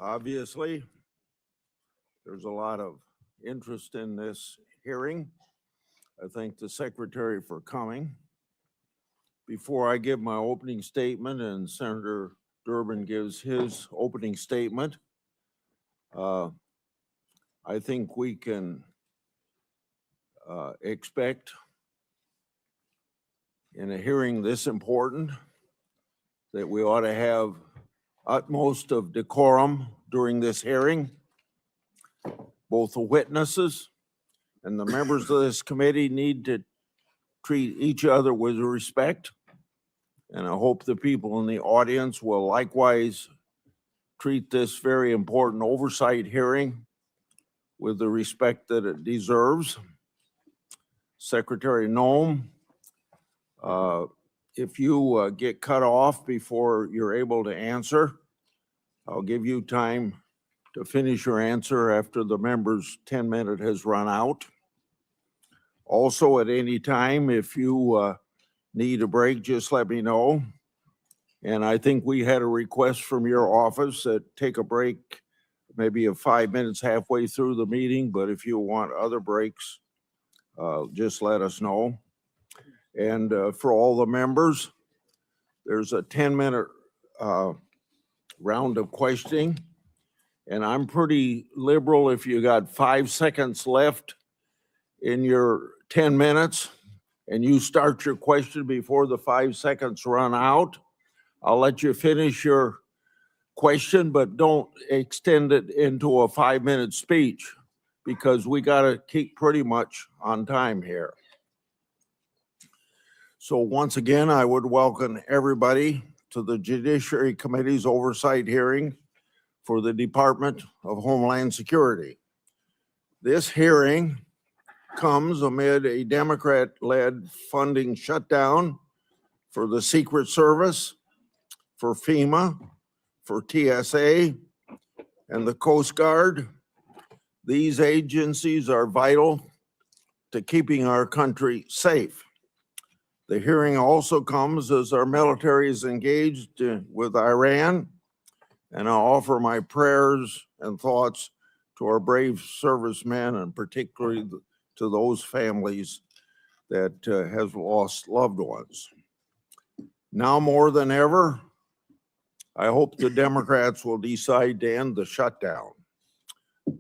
Obviously, there's a lot of interest in this hearing. I thank the secretary for coming. Before I give my opening statement and Senator Durbin gives his opening statement, I think we can expect in a hearing this important that we ought to have utmost of decorum during this hearing. Both the witnesses and the members of this committee need to treat each other with respect. And I hope the people in the audience will likewise treat this very important oversight hearing with the respect that it deserves. Secretary Noem, if you get cut off before you're able to answer, I'll give you time to finish your answer after the member's 10-minute has run out. Also, at any time, if you need a break, just let me know. And I think we had a request from your office that take a break, maybe of 5 minutes halfway through the meeting, but if you want other breaks, just let us know. And for all the members, there's a 10-minute round of questioning. And I'm pretty liberal. If you got 5 seconds left in your 10 minutes and you start your question before the 5 seconds run out, I'll let you finish your question, but don't extend it into a 5-minute speech because we got to keep pretty much on time here. So once again, I would welcome everybody to the Judiciary Committee's oversight hearing for the Department of Homeland Security. This hearing comes amid a Democrat-led funding shutdown for the Secret Service, for FEMA, for TSA, and the Coast Guard. These agencies are vital to keeping our country safe. The hearing also comes as our military is engaged with Iran, and I offer my prayers and thoughts to our brave servicemen and particularly to those families that have lost loved ones. Now more than ever, I hope the Democrats will decide to end the shutdown.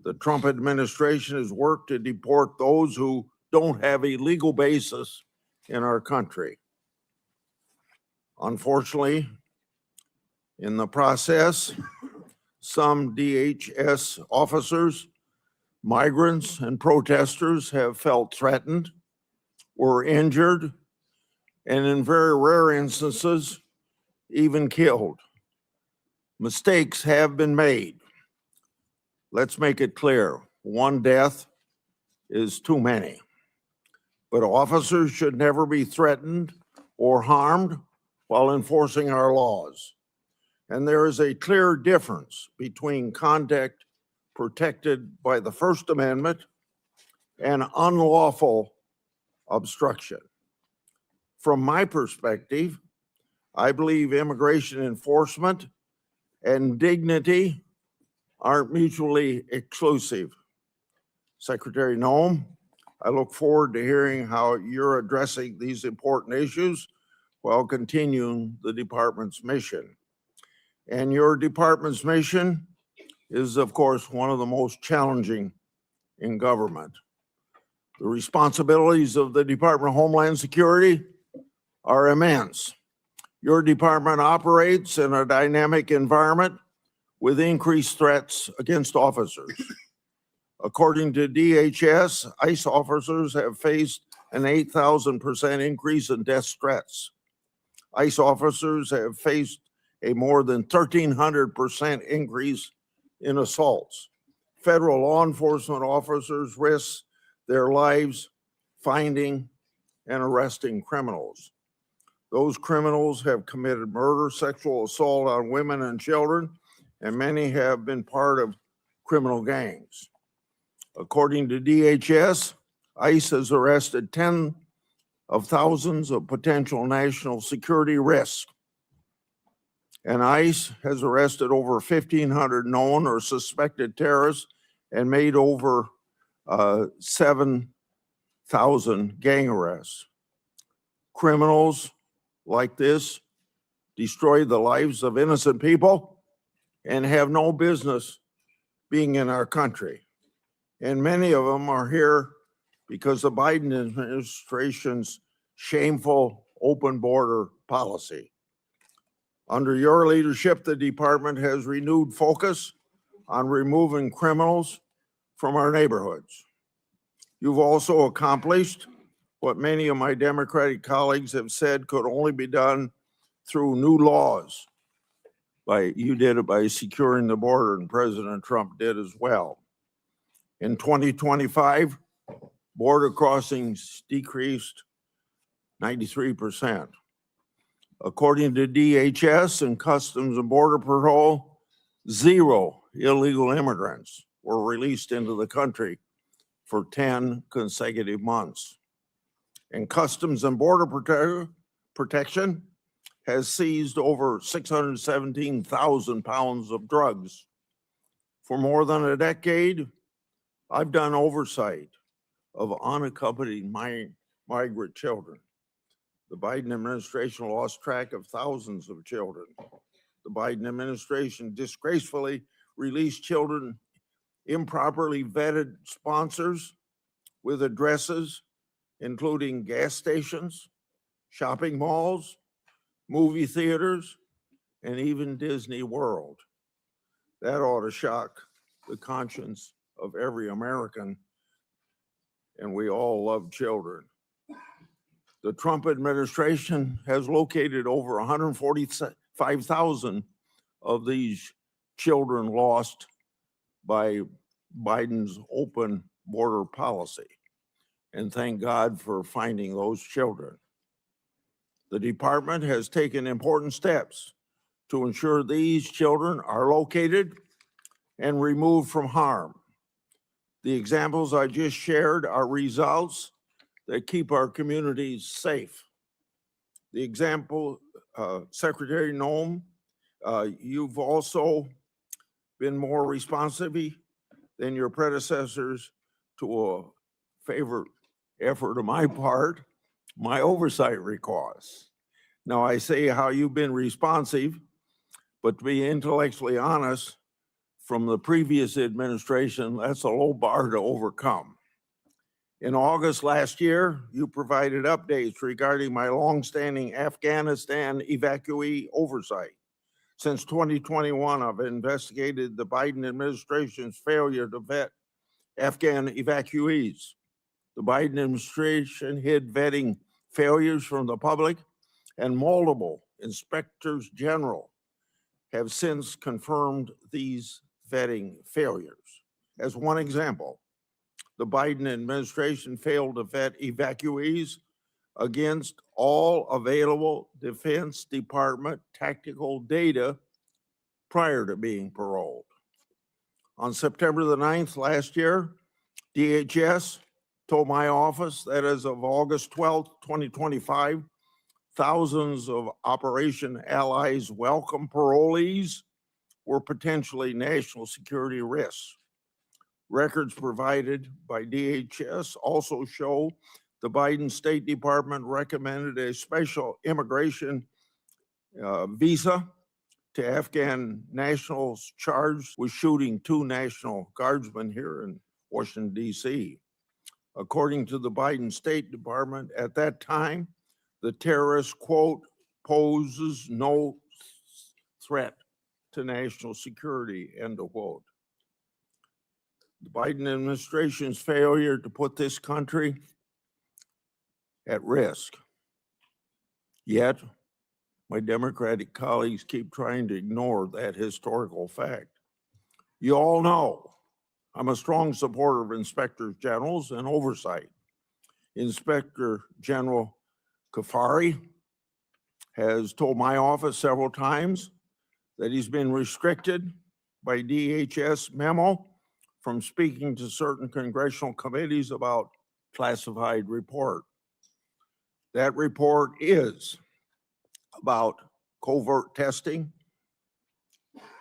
The Trump administration has worked to deport those who don't have a legal basis in our country. Unfortunately, in the process, some DHS officers, migrants, and protesters have felt threatened, were injured, and in very rare instances, even killed. Mistakes have been made. Let's make it clear, one death is too many. But officers should never be threatened or harmed while enforcing our laws. And there is a clear difference between conduct protected by the First Amendment and unlawful obstruction. From my perspective, I believe immigration enforcement and dignity aren't mutually exclusive. Secretary Noem, I look forward to hearing how you're addressing these important issues while continuing the department's mission. And your department's mission is, of course, one of the most challenging in government. The responsibilities of the Department of Homeland Security are immense. Your department operates in a dynamic environment with increased threats against officers. According to DHS, ICE officers have faced an 8,000% increase in death threats. ICE officers have faced a more than 1,300% increase in assaults. Federal law enforcement officers risk their lives finding and arresting criminals. Those criminals have committed murder, sexual assault on women and children, and many have been part of criminal gangs. According to DHS, ICE has arrested tens of thousands of potential national security risks. And ICE has arrested over 1,500 known or suspected terrorists and made over 7,000 gang arrests. Criminals like this destroy the lives of innocent people and have no business being in our country. And many of them are here because the Biden administration's shameful open border policy. Under your leadership, the department has renewed focus on removing criminals from our neighborhoods. You've also accomplished what many of my Democratic colleagues have said could only be done through new laws. You did it by securing the border, and President Trump did as well. In 2025, border crossings decreased 93%. According to DHS and Customs and Border Patrol, 0 illegal immigrants were released into the country for 10 consecutive months. And Customs and Border Protection has seized over 617,000 pounds of drugs. For more than a decade, I've done oversight of unaccompanied migrant children. The Biden administration lost track of thousands of children. The Biden administration disgracefully released children improperly vetted sponsors with addresses including gas stations, shopping malls, movie theaters, and even Disney World. That ought to shock the conscience of every American, and we all love children. The Trump administration has located over 145,000 of these children lost by Biden's open border policy. And thank God for finding those children. The department has taken important steps to ensure these children are located and removed from harm. The examples I just shared are results that keep our communities safe. The example, Secretary Noem, you've also been more responsive than your predecessors to a favorite effort of my part, my oversight requests. Now, I say how you've been responsive, but to be intellectually honest, from the previous administration, that's a low bar to overcome. In August last year, you provided updates regarding my longstanding Afghanistan evacuee oversight. Since 2021, I've investigated the Biden administration's failure to vet Afghan evacuees. The Biden administration hid vetting failures from the public, and multiple inspectors general have since confirmed these vetting failures. As one example, the Biden administration failed to vet evacuees against all available Defense Department tactical data prior to being paroled. On September the 9th last year, DHS told my office that as of August 12th, 2025, thousands of Operation Allies welcome parolees were potentially national security risks. Records provided by DHS also show the Biden State Department recommended a special immigration visa to Afghan nationals charged with shooting 2 National Guardsmen here in Washington, D.C. According to the Biden State Department, at that time, the terrorist, quote, poses no threat to national security, end of quote. The Biden administration's failure to put this country at risk. Yet, my Democratic colleagues keep trying to ignore that historical fact. You all know I'm a strong supporter of inspectors generals and oversight. Inspector General Kafari has told my office several times that he's been restricted by DHS memo from speaking to certain congressional committees about classified report. That report is about covert testing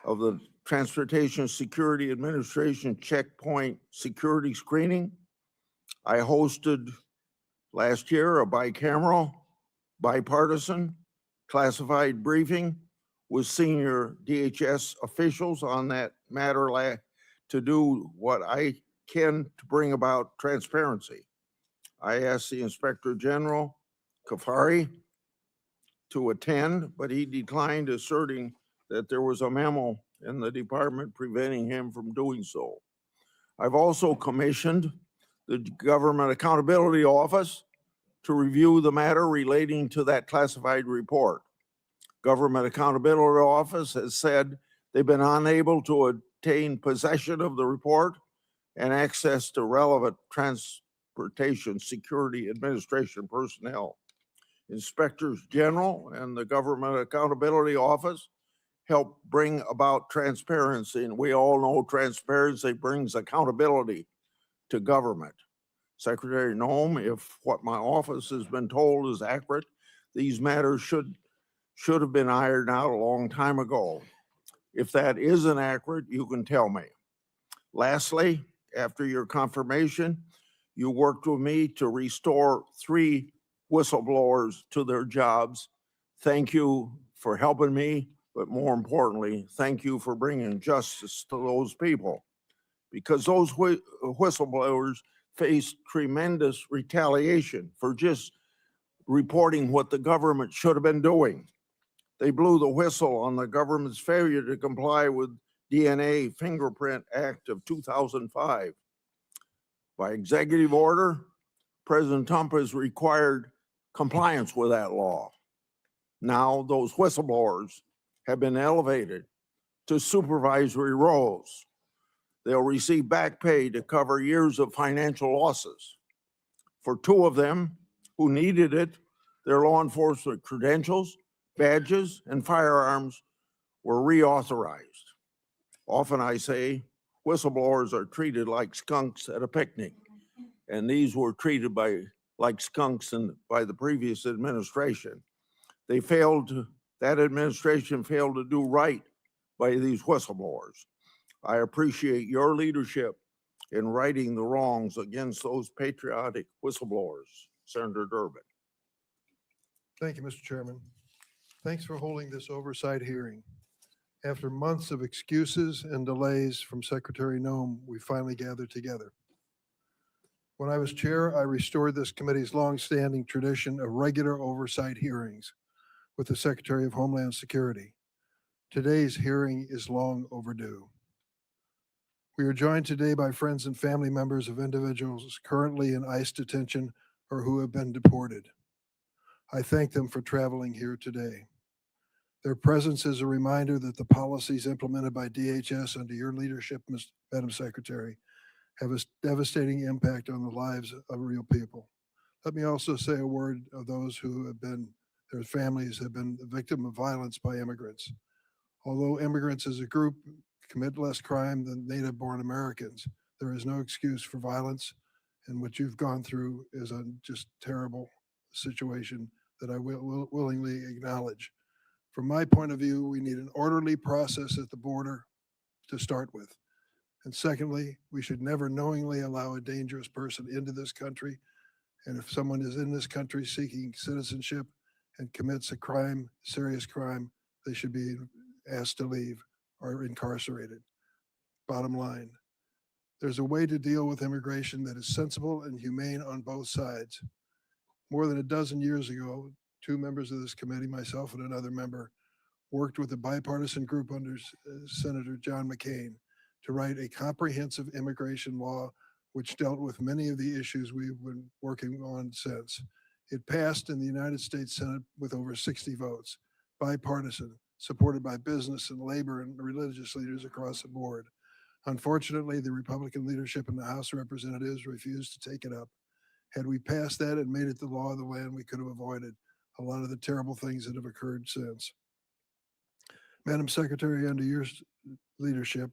of the Transportation Security Administration checkpoint security screening. I hosted last year a bicameral, bipartisan, classified briefing with senior DHS officials on that matter to do what I can to bring about transparency. I asked the Inspector General, Kafari, to attend, but he declined, asserting that there was a memo in the department preventing him from doing so. I've also commissioned the Government Accountability Office to review the matter relating to that classified report. Government Accountability Office has said they've been unable to obtain possession of the report and access to relevant Transportation Security Administration personnel. Inspectors General and the Government Accountability Office help bring about transparency, and we all know transparency brings accountability to government. Secretary Noem, if what my office has been told is accurate, these matters should have been ironed out a long time ago. If that isn't accurate, you can tell me. Lastly, after your confirmation, you worked with me to restore 3 whistleblowers to their jobs. Thank you for helping me, but more importantly, thank you for bringing justice to those people, because those whistleblowers faced tremendous retaliation for just reporting what the government should have been doing. They blew the whistle on the government's failure to comply with DNA Fingerprint Act of 2005. By executive order, President Trump has required compliance with that law. Now those whistleblowers have been elevated to supervisory roles. They'll receive back pay to cover years of financial losses. For 2 of them who needed it, their law enforcement credentials, badges, and firearms were reauthorized. Often I say whistleblowers are treated like skunks at a picnic, and these were treated like skunks by the previous administration. That administration failed to do right by these whistleblowers. I appreciate your leadership in righting the wrongs against those patriotic whistleblowers. Senator Durbin. Thank you, Mr. Chairman. Thanks for holding this oversight hearing. After months of excuses and delays from Secretary Noem, we finally gathered together. When I was chair, I restored this committee's longstanding tradition of regular oversight hearings with the Secretary of Homeland Security. Today's hearing is long overdue. We are joined today by friends and family members of individuals currently in ICE detention or who have been deported. I thank them for traveling here today. Their presence is a reminder that the policies implemented by DHS under your leadership, Madam Secretary, have a devastating impact on the lives of real people. Let me also say a word of those who have been, their families have been the victim of violence by immigrants. Although immigrants as a group commit less crime than native-born Americans, there is no excuse for violence, and what you've gone through is a just terrible situation that I will willingly acknowledge. From my point of view, we need an orderly process at the border to start with. And secondly, we should never knowingly allow a dangerous person into this country. And if someone is in this country seeking citizenship and commits a crime, serious crime, they should be asked to leave or incarcerated. Bottom line, there's a way to deal with immigration that is sensible and humane on both sides. More than a dozen years ago, 2 members of this committee, myself and another member, worked with a bipartisan group under Senator John McCain to write a comprehensive immigration law which dealt with many of the issues we've been working on since. It passed in the United States Senate with over 60 votes, bipartisan, supported by business and labor and religious leaders across the board. Unfortunately, the Republican leadership in the House of Representatives refused to take it up. Had we passed that and made it the law of the land, we could have avoided a lot of the terrible things that have occurred since. Madam Secretary, under your leadership,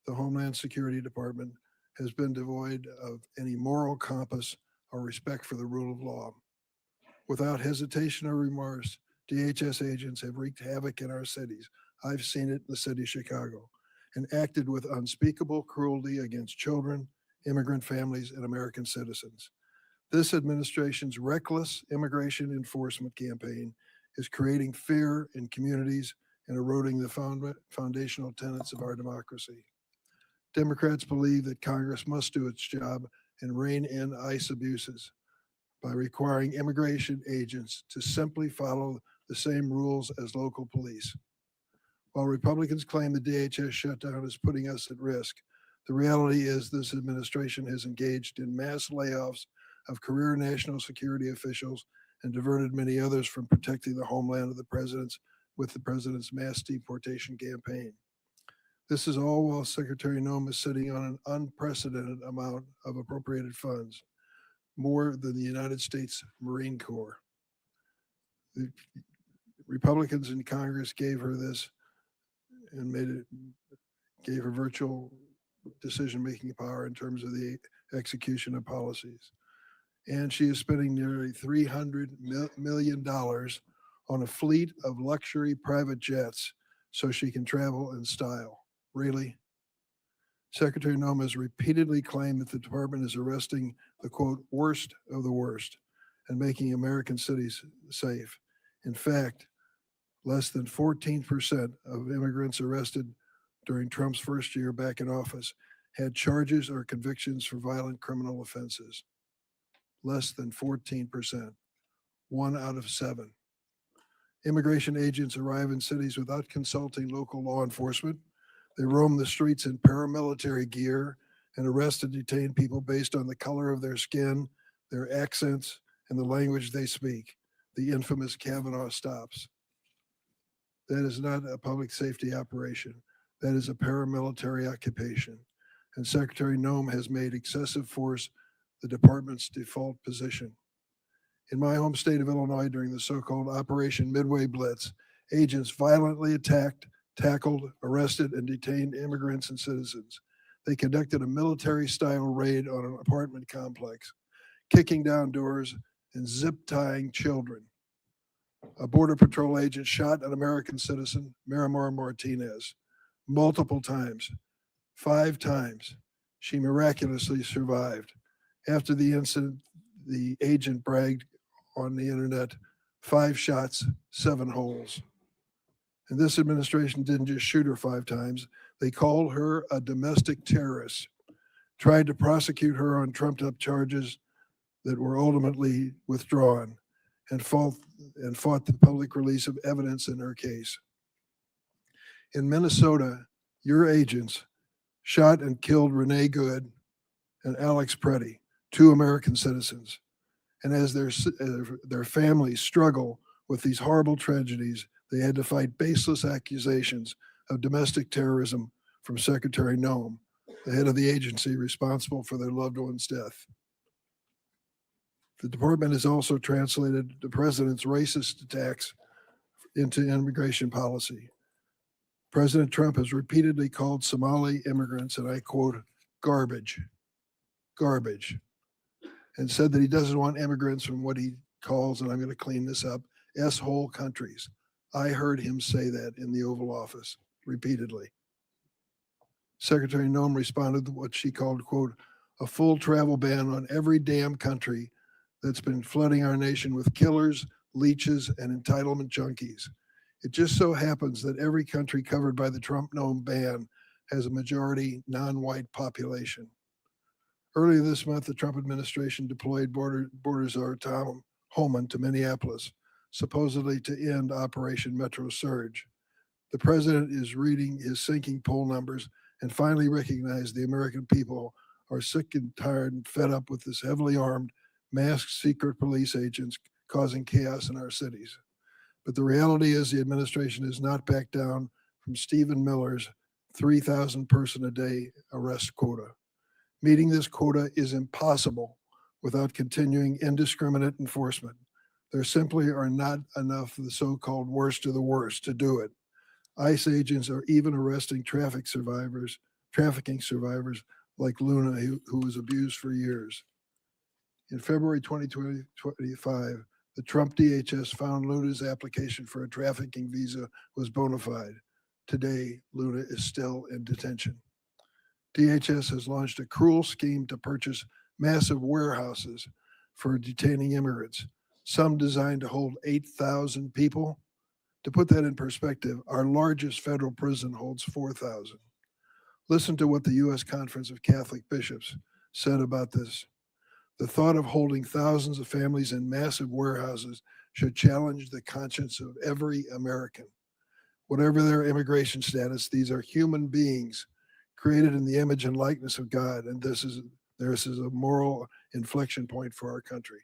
the Homeland Security Department has been devoid of any moral compass or respect for the rule of law. Without hesitation or remorse, DHS agents have wreaked havoc in our cities, I've seen it in the city of Chicago, and acted with unspeakable cruelty against children, immigrant families, and American citizens. This administration's reckless immigration enforcement campaign is creating fear in communities and eroding the foundational tenets of our democracy. Democrats believe that Congress must do its job and rein in ICE abuses by requiring immigration agents to simply follow the same rules as local police. While Republicans claim the DHS shutdown is putting us at risk, the reality is this administration has engaged in mass layoffs of career national security officials and diverted many others from protecting the homeland of the president's with the president's mass deportation campaign. This is all while Secretary Noem is sitting on an unprecedented amount of appropriated funds, more than the United States Marine Corps. The Republicans in Congress gave her this and gave her virtual decision-making power in terms of the execution of policies. And she is spending nearly $300 million on a fleet of luxury private jets so she can travel in style. Really? Secretary Noem has repeatedly claimed that the department is arresting the, quote, worst of the worst and making American cities safe. In fact, less than 14% of immigrants arrested during Trump's first year back in office had charges or convictions for violent criminal offenses. Less than 14%, 1 out of 7. Immigration agents arrive in cities without consulting local law enforcement. They roam the streets in paramilitary gear and arrest and detain people based on the color of their skin, their accents, and the language they speak, the infamous Kavanaugh stops. That is not a public safety operation. That is a paramilitary occupation. And Secretary Noem has made excessive force the department's default position. In my home state of Illinois, during the so-called Operation Midway Blitz, agents violently attacked, tackled, arrested, and detained immigrants and citizens. They conducted a military-style raid on an apartment complex, kicking down doors and zip-tying children. A Border Patrol agent shot an American citizen, Miramar Martinez, multiple times, 5 times. She miraculously survived. After the incident, the agent bragged on the internet, 5 shots, 7 holes. And this administration didn't just shoot her 5 times. They called her a domestic terrorist, tried to prosecute her on trumped-up charges that were ultimately withdrawn, and fought the public release of evidence in her case. In Minnesota, your agents shot and killed Renee Good and Alex Preddy, 2 American citizens. And as their families struggle with these horrible tragedies, they had to fight baseless accusations of domestic terrorism from Secretary Noem, the head of the agency responsible for their loved one's death. The department has also translated the president's racist attacks into immigration policy. President Trump has repeatedly called Somali immigrants, and I quote, garbage, and said that he doesn't want immigrants from what he calls, and I'm going to clean this up, S-hole countries. I heard him say that in the Oval Office repeatedly. Secretary Noem responded to what she called, quote, a full travel ban on every damn country that's been flooding our nation with killers, leeches, and entitlement junkies. It just so happens that every country covered by the Trump-Noem ban has a majority non-white population. Earlier this month, the Trump administration deployed Border Czar Tom Homan to Minneapolis, supposedly to end Operation Metro Surge. The president is reading his sinking poll numbers and finally recognized the American people are sick and tired and fed up with this heavily armed, masked secret police agents causing chaos in our cities. But the reality is the administration has not backed down from Stephen Miller's 3,000 person a day arrest quota. Meeting this quota is impossible without continuing indiscriminate enforcement. There simply are not enough of the so-called worst of the worst to do it. ICE agents are even arresting trafficking survivors like Luna, who was abused for years. In February 2025, the Trump DHS found Luna's application for a trafficking visa was bona fide. Today, Luna is still in detention. DHS has launched a cruel scheme to purchase massive warehouses for detaining immigrants, some designed to hold 8,000 people. To put that in perspective, our largest federal prison holds 4,000. Listen to what the U.S. Conference of Catholic Bishops said about this. The thought of holding thousands of families in massive warehouses should challenge the conscience of every American. Whatever their immigration status, these are human beings created in the image and likeness of God, and this is a moral inflection point for our country.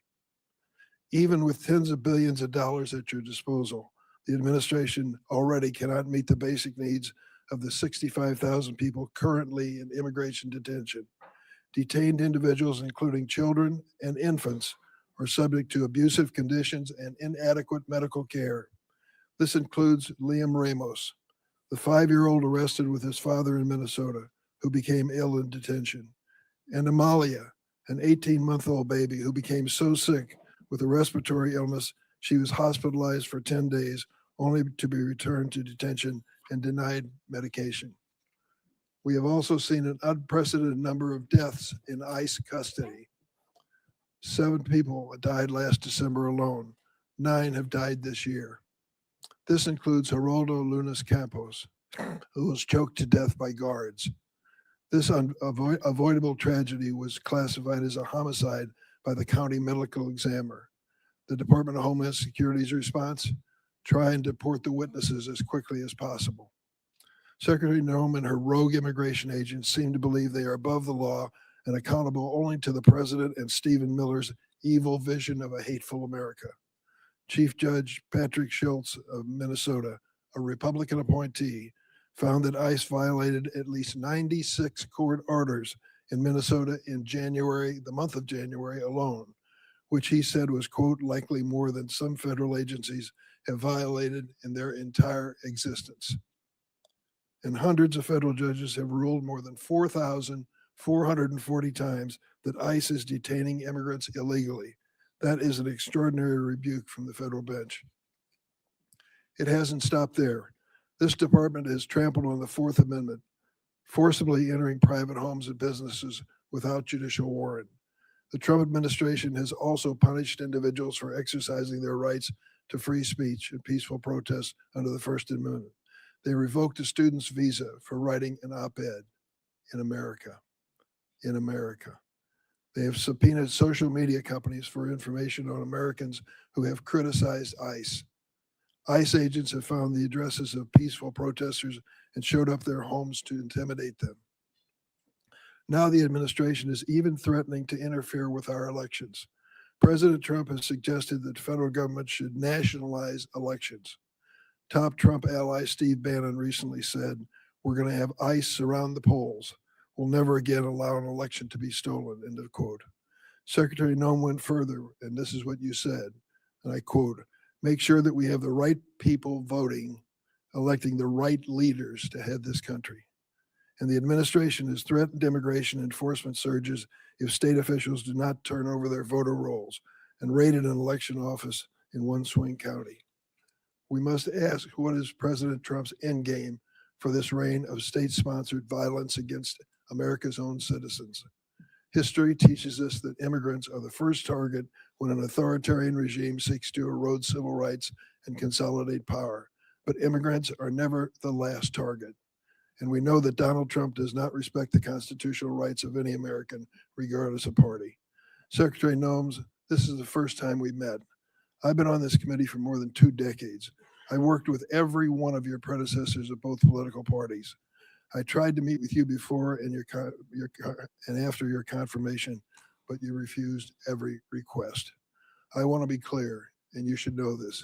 Even with tens of billions of dollars at your disposal, the administration already cannot meet the basic needs of the 65,000 people currently in immigration detention. Detained individuals, including children and infants, are subject to abusive conditions and inadequate medical care. This includes Liam Ramos, the 5-year-old arrested with his father in Minnesota, who became ill in detention, and Amalia, an 18-month-old baby who became so sick with a respiratory illness she was hospitalized for 10 days, only to be returned to detention and denied medication. We have also seen an unprecedented number of deaths in ICE custody. 7 people died last December alone. 9 have died this year. This includes Geraldo Lunas Campos, who was choked to death by guards. This avoidable tragedy was classified as a homicide by the county medical examiner. The Department of Homeland Security's response: try and deport the witnesses as quickly as possible. Secretary Noem and her rogue immigration agents seem to believe they are above the law and accountable only to the president and Stephen Miller's evil vision of a hateful America. Chief Judge Patrick Schultz of Minnesota, a Republican appointee, found that ICE violated at least 96 court orders in Minnesota in January, the month of January alone, which he said was, quote, likely more than some federal agencies have violated in their entire existence. And hundreds of federal judges have ruled more than 4,440 times that ICE is detaining immigrants illegally. That is an extraordinary rebuke from the federal bench. It hasn't stopped there. This department has trampled on the Fourth Amendment, forcibly entering private homes and businesses without judicial warrant. The Trump administration has also punished individuals for exercising their rights to free speech and peaceful protest under the First Amendment. They revoked a student's visa for writing an op-ed in America. In America. They have subpoenaed social media companies for information on Americans who have criticized ICE. ICE agents have found the addresses of peaceful protesters and showed up their homes to intimidate them. Now the administration is even threatening to interfere with our elections. President Trump has suggested that the federal government should nationalize elections. Top Trump ally Steve Bannon recently said, "We're going to have ICE surround the polls. We'll never again allow an election to be stolen," end of quote. Secretary Noem went further, and this is what you said, and I quote, "Make sure that we have the right people voting, electing the right leaders to head this country." And the administration has threatened immigration enforcement surges if state officials do not turn over their voter rolls, and raided an election office in one swing county. We must ask, what is President Trump's end game for this reign of state-sponsored violence against America's own citizens? History teaches us that immigrants are the first target when an authoritarian regime seeks to erode civil rights and consolidate power. But immigrants are never the last target. And we know that Donald Trump does not respect the constitutional rights of any American, regardless of party. Secretary Noem, this is the first time we met. I've been on this committee for more than 2 decades. I worked with every one of your predecessors of both political parties. I tried to meet with you before and after your confirmation, but you refused every request. I want to be clear, and you should know this.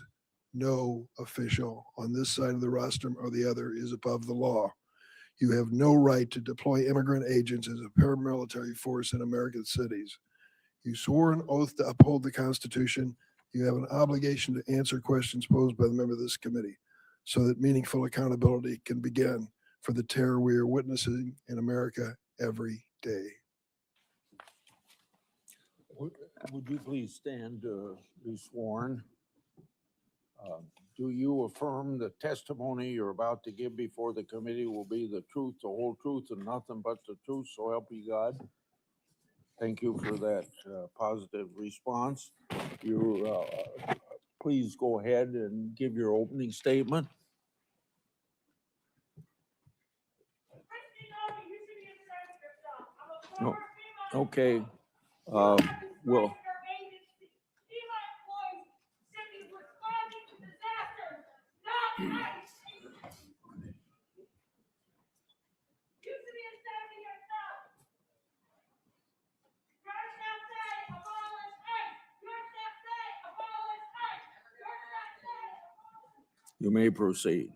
No official on this side of the rostrum or the other is above the law. You have no right to deploy immigrant agents as a paramilitary force in American cities. You swore an oath to uphold the Constitution. You have an obligation to answer questions posed by the member of this committee so that meaningful accountability can begin for the terror we are witnessing in America every day. Would you please stand to be sworn? Do you affirm the testimony you're about to give before the committee will be the truth, the whole truth, and nothing but the truth, so help you God? Thank you for that positive response. You, please go ahead and give your opening statement. No. Okay. Well. You may proceed.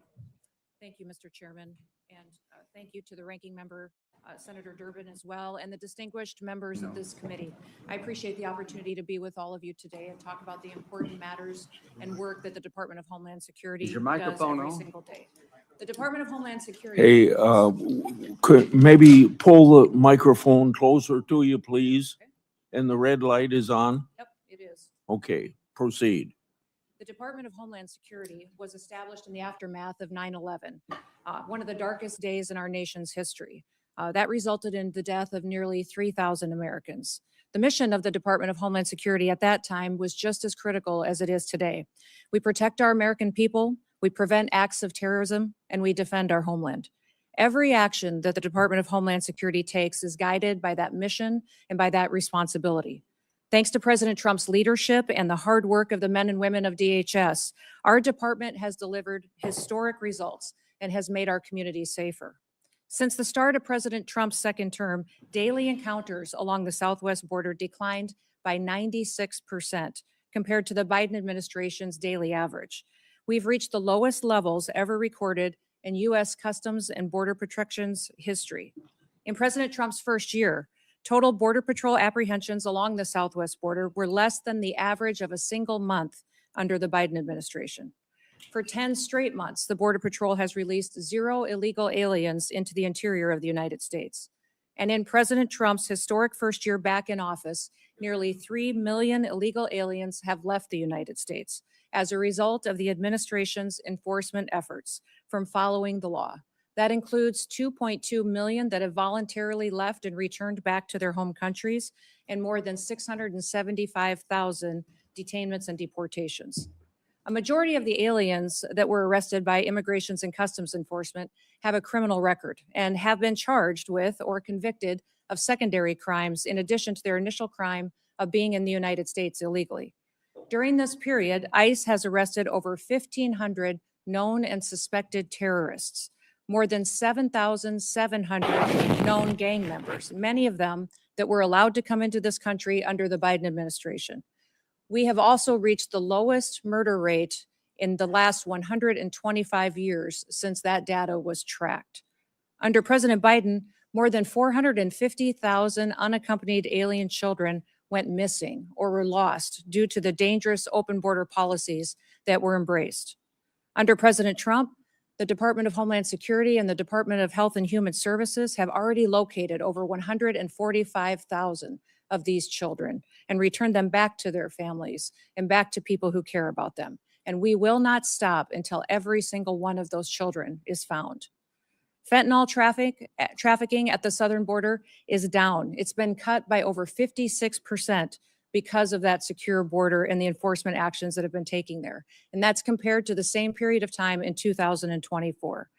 Thank you, Mr. Chairman, and thank you to the ranking member, Senator Durbin, as well, and the distinguished members of this committee. I appreciate the opportunity to be with all of you today and talk about the important matters and work that the Department of Homeland Security Is your does microphone every on? single day. The Department of Homeland Security. Hey, could maybe pull the microphone closer to you, please? Okay. And the red light is on? Yep, it is. Okay, proceed. The Department of Homeland Security was established in the aftermath of 9/11, one of the darkest days in our nation's history. That resulted in the death of nearly 3,000 Americans. The mission of the Department of Homeland Security at that time was just as critical as it is today. We protect our American people, we prevent acts of terrorism, and we defend our homeland. Every action that the Department of Homeland Security takes is guided by that mission and by that responsibility. Thanks to President Trump's leadership and the hard work of the men and women of DHS, our department has delivered historic results and has made our communities safer. Since the start of President Trump's second term, daily encounters along the southwest border declined by 96% compared to the Biden administration's daily average. We've reached the lowest levels ever recorded in U.S. Customs and Border Protection's history. In President Trump's first year, total Border Patrol apprehensions along the southwest border were less than the average of a single month under the Biden administration. For 10 straight months, the Border Patrol has released 0 illegal aliens into the interior of the United States. And in President Trump's historic first year back in office, nearly 3 million illegal aliens have left the United States as a result of the administration's enforcement efforts from following the law. That includes 2.2 million that have voluntarily left and returned back to their home countries, and more than 675,000 detainments and deportations. A majority of the aliens that were arrested by Immigrations and Customs Enforcement have a criminal record and have been charged with or convicted of secondary crimes in addition to their initial crime of being in the United States illegally. During this period, ICE has arrested over 1,500 known and suspected terrorists, more than 7,700 known gang members, many of them that were allowed to come into this country under the Biden administration. We have also reached the lowest murder rate in the last 125 years since that data was tracked. Under President Biden, more than 450,000 unaccompanied alien children went missing or were lost due to the dangerous open border policies that were embraced. Under President Trump, the Department of Homeland Security and the Department of Health and Human Services have already located over 145,000 of these children and returned them back to their families and back to people who care about them. And we will not stop until every single one of those children is found. Fentanyl trafficking at the southern border is down. It's been cut by over 56% because of that secure border and the enforcement actions that have been taken there. And that's compared to the same period of time in 2024.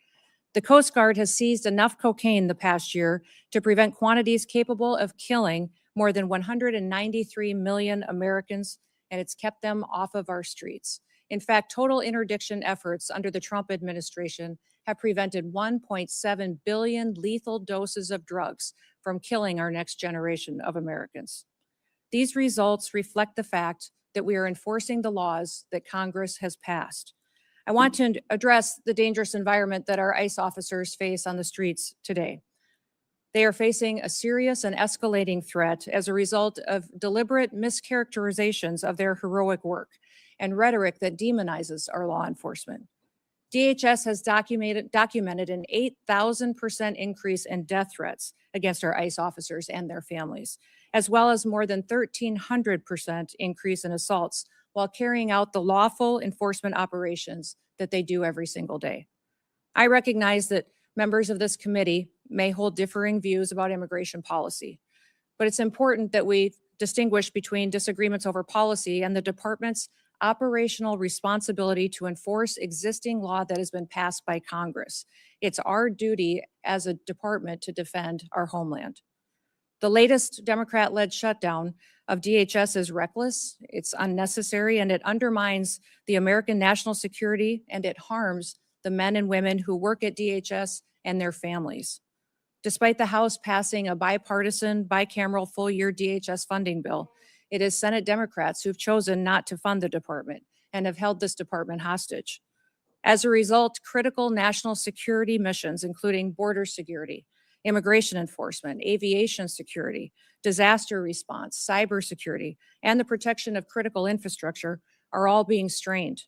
The Coast Guard has seized enough cocaine the past year to prevent quantities capable of killing more than 193 million Americans, and it's kept them off of our streets. In fact, total interdiction efforts under the Trump administration have prevented 1.7 billion lethal doses of drugs from killing our next generation of Americans. These results reflect the fact that we are enforcing the laws that Congress has passed. I want to address the dangerous environment that our ICE officers face on the streets today. They are facing a serious and escalating threat as a result of deliberate mischaracterizations of their heroic work and rhetoric that demonizes our law enforcement. DHS has documented an 8,000% increase in death threats against our ICE officers and their families, as well as more than 1,300% increase in assaults while carrying out the lawful enforcement operations that they do every single day. I recognize that members of this committee may hold differing views about immigration policy, but it's important that we distinguish between disagreements over policy and the department's operational responsibility to enforce existing law that has been passed by Congress. It's our duty as a department to defend our homeland. The latest Democrat-led shutdown of DHS is reckless, it's unnecessary, and it undermines the American national security, and it harms the men and women who work at DHS and their families. Despite the House passing a bipartisan, bicameral full-year DHS funding bill, it is Senate Democrats who've chosen not to fund the department and have held this department hostage. As a result, critical national security missions, including border security, immigration enforcement, aviation security, disaster response, cybersecurity, and the protection of critical infrastructure are all being strained.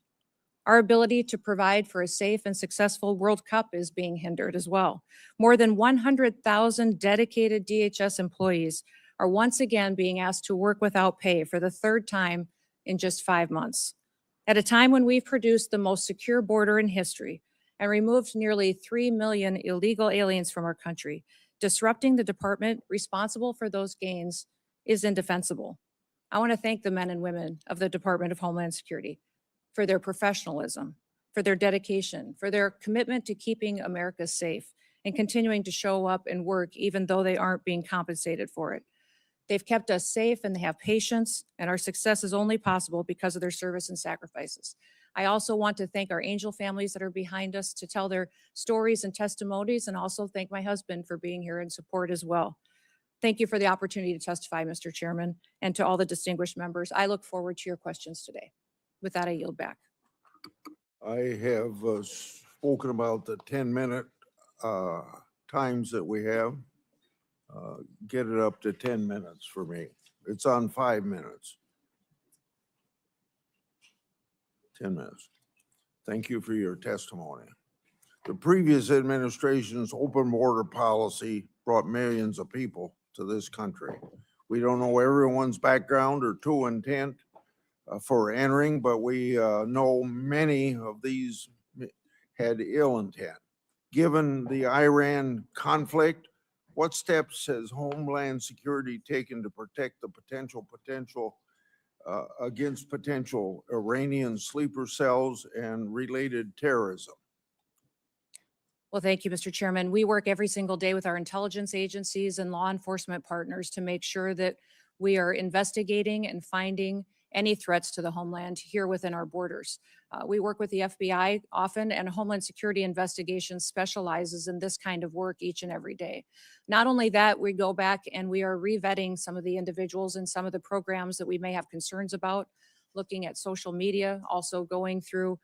Our ability to provide for a safe and successful World Cup is being hindered as well. More than 100,000 dedicated DHS employees are once again being asked to work without pay for the third time in just 5 months. At a time when we've produced the most secure border in history and removed nearly 3 million illegal aliens from our country, disrupting the department responsible for those gains is indefensible. I want to thank the men and women of the Department of Homeland Security for their professionalism, for their dedication, for their commitment to keeping America safe and continuing to show up and work even though they aren't being compensated for it. They've kept us safe and they have patience, and our success is only possible because of their service and sacrifices. I also want to thank our angel families that are behind us to tell their stories and testimonies, and also thank my husband for being here in support as well. Thank you for the opportunity to testify, Mr. Chairman, and to all the distinguished members. I look forward to your questions today. With that, I yield back. I have spoken about the 10-minute times that we have. Get it up to 10 minutes for me. It's on 5 minutes. 10 minutes. Thank you for your testimony. The previous administration's open border policy brought millions of people to this country. We don't know everyone's background or true intent for entering, but we know many of these had ill intent. Given the Iran conflict, what steps has Homeland Security taken to protect the potential against potential Iranian sleeper cells and related terrorism? Well, thank you, Mr. Chairman. We work every single day with our intelligence agencies and law enforcement partners to make sure that we are investigating and finding any threats to the homeland here within our borders. We work with the FBI often, and Homeland Security Investigations specializes in this kind of work each and every day. Not only that, we go back and we are revetting some of the individuals and some of the programs that we may have concerns about, looking at social media, also going through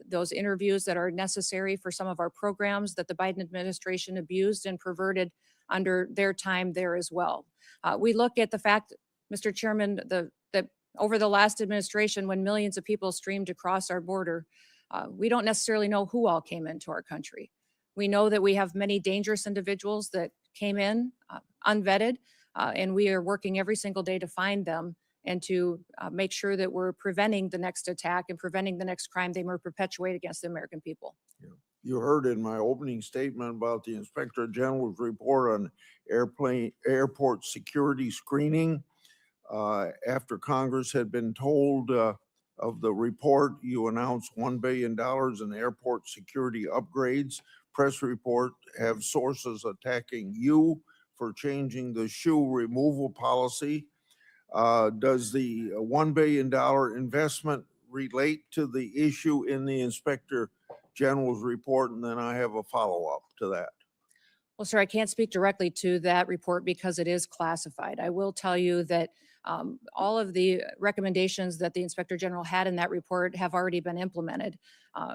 those interviews that are necessary for some of our programs that the Biden administration abused and perverted under their time there as well. We look at the fact, Mr. Chairman, that over the last administration, when millions of people streamed across our border, we don't necessarily know who all came into our country. We know that we have many dangerous individuals that came in unvetted, and we are working every single day to find them and to make sure that we're preventing the next attack and preventing the next crime they may perpetuate against the American people. Yeah. You heard in my opening statement about the Inspector General's report on airport security screening. After Congress had been told of the report, you announced $1 billion in airport security upgrades. Press reports have sources attacking you for changing the shoe removal policy. Does the $1 billion investment relate to the issue in the Inspector General's report? And then I have a follow-up to that. Well, sir, I can't speak directly to that report because it is classified. I will tell you that all of the recommendations that the Inspector General had in that report have already been implemented,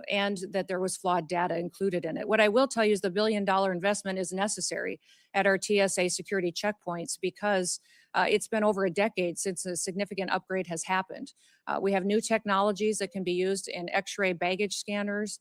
and that there was flawed data included in it. What I will tell you is the $1 billion investment is necessary at our TSA security checkpoints because it's been over a decade since a significant upgrade has happened. We have new technologies that can be used in X-ray baggage scanners,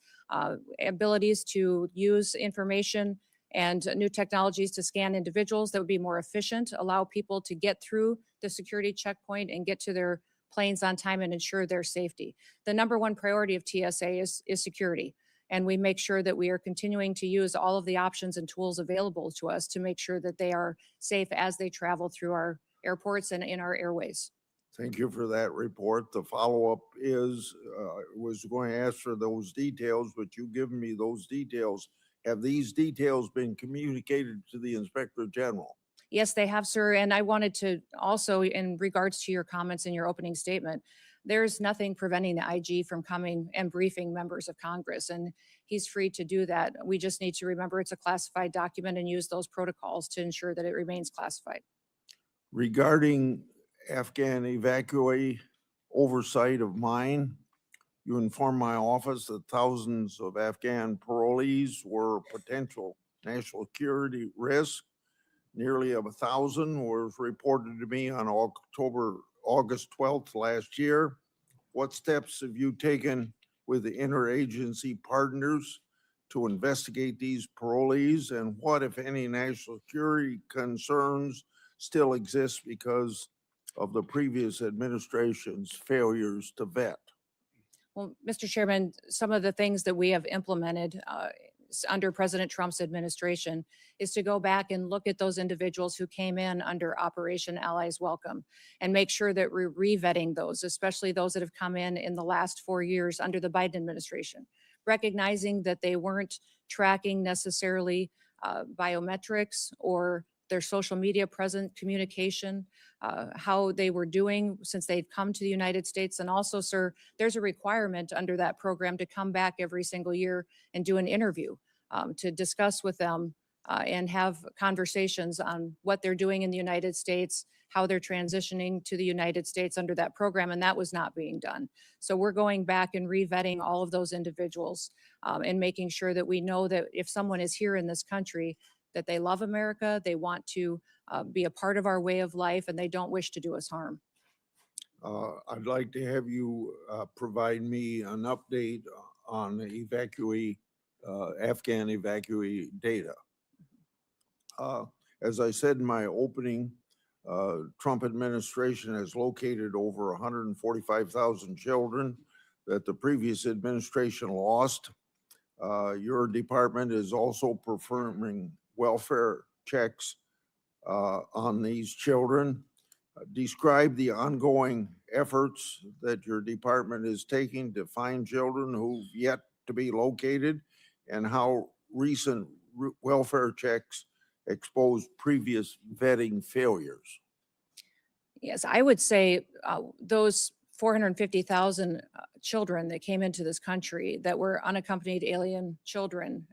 abilities to use information and new technologies to scan individuals that would be more efficient, allow people to get through the security checkpoint and get to their planes on time and ensure their safety. The number one priority of TSA is security. And we make sure that we are continuing to use all of the options and tools available to us to make sure that they are safe as they travel through our airports and in our airways. Thank you for that report. The follow-up is, was going to ask for those details, but you've given me those details. Have these details been communicated to the Inspector General? Yes, they have, sir. And I wanted to also, in regards to your comments in your opening statement, there's nothing preventing the IG from coming and briefing members of Congress, and he's free to do that. We just need to remember it's a classified document and use those protocols to ensure that it remains classified. Regarding Afghan evacuee oversight of mine, you informed my office that thousands of Afghan parolees were potential national security risk. Nearly 1,000 was reported to me on August 12th last year. What steps have you taken with the interagency partners to investigate these parolees, and what, if any, national security concerns still exist because of the previous administration's failures to vet? Well, Mr. Chairman, some of the things that we have implemented under President Trump's administration is to go back and look at those individuals who came in under Operation Allies Welcome and make sure that we're re-vetting those, especially those that have come in the last 4 years under the Biden administration, recognizing that they weren't tracking necessarily biometrics or their social media present communication, how they were doing since they'd come to the United States. And also, sir, there's a requirement under that program to come back every single year and do an interview to discuss with them and have conversations on what they're doing in the United States, how they're transitioning to the United States under that program, and that was not being done. So we're going back and re-vetting all of those individuals and making sure that we know that if someone is here in this country, that they love America, they want to be a part of our way of life, and they don't wish to do us harm. I'd like to have you provide me an update on the Afghan evacuee data. As I said in my opening, Trump administration has located over 145,000 children that the previous administration lost. Your department is also performing welfare checks on these children. Describe the ongoing efforts that your department is taking to find children who've yet to be located, and how recent welfare checks expose previous vetting failures. Yes, I would say those 450,000 children that came into this country that were unaccompanied alien children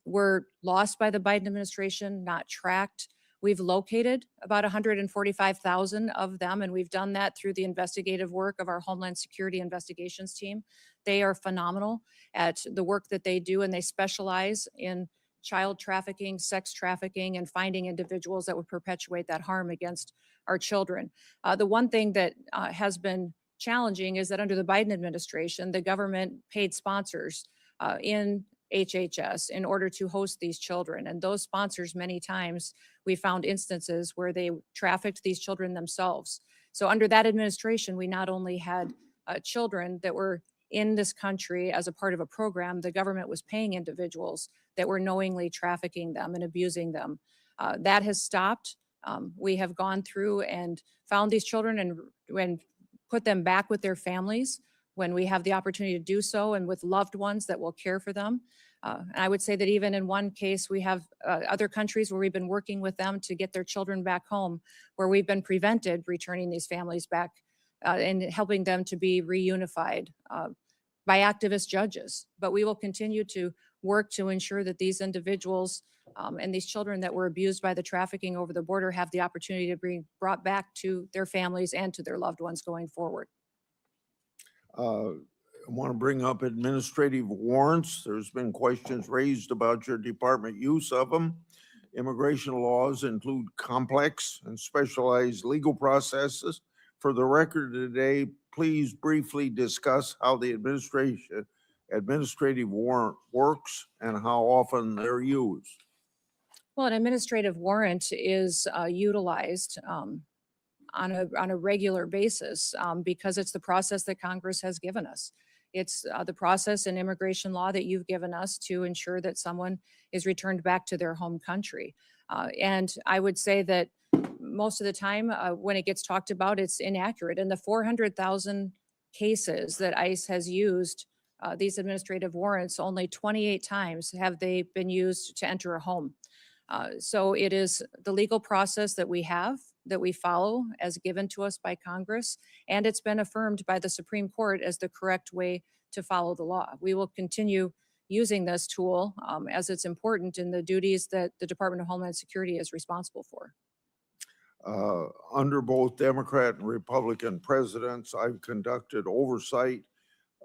were lost by the Biden administration, not tracked. We've located about 145,000 of them, and we've done that through the investigative work of our Homeland Security Investigations team. They are phenomenal at the work that they do, and they specialize in child trafficking, sex trafficking, and finding individuals that would perpetuate that harm against our children. The one thing that has been challenging is that under the Biden administration, the government paid sponsors in HHS in order to host these children. And those sponsors, many times, we found instances where they trafficked these children themselves. So under that administration, we not only had children that were in this country as a part of a program, the government was paying individuals that were knowingly trafficking them and abusing them. That has stopped. We have gone through and found these children and put them back with their families when we have the opportunity to do so, and with loved ones that will care for them. And I would say that even in one case, we have other countries where we've been working with them to get their children back home, where we've been prevented returning these families back and helping them to be reunified by activist judges. But we will continue to work to ensure that these individuals and these children that were abused by the trafficking over the border have the opportunity to be brought back to their families and to their loved ones going forward. I want to bring up administrative warrants. There's been questions raised about your department use of them. Immigration laws include complex and specialized legal processes. For the record today, please briefly discuss how the administrative warrant works and how often they're used. Well, an administrative warrant is utilized on a regular basis because it's the process that Congress has given us. It's the process in immigration law that you've given us to ensure that someone is returned back to their home country. And I would say that most of the time when it gets talked about, it's inaccurate. In the 400,000 cases that ICE has used these administrative warrants, only 28 times have they been used to enter a home. So it is the legal process that we have, that we follow as given to us by Congress, and it's been affirmed by the Supreme Court as the correct way to follow the law. We will continue using this tool as it's important in the duties that the Department of Homeland Security is responsible for. Under both Democrat and Republican presidents, I've conducted oversight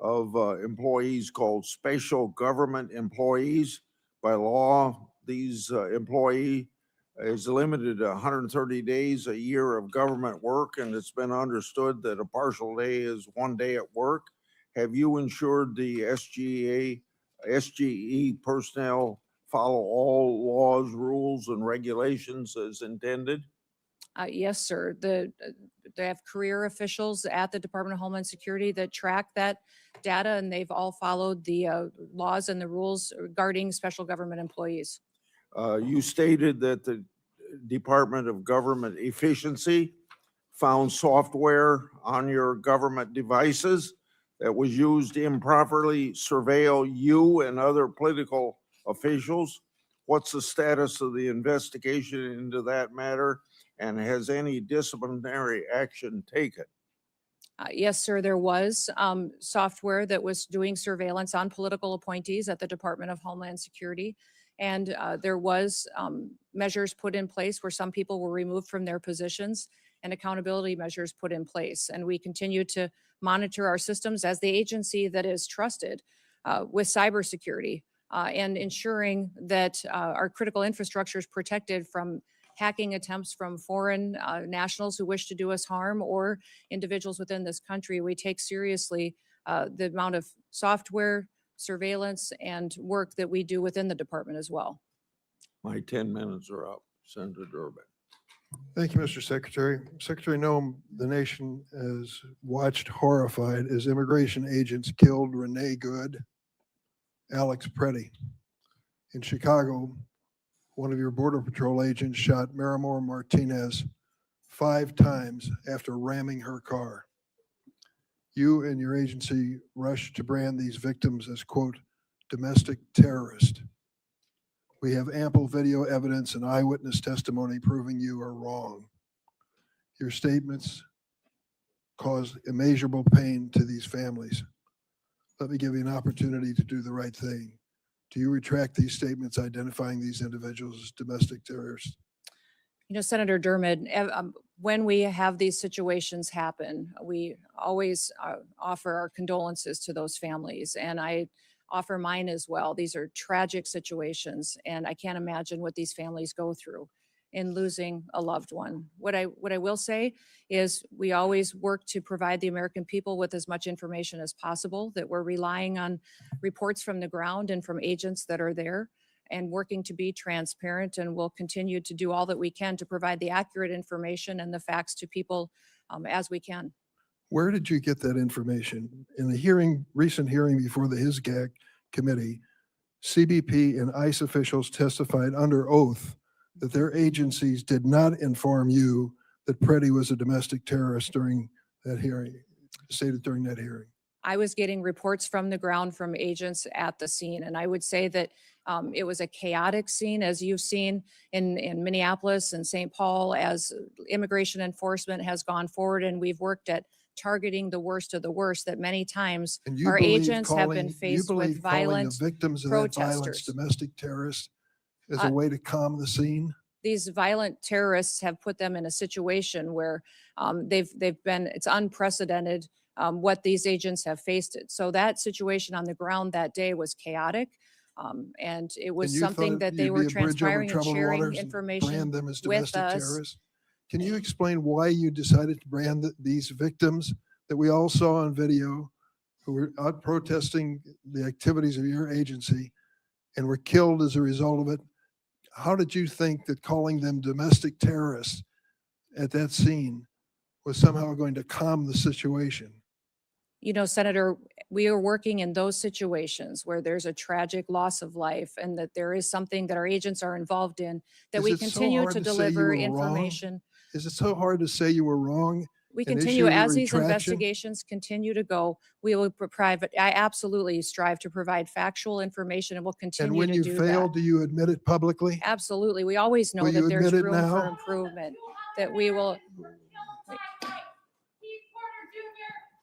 of employees called special government employees. By law, these employee is limited to 130 days a year of government work, and it's been understood that a partial day is 1 day at work. Have you ensured the SGE personnel follow all laws, rules, and regulations as intended? Yes, sir. They have career officials at the Department of Homeland Security that track that data, and they've all followed the laws and the rules regarding special government employees. You stated that the Department of Government Efficiency found software on your government devices that was used to improperly surveil you and other political officials. What's the status of the investigation into that matter? And has any disciplinary action taken? Yes, sir, there was software that was doing surveillance on political appointees at the Department of Homeland Security. And there was measures put in place where some people were removed from their positions and accountability measures put in place. And we continue to monitor our systems as the agency that is trusted with cybersecurity and ensuring that our critical infrastructure is protected from hacking attempts from foreign nationals who wish to do us harm or individuals within this country. We take seriously the amount of software, surveillance, and work that we do within the department as well. My 10 minutes are up. Senator Durbin. Thank you, Mr. Secretary. Secretary Noem, the nation has watched horrified as immigration agents killed Renee Good, Alex Preddy. In Chicago, one of your Border Patrol agents shot Marimor Martinez 5 times after ramming her car. You and your agency rushed to brand these victims as, quote, domestic terrorist. We have ample video evidence and eyewitness testimony proving you are wrong. Your statements caused immeasurable pain to these families. Let me give you an opportunity to do the right thing. Do you retract these statements identifying these individuals as domestic terrorists? You know, Senator Durbin, when we have these situations happen, we always offer our condolences to those families, and I offer mine as well. These are tragic situations, and I can't imagine what these families go through in losing a loved one. What I will say is we always work to provide the American people with as much information as possible, that we're relying on reports from the ground and from agents that are there and working to be transparent, and we'll continue to do all that we can to provide the accurate information and the facts to people as we can. Where did you get that information? In the recent hearing before the HISGAG committee, CBP and ICE officials testified under oath that their agencies did not inform you that Preddy was a domestic terrorist during that hearing, stated during that hearing. I was getting reports from the ground from agents at the scene, and I would say that it was a chaotic scene, as you've seen in Minneapolis and St. Paul, as immigration enforcement has gone forward, and we've worked at targeting the worst of the worst, that many times our agents have been faced with violent victims of that violence domestic terrorists as a way to calm the scene. These violent terrorists have put them in a situation where it's unprecedented what these agents have faced it. So that situation on the ground that day was chaotic. And it was something that they were transpiring and sharing information brand them as with domestic us. terrorists. Can you explain why you decided to brand these victims that we all saw on video, who were out protesting the activities of your agency and were killed as a result of it? How did you think that calling them domestic terrorists at that scene was somehow going to calm the situation. You know, Senator, we are working in those situations where there's a tragic loss of life and that there is something that our agents are involved in, that Is we it so continue hard to to say you deliver were wrong? information. Is it so hard to say you were wrong? We and continue, issue a as these retraction? investigations continue to go, we will provide, I absolutely strive to provide factual information and will And continue when to you do fail, that. do you admit it publicly? Absolutely. We always know Will you that there's admit it room for now? improvement, that we will.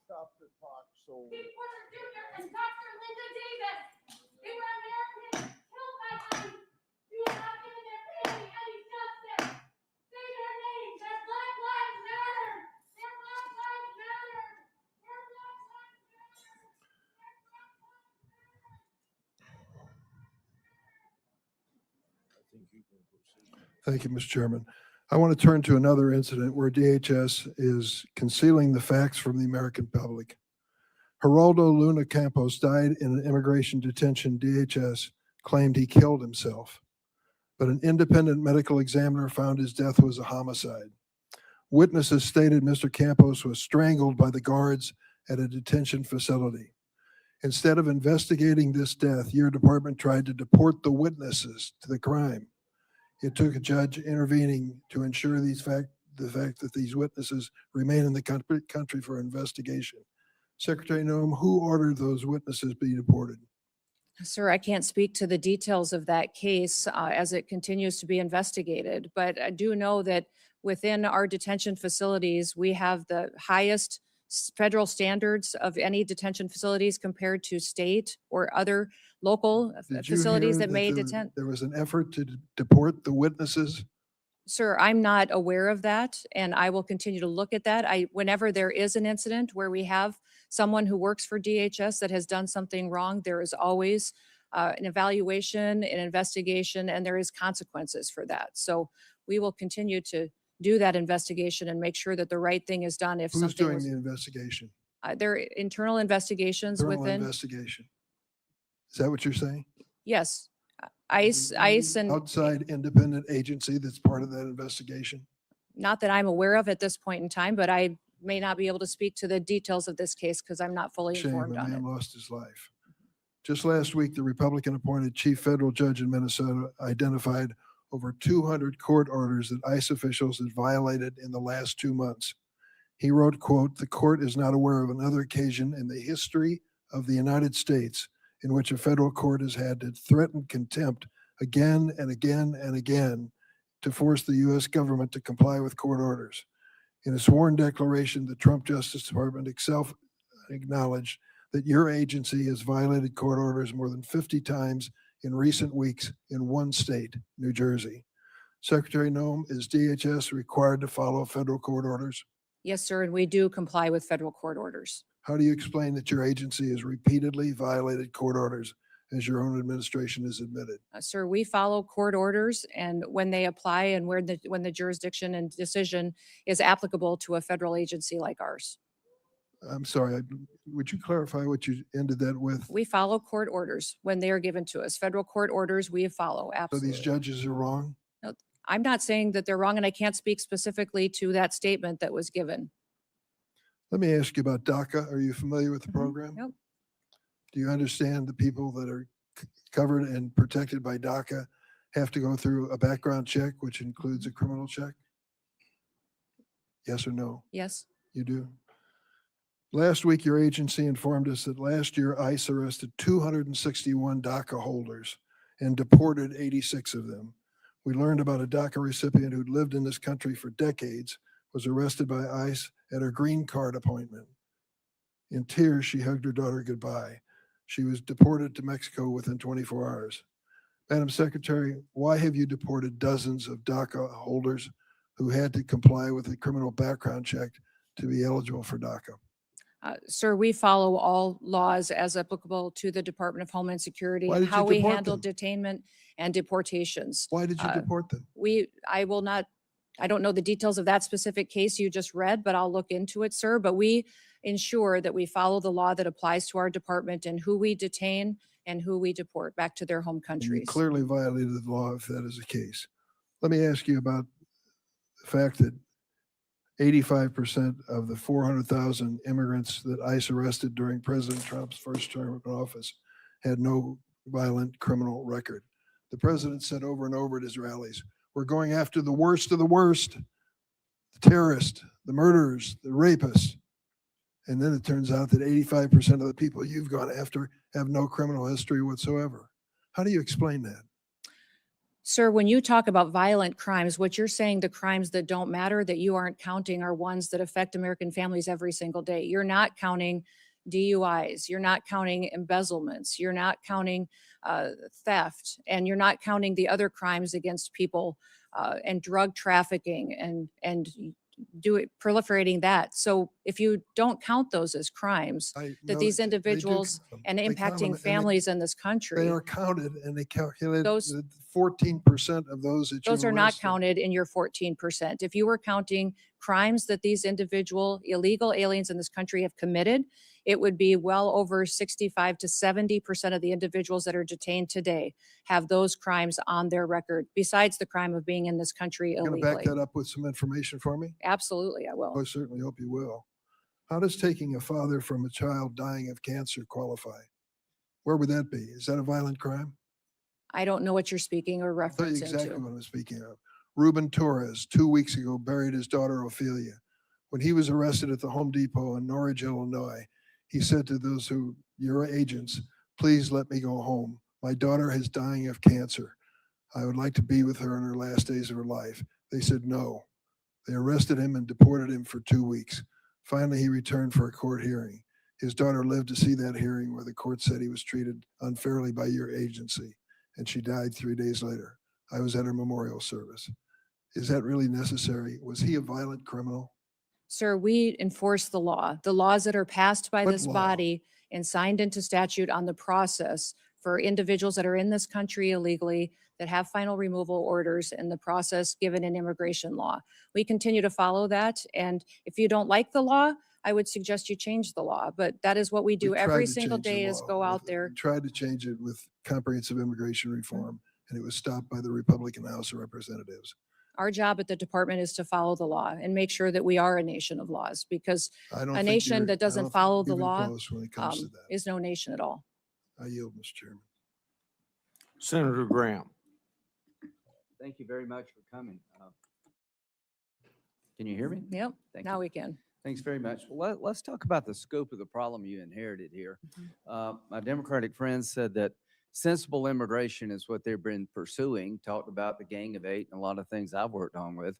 Stop the talk, so. Steve Porter Jr. and Dr. Linda Davis. They were Americans killed by ICE. You have not given their family any justice. Say their names. Their Black Lives Matter. Their Black Lives Matter. Their Black Lives Matter. Their Black Lives Matter. Thank you, Mr. Chairman. I want to turn to another incident where DHS is concealing the facts from the American public. Geraldo Luna Campos died in an immigration detention. DHS claimed he killed himself, but an independent medical examiner found his death was a homicide. Witnesses stated Mr. Campos was strangled by the guards at a detention facility. Instead of investigating this death, your department tried to deport the witnesses to the crime. It took a judge intervening to ensure the fact that these witnesses remain in the country for investigation. Secretary Noem, who ordered those witnesses be deported? Sir, I can't speak to the details of that case as it continues to be investigated, but I do know that within our detention facilities, we have the highest federal standards of any detention facilities compared to state or other local Did you facilities hear that may there- detain. There was an effort to deport the witnesses? Sir, I'm not aware of that, and I will continue to look at that. Whenever there is an incident where we have someone who works for DHS that has done something wrong, there is always an evaluation, an investigation, and there is consequences for that. So we will continue to do that investigation and make sure that the right thing is done if Who's something doing was. the investigation? There are internal investigations Internal within, investigation. Is that what you're saying? yes, ICE and. Outside independent agency that's part of that investigation? Not that I'm aware of at this point in time, but I may not be able to speak to the details of this case because I'm not fully Shame, a informed on it. man lost his life. Just last week, the Republican-appointed chief federal judge in Minnesota identified over 200 court orders that ICE officials had violated in the last 2 months. He wrote, quote, "The court is not aware of another occasion in the history of the United States in which a federal court has had to threaten contempt again and again and again to force the U.S. government to comply with court orders." In a sworn declaration, the Trump Justice Department itself acknowledged that your agency has violated court orders more than 50 times in recent weeks in one state, New Jersey. Secretary Noem, is DHS required to follow federal court orders? Yes, sir, and we do comply with federal court orders. How do you explain that your agency has repeatedly violated court orders, as your own administration has admitted? Sir, we follow court orders and when they apply and when the jurisdiction and decision is applicable to a federal agency like ours. I'm sorry, would you clarify what you ended that with? We follow court orders when they are given to us. Federal court orders, we follow, So absolutely. these judges are wrong? I'm not saying that they're wrong, and I can't speak specifically to that statement that was given. Let me ask you about DACA. Are you familiar with the Mhm. program? Yep. Do you understand the people that are covered and protected by DACA have to go through a background check, which includes a criminal check? Yes or no? Yes, You do? Last week, your agency informed us that last year ICE arrested 261 DACA holders and deported 86 of them. We learned about a DACA recipient who'd lived in this country for decades, was arrested by ICE at her green card appointment. In tears, she hugged her daughter goodbye. She was deported to Mexico within 24 hours. Madam Secretary, why have you deported dozens of DACA holders who had to comply with a criminal background check to be eligible for DACA? Sir, we follow all laws as applicable to the Department of Homeland Security Why and did you how we deport handle them? detainment and deportations. Why did you deport them? I don't know the details of that specific case you just read, but I'll look into it, sir. But we ensure that we follow the law that applies to our department and who we detain and who we deport back to their home And you countries. clearly violated the law if that is the case. Let me ask you about the fact that 85% of the 400,000 immigrants that ICE arrested during President Trump's first term in office had no violent criminal record. The president said over and over at his rallies, we're going after the worst of the worst, the terrorists, the murderers, the rapists. And then it turns out that 85% of the people you've gone after have no criminal history whatsoever. How do you explain that? Sir, when you talk about violent crimes, what you're saying, the crimes that don't matter, that you aren't counting, are ones that affect American families every single day. You're not counting DUIs. You're not counting embezzlements. You're not counting theft. And you're not counting the other crimes against people and drug trafficking and proliferating that. So if you don't count those as crimes, I that know these they do individuals count them. and They count them, impacting and families in this They country, are counted, and they calculate Those- that 14% of those that those you've are not arrested. counted in your 14%. If you were counting crimes that these individual illegal aliens in this country have committed, it would be well over 65 to 70% of the individuals that are detained today have those crimes on their record, besides the crime of being in this country You're going to back illegally. that up with some information for me? Absolutely, I will. I certainly hope you will. How does taking a father from a child dying of cancer qualify? Where would that be? Is that a violent crime? I don't know what you're speaking or I'll tell you referencing exactly to. what I'm speaking of. Ruben Torres, 2 weeks ago, buried his daughter Ophelia. When he was arrested at the Home Depot in Norridge, Illinois, he said to those your agents, please let me go home. My daughter is dying of cancer. I would like to be with her in her last days of her life. They said no. They arrested him and deported him for 2 weeks. Finally, he returned for a court hearing. His daughter lived to see that hearing where the court said he was treated unfairly by your agency, and she died 3 days later. I was at her memorial service. Is that really necessary? Was he a violent criminal? Sir, we enforce the law. The laws that are passed by What this law? body and signed into statute on the process for individuals that are in this country illegally, that have final removal orders, and the process given in immigration law. We continue to follow that. And if you don't like the law, I would suggest you change the law. But that is what we do We every tried to single change the day, is law go out with- there. We tried to change it with comprehensive immigration reform, and it was stopped by the Republican House of Representatives. Our job at the department is to follow the law and make sure that we are a nation of laws, because I don't a think nation you're- that I doesn't don't think follow you're the even law close when it comes to that. is no nation at all. I yield, Mr. Chairman. Senator Graham. Thank you very much for coming. Can you hear me? Yep, Thank now you. we can. Thanks very much. Well, let's talk about the scope of the problem you inherited here. My Democratic friends said that sensible immigration is what they've been pursuing, talked about the Gang of Eight and a lot of things I've worked on with.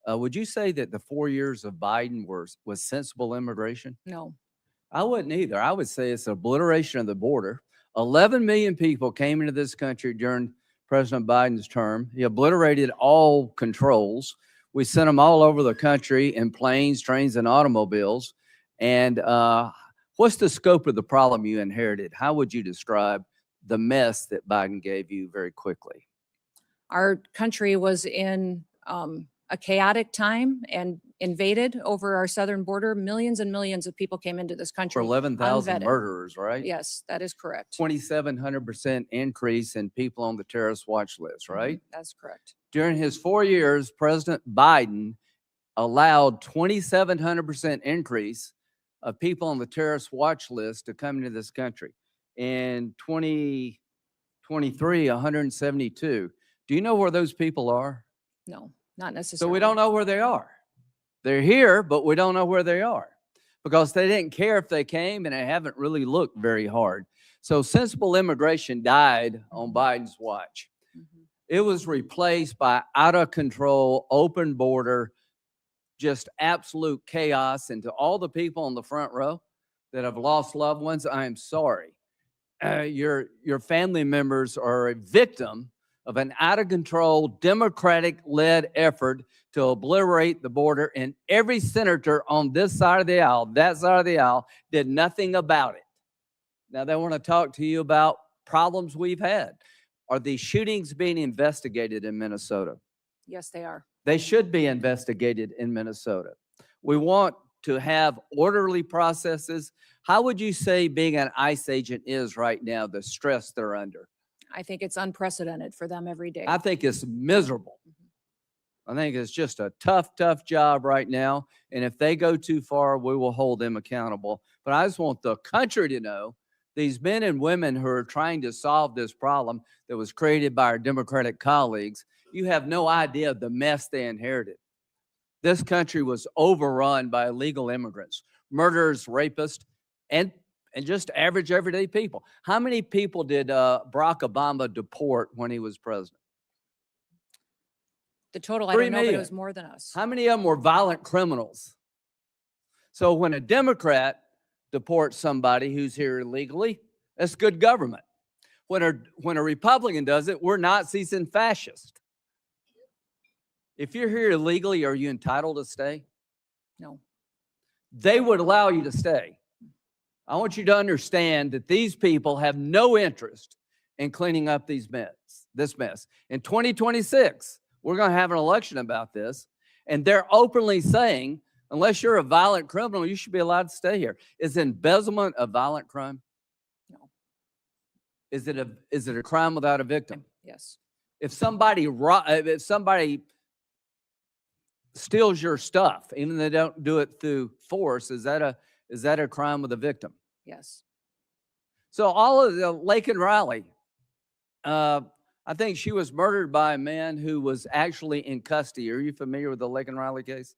Would you say that the 4 years of Biden was sensible immigration? No. I wouldn't either. I would say it's obliteration of the border. 11 million people came into this country during President Biden's term. He obliterated all controls. We sent them all over the country in planes, trains, and automobiles. And what's the scope of the problem you inherited? How would you describe the mess that Biden gave you very quickly? Our country was in a chaotic time and invaded over our southern border. Millions and millions of people came into this For country. 11,000 unvetted. murderers, right? Yes, that is correct. 2,700% increase in people on the terrorist watch list, right? That's correct. During his 4 years, President Biden allowed 2,700% increase of people on the terrorist watch list to come into this country. In 2023, 172. Do you know where those people are? No, not So necessarily. we don't know where they are. They're here, but we don't know where they are because they didn't care if they came and they haven't really looked very hard. So sensible immigration died on Biden's watch. Mhm. It was replaced by out of control, open border, just absolute chaos. And to all the people on the front row that have lost loved ones, I am sorry. Your family members are a victim of an out of control, Democratic led effort to obliterate the border. And every senator on this side of the aisle, that side of the aisle, did nothing about it. Now they want to talk to you about problems we've had. Are these shootings being investigated in Minnesota? Yes, they are. They should be investigated in Minnesota. We want to have orderly processes. How would you say being an ICE agent is right now, the stress they're under? I think it's unprecedented for them every day. I think it's miserable. I think it's just a tough, tough job right now. And if they go too far, we will hold them accountable. But I just want the country to know these men and women who are trying to solve this problem that was created by our Democratic colleagues, you have no idea of the mess they inherited. This country was overrun by illegal immigrants, murderers, rapists, and just average everyday people. How many people did Barack Obama deport when he was president? The total, I 3 don't know, but it million. was more than us. How many of them were violent criminals? So when a Democrat deports somebody who's here illegally, that's good government. When a Republican does it, we're Nazis and fascists. If you're here illegally, are you entitled to stay? No. They would allow you to stay. I want you to understand that these people have no interest in cleaning up this mess. In 2026, we're going to have an election about this, and they're openly saying, unless you're a violent criminal, you should be allowed to stay here. Is embezzlement a violent crime? No. Is it a crime without a victim? Yes. If somebody steals your stuff, even if they don't do it through force, is that a crime with a victim? Yes. So all of the Laken Riley, I think she was murdered by a man who was actually in custody. Are you familiar with the Laken Riley case?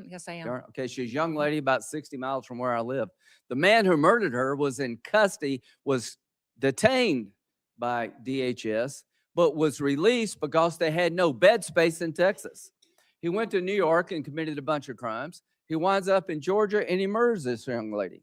Yes, I am. Okay, she's a young lady about 60 miles from where I live. The man who murdered her was in custody, was detained by DHS, but was released because they had no bed space in Texas. He went to New York and committed a bunch of crimes. He winds up in Georgia and he murders this young lady.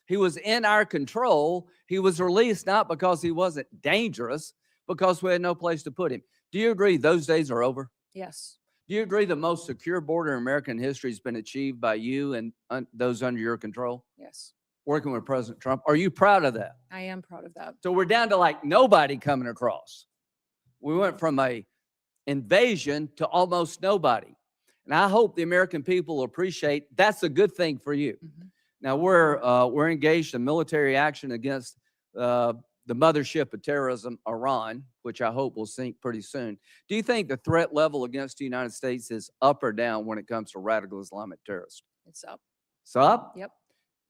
He was in our control. He was released not because he wasn't dangerous, because we had no place to put him. Do you agree those days are over? Yes. Do you agree the most secure border in American history has been achieved by you and those under your control, Yes. working with President Trump? Are you proud of that? I am proud of that. So we're down to like nobody coming across. We went from a invasion to almost nobody. And I hope the American people appreciate that's a good thing for you. Mhm. Now we're engaged in military action against the mothership of terrorism, Iran, which I hope will sink pretty soon. Do you think the threat level against the United States is up or down when it comes to radical Islamic terrorists? It's up. It's up? Yep.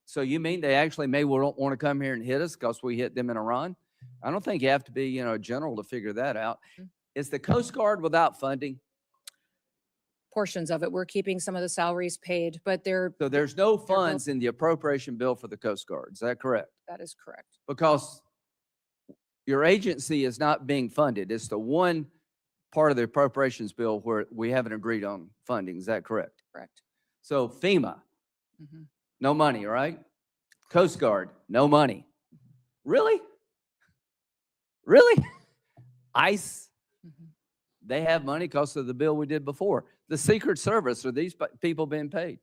So you mean they actually may want to come here and hit us because we hit them in Iran? I don't think you have to be, a general to figure that out. Mhm. Is the Coast Guard without funding? Portions of it. We're keeping some of the salaries paid, but So there's no built- funds in the appropriation bill for the Coast Guard. Is that correct? that is correct. Because your agency is not being funded. It's the one part of the appropriations bill where we haven't agreed on funding. Is that correct? Correct. So FEMA, Mhm. no money, right? Coast Guard, no money. Really? Really? ICE, Mhm. they have money because of the bill we did before. The Secret Service, are these people being paid?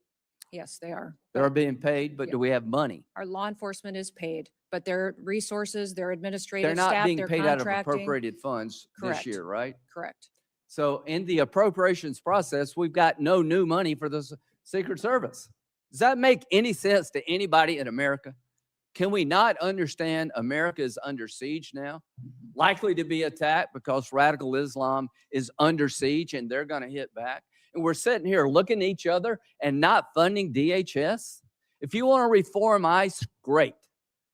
Yes, they are. They're But being paid, but Yeah. do we have money? Our law enforcement is paid, but their resources, their administrative They're not staff, being their paid out of contracting. appropriated funds this Correct. year, right? Correct. So in the appropriations process, we've got no new money for the Secret Service. Does that make any sense to anybody in America? Can we not understand America is under siege now? Likely to be attacked because radical Islam is under siege and they're going to hit back. And we're sitting here looking at each other and not funding DHS. If you want to reform ICE, great.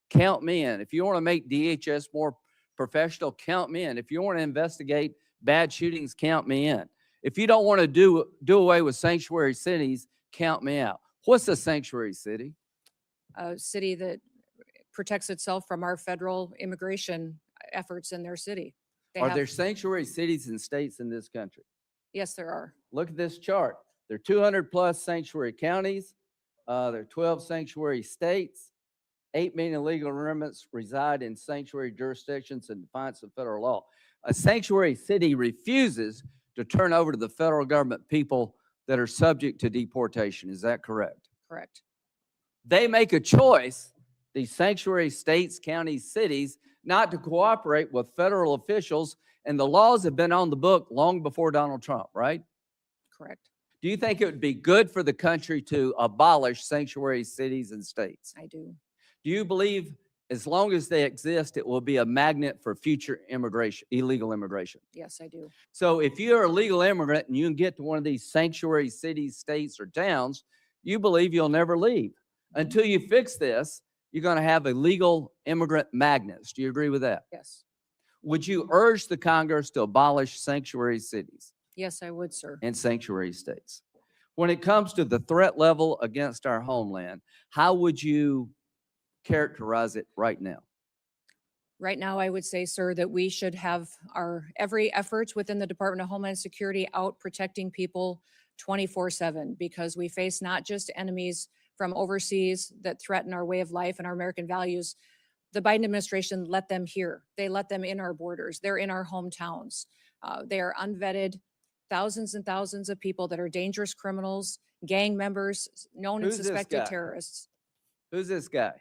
Count me in. If you want to make DHS more professional, count me in. If you want to investigate bad shootings, count me in. If you don't want to do away with sanctuary cities, count me out. What's a sanctuary city? A city that protects itself from our federal immigration efforts in their city. They Are have- there sanctuary cities and states in this country? Yes, there are. Look at this chart. There are 200 plus sanctuary counties. There are 12 sanctuary states. 8 million illegal immigrants reside in sanctuary jurisdictions in defiance of federal law. A sanctuary city refuses to turn over to the federal government people that are subject to deportation. Is that correct? Correct. They make a choice, these sanctuary states, counties, cities, not to cooperate with federal officials, and the laws have been on the book long before Donald Trump, right? Correct. Do you think it would be good for the country to abolish sanctuary cities and states? I do. Do you believe as long as they exist, it will be a magnet for future immigration, illegal immigration. Yes, I do. So if you're a legal immigrant and you can get to one of these sanctuary cities, states, or towns, you believe you'll never leave. Until you fix this, you're going to have a legal immigrant magnets. Do you agree with that? Yes. Would you urge the Congress to abolish sanctuary cities Yes, I would, sir. and sanctuary states? When it comes to the threat level against our homeland, how would you characterize it right now? Right now, I would say, sir, that we should have our every effort within the Department of Homeland Security out protecting people 24/7, because we face not just enemies from overseas that threaten our way of life and our American values. The Biden administration let them here. They let them in our borders. They're in our hometowns. They are unvetted, thousands and thousands of people that are dangerous criminals, gang members, known and Who's this suspected guy? terrorists. Who's this guy?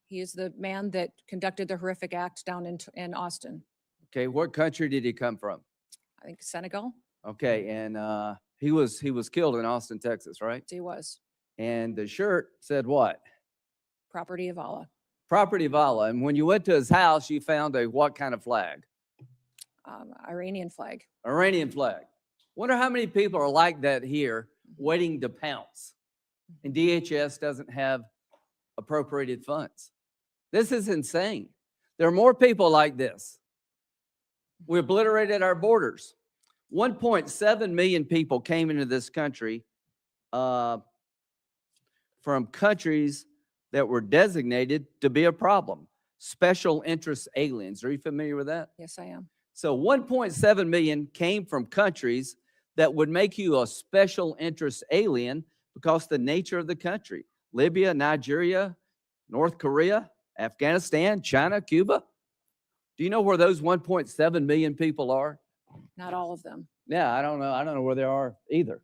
He is the man that conducted the horrific act down in Austin. Okay, what country did he come from? I think Senegal, Okay, and he was killed in Austin, Texas, right? he was. And the shirt said what? Property of Allah. Property of Allah. And when you went to his house, you found a what kind of flag? Iranian flag. Iranian flag. Wonder how many people are like that here, waiting to pounce. And DHS doesn't have appropriated funds. This is insane. There are more people like this. We obliterated our borders. 1.7 million people came into this country from countries that were designated to be a problem. Special interest aliens. Are you familiar with that? Yes, I am. So 1.7 million came from countries that would make you a special interest alien because the nature of the country. Libya, Nigeria, North Korea, Afghanistan, China, Cuba. Do you know where those 1.7 million people are? Not all of them. Yeah, I don't know. I don't know where they are either.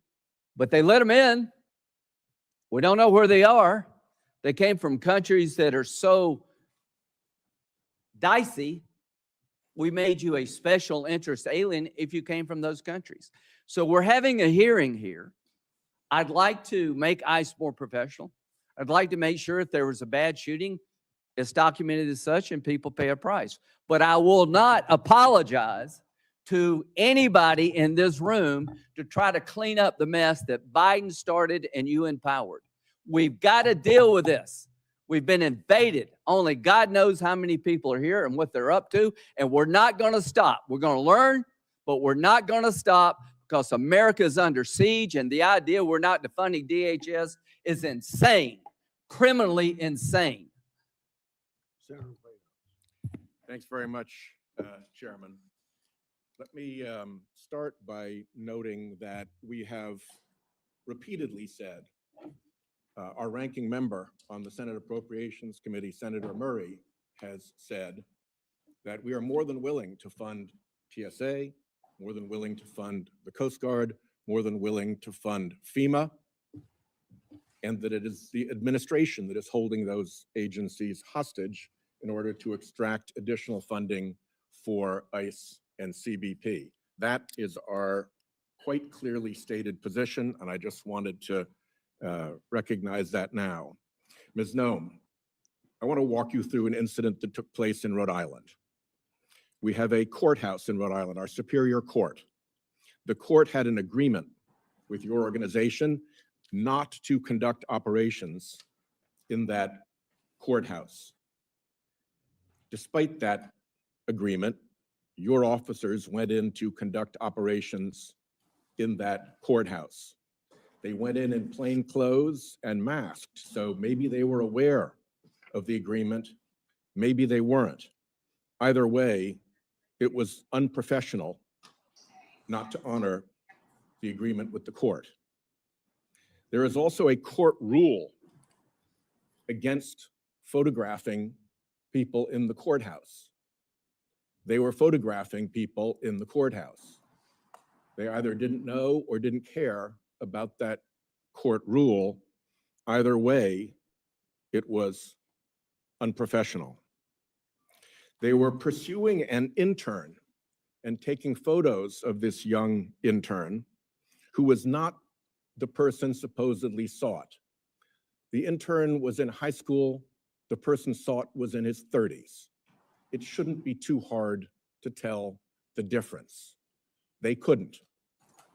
But they let them in. We don't know where they are. They came from countries that are so dicey. We made you a special interest alien if you came from those countries. So we're having a hearing here. I'd like to make ICE more professional. I'd like to make sure if there was a bad shooting, it's documented as such and people pay a price. But I will not apologize to anybody in this room to try to clean up the mess that Biden started and you empowered. We've got to deal with this. We've been invaded. Only God knows how many people are here and what they're up to. And we're not going to stop. We're going to learn, but we're not going to stop because America is under siege. And the idea we're not defunding DHS is insane, criminally insane. Thanks very much, Chairman. Let me start by noting that we have repeatedly said, our ranking member on the Senate Appropriations Committee, Senator Murray, has said that we are more than willing to fund TSA, more than willing to fund the Coast Guard, more than willing to fund FEMA, and that it is the administration that is holding those agencies hostage in order to extract additional funding for ICE and CBP. That is our quite clearly stated position, and I just wanted to recognize that now. Ms. Noem, I want to walk you through an incident that took place in Rhode Island. We have a courthouse in Rhode Island, our Superior Court. The court had an agreement with your organization not to conduct operations in that courthouse. Despite that agreement, your officers went in to conduct operations in that courthouse. They went in plain clothes and masked, so maybe they were aware of the agreement, maybe they weren't. Either way, it was unprofessional not to honor the agreement with the court. There is also a court rule against photographing people in the courthouse. They were photographing people in the courthouse. They either didn't know or didn't care about that court rule. Either way, it was unprofessional. They were pursuing an intern and taking photos of this young intern who was not the person supposedly sought. The intern was in high school the person sought was in his 30s. It shouldn't be too hard to tell the difference. They couldn't.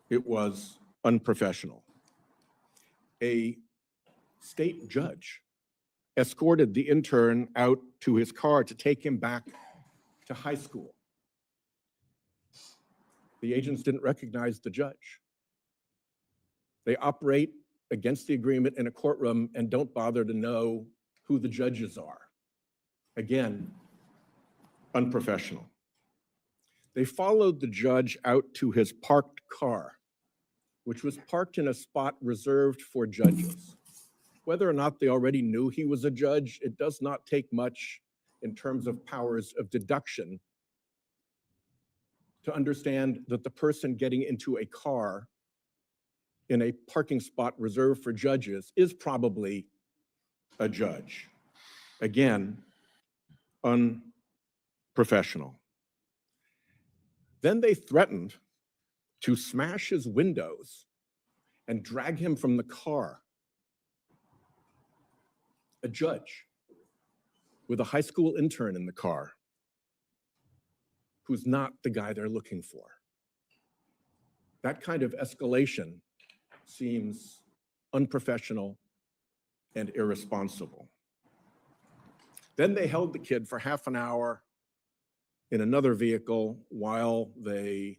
It was unprofessional. A state judge escorted the intern out to his car to take him back to high school. The agents didn't recognize the judge. They operate against the agreement in a courtroom and don't bother to know who the judges are. Again, unprofessional. They followed the judge out to his parked car, which was parked in a spot reserved for judges. Whether or not they already knew he was a judge, it does not take much in terms of powers of deduction to understand that the person getting into a car in a parking spot reserved for judges is probably a judge. Again, unprofessional. Then they threatened to smash his windows and drag him from the car. A judge with a high school intern in the car who's not the guy they're looking for. That kind of escalation seems unprofessional and irresponsible. Then they held the kid for half an hour in another vehicle while they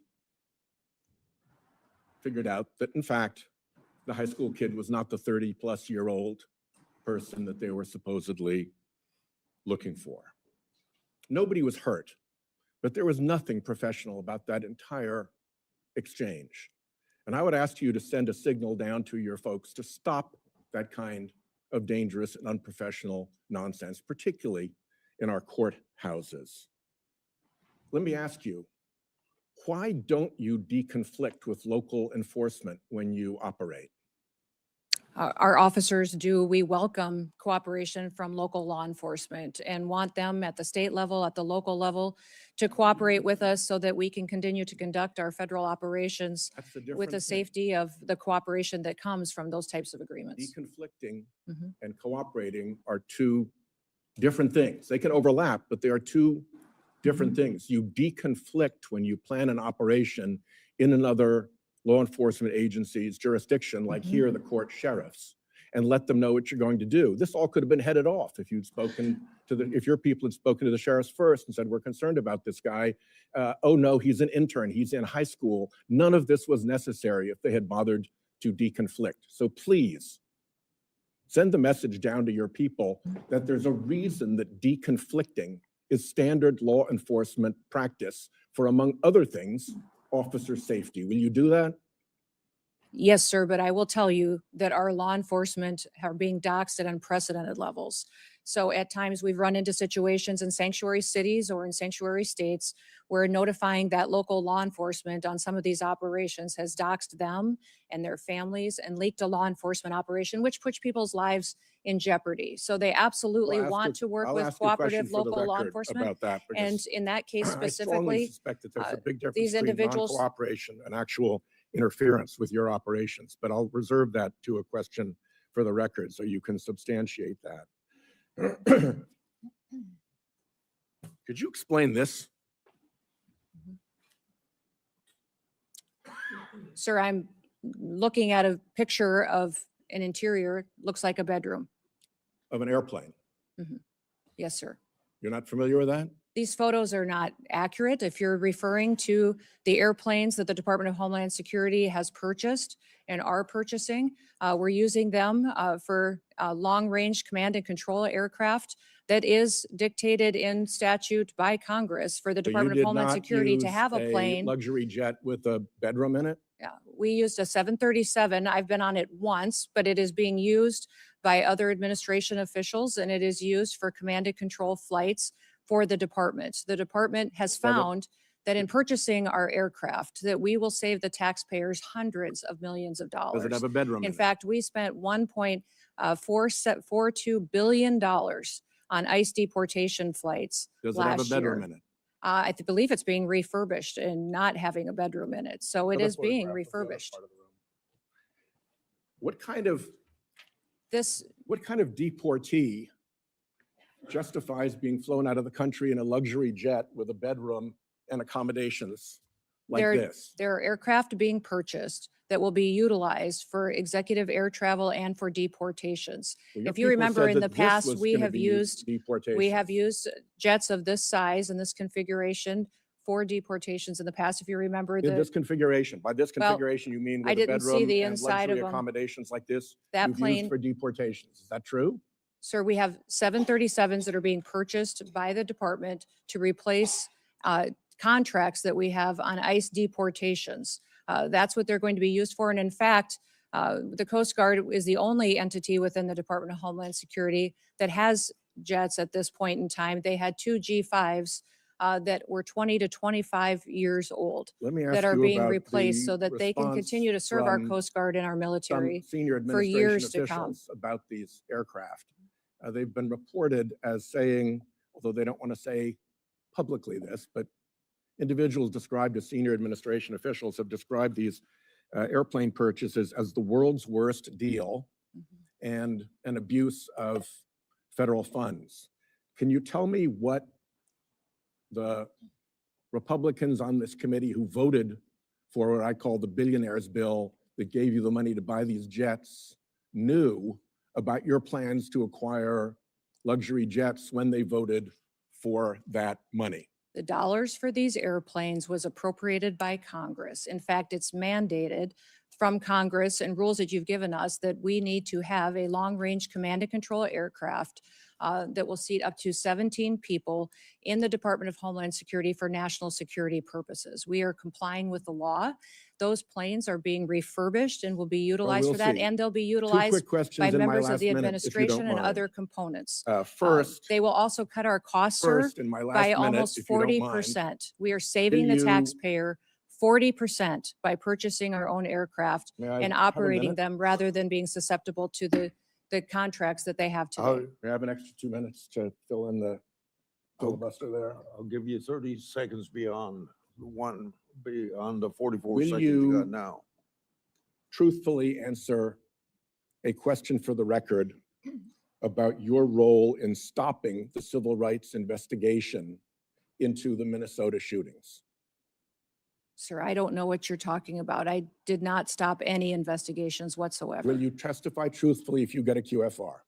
figured out that, in fact, the high school kid was not the 30-plus-year-old person that they were supposedly looking for. Nobody was hurt, but there was nothing professional about that entire exchange. And I would ask you to send a signal down to your folks to stop that kind of dangerous and unprofessional nonsense, particularly in our courthouses. Let me ask you, why don't you deconflict with local enforcement when you operate? Our officers do. We welcome cooperation from local law enforcement and want them at the state level, at the local level, to cooperate with us so that we can continue to conduct our federal operations That's the difference. with the safety of the cooperation that comes from those types of agreements. Deconflicting Mhm. and cooperating are two different things. They can overlap, but they are two different things. You deconflict when you plan an operation in another law enforcement agency's jurisdiction, like here, the court sheriffs, and let them know what you're going to do. This all could have been headed off if you'd spoken to if your people had spoken to the sheriffs first and said, we're concerned about this guy. Oh no, he's an intern, he's in high school. None of this was necessary if they had bothered to deconflict. So please, send the message down to your people that there's a reason that deconflicting is standard law enforcement practice for, among other things, officer safety. Will you do that? Yes, sir, but I will tell you that our law enforcement are being doxxed at unprecedented levels. So at times we've run into situations in sanctuary cities or in sanctuary states where notifying that local law enforcement on some of these operations has doxxed them and their families and leaked a law enforcement operation, which puts people's lives in jeopardy. So they absolutely Well, want to work I'll with ask a question cooperative for the local law record enforcement. about that, And because in that case I strongly specifically, suspect that there's a big difference these between individuals- non-cooperation and actual interference with your operations, but I'll reserve that to a question for the record so you can substantiate that. Could you explain this? Sir, I'm looking at a picture of an interior, looks like a bedroom. Of an airplane. Yes, sir. You're not familiar with that? These photos are not accurate. If you're referring to the airplanes that the Department of Homeland Security has purchased and are purchasing, we're using them for long-range command and control aircraft that is dictated in statute by Congress for the So you Department of did Homeland not Security to use have a plane. luxury jet with a bedroom in it? Yeah, we used a 737. I've been on it once, but it is being used by other administration officials and it is used for command and control flights for the department. The department has Well, found that in purchasing our aircraft, that we will save the taxpayers hundreds of millions of Does it dollars. have a bedroom in In it? fact, we spent $1.42 billion on ICE deportation flights Does it have a last bedroom year. in it? Believe it's being refurbished and not having a bedroom in it. So it Another is being photograph of the other refurbished. part of the room. What kind of This, deportee justifies being flown out of the country in a luxury jet with a bedroom and accommodations like There- this? There are aircraft being purchased that will be utilized for executive air travel and for deportations. Well, your If you people remember said in that the this past, was we gonna have be used deportations. jets of this size and this configuration for deportations in the past. If you remember In this the, configuration, by this Well, configuration, you mean I with a didn't see bedroom the and inside luxury of 'em. accommodations like this? That you've used plane- for deportations. Is that true? sir, we have 737s that are being purchased by the department to replace contracts that we have on ICE deportations. That's what they're going to be used for. And in fact, the Coast Guard is the only entity within the Department of Homeland Security that has jets at this point in time. They had two G5s that were 20 to 25 years old Let me ask that are you being about replaced so the that they can response continue to serve our from Coast Guard and our some military. senior for administration years to come. officials about these aircraft. They've been reported as saying, although they don't want to say publicly this, but individuals described as senior administration officials have described these airplane purchases as the world's worst deal and an abuse of federal funds. Can you tell me what the Republicans on this committee who voted for what I call the billionaires bill that gave you the money to buy these jets knew about your plans to acquire luxury jets when they voted for that money? The dollars for these airplanes was appropriated by Congress. In fact, it's mandated from Congress and rules that you've given us that we need to have a long-range command and control aircraft that will seat up to 17 people in the Department of Homeland Security for national security purposes. We are complying with the law. Those planes are being refurbished and will be utilized we'll for that, see. and they'll be Two utilized quick by questions in my members of last the minute, if you don't administration and mind. other components. First, They will also cut our costs, sir, first, in my last by minute, almost if you don't mind. 40%. We are saving the you- taxpayer 40% by purchasing our own aircraft May I and have a operating minute? them rather than being susceptible to the contracts that they have today. May I have an extra 2 minutes to fill in the filibuster there? I'll give you 30 seconds beyond the 44 Will seconds you you- got now. Truthfully answer a question for the record about your role in stopping the civil rights investigation into the Minnesota shootings. Sir, I don't know what you're talking about. I did not stop any investigations Will whatsoever. you testify truthfully if you get a QFR?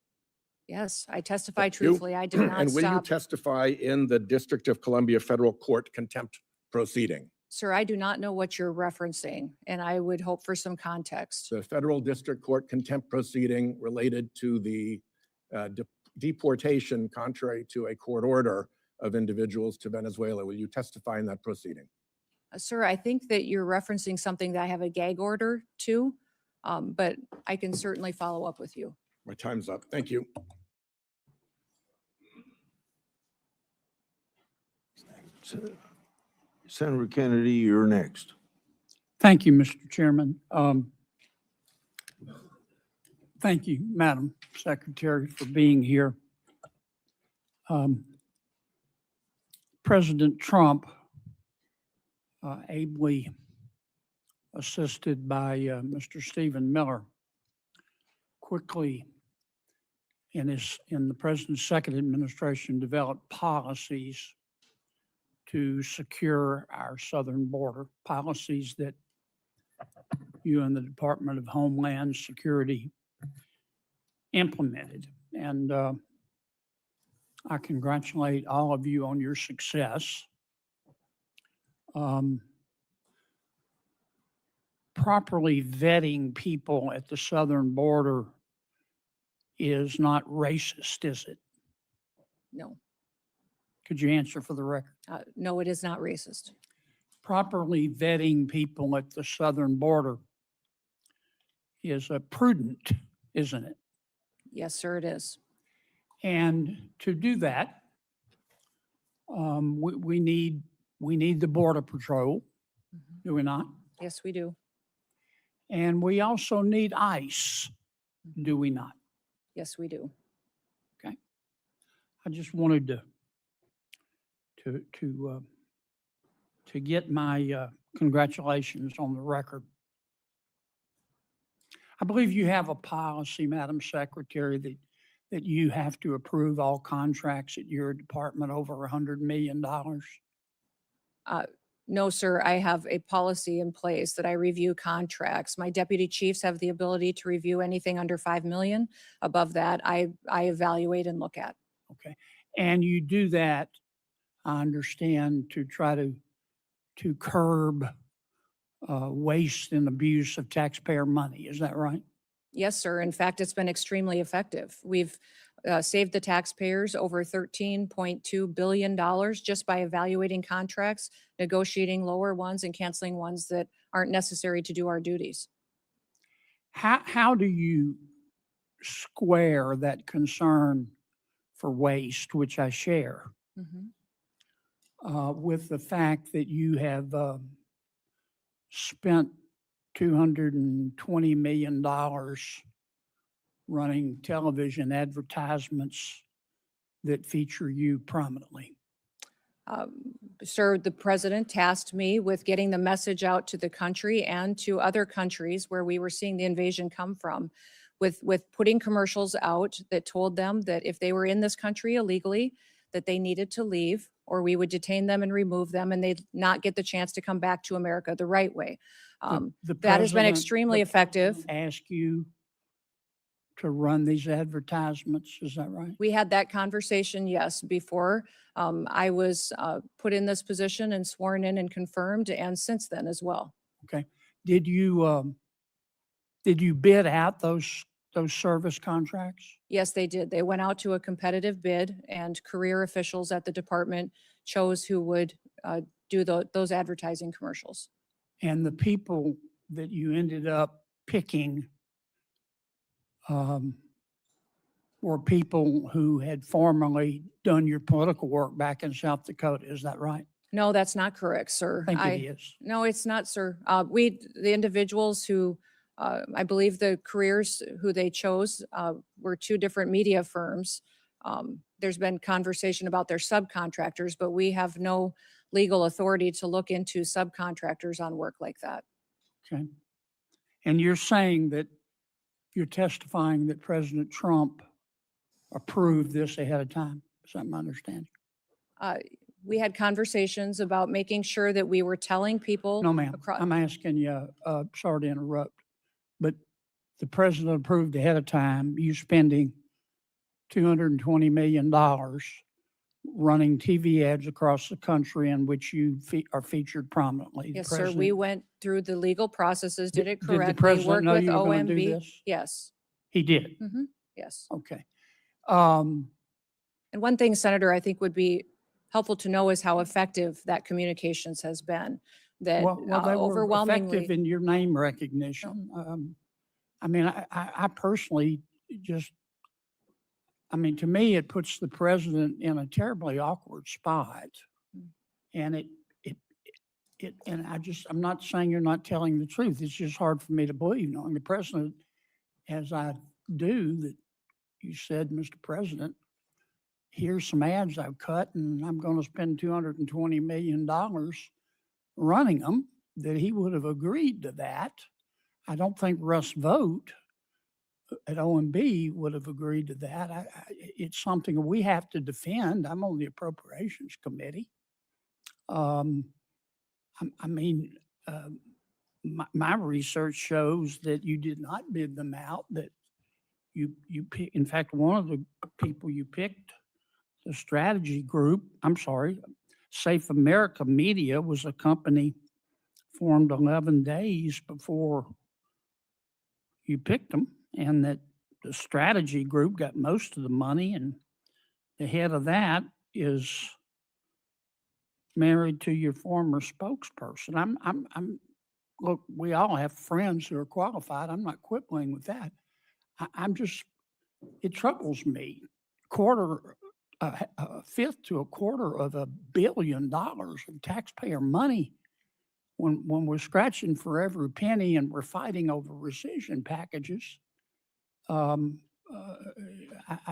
Yes, I testify Thank you. truthfully. I did not And will you stop. testify in the District of Columbia Federal Court contempt proceeding? Sir, I do not know what you're referencing, and I would hope for some context. The Federal District Court contempt proceeding related to the deportation contrary to a court order of individuals to Venezuela. Will you testify in that proceeding? Sir, I think that you're referencing something that I have a gag order to, but I can certainly follow up with you. My time's up. Thank you. Senator Kennedy, you're next. Thank you, Mr. Chairman. Thank you, Madam Secretary, for being here. President Trump, ably assisted by Mr. Stephen Miller, quickly in the President's second administration developed policies to secure our southern border, policies that you and the Department of Homeland Security implemented. And I congratulate all of you on your success. Properly vetting people at the southern border is not racist, is it? No, Could you answer for the record? no, it is not racist. Properly vetting people at the southern border is prudent, isn't it? Yes, sir, it is. And to do that, we need the Border Patrol, do we not? Yes, we do. And we also need ICE, do we not? Yes, we do. I just wanted to get my congratulations on the record. I believe you have a policy, Madam Secretary, that you have to approve all contracts at your department over $100 million? No, sir, I have a policy in place that I review contracts. My deputy chiefs have the ability to review anything under 5 million. Above that, I evaluate and look at. Okay. And you do that, I understand, to try to curb waste and abuse of taxpayer money. Is that right? Yes, sir. In fact, it's been extremely effective. We've saved the taxpayers over $13.2 billion just by evaluating contracts, negotiating lower ones, and canceling ones that aren't necessary to do our duties. How do you square that concern for waste, which I share, with the fact that you have spent $220 million running television advertisements that feature you prominently? Sir, the president tasked me with getting the message out to the country and to other countries where we were seeing the invasion come from, with putting commercials out that told them that if they were in this country illegally, that they needed to leave, or we would detain them and remove them, and they'd not get the chance to come back to America the right way. That has been extremely effective. Ask you to run these advertisements, is that right? We had that conversation, yes, before I was put in this position and sworn in and confirmed, and since then as well. Okay. Did you bid out those service contracts? Yes, they did. They went out to a competitive bid, and career officials at the department chose who would do those advertising commercials. And the people that you ended up picking were people who had formerly done your political work back in South Dakota. Is that right? No, that's not correct, sir. I think it is. No, it's not, sir. The individuals who, I believe the careers who they chose were two different media firms. There's been conversation about their subcontractors, but we have no legal authority to look into subcontractors on work like that. Okay. And you're saying that you're testifying that President Trump approved this ahead of time. Is that my understanding? We had conversations about making sure that we were telling people. No, ma'am. I'm asking you, sorry to interrupt, but the president approved ahead of time you spending $220 million running TV ads across the country in which you are featured prominently. Yes, sir. We went through the legal processes, did it Did the correctly, president worked know with you were gonna do OMB. this? Yes. He did. Yes. Okay. And one thing, Senator, I think would be helpful to know is how effective that communications has been. That Well, they were overwhelmingly. effective in your name recognition. I mean, I personally just, I mean, to me, it puts the president in a terribly awkward spot. And I'm not saying you're not telling the truth. It's just hard for me to believe, knowing the president, as I do, that you said, Mr. President, here's some ads I've cut and I'm going to spend $220 million running them, that he would have agreed to that. I don't think Russ Vogt at OMB would have agreed to that. It's something we have to defend. I'm on the Appropriations Committee. My research shows that you did not bid them out, that you pick, in fact, one of the people you picked, the strategy group, Safe America Media was a company formed 11 days before you picked them, and that the strategy group got most of the money, and the head of that is married to your former spokesperson. Look, we all have friends who are qualified. I'm not quibbling with that. It troubles me. A fifth to a quarter of $1 billion of taxpayer money when we're scratching for every penny and we're fighting over rescission packages. I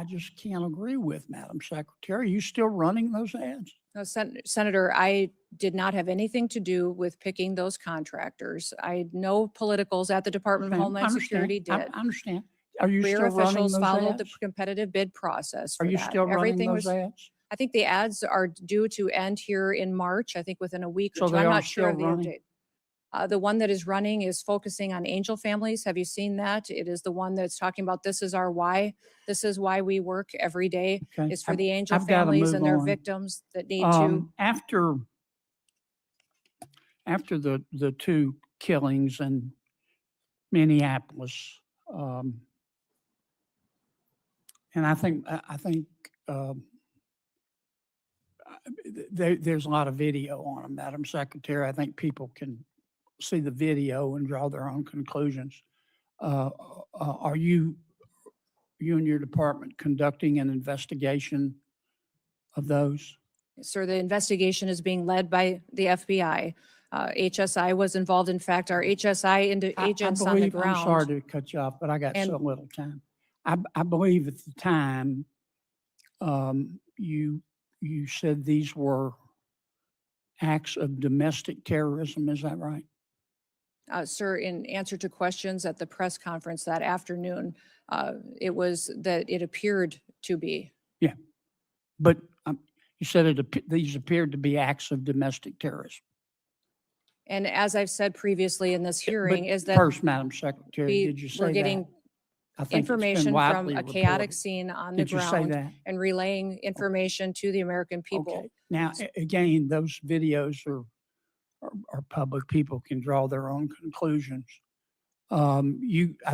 just can't agree with Madam Secretary. Are you still running those ads? No, Senator, I did not have anything to do with picking those contractors. I know politicals at the Department of Okay, Homeland Security did. I understand. Are you Career still running officials those followed the ads? competitive bid process Are for you that. still running Everything those was, ads? I think the ads are due to end here in March, I think within a week So or two. they I'm are not sure still of the running? update. The one that is running is focusing on angel families. Have you seen that? It is the one that's talking about this is our why. This is why we work every day. Okay. Is for I've- the angel I've gotta families move and their on. victims that need to. After the two killings in Minneapolis, and I think there's a lot of video on them, Madam Secretary. I think people can see the video and draw their own conclusions. Are you and your department conducting an investigation of those? Sir, the investigation is being led by the FBI. HSI was involved. In fact, our HSI agents on the I'm sorry ground. to cut you off, but I got And- so little time. I believe at the time, you said these were acts of domestic terrorism, is that right? Sir, in answer to questions at the press conference that afternoon, it was that it appeared to be. But you said these appeared to be acts of domestic terrorism. And as I've said previously in this But hearing, is that First, Madam Secretary, did you say that? we're getting I think it's been information from widely a chaotic reported. scene on the Did you say ground that? and relaying information to the American people. Okay. Now, again, those videos are public. People can draw their own conclusions. I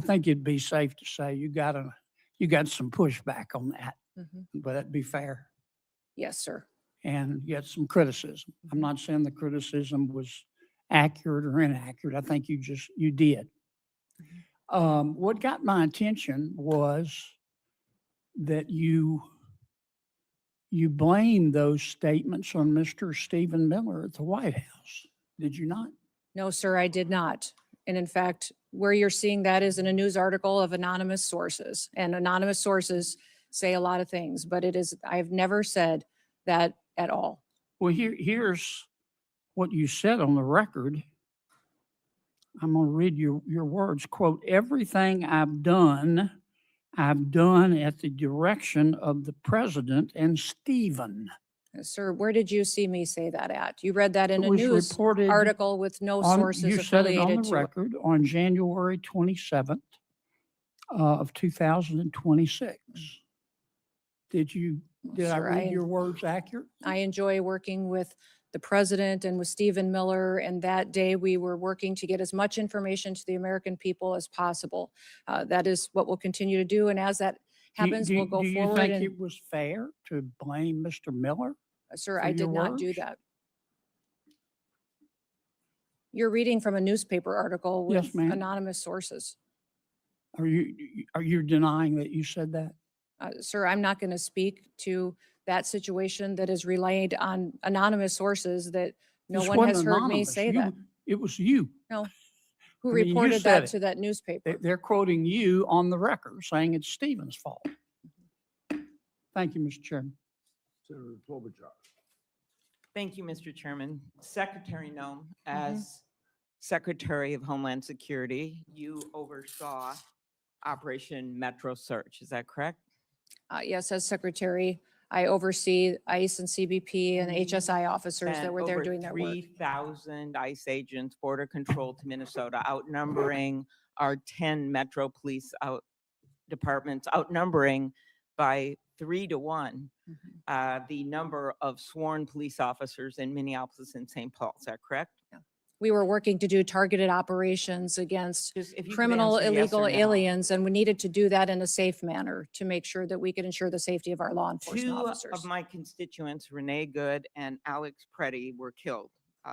think it'd be safe to say you got some pushback on that. Mhm. Would that be fair? Yes, sir. And you had some criticism. I'm not saying the criticism was accurate or inaccurate. I think you did. What got my attention was that you blamed those statements on Mr. Stephen Miller at the White House. Did you not? No, sir, I did not. And in fact, where you're seeing that is in a news article of anonymous sources. And anonymous sources say a lot of things, but I've never said that at all. Well, here's what you said on the record. I'm going to read your words. Quote, "Everything I've done at the direction of the president and Stephen." Sir, where did you see me say that at? You read that in It a was news reported article with no sources You said it on affiliated the to it. record on January 27th of 2026. Did I Sir, read your words accurate? I enjoy working with the president and with Stephen Miller. And that day we were working to get as much information to the American people as possible. That is what we'll continue to do. And as that happens, we'll go Do you forward. think And it was fair to blame Mr. Miller? sir, for I your did not do words? that. You're reading from a newspaper article Yes, with ma'am. anonymous sources. Are you denying that you said that? Sir, I'm not going to speak to that situation that is relayed on anonymous sources that no This one wasn't has heard me anonymous. say that. It was you. Who I mean, you reported said that it. to that newspaper? They're quoting you on the record saying it's Stephen's fault. Thank you, Mr. Chairman. Senator Klobuchar. Thank you, Mr. Chairman. Secretary Noem, as Secretary of Homeland Security, you oversaw Operation Metro Search, is that correct? Yes, as secretary, I oversee ICE and CBP and We HSI officers that Sent were there over doing their work. 3,000 ICE agents, Border Control to Minnesota, outnumbering our 10 Metro Police departments, outnumbering by 3 to 1 the number of sworn police officers in Minneapolis and St. Paul. Is that correct? We were working to do targeted operations against Just if you could criminal answer yes illegal or no. aliens, and we needed to do that in a safe manner to make sure that we could ensure the safety of our law enforcement Two officers. of my constituents, Renee Good and Alex Preddy, were killed.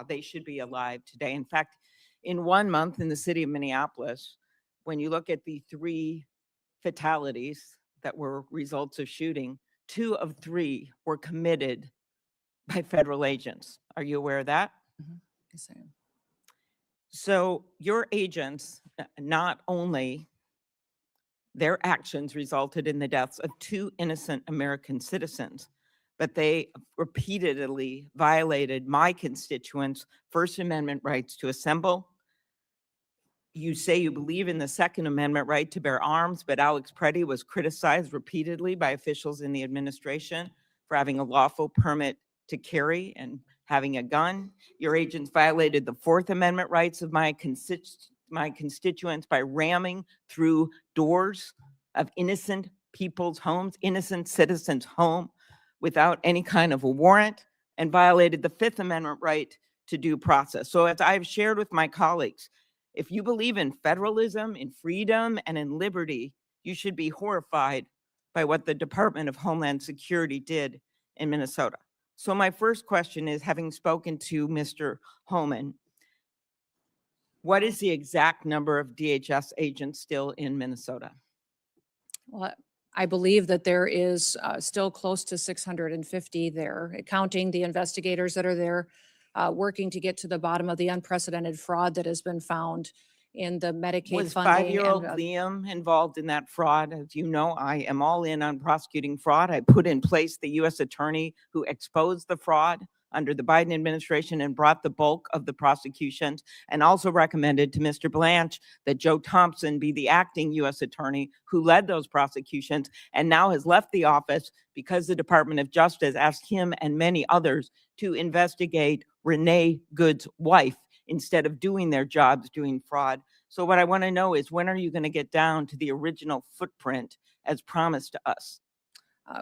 They should be alive today. In fact, in 1 month in the city of Minneapolis, when you look at the 3 fatalities that were results of shooting, 2 of 3 were committed by federal agents. Are you aware of that? Yes, I am. So your agents, not only their actions resulted in the deaths of 2 innocent American citizens, but they repeatedly violated my constituents' First Amendment rights to assemble, You say you believe in the Second Amendment right to bear arms, but Alex Preddy was criticized repeatedly by officials in the administration for having a lawful permit to carry and having a gun. Your agents violated the Fourth Amendment rights of my constituents by ramming through doors of innocent people's homes, innocent citizens' home without any kind of a warrant, and violated the Fifth Amendment right to due process. So as I've shared with my colleagues, if you believe in federalism, in freedom, and in liberty, you should be horrified by what the Department of Homeland Security did in Minnesota. So my first question is, having spoken to Mr. Holman, what is the exact number of DHS agents still in Minnesota? Well, I believe that there is still close to 650 there, counting the investigators that are there, working to get to the bottom of the unprecedented fraud that has been found in the Medicaid Was funding. five-year-old Liam involved in that fraud? As you know, I am all in on prosecuting fraud. I put in place the U.S. attorney who exposed the fraud under the Biden administration and brought the bulk of the prosecutions, and also recommended to Mr. Blanche that Joe Thompson be the acting U.S. attorney who led those prosecutions and now has left the office because the Department of Justice asked him and many others to investigate Renee Good's wife instead of doing their jobs doing fraud. So what I want to know is, when are you going to get down to the original footprint as promised to us?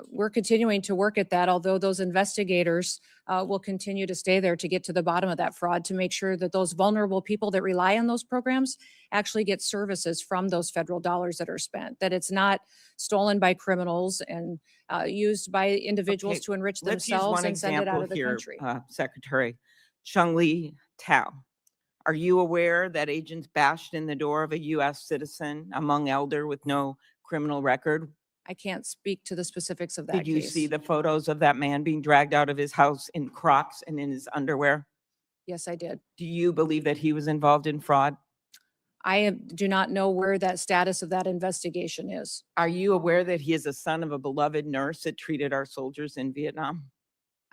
We're continuing to work at that, although those investigators will continue to stay there to get to the bottom of that fraud, to make sure that those vulnerable people that rely on those programs actually get services from those federal dollars that are spent, that it's not stolen by criminals and used by individuals Okay, to enrich Let's use themselves one and send it out example of the here, country. Secretary. Chung-Li Tao. Are you aware that agents bashed in the door of a U.S. citizen, a Hmong elder with no criminal record? I can't speak to the specifics of that Did you case. see the photos of that man being dragged out of his house in Crocs and in his underwear? Yes, I did. Do you believe that he was involved in fraud? Do not know where that status of that investigation is. Are you aware that he is a son of a beloved nurse that treated our soldiers in Vietnam?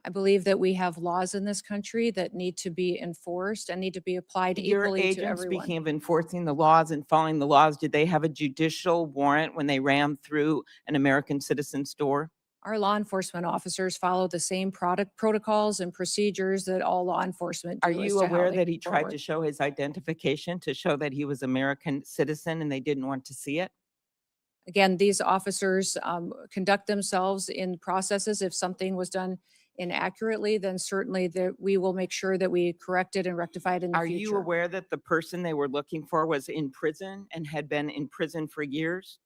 I believe that we have laws in this country that need to be enforced and need to be applied Your equally to agents, everyone. speaking of enforcing the laws and following the laws, did they have a judicial warrant when they rammed through an American citizen's door? Our law enforcement officers follow the same protocols and procedures that all law enforcement do. Are as you to how aware they that he move tried forward. to show his identification to show that he was American citizen and they didn't want to see it? Again, these officers conduct themselves in processes. If something was done inaccurately, then certainly we will make sure that we correct it and rectify it in the Are future. you aware that the person they were looking for was in prison and had been in prison for years?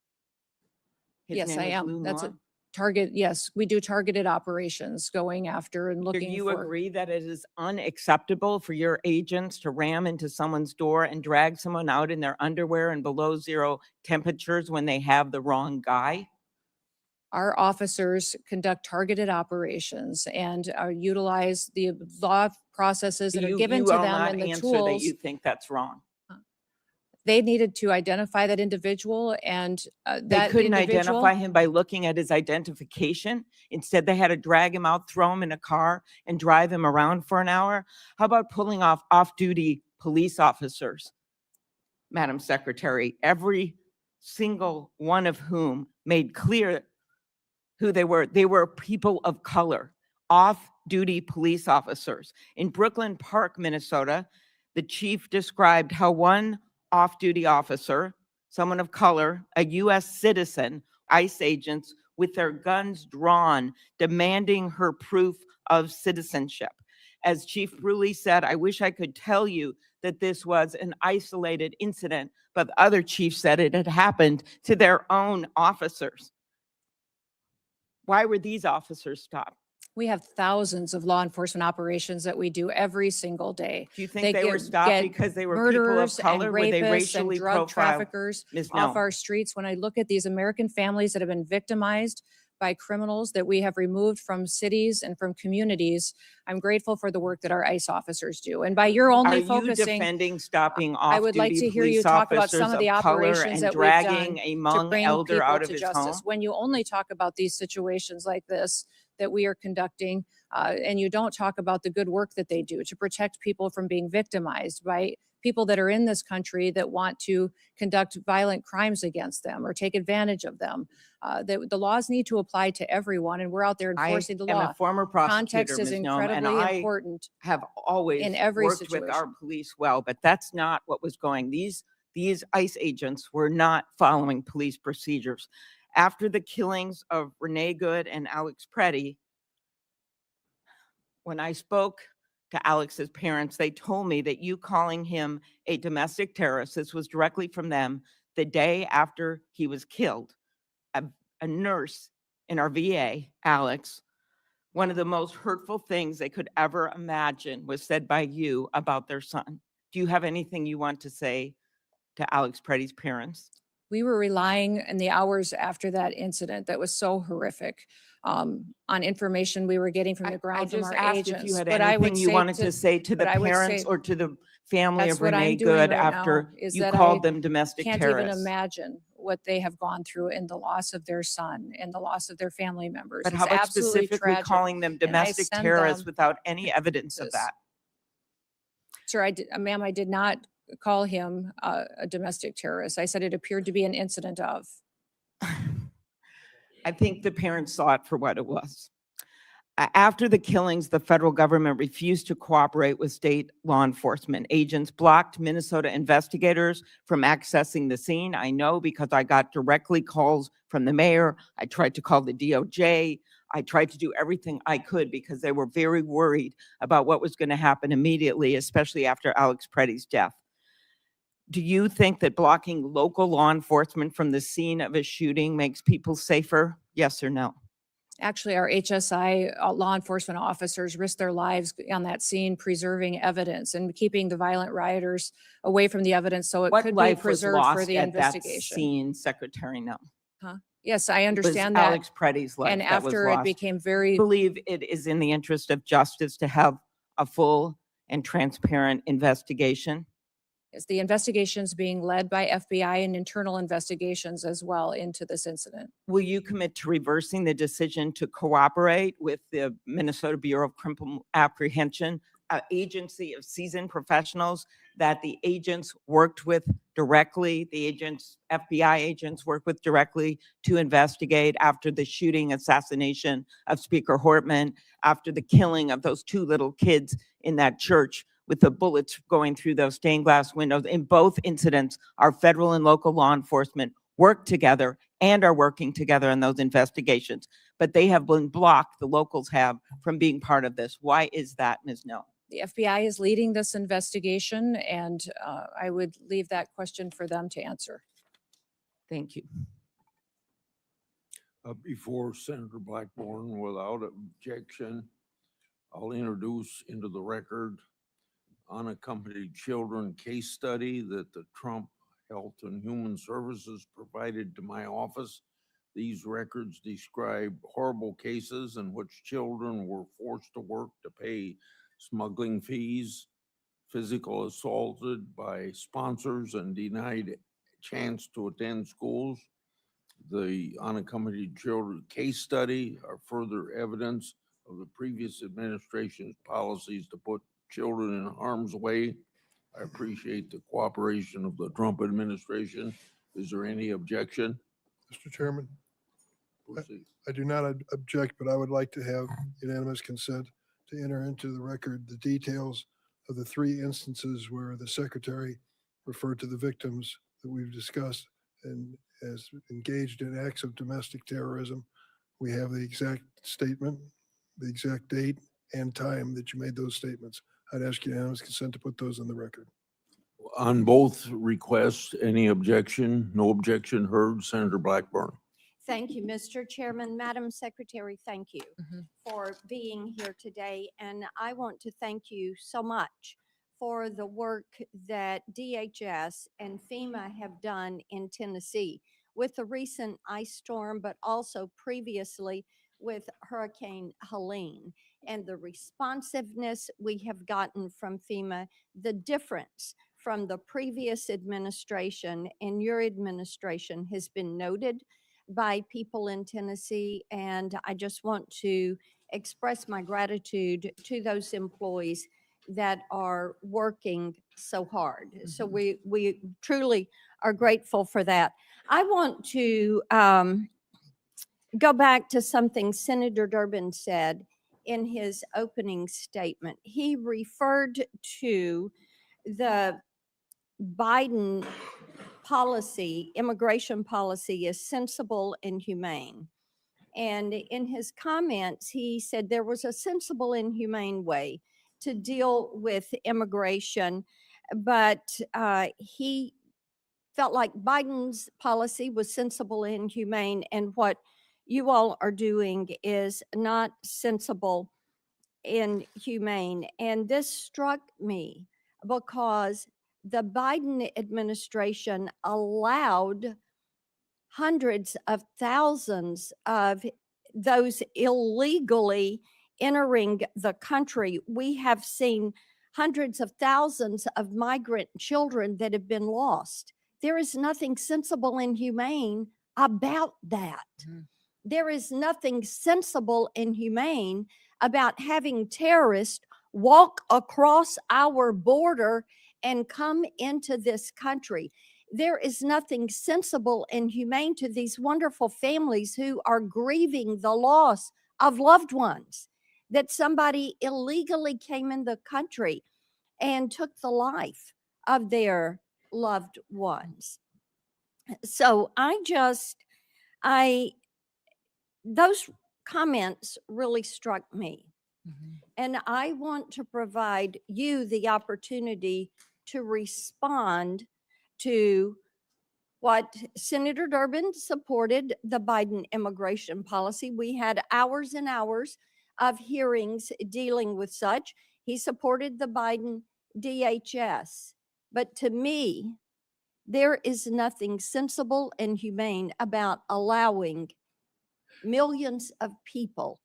His Yes, name I was am. Lou That's a Ma? target. Yes, we do targeted operations going after and Do looking you for. agree that it is unacceptable for your agents to ram into someone's door and drag someone out in their underwear and below zero temperatures when they have the wrong guy? Our officers conduct targeted operations and utilize the law processes that are given You to will them not and the answer that tools. you think that's wrong. They needed to identify that individual, and They that couldn't individual. identify him by looking at his identification. Instead, they had to drag him out, throw him in a car, and drive him around for an hour. How about pulling off off-duty police officers, Madam Secretary, every single one of whom made clear who they were? They were people of color, off-duty police officers. In Brooklyn Park, Minnesota, the chief described how one off-duty officer, someone of color, a U.S. citizen, ICE agents with their guns drawn, demanding her proof of citizenship. As Chief Bruley said, I wish I could tell you that this was an isolated incident, but other chiefs said it had happened to their own officers. Why were these officers stopped? We have thousands of law enforcement operations that we do every single day. Do you think they were stopped get because they were people of murderers and color? Were they rapists and racially drug profiled? traffickers Ms. off Noem? our streets. When I look at these American families that have been victimized by criminals that we have removed from cities and from communities, I'm grateful for the work that our ICE officers do. And by your Are only you focusing, defending stopping I would like off-duty to hear you police talk about some officers of the of color operations and that we've done dragging a to Hmong bring elder people out of to his justice. home? When you only talk about these situations like this that we are conducting, and you don't talk about the good work that they do to protect people from being victimized by people that are in this country that want to conduct violent crimes against them or take advantage of them. The laws need to apply to everyone, and we're out there I enforcing the am law. a former prosecutor, Context is Ms. Noem, and incredibly I important. have always in every worked with our situation. police well, but that's not what was going. These ICE agents were not following police procedures. After the killings of Renee Good and Alex Preddy, when I spoke to Alex's parents, they told me that you calling him a domestic terrorist, this was directly from them, the day after he was killed. A nurse in our VA, Alex, one of the most hurtful things they could ever imagine was said by you about their son. Do you have anything you want to say to Alex Preddy's parents? We were relying in the hours after that incident that was so horrific on information we were getting from the I ground from just our asked if you agents. had But I would anything you say wanted to say to the but I would parents say or to the family that's of what I'm Renee doing Good right after now, is you that called I them domestic can't even terrorists. imagine what they have gone through in the loss of their son and the loss of their family members. But It's how about absolutely specifically tragic. calling them and I domestic send terrorists them without any evidence of this. that? Sir, ma'am, I did not call him a domestic terrorist. I said it appeared to be an incident of. I think the parents saw it for what it was. After the killings, the federal government refused to cooperate with state law enforcement. Agents blocked Minnesota investigators from accessing the scene. I know because I got directly calls from the mayor. I tried to call the DOJ. I tried to do everything I could because they were very worried about what was going to happen immediately, especially after Alex Preddy's death. Do you think that blocking local law enforcement from the scene of a shooting makes people safer? Yes or no? Actually, our HSI law enforcement officers risked their lives on that scene, preserving evidence and keeping the violent rioters away from the evidence so it What could be life was preserved for lost the at that investigation. scene, Secretary Noem? Yes, I It was understand that. Alex Preddy's life And that was after it lost. became I very, believe it is in the interest of justice to have a full and transparent investigation. yes, the investigations being led by FBI and internal investigations as well into this incident. Will you commit to reversing the decision to cooperate with the Minnesota Bureau of Criminal Apprehension, an agency of seasoned professionals that the agents worked with directly, the agents, FBI agents worked with directly to investigate after the shooting assassination of Speaker Hortman, after the killing of those two little kids in that church with the bullets going through those stained glass windows? In both incidents, our federal and local law enforcement worked together and are working together in those investigations, but they have been blocked, the locals have, from being part of this. Why is that, Ms. Noem? The FBI is leading this investigation, and I would leave that question for them to answer. Thank you. Before Senator Blackburn, without objection, I'll introduce into the record unaccompanied children case study that the Trump Health and Human Services provided to my office. These records describe horrible cases in which children were forced to work to pay smuggling fees, physical assaulted by sponsors, and denied chance to attend schools. The unaccompanied children case study are further evidence of the previous administration's policies to put children in harm's way. I appreciate the cooperation of the Trump administration. Is there any objection? Mr. Chairman, Proceed. I do not object, but I would like to have unanimous consent to enter into the record the details of the 3 instances where the secretary referred to the victims that we've discussed and as engaged in acts of domestic terrorism. We have the exact statement, the exact date and time that you made those statements. I'd ask unanimous consent to put those on the record. On both requests, any objection? No objection heard. Senator Blackburn. Thank you, Mr. Chairman. Madam Secretary, thank you Mhm. for being here today. And I want to thank you so much for the work that DHS and FEMA have done in Tennessee with the recent ice storm, but also previously with Hurricane Helene, and the responsiveness we have gotten from FEMA, the difference from the previous administration and your administration has been noted by people in Tennessee. And I just want to express my gratitude to those employees that are working so hard. So we truly are grateful for that. I want to go back to something Senator Durbin said in his opening statement. He referred to the Biden policy, immigration policy, as sensible and humane. And in his comments, he said there was a sensible and humane way to deal with immigration, but he felt like Biden's policy was sensible and humane, and what you all are doing is not sensible and humane. And this struck me because the Biden administration allowed hundreds of thousands of those illegally entering the country. We have seen hundreds of thousands of migrant children that have been lost. There is nothing sensible and humane about that. There is nothing sensible and humane about having terrorists walk across our border and come into this country. There is nothing sensible and humane to these wonderful families who are grieving the loss of loved ones, that somebody illegally came in the country and took the life of their loved ones. So those comments really struck me. And I want to provide you the opportunity to respond to what Senator Durbin supported, the Biden immigration policy. We had hours and hours of hearings dealing with such. He supported the Biden DHS. But to me, there is nothing sensible and humane about allowing millions of people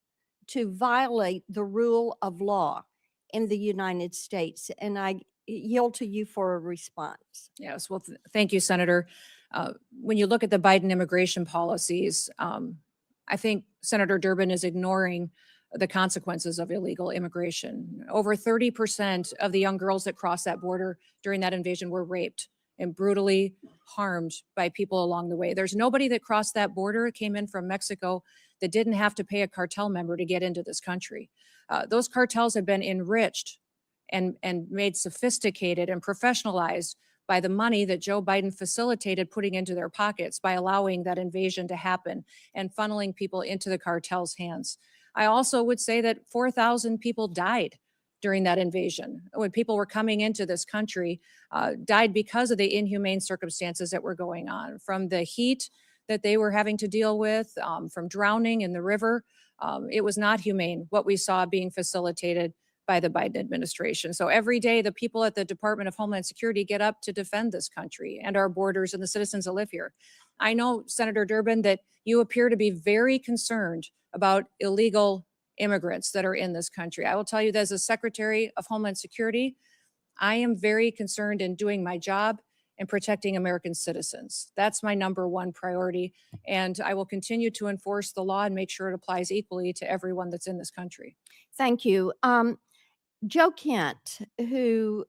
to violate the rule of law in the United States. And I yield to you for a response. Yes, well, thank you, Senator. When you look at the Biden immigration policies, I think Senator Durbin is ignoring the consequences of illegal immigration. Over 30% of the young girls that crossed that border during that invasion were raped and brutally harmed by people along the way. There's nobody that crossed that border, came in from Mexico, that didn't have to pay a cartel member to get into this country. Those cartels have been enriched and made sophisticated and professionalized by the money that Joe Biden facilitated putting into their pockets by allowing that invasion to happen and funneling people into the cartel's hands. I also would say that 4,000 people died during that invasion. When people were coming into this country, died because of the inhumane circumstances that were going on, from the heat that they were having to deal with, from drowning in the river. It was not humane what we saw being facilitated by the Biden administration. So every day, the people at the Department of Homeland Security get up to defend this country and our borders and the citizens that live here. I know, Senator Durbin, that you appear to be very concerned about illegal immigrants that are in this country. I will tell you that as a Secretary of Homeland Security, I am very concerned in doing my job and protecting American citizens. That's my number one priority. And I will continue to enforce the law and make sure it applies equally to everyone that's in this country. Thank you. Joe Kent, who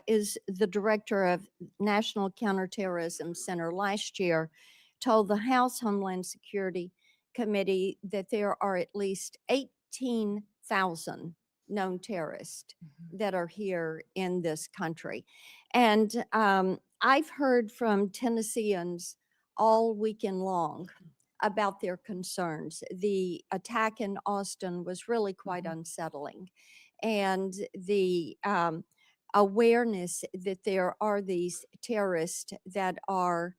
is the director of National Counterterrorism Center, last year told the House Homeland Security Committee that there are at least 18,000 known terrorists that are here in this country. And I've heard from Tennesseans all weekend long about their concerns. The attack in Austin was really quite unsettling. And the awareness that there are these terrorists that are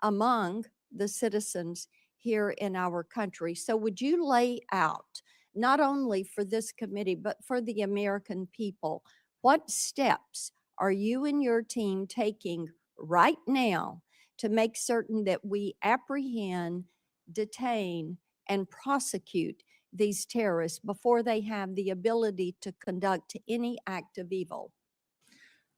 among the citizens here in our country. So would you lay out, not only for this committee, but for the American people, what steps are you and your team taking right now to make certain that we apprehend, detain, and prosecute these terrorists before they have the ability to conduct any act of evil?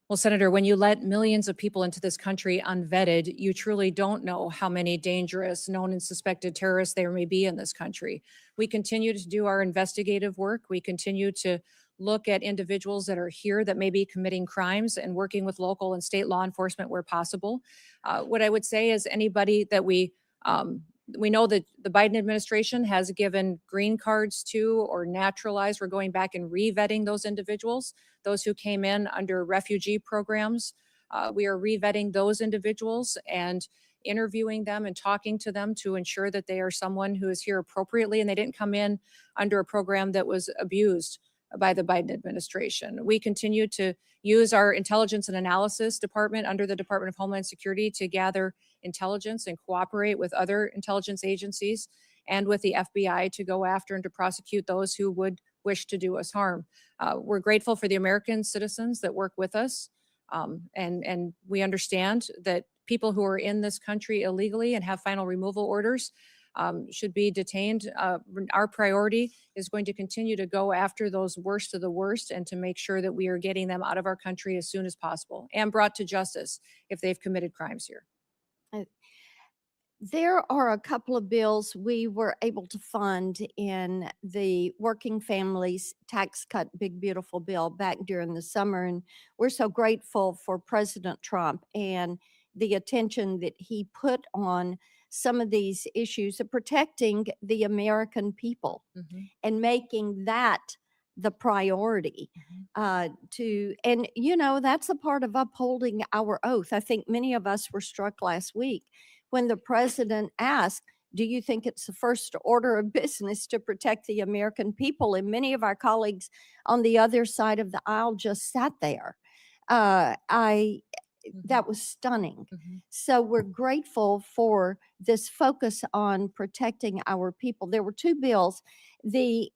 Well, Senator, when you let millions of people into this country unvetted, you truly don't know how many dangerous known and suspected terrorists there may be in this country. We continue to do our investigative work. We continue to look at individuals that are here that may be committing crimes and working with local and state law enforcement where possible. What I would say is anybody that we know that the Biden administration has given green cards to or naturalized. We're going back and re-vetting those individuals, those who came in under refugee programs. We are re-vetting those individuals and interviewing them and talking to them to ensure that they are someone who is here appropriately and they didn't come in under a program that was abused by the Biden administration. We continue to use our intelligence and analysis department under the Department of Homeland Security to gather intelligence and cooperate with other intelligence agencies and with the FBI to go after and to prosecute those who would wish to do us harm. We're grateful for the American citizens that work with us. And we understand that people who are in this country illegally and have final removal orders should be detained. Our priority is going to continue to go after those worst of the worst and to make sure that we are getting them out of our country as soon as possible and brought to justice if they've committed crimes here. There are a couple of bills we were able to fund in the Working Families Tax Cut Big Beautiful Bill back during the summer. And we're so grateful for President Trump and the attention that he put on some of these issues of protecting the American people and making that the priority and that's a part of upholding our oath. I think many of us were struck last week when the president asked, do you think it's the first order of business to protect the American people? And many of our colleagues on the other side of the aisle just sat there. That was stunning. So we're grateful for this focus on protecting our people. There were two bills, the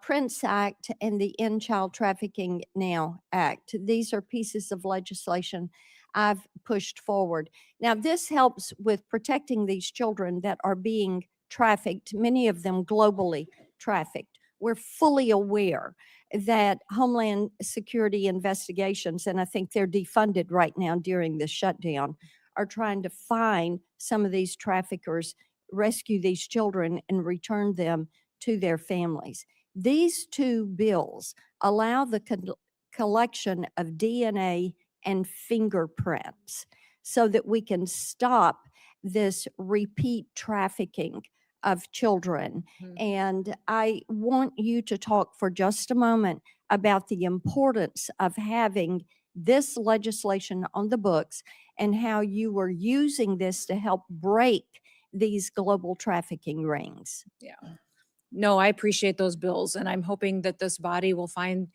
Prince Act and the End Child Trafficking Now Act. These are pieces of legislation I've pushed forward. Now, this helps with protecting these children that are being trafficked, many of them globally trafficked. We're fully aware that Homeland Security investigations, and I think they're defunded right now during the shutdown, are trying to find some of these traffickers, rescue these children, and return them to their families. These two bills allow the collection of DNA and fingerprints so that we can stop this repeat trafficking of children. And I want you to talk for just a moment about the importance of having this legislation on the books and how you were using this to help break these global trafficking rings. Yeah. No, I appreciate those bills, and I'm hoping that this body will find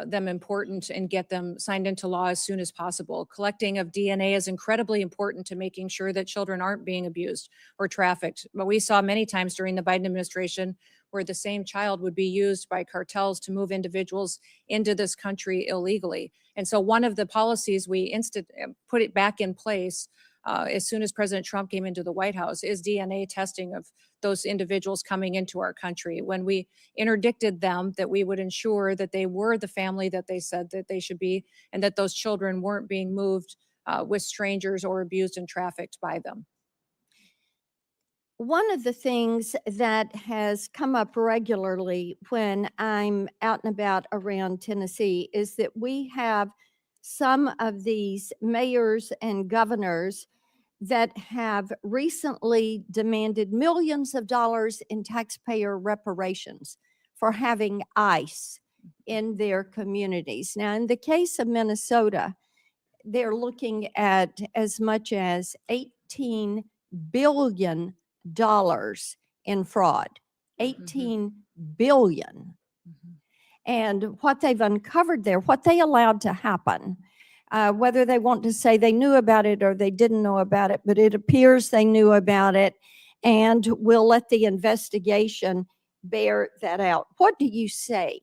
them important and get them signed into law as soon as possible. Collecting of DNA is incredibly important to making sure that children aren't being abused or trafficked. But we saw many times during the Biden administration where the same child would be used by cartels to move individuals into this country illegally. And so one of the policies we put it back in place as soon as President Trump came into the White House is DNA testing of those individuals coming into our country. When we interdicted them, that we would ensure that they were the family that they said that they should be, and that those children weren't being moved with strangers or abused and trafficked by them. One of the things that has come up regularly when I'm out and about around Tennessee is that we have some of these mayors and governors that have recently demanded millions of dollars in taxpayer reparations for having ICE in their communities. Now, in the case of Minnesota, they're looking at as much as $18 billion in fraud. $18 billion. And what they've uncovered there, what they allowed to happen, whether they want to say they knew about it or they didn't know about it, but it appears they knew about it, and we'll let the investigation bear that out. What do you say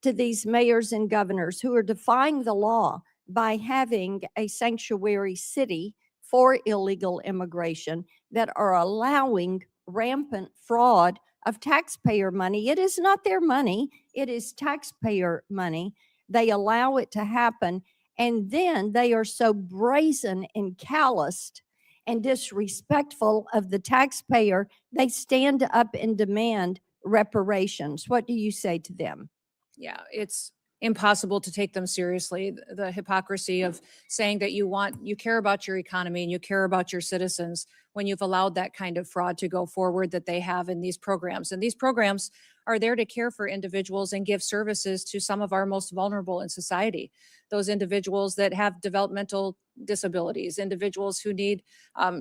to these mayors and governors who are defying the law by having a sanctuary city for illegal immigration that are allowing rampant fraud of taxpayer money? It is not their money. It is taxpayer money. They allow it to happen. And then they are so brazen and calloused and disrespectful of the taxpayer, they stand up and demand reparations. What do you say to them? Yeah, it's impossible to take them seriously. The hypocrisy of saying that you care about your economy and you care about your citizens when you've allowed that kind of fraud to go forward that they have in these programs. And these programs are there to care for individuals and give services to some of our most vulnerable in society. Those individuals that have developmental disabilities, individuals who need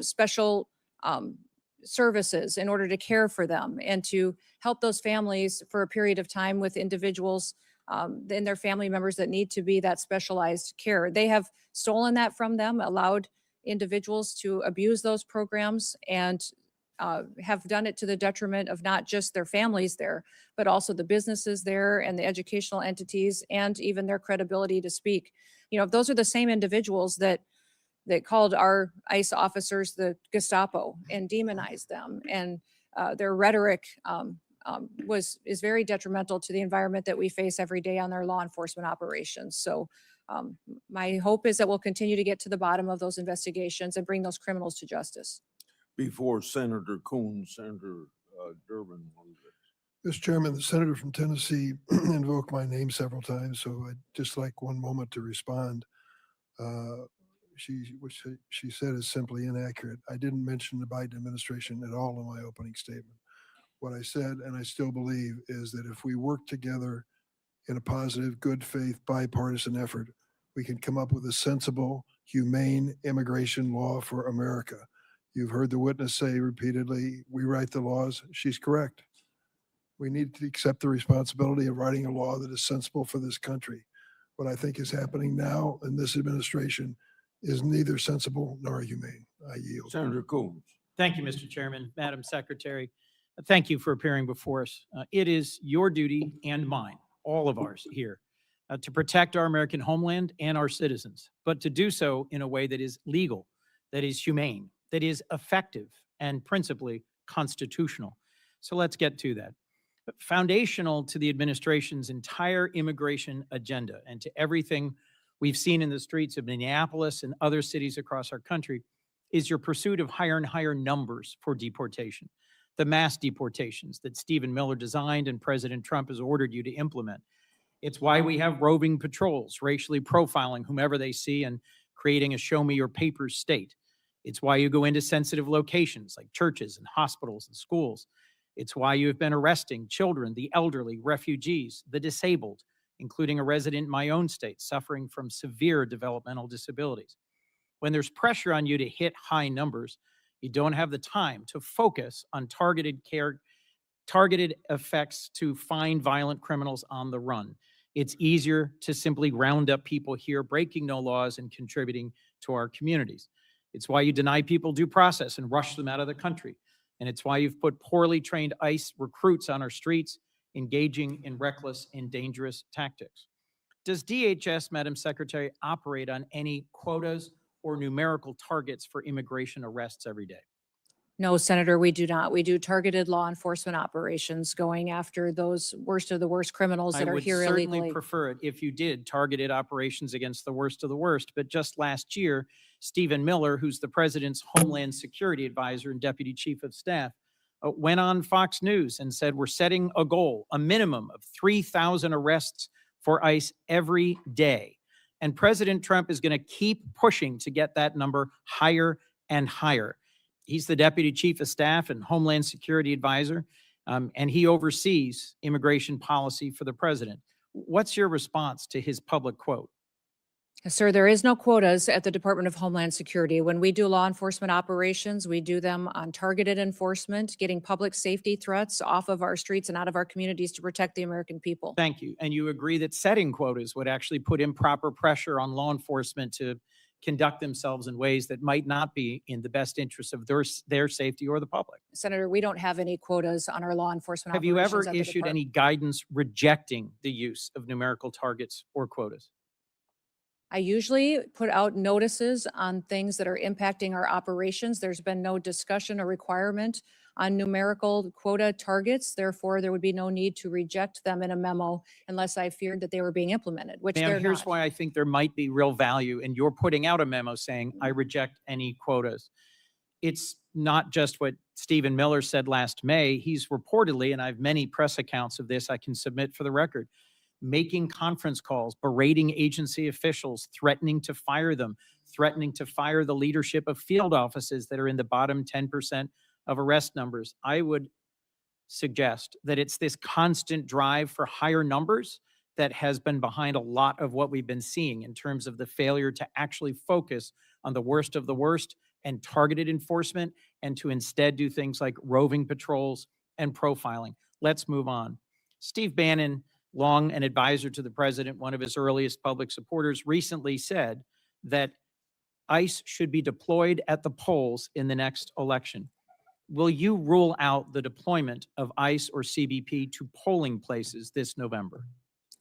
special services in order to care for them and to help those families for a period of time with individuals and their family members that need to be that specialized care. They have stolen that from them, allowed individuals to abuse those programs, and have done it to the detriment of not just their families there, but also the businesses there and the educational entities and even their credibility to speak. You know, those are the same individuals that called our ICE officers the Gestapo and demonized them. And their rhetoric is very detrimental to the environment that we face every day on our law enforcement operations. So my hope is that we'll continue to get to the bottom of those investigations and bring those criminals to justice. Before Senator Coons, Senator Durbin. Mr. Chairman, the senator from Tennessee invoked my name several times, so I'd just like one moment to respond. What she said is simply inaccurate. I didn't mention the Biden administration at all in my opening statement. What I said, and I still believe, is that if we work together in a positive, good faith, bipartisan effort, we can come up with a sensible, humane immigration law for America. You've heard the witness say repeatedly, we write the laws. She's correct. We need to accept the responsibility of writing a law that is sensible for this country. What I think is happening now in this administration is neither sensible nor humane. I yield. Senator Coons. Thank you, Mr. Chairman. Madam Secretary, thank you for appearing before us. It is your duty and mine, all of ours here, to protect our American homeland and our citizens, but to do so in a way that is legal, that is humane, that is effective, and principally constitutional. So let's get to that. Foundational to the administration's entire immigration agenda and to everything we've seen in the streets of Minneapolis and other cities across our country is your pursuit of higher and higher numbers for deportation. The mass deportations that Stephen Miller designed and President Trump has ordered you to implement. It's why we have roving patrols, racially profiling whomever they see and creating a show me your papers state. It's why you go into sensitive locations like churches and hospitals and schools. It's why you have been arresting children, the elderly, refugees, the disabled, including a resident in my own state suffering from severe developmental disabilities. When there's pressure on you to hit high numbers, you don't have the time to focus on targeted effects to find violent criminals on the run. It's easier to simply round up people here breaking no laws and contributing to our communities. It's why you deny people due process and rush them out of the country. And it's why you've put poorly trained ICE recruits on our streets, engaging in reckless and dangerous tactics. Does DHS, Madam Secretary, operate on any quotas or numerical targets for immigration arrests every day? No, Senator, we do not. We do targeted law enforcement operations going after those worst of the worst criminals that are here I would certainly illegally. prefer it if you did targeted operations against the worst of the worst. But just last year, Stephen Miller, who's the president's Homeland Security Advisor and Deputy Chief of Staff, went on Fox News and said, we're setting a goal, a minimum of 3,000 arrests for ICE every day. And President Trump is going to keep pushing to get that number higher and higher. He's the Deputy Chief of Staff and Homeland Security Advisor, and he oversees immigration policy for the president. What's your response to his public quote? Sir, there is no quotas at the Department of Homeland Security. When we do law enforcement operations, we do them on targeted enforcement, getting public safety threats off of our streets and out of our communities to protect the American people. Thank you. And you agree that setting quotas would actually put improper pressure on law enforcement to conduct themselves in ways that might not be in the best interest of their safety or the public. Senator, we don't have any quotas on our law enforcement Have you ever operations at the issued any department. guidance rejecting the use of numerical targets or quotas? I usually put out notices on things that are impacting our operations. There's been no discussion or requirement on numerical quota targets. Therefore, there would be no need to reject them in a memo unless I feared that they were being implemented, which Ma'am, they're here's not. why I think there might be real value in your putting out a memo saying, I reject any quotas. It's not just what Stephen Miller said last May. He's reportedly, and I have many press accounts of this I can submit for the record, making conference calls, berating agency officials, threatening to fire them, threatening to fire the leadership of field offices that are in the bottom 10% of arrest numbers. I would suggest that it's this constant drive for higher numbers that has been behind a lot of what we've been seeing in terms of the failure to actually focus on the worst of the worst and targeted enforcement, and to instead do things like roving patrols and profiling. Let's move on. Steve Bannon, long an advisor to the president, one of his earliest public supporters, recently said that ICE should be deployed at the polls in the next election. Will you rule out the deployment of ICE or CBP to polling places this November?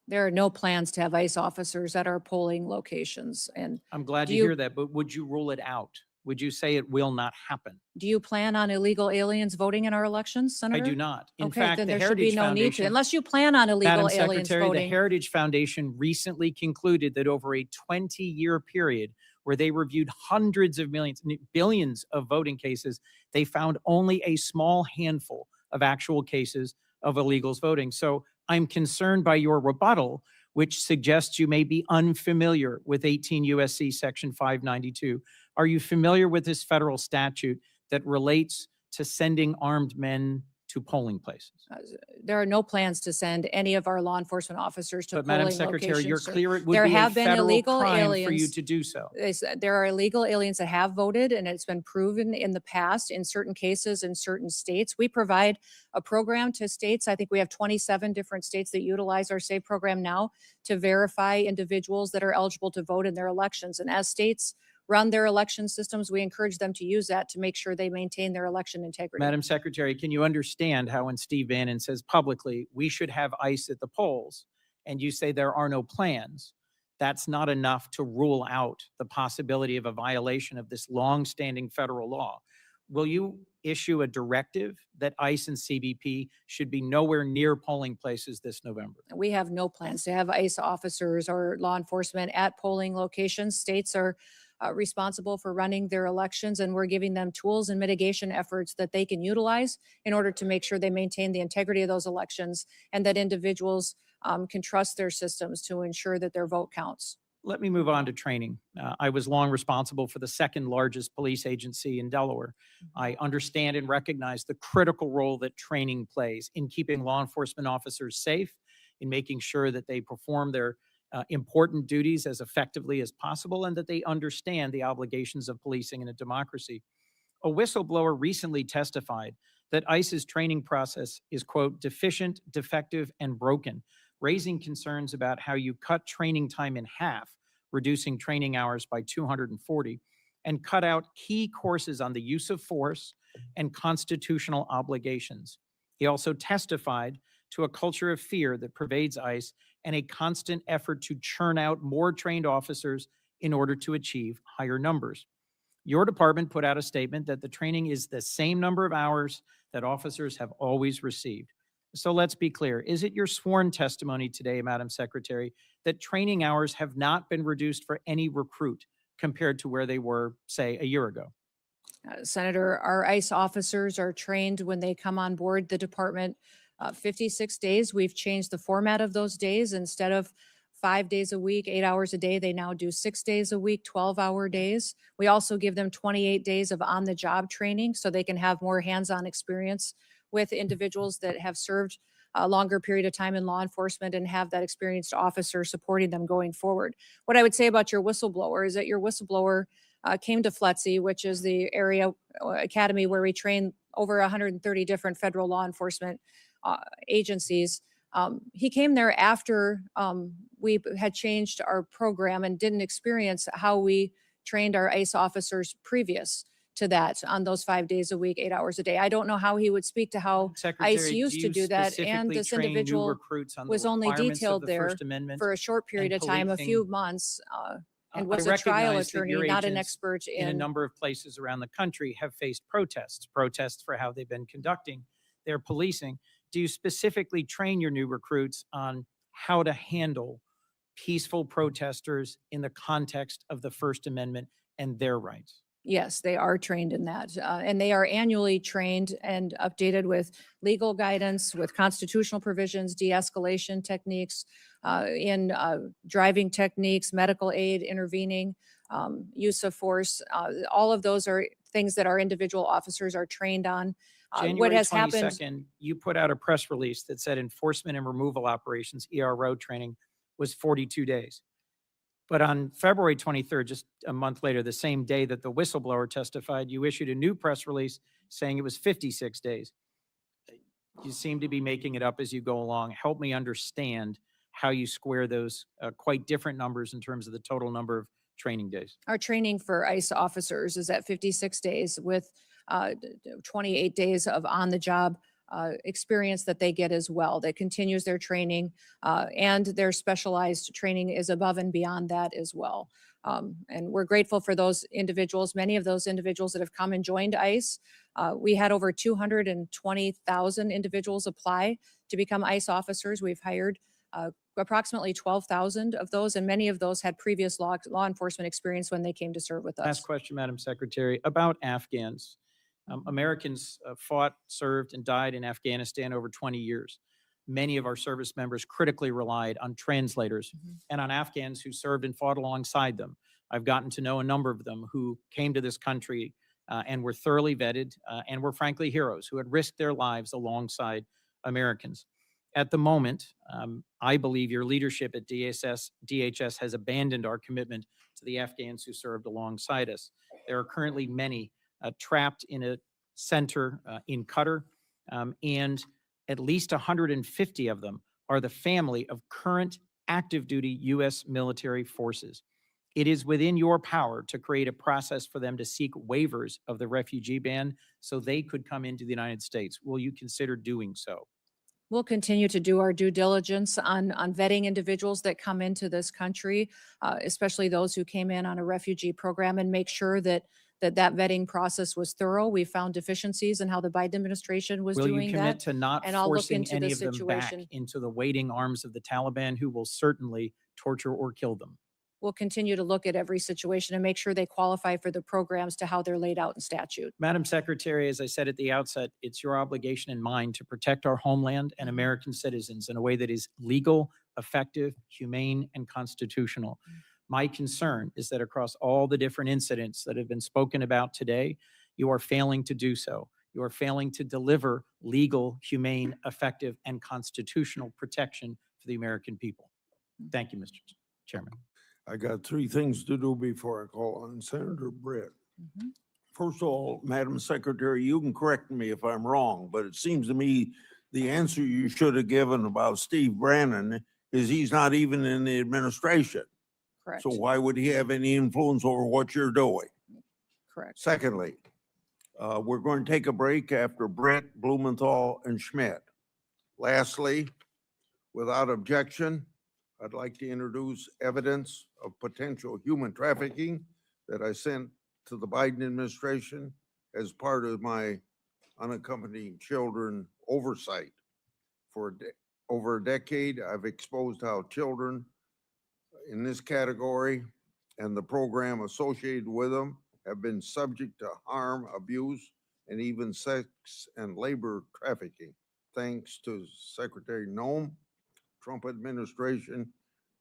There are no plans to have ICE officers at our polling locations. And I'm glad Do to you- hear that, but would you rule it out? Would you say it will not happen? do you plan on illegal aliens voting in our elections, I Senator? do not. In Okay, fact, then the there should be Heritage no need to, Foundation, unless you plan on illegal Madam aliens Secretary, the voting. Heritage Foundation recently concluded that over a 20-year period where they reviewed hundreds of millions, billions of voting cases, they found only a small handful of actual cases of illegals voting. So I'm concerned by your rebuttal, which suggests you may be unfamiliar with 18 USC Section 592. Are you familiar with this federal statute that relates to sending armed men to polling places? There are no plans to send any of our law enforcement officers to But polling Madam locations. Secretary, you're sir. clear it would There be a have been federal illegal crime for you aliens. to do so. There are illegal aliens that have voted, and it's been proven in the past in certain cases in certain states. We provide a program to states. I think we have 27 different states that utilize our SAVE program now to verify individuals that are eligible to vote in their elections. And as states run their election systems, we encourage them to use that to make sure they maintain their election integrity. Madam Secretary, can you understand how when Steve Bannon says publicly, we should have ICE at the polls, and you say there are no plans, that's not enough to rule out the possibility of a violation of this longstanding federal law? Will you issue a directive that ICE and CBP should be nowhere near polling places this November? We have no plans to have ICE officers or law enforcement at polling locations. States are responsible for running their elections, and we're giving them tools and mitigation efforts that they can utilize in order to make sure they maintain the integrity of those elections and that individuals can trust their systems to ensure that their vote counts. Let me move on to training. I was long responsible for the second largest police agency in Delaware. I understand and recognize the critical role that training plays in keeping law enforcement officers safe, in making sure that they perform their important duties as effectively as possible, and that they understand the obligations of policing in a democracy. A whistleblower recently testified that ICE's training process is, quote, deficient, defective, and broken, raising concerns about how you cut training time in half, reducing training hours by 240, and cut out key courses on the use of force and constitutional obligations. He also testified to a culture of fear that pervades ICE and a constant effort to churn out more trained officers in order to achieve higher numbers. Your department put out a statement that the training is the same number of hours that officers have always received. So let's be clear. Is it your sworn testimony today, Madam Secretary, that training hours have not been reduced for any recruit compared to where they were, say, a year ago? Senator, our ICE officers are trained when they come on board the department 56 days. We've changed the format of those days. Instead of 5 days a week, 8 hours a day, they now do 6 days a week, 12-hour days. We also give them 28 days of on-the-job training so they can have more hands-on experience with individuals that have served a longer period of time in law enforcement and have that experienced officer supporting them going forward. What I would say about your whistleblower is that your whistleblower came to FLETC, which is the area academy where we train over 130 different federal law enforcement agencies. He came there after we had changed our program and didn't experience how we trained our ICE officers previous to that on those 5 days a week, 8 hours a day. I don't know how he would speak to how ICE used to do that. And this individual was only detailed there for a short period of time, a few months, and was a trial attorney, not an expert in a number of places around the country have faced protests for how they've been conducting their policing. Do you specifically train your new recruits on how to handle peaceful protesters in the context of the First Amendment and their rights? Yes, they are trained in that. And they are annually trained and updated with legal guidance, with constitutional provisions, de-escalation techniques, in driving techniques, medical aid, intervening, use of force. All of those are things that our individual officers are trained on. What January has happened, 22nd, you put out a press release that said enforcement and removal operations, ERO training, was 42 days. But on February 23rd, just a month later, the same day that the whistleblower testified, you issued a new press release saying it was 56 days. You seem to be making it up as you go along. Help me understand how you square those quite different numbers in terms of the total number of training days. our training for ICE officers is at 56 days with 28 days of on-the-job experience that they get as well. That continues their training, and their specialized training is above and beyond that as well. And we're grateful for those individuals, many of those individuals that have come and joined ICE. We had over 220,000 individuals apply to become ICE officers. We've hired approximately 12,000 of those, and many of those had previous law enforcement experience when they came to serve with us. Last question, Madam Secretary, about Afghans. Americans fought, served, and died in Afghanistan over 20 years. Many of our service members critically relied on translators and on Afghans who served and fought alongside them. I've gotten to know a number of them who came to this country and were thoroughly vetted and were frankly heroes who had risked their lives alongside Americans. At the moment, I believe your leadership at DHS has abandoned our commitment to the Afghans who served alongside us. There are currently many trapped in a center in Qatar, and at least 150 of them are the family of current active duty U.S. military forces. It is within your power to create a process for them to seek waivers of the refugee ban so they could come into the United States. Will you consider doing so? We'll continue to do our due diligence on vetting individuals that come into this country, especially those who came in on a refugee program, and make sure that vetting process was thorough. We found deficiencies in how the Biden administration was Will you doing commit that. to not and I'll look forcing into any the of them back situation. into the waiting arms of the Taliban, who will certainly torture or kill them? We'll continue to look at every situation and make sure they qualify for the programs to how they're laid out in statute. Madam Secretary, as I said at the outset, it's your obligation and mine to protect our homeland and American citizens in a way that is legal, effective, humane, and constitutional. My concern is that across all the different incidents that have been spoken about today, you are failing to do so. You are failing to deliver legal, humane, effective, and constitutional protection for the American people. Thank you, Mr. Chairman. I got three things to do before I call on Senator Britt. First of all, Madam Secretary, you can correct me if I'm wrong, but it seems to me the answer you should have given about Steve Brannon is he's not even in the administration. Correct. So why would he have any influence over what you're doing? Correct. Secondly, we're going to take a break after Britt, Blumenthal, and Schmidt. Lastly, without objection, I'd like to introduce evidence of potential human trafficking that I sent to the Biden administration as part of my unaccompanied children oversight. For over a decade, I've exposed how children in this category and the program associated with them have been subject to harm, abuse, and even sex and labor trafficking. Thanks to Secretary Noem, Trump administration,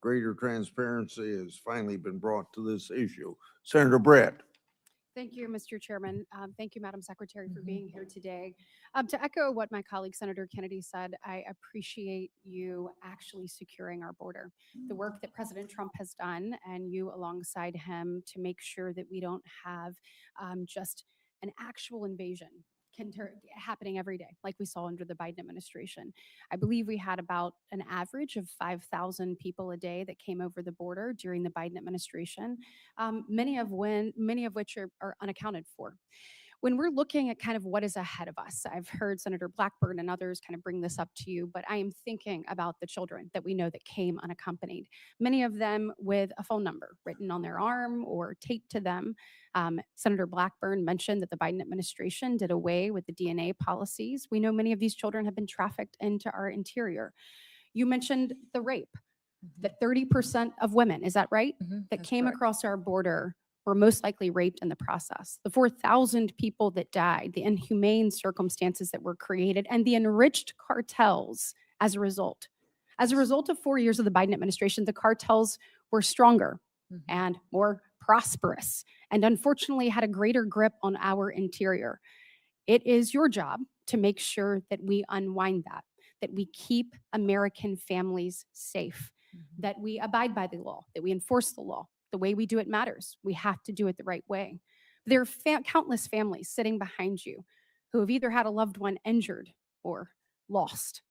greater transparency has finally been brought to this issue. Senator Britt. Thank you, Mr. Chairman. Thank you, Madam Secretary, for being here today. To echo what my colleague Senator Kennedy said, I appreciate you actually securing our border. The work that President Trump has done and you alongside him to make sure that we don't have just an actual invasion happening every day, like we saw under the Biden administration. I believe we had about an average of 5,000 people a day that came over the border during the Biden administration, many of which are unaccounted for. When we're looking at kind of what is ahead of us, I've heard Senator Blackburn and others kind of bring this up to you, but I am thinking about the children that we know that came unaccompanied, many of them with a phone number written on their arm or taped to them. Senator Blackburn mentioned that the Biden administration did away with the DNA policies. We know many of these children have been trafficked into our interior. You mentioned the rape, that 30% of women, is that right? That That's came correct. across our border were most likely raped in the process. The 4,000 people that died, the inhumane circumstances that were created, and the enriched cartels as a result. As a result of 4 years of the Biden administration, the cartels were stronger and more prosperous, and unfortunately had a greater grip on our interior. It is your job to make sure that we unwind that we keep American families safe, that we abide by the law, that we enforce the law. The way we do it matters. We have to do it the right way. There are countless families sitting behind you who have either had a loved one injured or lost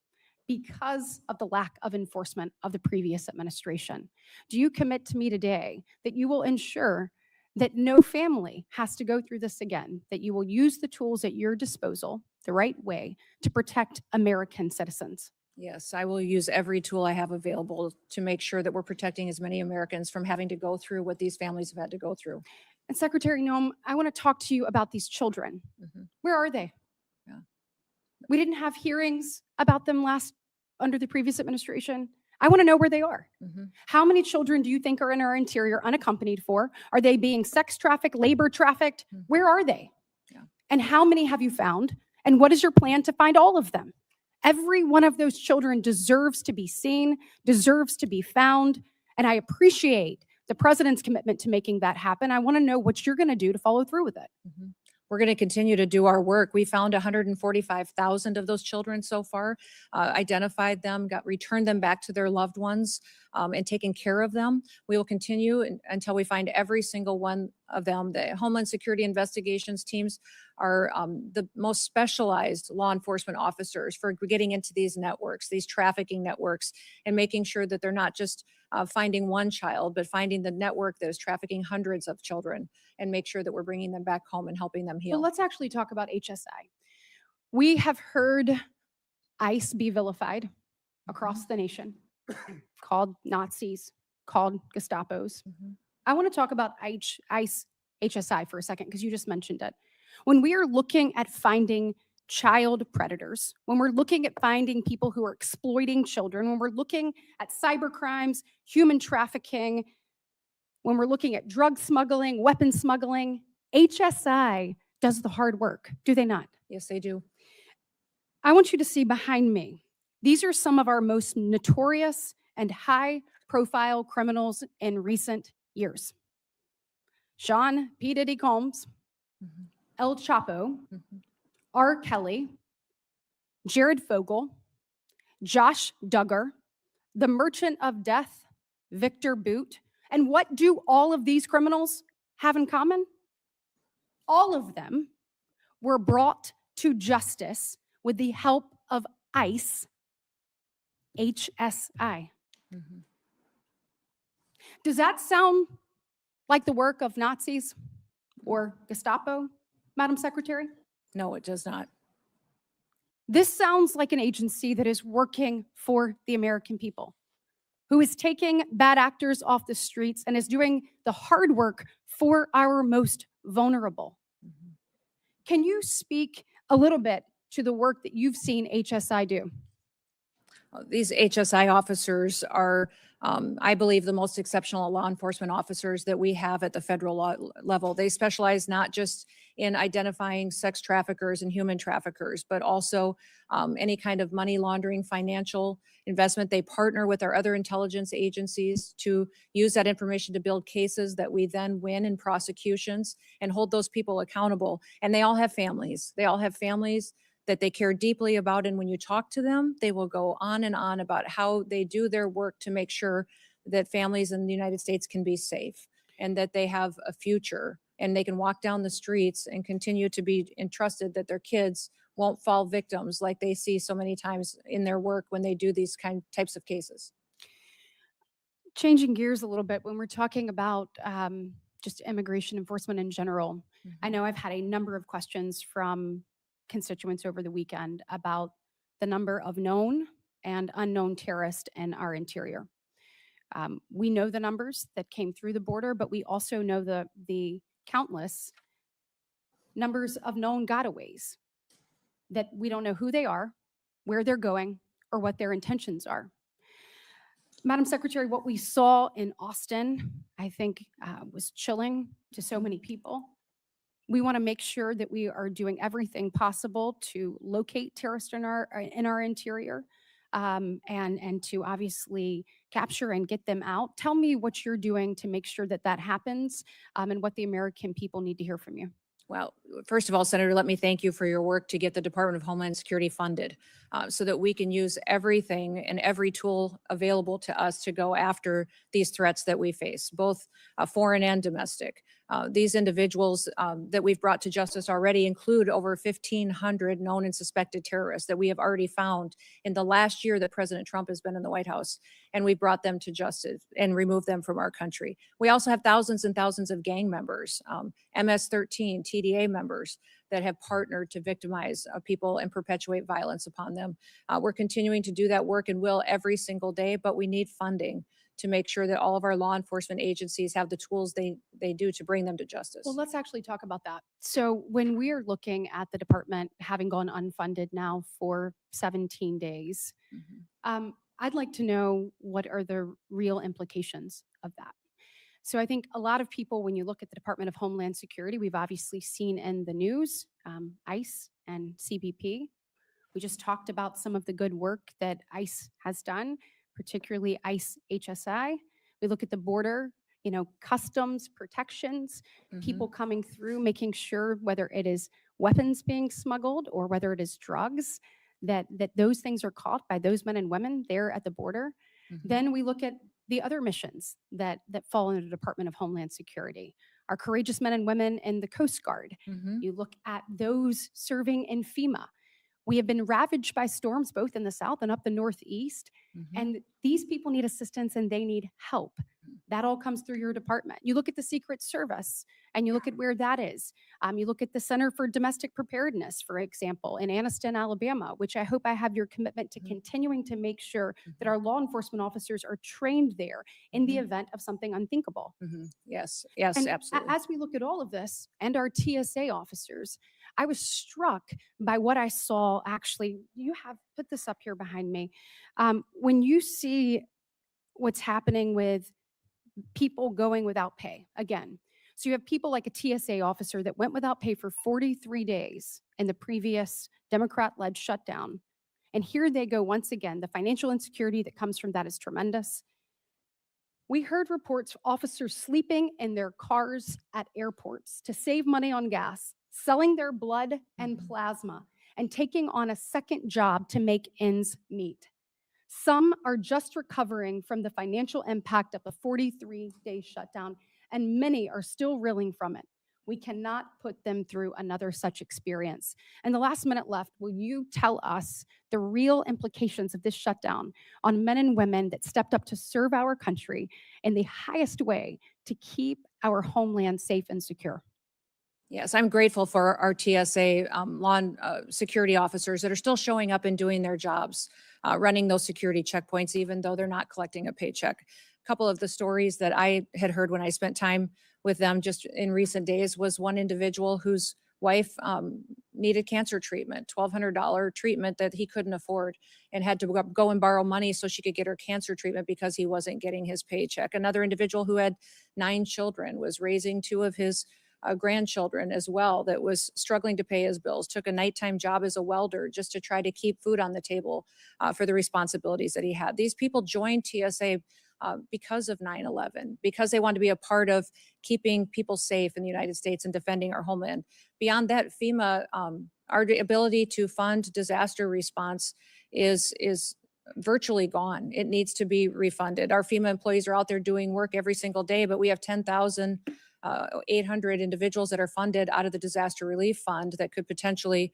because of the lack of enforcement of the previous administration. Do you commit to me today that you will ensure that no family has to go through this again, that you will use the tools at your disposal the right way to protect American citizens? Yes, I will use every tool I have available to make sure that we're protecting as many Americans from having to go through what these families have had to go through. And Secretary Noem, I want to talk to you about these children. Where are they? Yeah. We didn't have hearings about them under the previous administration. I want to know where they are. How many children do you think are in our interior unaccompanied for? Are they being sex trafficked, labor trafficked? Where are they? Yeah. And how many have you found? And what is your plan to find all of them? Every one of those children deserves to be seen, deserves to be found. And I appreciate the president's commitment to making that happen. I want to know what you're going to do to follow through with it. We're going to continue to do our work. We found 145,000 of those children so far, identified them, returned them back to their loved ones, and taken care of them. We will continue until we find every single one of them. The Homeland Security investigations teams are the most specialized law enforcement officers for getting into these networks, these trafficking networks, and making sure that they're not just finding one child, but finding the network that is trafficking hundreds of children, and make sure that we're bringing them back home and helping them heal. Well, let's actually talk about HSI. We have heard ICE be vilified across the nation, called Nazis, called Gestapos. I want to talk about ICE HSI for a second, because you just mentioned it. When we are looking at finding child predators, when we're looking at finding people who are exploiting children, when we're looking at cyber crimes, human trafficking, when we're looking at drug smuggling, weapon smuggling, HSI does the hard work, do they not? Yes, they do. I want you to see behind me. These are some of our most notorious and high-profile criminals in recent years. Sean P. Diddy Combs, El Chapo, R. Kelly, Jared Fogle, Josh Duggar, the Merchant of Death, Victor Boot. And what do all of these criminals have in common? All of them were brought to justice with the help of ICE, HSI. Does that sound like the work of Nazis or Gestapo, Madam Secretary? No, it does not. This sounds like an agency that is working for the American people, who is taking bad actors off the streets and is doing the hard work for our most vulnerable. Can you speak a little bit to the work that you've seen HSI do? These HSI officers are, I believe, the most exceptional law enforcement officers that we have at the federal level. They specialize not just in identifying sex traffickers and human traffickers, but also any kind of money laundering, financial investment. They partner with our other intelligence agencies to use that information to build cases that we then win in prosecutions and hold those people accountable. And they all have families. They all have families that they care deeply about. And when you talk to them, they will go on and on about how they do their work to make sure that families in the United States can be safe and that they have a future and they can walk down the streets and continue to be entrusted that their kids won't fall victims like they see so many times in their work when they do these types of cases. Changing gears a little bit, when we're talking about just immigration enforcement in general, I know I've had a number of questions from constituents over the weekend about the number of known and unknown terrorists in our interior. We know the numbers that came through the border, but we also know the countless numbers of known gotaways that we don't know who they are, where they're going, or what their intentions are. Madam Secretary, what we saw in Austin, I think, was chilling to so many people. We want to make sure that we are doing everything possible to locate terrorists in our interior, and to obviously capture and get them out. Tell me what you're doing to make sure that that happens, and what the American people need to hear from you. Well, first of all, Senator, let me thank you for your work to get the Department of Homeland Security funded so that we can use everything and every tool available to us to go after these threats that we face, both foreign and domestic. These individuals that we've brought to justice already include over 1,500 known and suspected terrorists that we have already found in the last year that President Trump has been in the White House, and we brought them to justice and removed them from our country. We also have thousands and thousands of gang members, MS-13, TDA members that have partnered to victimize people and perpetuate violence upon them. We're continuing to do that work and will every single day, but we need funding to make sure that all of our law enforcement agencies have the tools they do to bring them to justice. Well, let's actually talk about that. So when we are looking at the department having gone unfunded now for 17 days, Mhm. I'd like to know what are the real implications of that. So I think a lot of people, when you look at the Department of Homeland Security, we've obviously seen in the news, ICE and CBP. We just talked about some of the good work that ICE has done, particularly ICE HSI. We look at the border, customs protections, people coming through, making sure whether it is weapons being smuggled or whether it is drugs, that those things are caught by those men and women there at the border. Mhm. Then we look at the other missions that fall under the Department of Homeland Security, our courageous men and women in the Coast Guard. Mhm. You look at those serving in FEMA. We have been ravaged by storms both in the South and up the Northeast. Mhm. And these people need assistance and they need help. That all comes through your department. You look at the Secret Service and you look at where that is. You look at the Center for Domestic Preparedness, for example, in Anniston, Alabama, which I hope I have your commitment to Mhm. continuing to make sure that Mhm. our law enforcement officers are trained there in the Mhm. event of something unthinkable. Mhm. Yes, yes, And absolutely. as we look at all of this and our TSA officers, I was struck by what I saw. Actually, you have put this up here behind me. When you see what's happening with people going without pay again. So you have people like a TSA officer that went without pay for 43 days in the previous Democrat-led shutdown. And here they go once again. The financial insecurity that comes from that is tremendous. We heard reports of officers sleeping in their cars at airports to save money on gas, selling their blood and Mhm. plasma, and taking on a second job to make ends meet. Some are just recovering from the financial impact of the 43-day shutdown, and many are still reeling from it. We cannot put them through another such experience. In the last minute left, will you tell us the real implications of this shutdown on men and women that stepped up to serve our country in the highest way to keep our homeland safe and secure? Yes, I'm grateful for our TSA law and security officers that are still showing up and doing their jobs, running those security checkpoints, even though they're not collecting a paycheck. A couple of the stories that I had heard when I spent time with them just in recent days was one individual whose wife needed cancer treatment, $1,200 treatment that he couldn't afford, and had to go and borrow money so she could get her cancer treatment because he wasn't getting his paycheck. Another individual who had 9 children was raising 2 of his grandchildren as well, that was struggling to pay his bills, took a nighttime job as a welder just to try to keep food on the table for the responsibilities that he had. These people joined TSA because of 9/11, because they want to be a part of keeping people safe in the United States and defending our homeland. Beyond that, FEMA, our ability to fund disaster response is virtually gone. It needs to be refunded. Our FEMA employees are out there doing work every single day, but we have 10,800 individuals that are funded out of the disaster relief fund that could potentially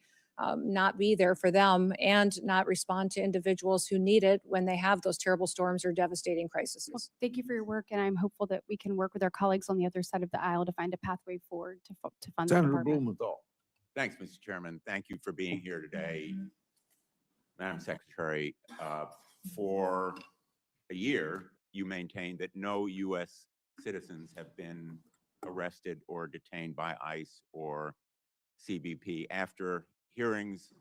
not be there for them and not respond to individuals who need it when they have those terrible storms or devastating crises. Well, thank you for your work, and I'm hopeful that we can work with our colleagues on the other side of the aisle to find a pathway forward to fund the Senator department. Blumenthal. Thanks, Mr. Chairman. Thank you for being here today. Madam Secretary, for a year, you maintained that no U.S. citizens have been arrested or detained by ICE or CBP. After hearings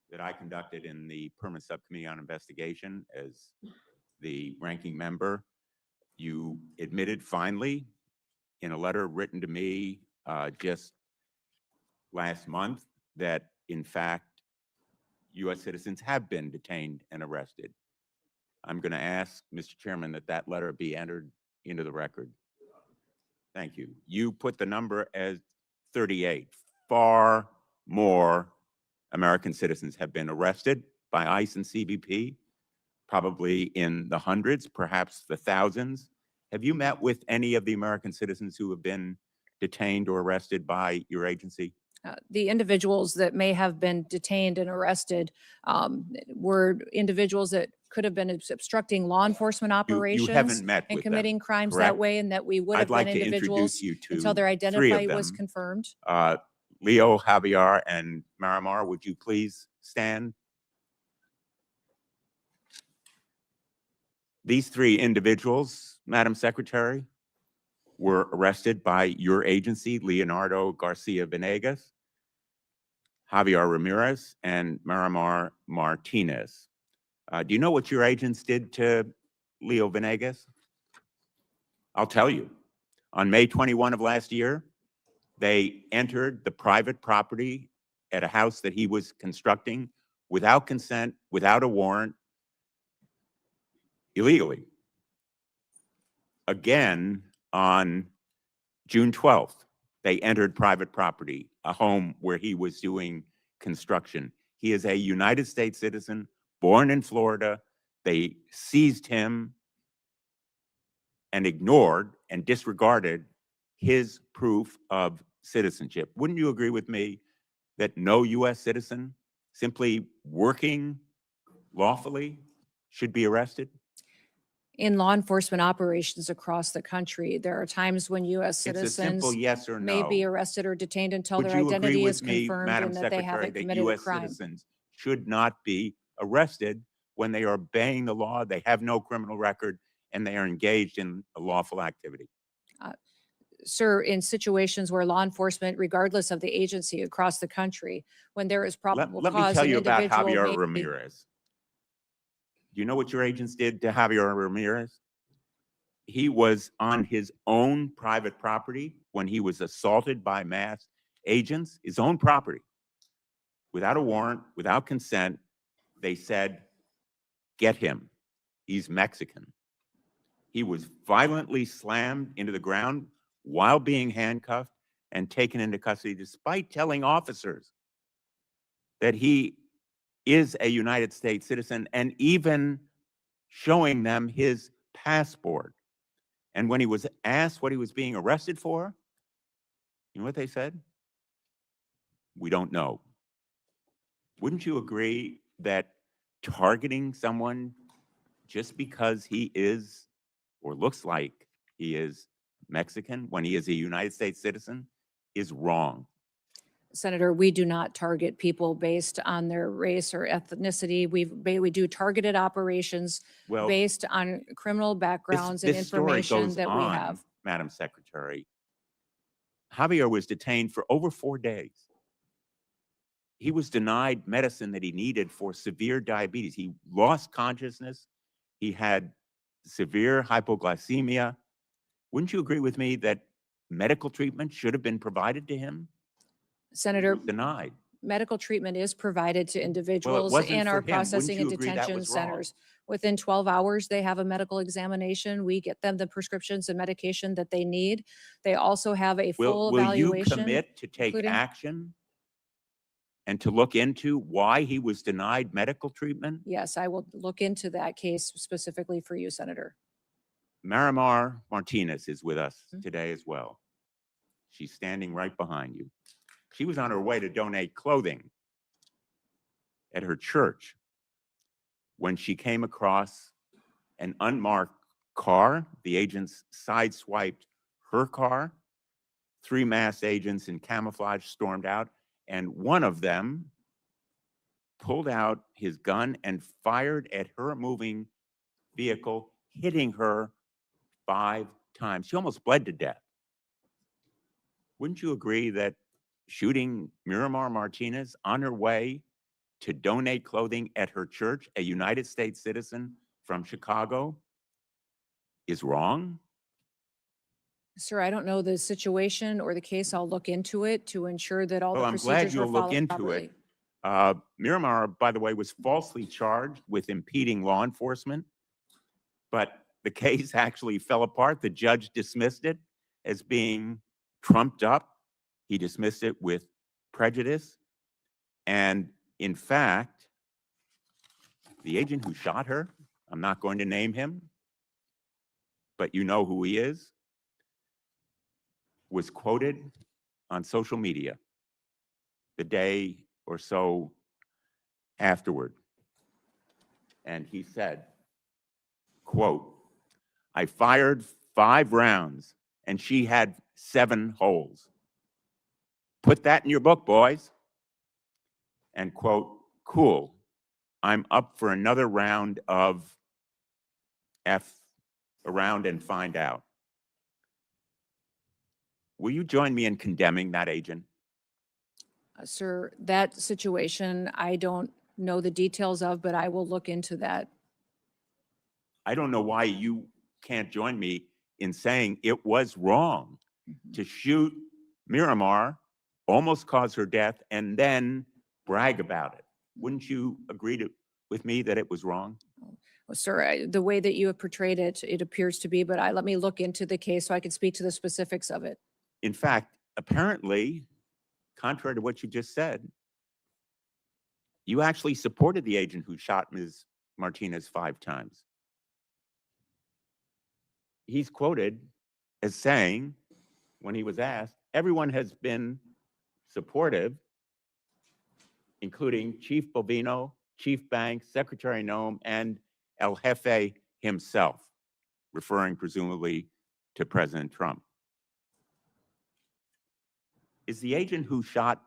that I conducted in the Permanent Subcommittee on Investigation, as the ranking member, you admitted finally in a letter written to me just last month that in fact, U.S. citizens have been detained and arrested. I'm going to ask, Mr. Chairman, that that letter be entered into the record. Thank you. You put the number as 38. Far more American citizens have been arrested by ICE and CBP, probably in the hundreds, perhaps the thousands. Have you met with any of the American citizens who have been detained or arrested by your agency? The individuals that may have been detained and arrested were individuals that could have been obstructing law enforcement You operations haven't met and with them, committing crimes correct? that way, and that we would I'd have like been to introduce individuals you to until their 3 of identity was them. confirmed. Leo, Javier, and Marimar, would you please stand? These 3 individuals, Madam Secretary, were arrested by your agency, Leonardo Garcia Venegas, Javier Ramirez, and Marimar Martinez. Do you know what your agents did to Leo Venegas? I'll tell you. On May 21 of last year, they entered the private property at a house that he was constructing without consent, without a warrant, illegally. Again, on June 12th, they entered private property, a home where he was doing construction. He is a United States citizen, born in Florida. They seized him and ignored and disregarded his proof of citizenship. Wouldn't you agree with me that no U.S. citizen simply working lawfully should be arrested? In law enforcement operations across the country, there are times when U.S. It's a simple citizens yes or may be no. arrested or detained until Would their you agree identity is with me, confirmed Madam and that they Secretary, haven't that committed a U.S. crime. citizens should not be arrested when they are obeying the law, they have no criminal record, and they are engaged in a lawful activity? Sir, in situations where law enforcement, regardless of the agency across the country, when there is probable Let me cause, tell an you about individual Javier may be- Ramirez. Do you know what your agents did to Javier Ramirez? He was on his own private property when he was assaulted by masked agents, his own property, without a warrant, without consent. They said, get him. He's Mexican. He was violently slammed into the ground while being handcuffed and taken into custody, despite telling officers that he is a United States citizen and even showing them his passport. And when he was asked what he was being arrested for, you know what they said? We don't know. Wouldn't you agree that targeting someone just because he is or looks like he is Mexican when he is a United States citizen is wrong? Senator, we do not target people based on their race or ethnicity. We do targeted operations Well, based on criminal backgrounds and this story information goes that we on, have. Madam Secretary. Javier was detained for over 4 days. He was denied medicine that he needed for severe diabetes. He lost consciousness. He had severe hypoglycemia. Wouldn't you agree with me that medical treatment should have been provided to him? He Senator, was denied. medical treatment is provided to individuals wasn't in for our him. Wouldn't processing and you agree that detention was wrong? centers. Within 12 hours, they have a medical examination. We get them the prescriptions and medication that they need. They also have a full Will you evaluation. commit to take including- action and to look into why he was denied medical treatment? Yes, I will look into that case specifically for you, Senator. Marimar Martinez is with us Mhm. today as well. She's standing right behind you. She was on her way to donate clothing at her church when she came across an unmarked car. The agents sideswiped her car. 3 masked agents in camouflage stormed out, and one of them pulled out his gun and fired at her moving vehicle, hitting her 5 times. She almost bled to death. Wouldn't you agree that shooting Miramar Martinez on her way to donate clothing at her church, a United States citizen, from Chicago is wrong? Sir, I don't know the situation or the case. I'll look into it to ensure that all the Well, I'm glad procedures were you'll look followed into properly. it. Miramar, by the way, was falsely charged with impeding law enforcement, but the case actually fell apart. The judge dismissed it as being trumped up. He dismissed it with prejudice. And in fact, the agent who shot her, I'm not going to name him, but you know who he is, was quoted on social media the day or so afterward. And he said, quote, "I fired 5 rounds and she had 7 holes. Put that in your book, boys." And quote, "Cool, I'm up for another round of around and find out." Will you join me in condemning that agent? Sir, that situation, I don't know the details of, but I will look into that. I don't know why you can't join me in saying it was wrong to shoot Miramar, almost cause her death, and then brag about it. Wouldn't you agree with me that it was wrong? Well, sir, the way that you have portrayed it, it appears to be, but let me look into the case so I can speak to the specifics of it. In fact, apparently, contrary to what you just said, you actually supported the agent who shot Ms. Martinez 5 times. He's quoted as saying, when he was asked, everyone has been supportive, including Chief Bovino, Chief Banks, Secretary Noem, and El Jefe himself, referring presumably to President Trump. Is the agent who shot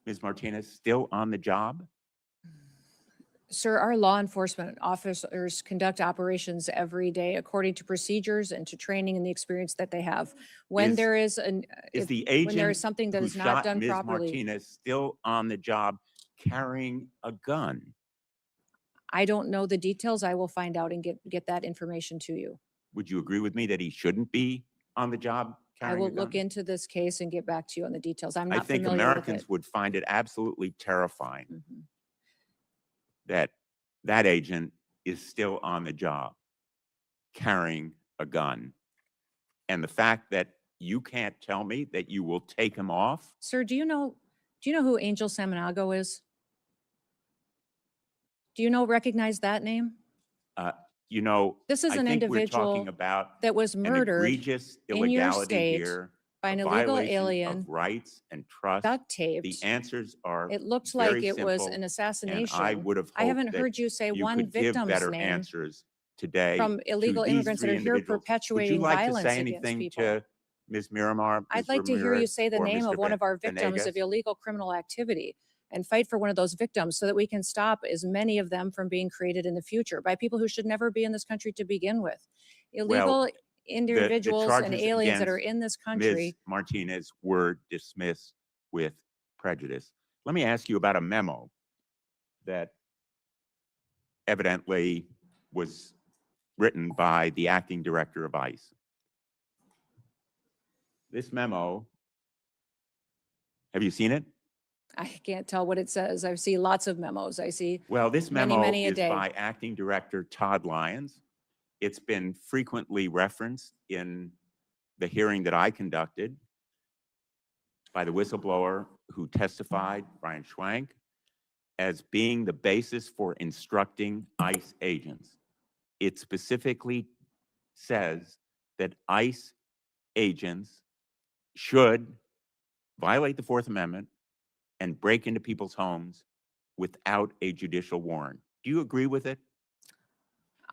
Ms. Martinez still on the job? Sir, our law enforcement officers conduct operations every day according to procedures and to training and the experience that they have. When Is- there is Is if- the when there is agent something that who is not shot done Ms. properly, Martinez still on the job carrying a gun? I don't know the details. I will find out and get that information to you. Would you agree with me that he shouldn't be on the job I carrying a will gun? look into this case and get back to you on the details. I'm I not think familiar with Americans it. would find it absolutely terrifying Mhm. that that agent is still on the job carrying a gun. And the fact that you can't tell me that you will take him off? Sir, do you know who Angel Samanago is? Do you recognize that name? You know, This is I an think we're individual talking about that was an murdered egregious in your illegality state here, by a an illegal violation alien, of rights and trust. duct The taped. answers are It looked very like it was simple, an and assassination. I would have I haven't hoped that heard you say you one could give victim's better name answers today from to illegal these immigrants that 3 are here individuals. Would you perpetuating like to violence say against anything people. to Ms. Miramar, I'd Ms. like to hear you Ramirez, say the or name Mr. of one of our victims Venegas? of illegal criminal activity and fight for one of those victims so that we can stop as many of them from being created in the future by people who should never be in this country to begin with. Illegal individuals and charges aliens that are against in this Ms. country. Martinez were dismissed with prejudice. Let me ask you about a memo that evidently was written by the acting director of ICE. This memo, have you seen it? I can't tell what it says. I see lots of memos. I see Well, this many, memo many a is day. by acting director Todd Lyons. It's been frequently referenced in the hearing that I conducted by the whistleblower who testified, Brian Schwank, as being the basis for instructing ICE agents. It specifically says that ICE agents should violate the Fourth Amendment and break into people's homes without a judicial warrant. Do you agree with it?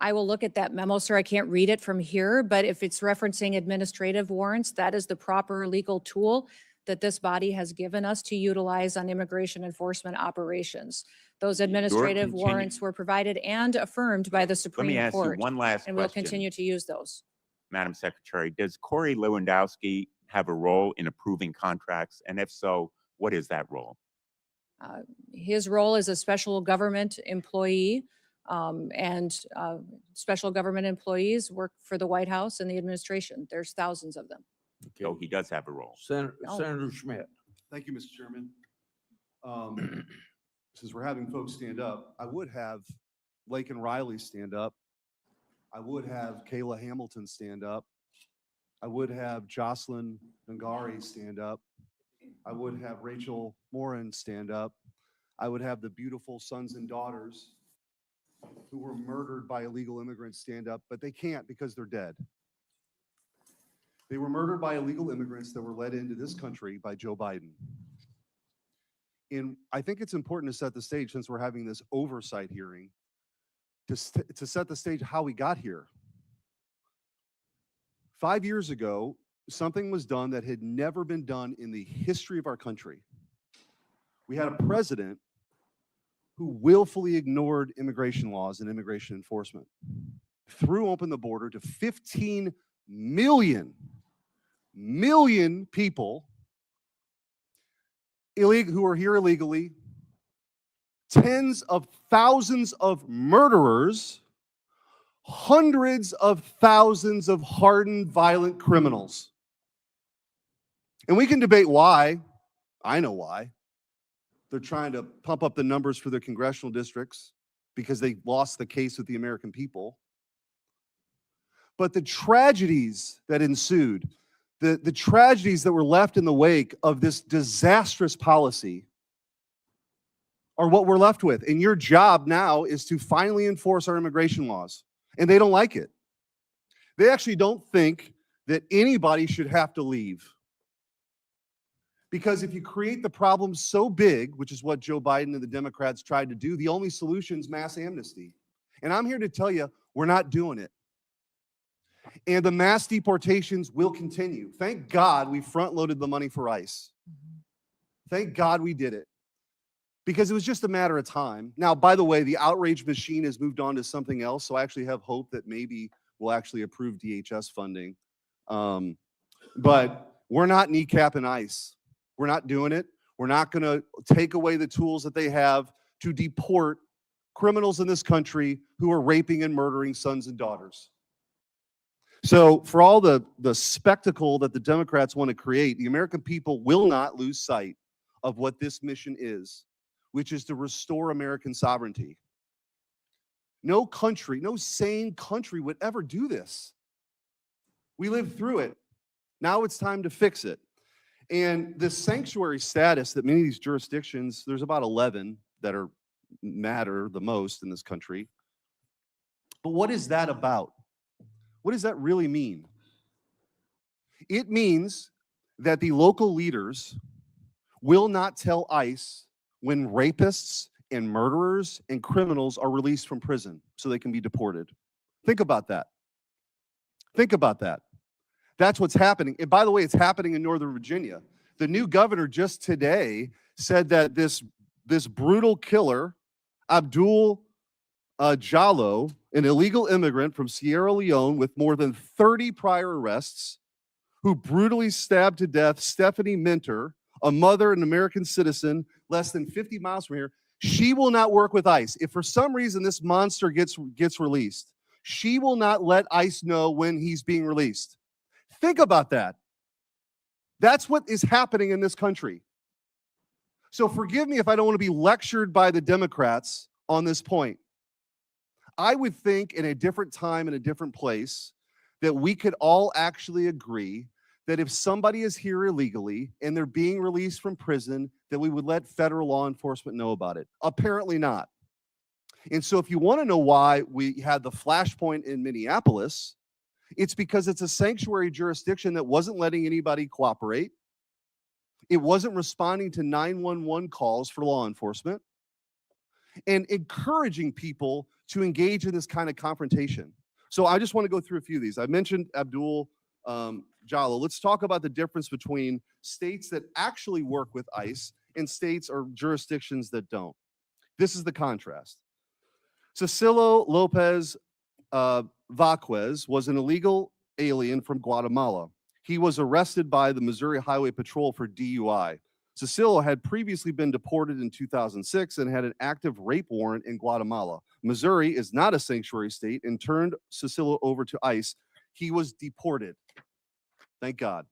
I will look at that memo, sir. I can't read it from here, but if it's referencing administrative warrants, that is the proper legal tool that this body has given us to utilize on immigration enforcement operations. Those administrative warrants were provided and affirmed by the Let me Supreme ask you Court, one last and we'll question, continue to use those. Madam Secretary. Does Corey Lewandowski have a role in approving contracts? And if so, what is that role? His role as a special government employee And special government employees work for the White House and the administration. There's thousands of them. So he does have a role. Oh. Senator Schmidt. Thank you, Mr. Chairman. Since we're having folks stand up, I would have Lakin Riley stand up. I would have Kayla Hamilton stand up. I would have Jocelyn Ngari stand up. I would have Rachel Morin stand up. I would have the beautiful sons and daughters who were murdered by illegal immigrants stand up, but they can't because they're dead. They were murdered by illegal immigrants that were led into this country by Joe Biden. And I think it's important to set the stage, since we're having this oversight hearing, to set the stage how we got here. 5 years ago, something was done that had never been done in the history of our country. We had a president who willfully ignored immigration laws and immigration enforcement, threw open the border to 15 million people who are here illegally, tens of thousands of murderers, hundreds of thousands of hardened violent criminals. And we can debate why. I know why. They're trying to pump up the numbers for their congressional districts because they lost the case with the American people. But the tragedies that ensued, the tragedies that were left in the wake of this disastrous policy are what we're left with. And your job now is to finally enforce our immigration laws. And they don't like it. They actually don't think that anybody should have to leave. Because if you create the problem so big, which is what Joe Biden and the Democrats tried to do, the only solution is mass amnesty. And I'm here to tell you, we're not doing it. And the mass deportations will continue. Thank God we front-loaded the money for ICE. Thank God we did it. Because it was just a matter of time. Now, by the way, the outrage machine has moved on to something else, so I actually have hope that maybe we'll actually approve DHS funding. But we're not kneecapping ICE. We're not doing it. We're not going to take away the tools that they have to deport criminals in this country who are raping and murdering sons and daughters. So for all the spectacle that the Democrats want to create, the American people will not lose sight of what this mission is, which is to restore American sovereignty. No country, no sane country would ever do this. We lived through it. Now it's time to fix it. And the sanctuary status that many of these jurisdictions, there's about 11 that matter the most in this country. But what is that about? What does that really mean? It means that the local leaders will not tell ICE when rapists and murderers and criminals are released from prison so they can be deported. Think about that. Think about that. That's what's happening. And by the way, it's happening in Northern Virginia. The new governor just today said that this brutal killer, Abdul Jallo, an illegal immigrant from Sierra Leone with more than 30 prior arrests, who brutally stabbed to death Stephanie Minter, a mother, an American citizen, less than 50 miles from here, she will not work with ICE. If for some reason this monster gets released, she will not let ICE know when he's being released. Think about that. That's what is happening in this country. So forgive me if I don't want to be lectured by the Democrats on this point. I would think in a different time, in a different place, that we could all actually agree that if somebody is here illegally and they're being released from prison, that we would let federal law enforcement know about it. Apparently not. And so if you want to know why we had the flashpoint in Minneapolis, it's because it's a sanctuary jurisdiction that wasn't letting anybody cooperate. It wasn't responding to 911 calls for law enforcement and encouraging people to engage in this kind of confrontation. So I just want to go through a few of these. I mentioned Abdul Jallo. Let's talk about the difference between states that actually work with ICE and states or jurisdictions that don't. This is the contrast. Cecilio Lopez Vaquez was an illegal alien from Guatemala. He was arrested by the Missouri Highway Patrol for DUI. Cecilio had previously been deported in 2006 and had an active rape warrant in Guatemala. Missouri is not a sanctuary state and turned Cecilio over to ICE. He was deported. Thank God.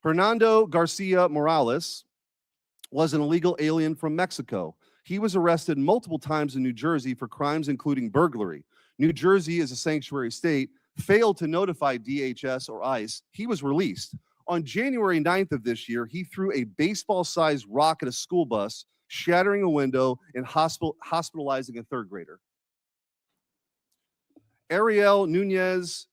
Hernando Garcia Morales was an illegal alien from Mexico. He was arrested multiple times in New Jersey for crimes including burglary. New Jersey is a sanctuary state, failed to notify DHS or ICE. He was released. On January 9th of this year, he threw a baseball-sized rock at a school bus, shattering a window and hospitalizing a third grader. Ariel Nunez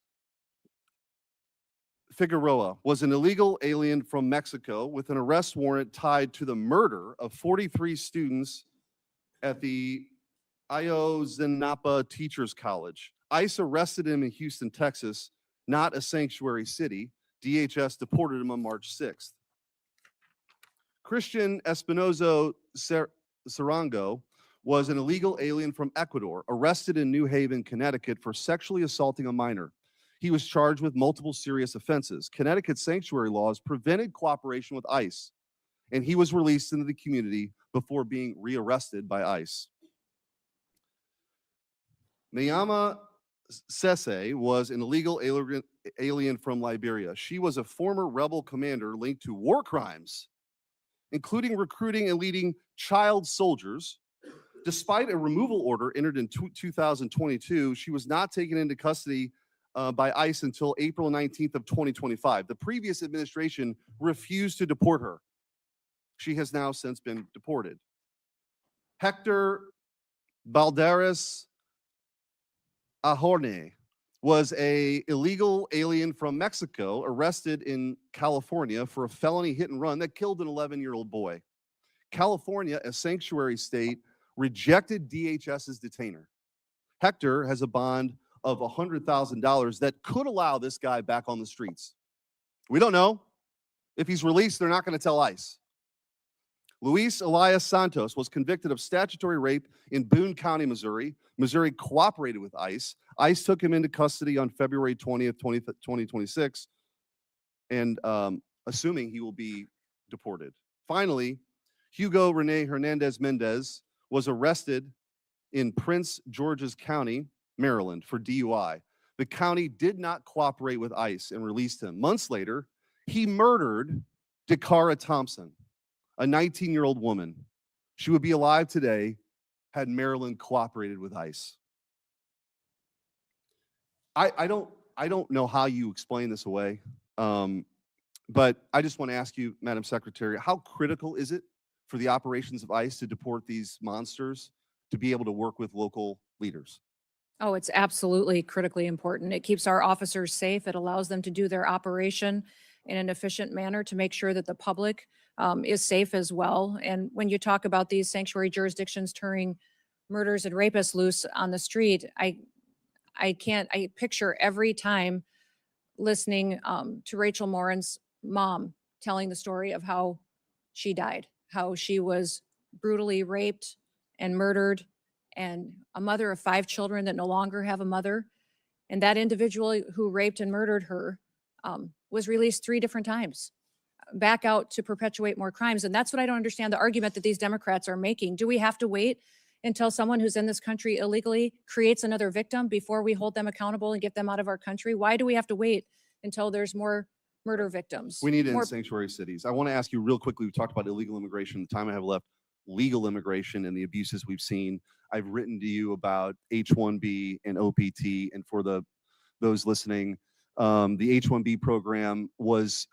Figueroa was an illegal alien from Mexico with an arrest warrant tied to the murder of 43 students at the Ayotzinapa Teachers College. ICE arrested him in Houston, Texas, not a sanctuary city. DHS deported him on March 6th. Christian Espinozo Sarango was an illegal alien from Ecuador, arrested in New Haven, Connecticut for sexually assaulting a minor. He was charged with multiple serious offenses. Connecticut sanctuary laws prevented cooperation with ICE, and he was released into the community before being rearrested by ICE. Mayama Sese was an illegal alien from Liberia. She was a former rebel commander linked to war crimes, including recruiting and leading child soldiers. Despite a removal order entered in 2022, she was not taken into custody by ICE until April 19th of 2025. The previous administration refused to deport her. She has now since been deported. Hector Balderas Ahorne was an illegal alien from Mexico arrested in California for a felony hit and run that killed an 11-year-old boy. California, a sanctuary state, rejected DHS's detainer. Hector has a bond of $100,000 that could allow this guy back on the streets. We don't know. If he's released, they're not going to tell ICE. Luis Elias Santos was convicted of statutory rape in Boone County, Missouri. Missouri cooperated with ICE. ICE took him into custody on February 20th, 2026, and assuming he will be deported. Finally, Hugo Rene Hernandez Mendez was arrested in Prince George's County, Maryland, for DUI. The county did not cooperate with ICE and released him. Months later, he murdered Dakara Thompson, a 19-year-old woman. She would be alive today had Maryland cooperated with ICE. I don't know how you explain this away, but I just want to ask you, Madam Secretary, how critical is it for the operations of ICE to deport these monsters to be able to work with local leaders? Oh, it's absolutely critically important. It keeps our officers safe. It allows them to do their operation in an efficient manner to make sure that the public is safe as well. And when you talk about these sanctuary jurisdictions turning murders and rapists loose on the street, I picture every time listening to Rachel Morin's mom telling the story of how she died, how she was brutally raped and murdered, and a mother of 5 children that no longer have a mother. And that individual who raped and murdered her was released 3 different times, back out to perpetuate more crimes. And that's what I don't understand, the argument that these Democrats are making. Do we have to wait until someone who's in this country illegally creates another victim before we hold them accountable and get them out of our country? Why do we have to wait until there's more murder victims? We need it in More- sanctuary cities. I want to ask you real quickly, we talked about illegal immigration, the time I have left, legal immigration and the abuses we've seen. I've written to you about H-1B and OPT, and for those listening, the H-1B program was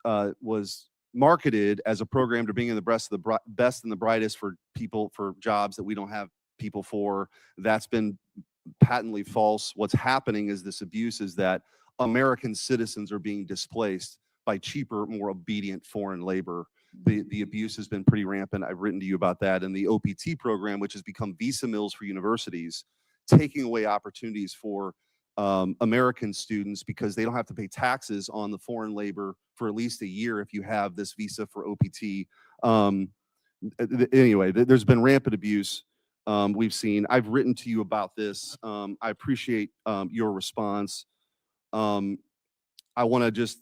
marketed as a program to bring in the best and the brightest for people for jobs that we don't have people for. That's been patently false. What's happening is this abuse is that American citizens are being displaced by cheaper, more obedient foreign labor. The abuse has been pretty rampant. I've written to you about that. And the OPT program, which has become visa mills for universities, taking away opportunities for American students because they don't have to pay taxes on the foreign labor for at least a year if you have this visa for OPT. Anyway, there's been rampant abuse we've seen. I've written to you about this. I appreciate your response. I want to just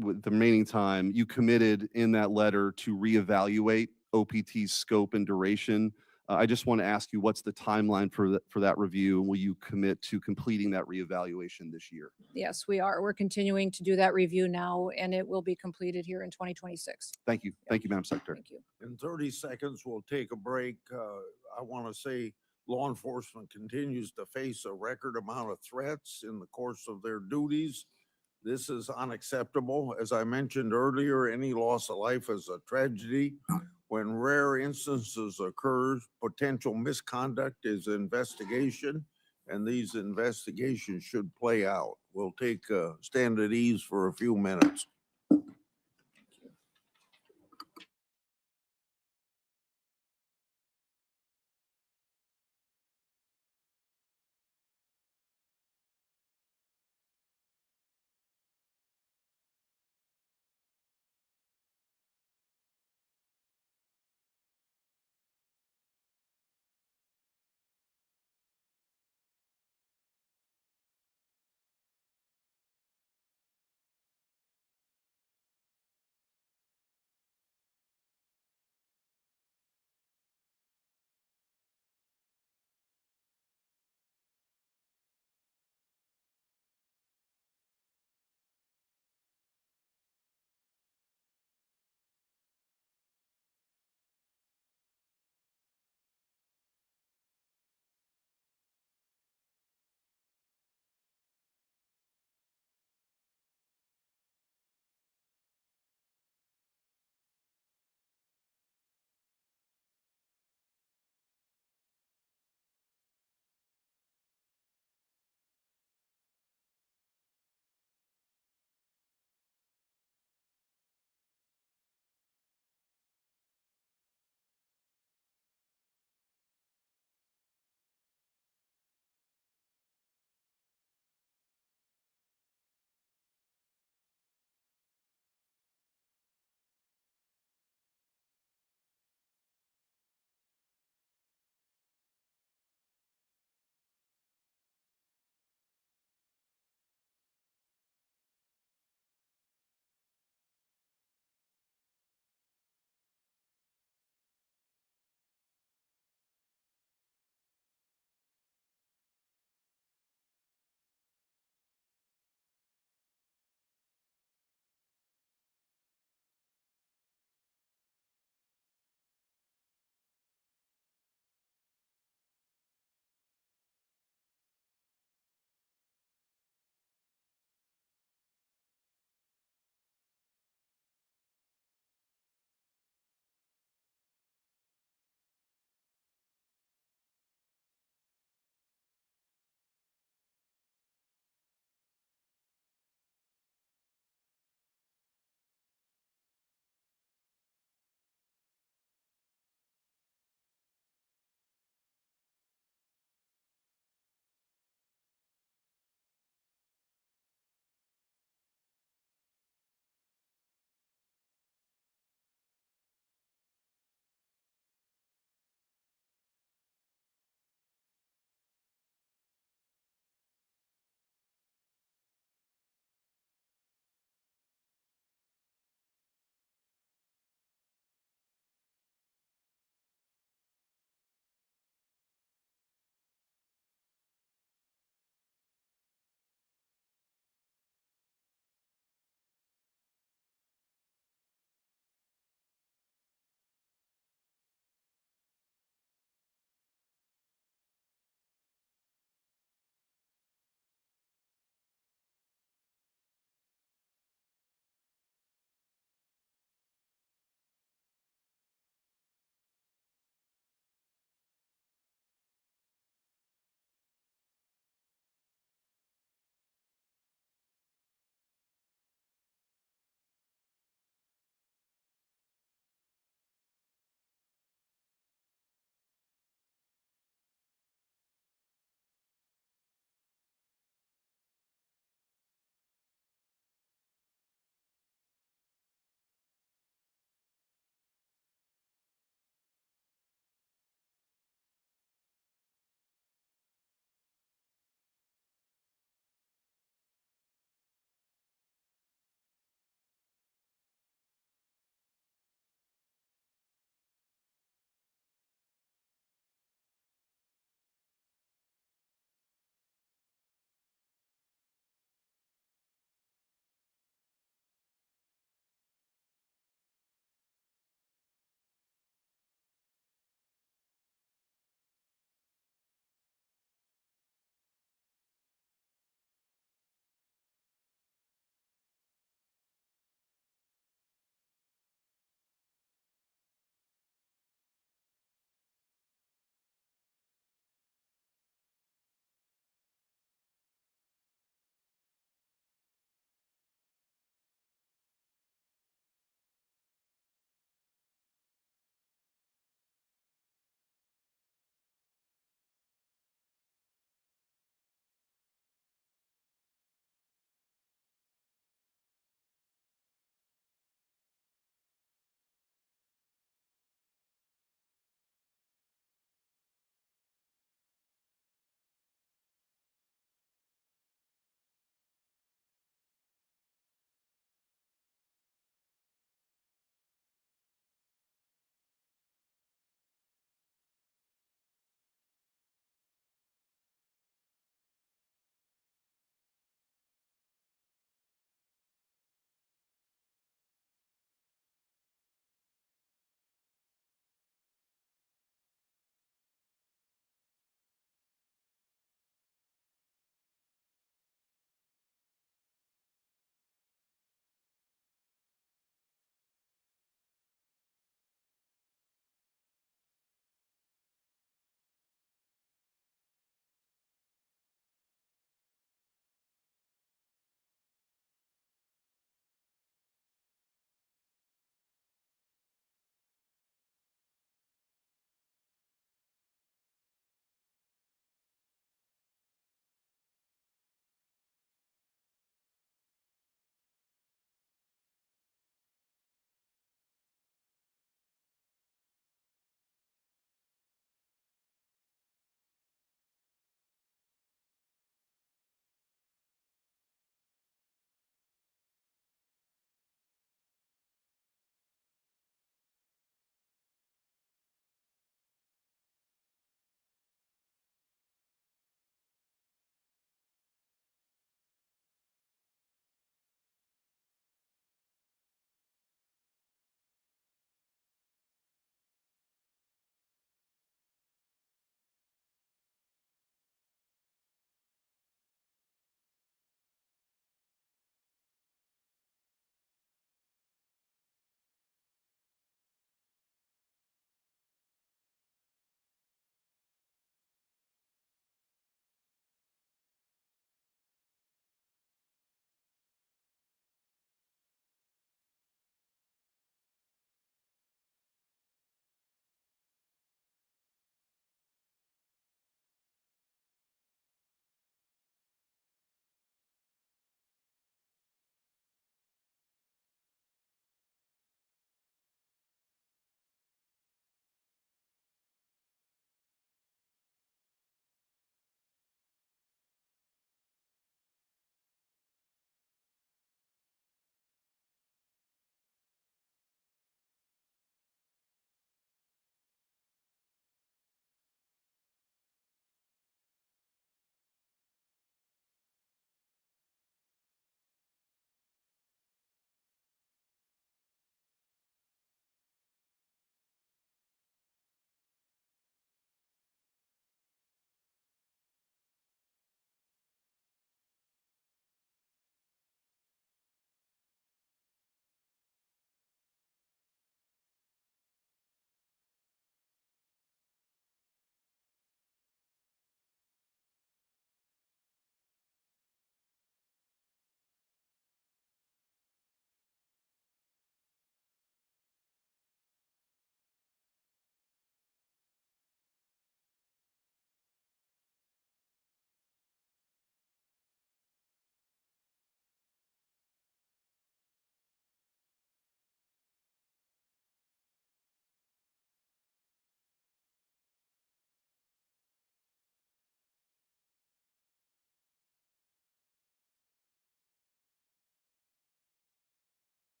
with the remaining time, you committed in that letter to reevaluate OPT's scope and duration. I just want to ask you, what's the timeline for that review? And will you commit to completing that reevaluation this year? Yes, we are. We're continuing to do that review now, and it will be completed here in 2026. Thank you. Thank you, Madam Secretary. Thank you. In 30 seconds, we'll take a break. I want to say law enforcement continues to face a record amount of threats in the course of their duties. This is unacceptable. As I mentioned earlier, any loss of life is a tragedy. When rare instances occur, potential misconduct is investigation, and these investigations should play out. We'll take a stand at ease for a few minutes.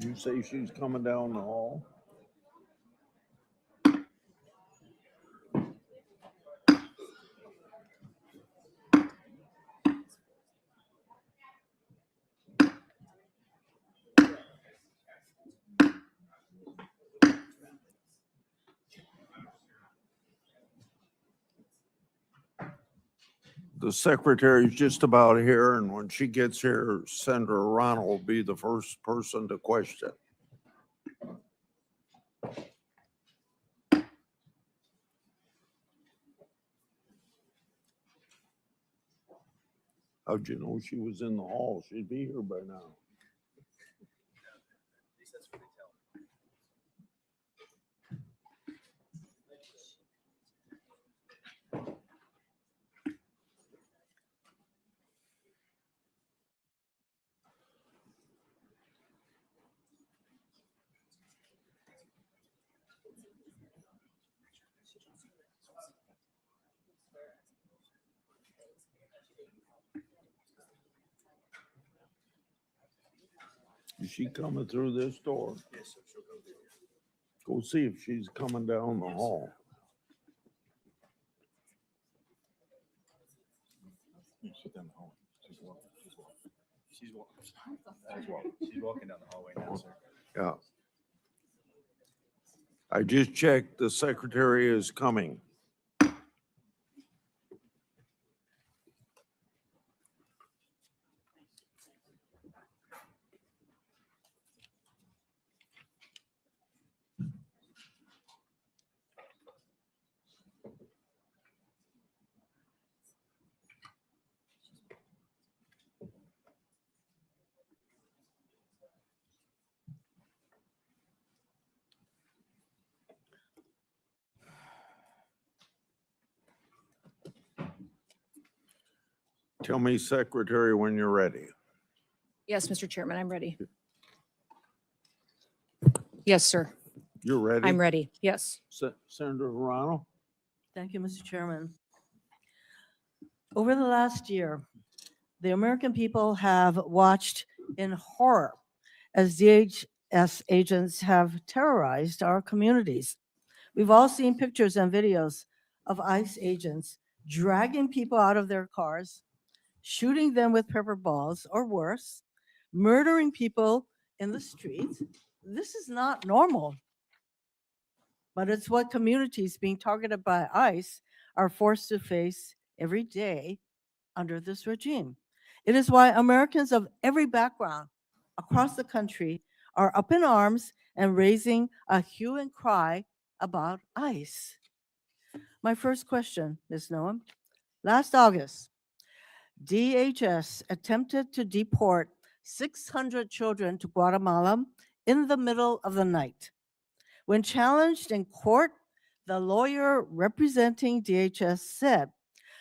You say she's coming down the hall? The secretary's just about here, and when she gets here, Senator Ronald will be the first person to question. How'd you know she was in the hall? She'd be here by now. Is she coming through this door? Yes, sir. She'll come through here. Go see if she's coming down the hall. She's down the hall. She's walking. She's walking down the hallway now, sir. Yeah. I just checked, the secretary is coming. Tell me, Secretary, when you're ready. Yes, Mr. Chairman, I'm ready. Yes, sir. You're ready? I'm ready. Yes. Senator Ronald? Thank you, Mr. Chairman. Over the last year, the American people have watched in horror as DHS agents have terrorized our communities. We've all seen pictures and videos of ICE agents dragging people out of their cars, shooting them with pepper balls or worse, murdering people in the streets. This is not normal, but it's what communities being targeted by ICE are forced to face every day under this regime. It is why Americans of every background across the country are up in arms and raising a hue and cry about ICE. My first question, Ms. Noem. Last August, DHS attempted to deport 600 children to Guatemala in the middle of the night. When challenged in court, the lawyer representing DHS said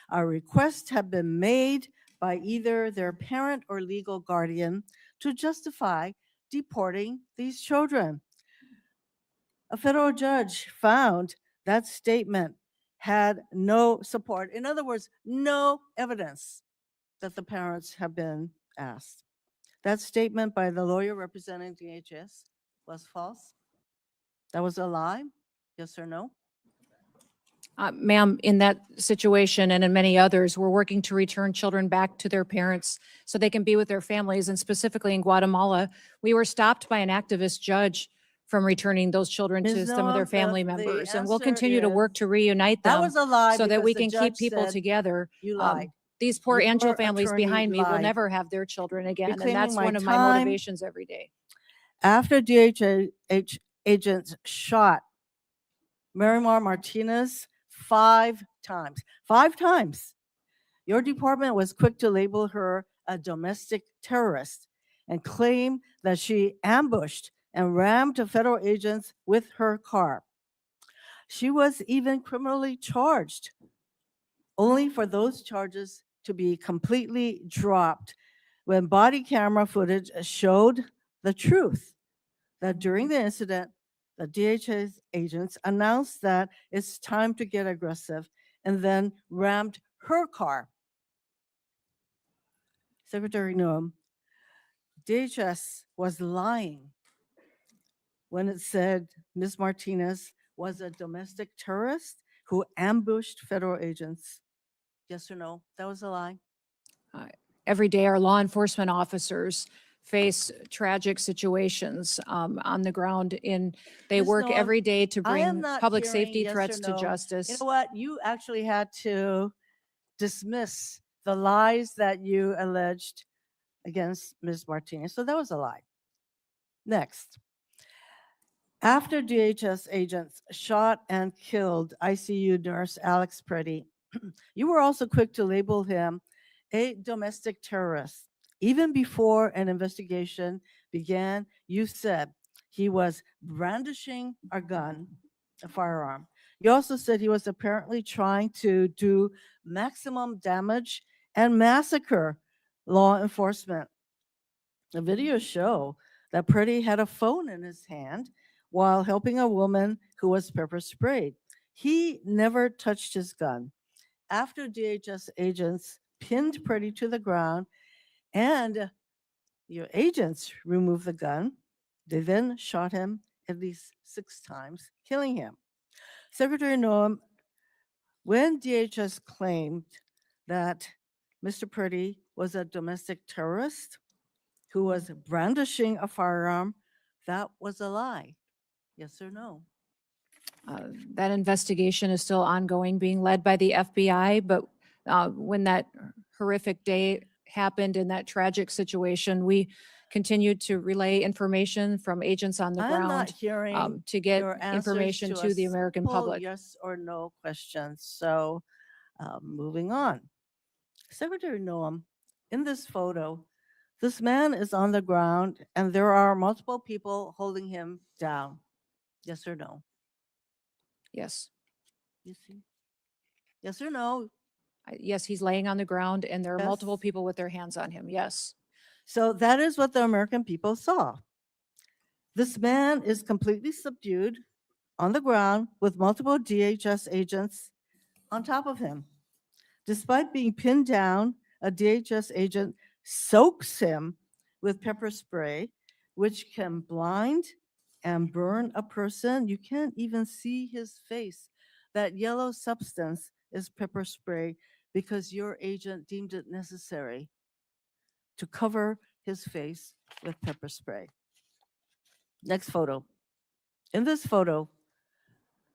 a request had been made by either their parent or legal guardian to justify deporting these children. A federal judge found that statement had no support. In other words, no evidence that the parents have been asked. That statement by the lawyer representing DHS was false. That was a lie, yes or no? Ma'am, in that situation and in many others, we're working to return children back to their parents so they can be with their families. And specifically in Guatemala, we were stopped by an activist judge from returning those children to Ms. some of their Noem, family the members. And we'll answer continue to work is to reunite that them was a lie so that because we the can keep judge people said together. you lied. These poor Your Angel families attorney behind me will lied. never have their children again. And Reclaiming that's my one of my time. motivations every day. After DHS agents shot Marimar Martinez 5 times, 5 times, your department was quick to label her a domestic terrorist and claim that she ambushed and rammed federal agents with her car. She was even criminally charged, only for those charges to be completely dropped when body camera footage showed the truth that during the incident, the DHS agents announced that it's time to get aggressive and then rammed her car. Secretary Noem, DHS was lying when it said Ms. Martinez was a domestic terrorist who ambushed federal agents? Yes or no? That was a lie. Every day, our law enforcement officers face tragic situations on the ground they Ms. work Noem, every day to I am bring not public hearing safety yes or threats to no. justice. You know what? You actually had to dismiss the lies that you alleged against Ms. Martinez. So that was a lie. Next. After DHS agents shot and killed ICU nurse Alex Pretty, you were also quick to label him a domestic terrorist. Even before an investigation began, you said he was brandishing a gun, a firearm. You also said he was apparently trying to do maximum damage and massacre law enforcement. The videos show that Pretty had a phone in his hand while helping a woman who was pepper sprayed. He never touched his gun. After DHS agents pinned Pretty to the ground and your agents removed the gun, they then shot him at least 6 times, killing him. Secretary Noem, when DHS claimed that Mr. Pretty was a domestic terrorist who was brandishing a firearm, that was a lie. Yes or no? That investigation is still ongoing, being led by the FBI, but when that horrific day happened in that tragic situation, we continued to relay information from agents on the I'm not ground hearing to get your answers information to to a the American simple public. yes or no question. So moving on. Secretary Noem, in this photo, this man is on the ground and there are multiple people holding him down. Yes or no? Yes. You see? Yes or no? Yes, he's laying on the ground and there are multiple Yes. people with their hands on him. Yes. So that is what the American people saw. This man is completely subdued on the ground with multiple DHS agents on top of him. Despite being pinned down, a DHS agent soaks him with pepper spray, which can blind and burn a person. You can't even see his face. That yellow substance is pepper spray because your agent deemed it necessary to cover his face with pepper spray. Next photo. In this photo,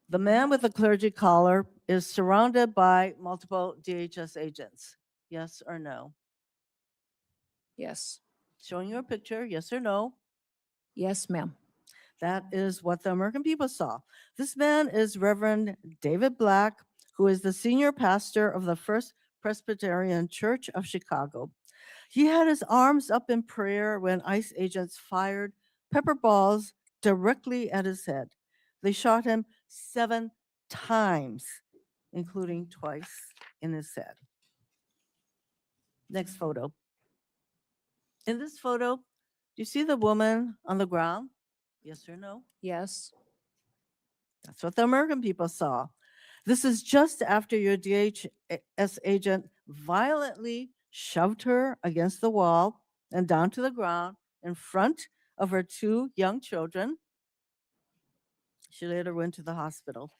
the man with the clergy collar is surrounded by multiple DHS agents. Yes or no? Yes. Showing you a picture, yes or no? Yes, ma'am. That is what the American people saw. This man is Reverend David Black, who is the senior pastor of the First Presbyterian Church of Chicago. He had his arms up in prayer when ICE agents fired pepper balls directly at his head. They shot him 7 times, including twice in his head. Next photo. In this photo, do you see the woman on the ground? Yes or no? Yes. That's what the American people saw. This is just after your DHS agent violently shoved her against the wall and down to the ground in front of her 2 young children. She later went to the hospital.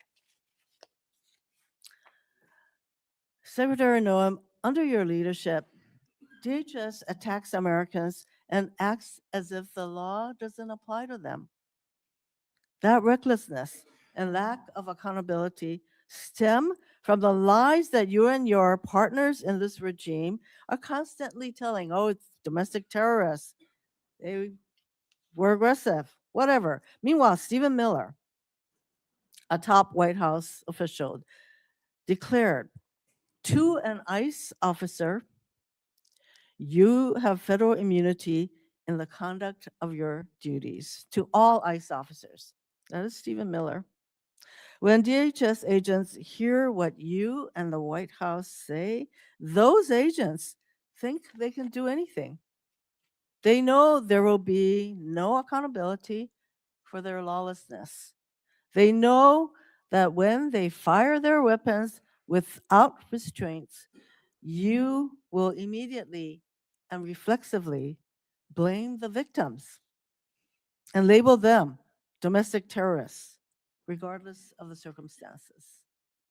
Secretary Noem, under your leadership, DHS attacks Americans and acts as if the law doesn't apply to them. That recklessness and lack of accountability stem from the lies that you and your partners in this regime are constantly telling. Oh, it's domestic terrorists. They were aggressive, whatever. Meanwhile, Stephen Miller, a top White House official, declared to an ICE officer, you have federal immunity in the conduct of your duties. To all ICE officers. That is Stephen Miller. When DHS agents hear what you and the White House say, those agents think they can do anything. They know there will be no accountability for their lawlessness. They know that when they fire their weapons without restraints, you will immediately and reflexively blame the victims and label them domestic terrorists, regardless of the circumstances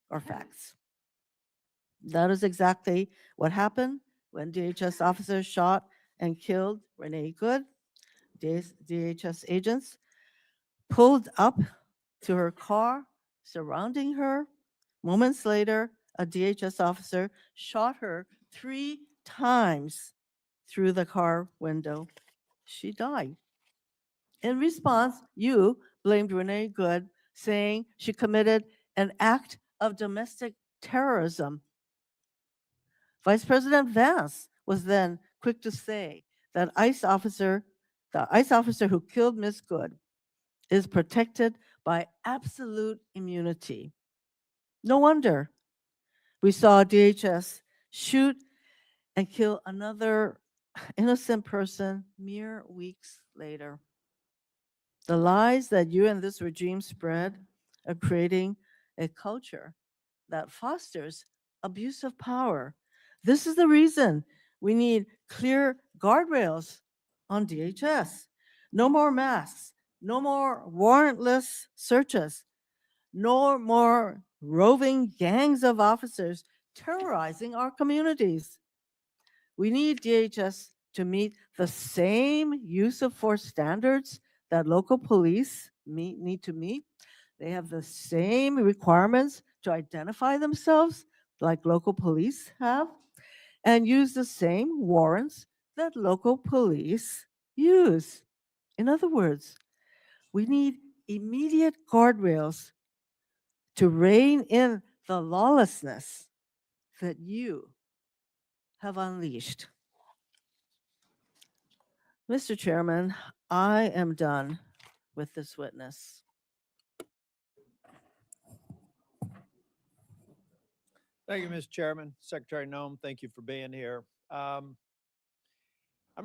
or facts. That is exactly what happened when DHS officers shot and killed Renee Good. DHS agents pulled up to her car, surrounding her. Moments later, a DHS officer shot her 3 times through the car window. She died. In response, you blamed Renee Good, saying she committed an act of domestic terrorism. Vice President Vance was then quick to say that the ICE officer who killed Ms. Good is protected by absolute immunity. No wonder we saw DHS shoot and kill another innocent person mere weeks later. The lies that you and this regime spread are creating a culture that fosters abuse of power. This is the reason we need clear guardrails on DHS. No more masks, no more warrantless searches, no more roving gangs of officers terrorizing our communities. We need DHS to meet the same use of force standards that local police need to meet. They have the same requirements to identify themselves like local police have, and use the same warrants that local police use. In other words, we need immediate guardrails to rein in the lawlessness that you have unleashed. Mr. Chairman, I am done with this witness. Thank you, Mr. Chairman. Secretary Noem, thank you for being here. I'm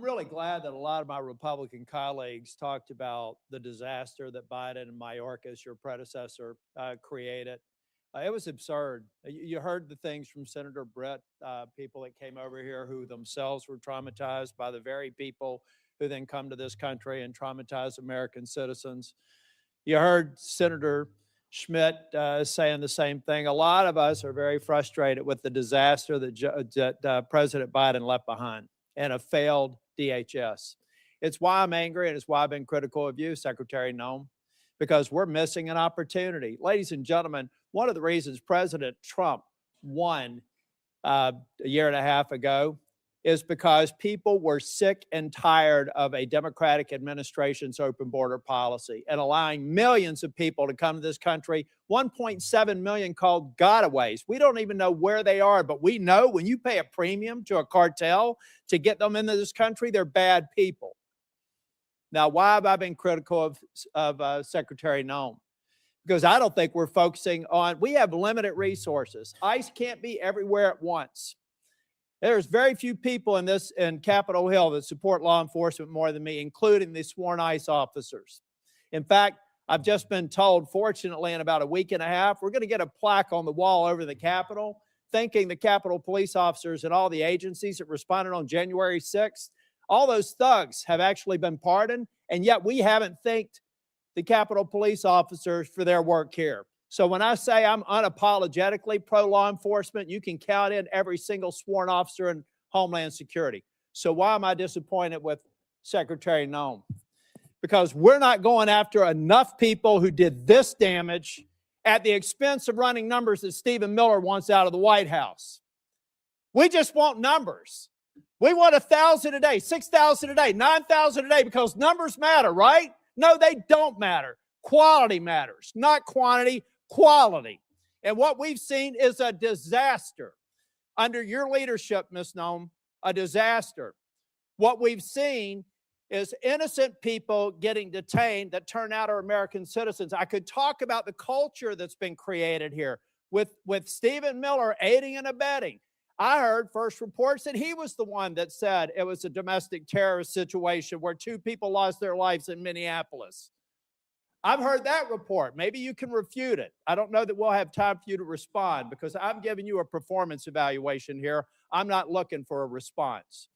really glad that a lot of my Republican colleagues talked about the disaster that Biden and Mayorkas, your predecessor, created. It was absurd. You heard the things from Senator Britt, people that came over here who themselves were traumatized by the very people who then come to this country and traumatize American citizens. You heard Senator Schmidt saying the same thing. A lot of us are very frustrated with the disaster that President Biden left behind and a failed DHS. It's why I'm angry, and it's why I've been critical of you, Secretary Noem, because we're missing an opportunity. Ladies and gentlemen, one of the reasons President Trump won a year and a half ago is because people were sick and tired of a Democratic administration's open border policy and allowing millions of people to come to this country, 1.7 million called gotaways. We don't even know where they are, but we know when you pay a premium to a cartel to get them into this country, they're bad people. Now, why have I been critical of Secretary Noem? Because I don't think we're focusing on, we have limited resources. ICE can't be everywhere at once. There's very few people in Capitol Hill that support law enforcement more than me, including the sworn ICE officers. In fact, I've just been told, fortunately, in about a week and a half, we're going to get a plaque on the wall over the Capitol, thanking the Capitol police officers and all the agencies that responded on January 6th. All those thugs have actually been pardoned, and yet we haven't thanked the Capitol police officers for their work here. So when I say I'm unapologetically pro-law enforcement, you can count in every single sworn officer in Homeland Security. So why am I disappointed with Secretary Noem? Because we're not going after enough people who did this damage at the expense of running numbers that Stephen Miller wants out of the White House. We just want numbers. We want 1,000 a day, 6,000 a day, 9,000 a day, because numbers matter, right? No, they don't matter. Quality matters, not quantity, quality. And what we've seen is a disaster. Under your leadership, Ms. Noem, a disaster. What we've seen is innocent people getting detained that turn out are American citizens. I could talk about the culture that's been created here with Stephen Miller aiding and abetting. I heard first reports that he was the one that said it was a domestic terrorist situation where 2 people lost their lives in Minneapolis. I've heard that report. Maybe you can refute it. I don't know that we'll have time for you to respond because I'm giving you a performance evaluation here. I'm not looking for a response.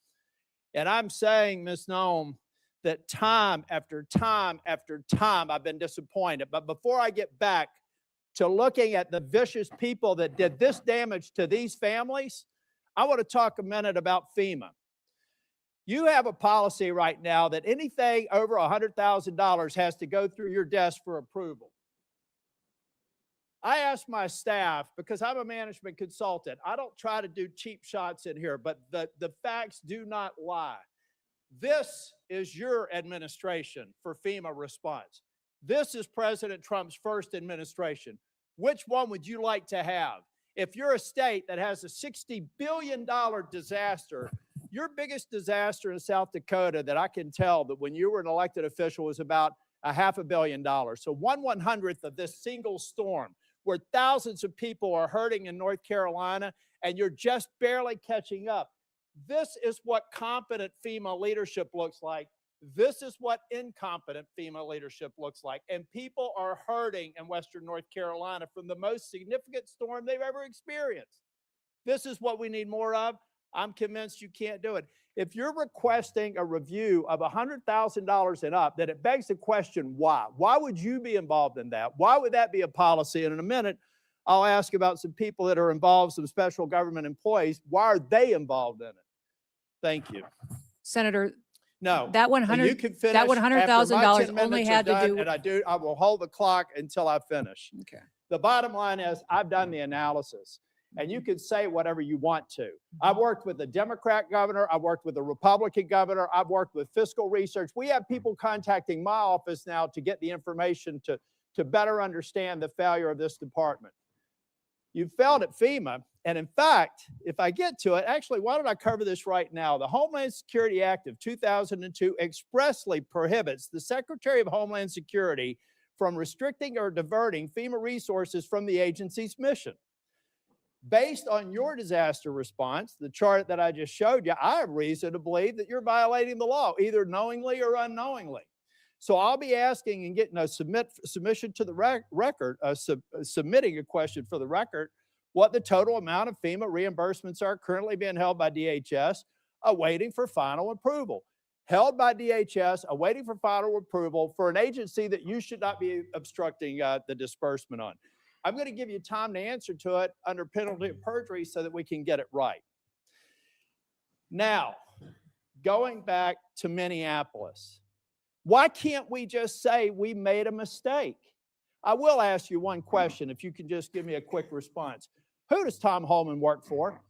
And I'm saying, Ms. Noem, that time after time after time I've been disappointed. But before I get back to looking at the vicious people that did this damage to these families, I want to talk a minute about FEMA. You have a policy right now that anything over $100,000 has to go through your desk for approval. I asked my staff, because I'm a management consultant, I don't try to do cheap shots in here, but the facts do not lie. This is your administration for FEMA response. This is President Trump's first administration. Which one would you like to have? If you're a state that has a $60 billion disaster, your biggest disaster in South Dakota that I can tell that when you were an elected official was about $500 million. So 1/100th of this single storm where thousands of people are hurting in North Carolina and you're just barely catching up. This is what competent FEMA leadership looks like. This is what incompetent FEMA leadership looks like. And people are hurting in Western North Carolina from the most significant storm they've ever experienced. This is what we need more of. I'm convinced you can't do it. If you're requesting a review of $100,000 and up, then it begs the question, why? Why would you be involved in that? Why would that be a policy? And in a minute, I'll ask about some people that are involved, some special government employees. Why are they involved in it? Thank you. Senator, No. that You 100, can finish that after my $100,000 10 only minutes are had to done, do. And I will hold the clock until I finish. Okay. The bottom line is I've done the analysis, and you can say whatever you want to. I've worked with a Democrat governor. I've worked with a Republican governor. I've worked with fiscal research. We have people contacting my office now to get the information to better understand the failure of this department. You failed at FEMA. And in fact, if I get to it, actually, why don't I cover this right now? The Homeland Security Act of 2002 expressly prohibits the Secretary of Homeland Security from restricting or diverting FEMA resources from the agency's mission. Based on your disaster response, the chart that I just showed you, I have reason to believe that you're violating the law, either knowingly or unknowingly. So I'll be asking and getting a submission to the record, submitting a question for the record, what the total amount of FEMA reimbursements are currently being held by DHS, awaiting for final approval. Held by DHS, awaiting for final approval for an agency that you should not be obstructing the disbursement on. I'm going to give you time to answer to it under penalty of perjury so that we can get it right. Now, going back to Minneapolis, why can't we just say we made a mistake? I will ask you one question, if you can just give me a quick response. Who does Tom Homan work for?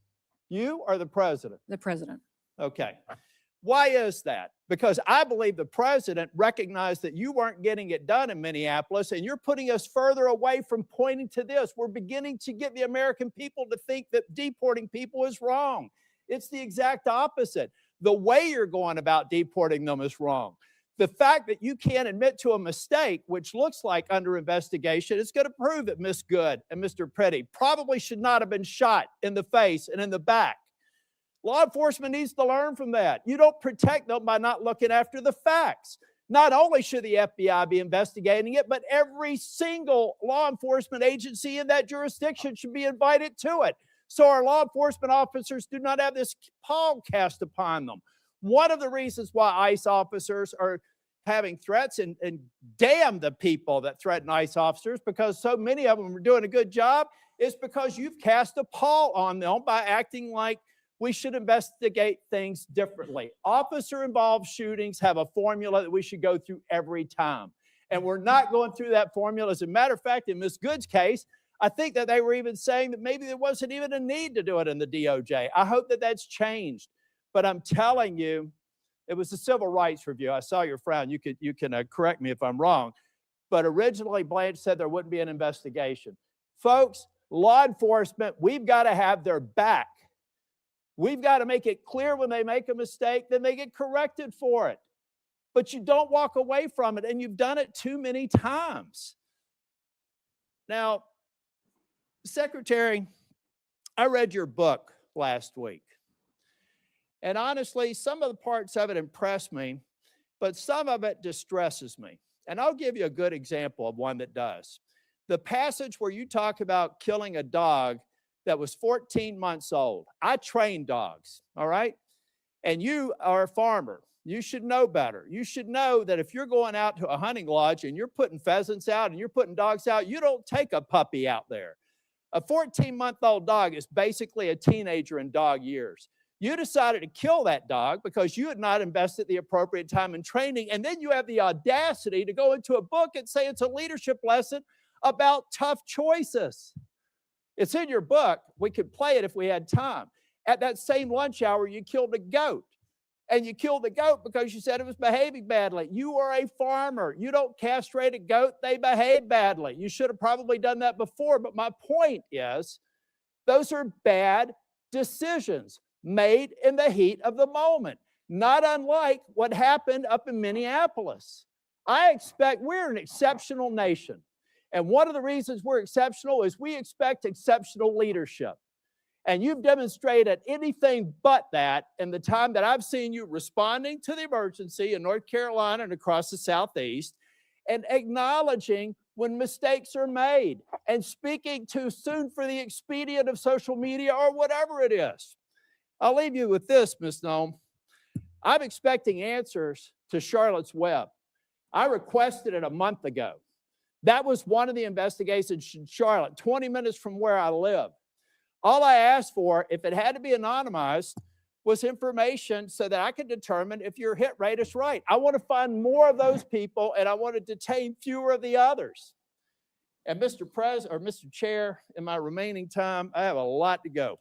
You or the president? The president. Okay. Why is that? Because I believe the president recognized that you weren't getting it done in Minneapolis, and you're putting us further away from pointing to this. We're beginning to get the American people to think that deporting people is wrong. It's the exact opposite. The way you're going about deporting them is wrong. The fact that you can't admit to a mistake, which looks like under investigation, is going to prove that Ms. Good and Mr. Petty probably should not have been shot in the face and in the back. Law enforcement needs to learn from that. You don't protect them by not looking after the facts. Not only should the FBI be investigating it, but every single law enforcement agency in that jurisdiction should be invited to it, so our law enforcement officers do not have this pall cast upon them. One of the reasons why ICE officers are having threats, and damn the people that threaten ICE officers, because so many of them are doing a good job, is because you've cast a pall on them by acting like we should investigate things differently. Officer-involved shootings have a formula that we should go through every time. And we're not going through that formula. As a matter of fact, in Ms. Good's case, I think that they were even saying that maybe there wasn't even a need to do it in the DOJ. I hope that that's changed. But I'm telling you, it was a civil rights review. I saw your frown. You can correct me if I'm wrong. But originally, Blanche said there wouldn't be an investigation. Folks, law enforcement, we've got to have their back. We've got to make it clear when they make a mistake, then they get corrected for it. But you don't walk away from it, and you've done it too many times. Now, Secretary, I read your book last week. And honestly, some of the parts of it impressed me, but some of it distresses me. And I'll give you a good example of one that does. The passage where you talk about killing a dog that was 14 months old. I train dogs, all right? And you are a farmer. You should know better. You should know that if you're going out to a hunting lodge and you're putting pheasants out and you're putting dogs out, you don't take a puppy out there. A 14-month-old dog is basically a teenager in dog years. You decided to kill that dog because you had not invested the appropriate time in training, and then you have the audacity to go into a book and say it's a leadership lesson about tough choices. It's in your book. We could play it if we had time. At that same lunch hour, you killed a goat. And you killed the goat because you said it was behaving badly. You are a farmer. You don't castrate a goat. They behave badly. You should have probably done that before. But my point is, those are bad decisions made in the heat of the moment, not unlike what happened up in Minneapolis. I expect we're an exceptional nation. And one of the reasons we're exceptional is we expect exceptional leadership. And you've demonstrated anything but that in the time that I've seen you responding to the emergency in North Carolina and across the Southeast, and acknowledging when mistakes are made and speaking too soon for the expedient of social media or whatever it is. I'll leave you with this, Ms. Noem. I'm expecting answers to Charlotte's Web. I requested it a month ago. That was one of the investigations in Charlotte, 20 minutes from where I live. All I asked for, if it had to be anonymized, was information so that I could determine if your hit rate is right. I want to find more of those people, and I want to detain fewer of the others. And Mr. Chair, in my remaining time, I have a lot to go.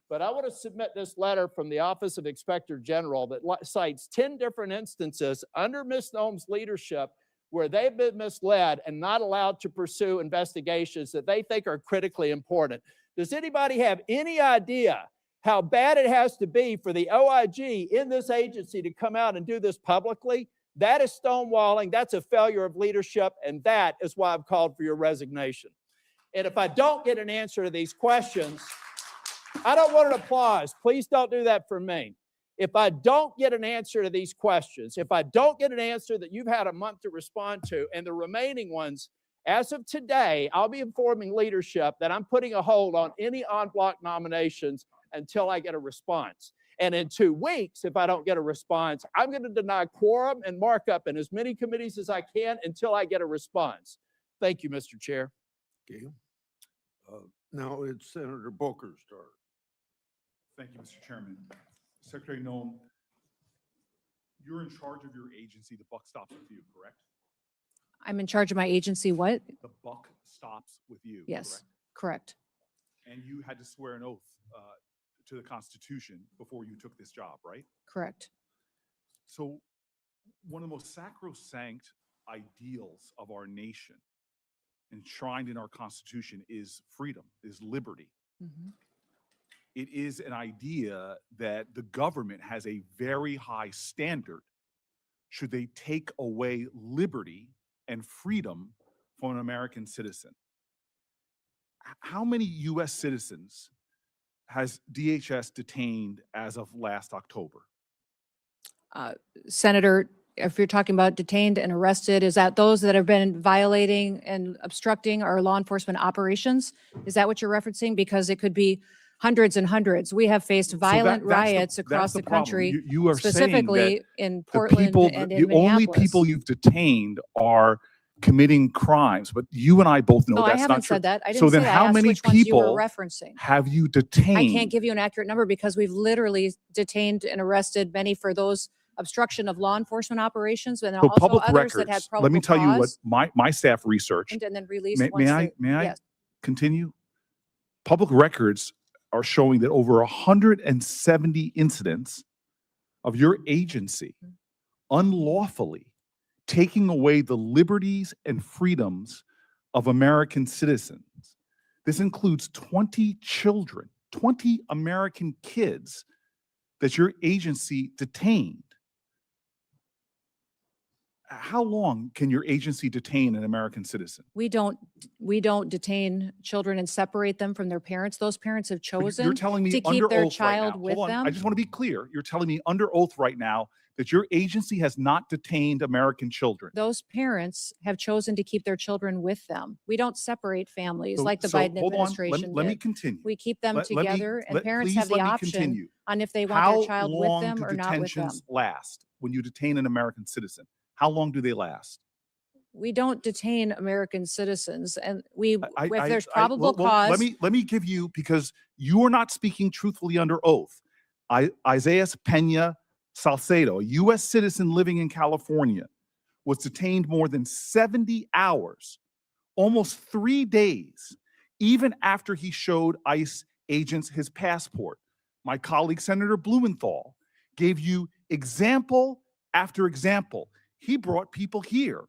But I want to submit this letter from the Office of Inspector General that cites 10 different instances under Ms. Noem's leadership where they've been misled and not allowed to pursue investigations that they think are critically important. Does anybody have any idea how bad it has to be for the OIG in this agency to come out and do this publicly? That is stonewalling. That's a failure of leadership. And that is why I've called for your resignation. And if I don't get an answer to these questions, I don't want an applause. Please don't do that for me. If I don't get an answer to these questions, if I don't get an answer that you've had a month to respond to, and the remaining ones, as of today, I'll be informing leadership that I'm putting a hold on any en bloc nominations until I get a response. And in 2 weeks, if I don't get a response, I'm going to deny quorum and markup in as many committees as I can until I get a response. Thank you, Mr. Chair. Okay. Now it's Senator Booker's turn. Thank you, Mr. Chairman. Secretary Noem, you're in charge of your agency. The buck stops with you, correct? I'm in charge of my agency, what? The buck stops with you. Yes, correct? correct. And you had to swear an oath to the Constitution before you took this job, right? Correct. So one of the most sacrosanct ideals of our nation, enshrined in our Constitution, is freedom, is liberty. Mhm. It is an idea that the government has a very high standard should they take away liberty and freedom from an American citizen. How many U.S. citizens has DHS detained as of last October? Senator, if you're talking about detained and arrested, is that those that have been violating and obstructing our law enforcement operations? Is that what you're referencing? Because it could be hundreds and hundreds. We have faced violent riots across the problem. country, You are saying specifically that in the Portland people, and the in only Minneapolis. people you've detained are committing crimes, but you and I both know No, I that's haven't not true. said that. I So didn't then say that. I how asked many which ones you were people referencing. have you detained? I can't give you an accurate number because we've literally detained and arrested many for those obstruction of law enforcement operations, and So also public others that had records, probable let me tell you what cause my staff researched. and then released May, once may I, they- may I yes. continue? Public records are showing that over 170 incidents of your agency unlawfully taking away the liberties and freedoms of American citizens. This includes 20 children, 20 American kids that your agency detained. How long can your agency detain an American citizen? We don't detain children and separate them from their parents. Those parents have But you're chosen telling me to under keep their oath right child now. with Hold on, I them. just want to be clear. You're telling me under oath right now that your agency has not detained American children. Those parents have chosen to keep their children with them. We don't separate families So- like the so Biden hold on, administration let me did. continue. We keep them together, and parents please have the let me option continue. on if they want How their child with long them do or not with them. detentions last? when you detain an American citizen? How long do they last? We don't detain American citizens, and if there's well, probable well, cause. let me give you, because you are not speaking truthfully under oath. Isaias Pena Salcedo, a U.S. citizen living in California, was detained more than 70 hours, almost 3 days, even after he showed ICE agents his passport. My colleague, Senator Blumenthal, gave you example after example. He brought people here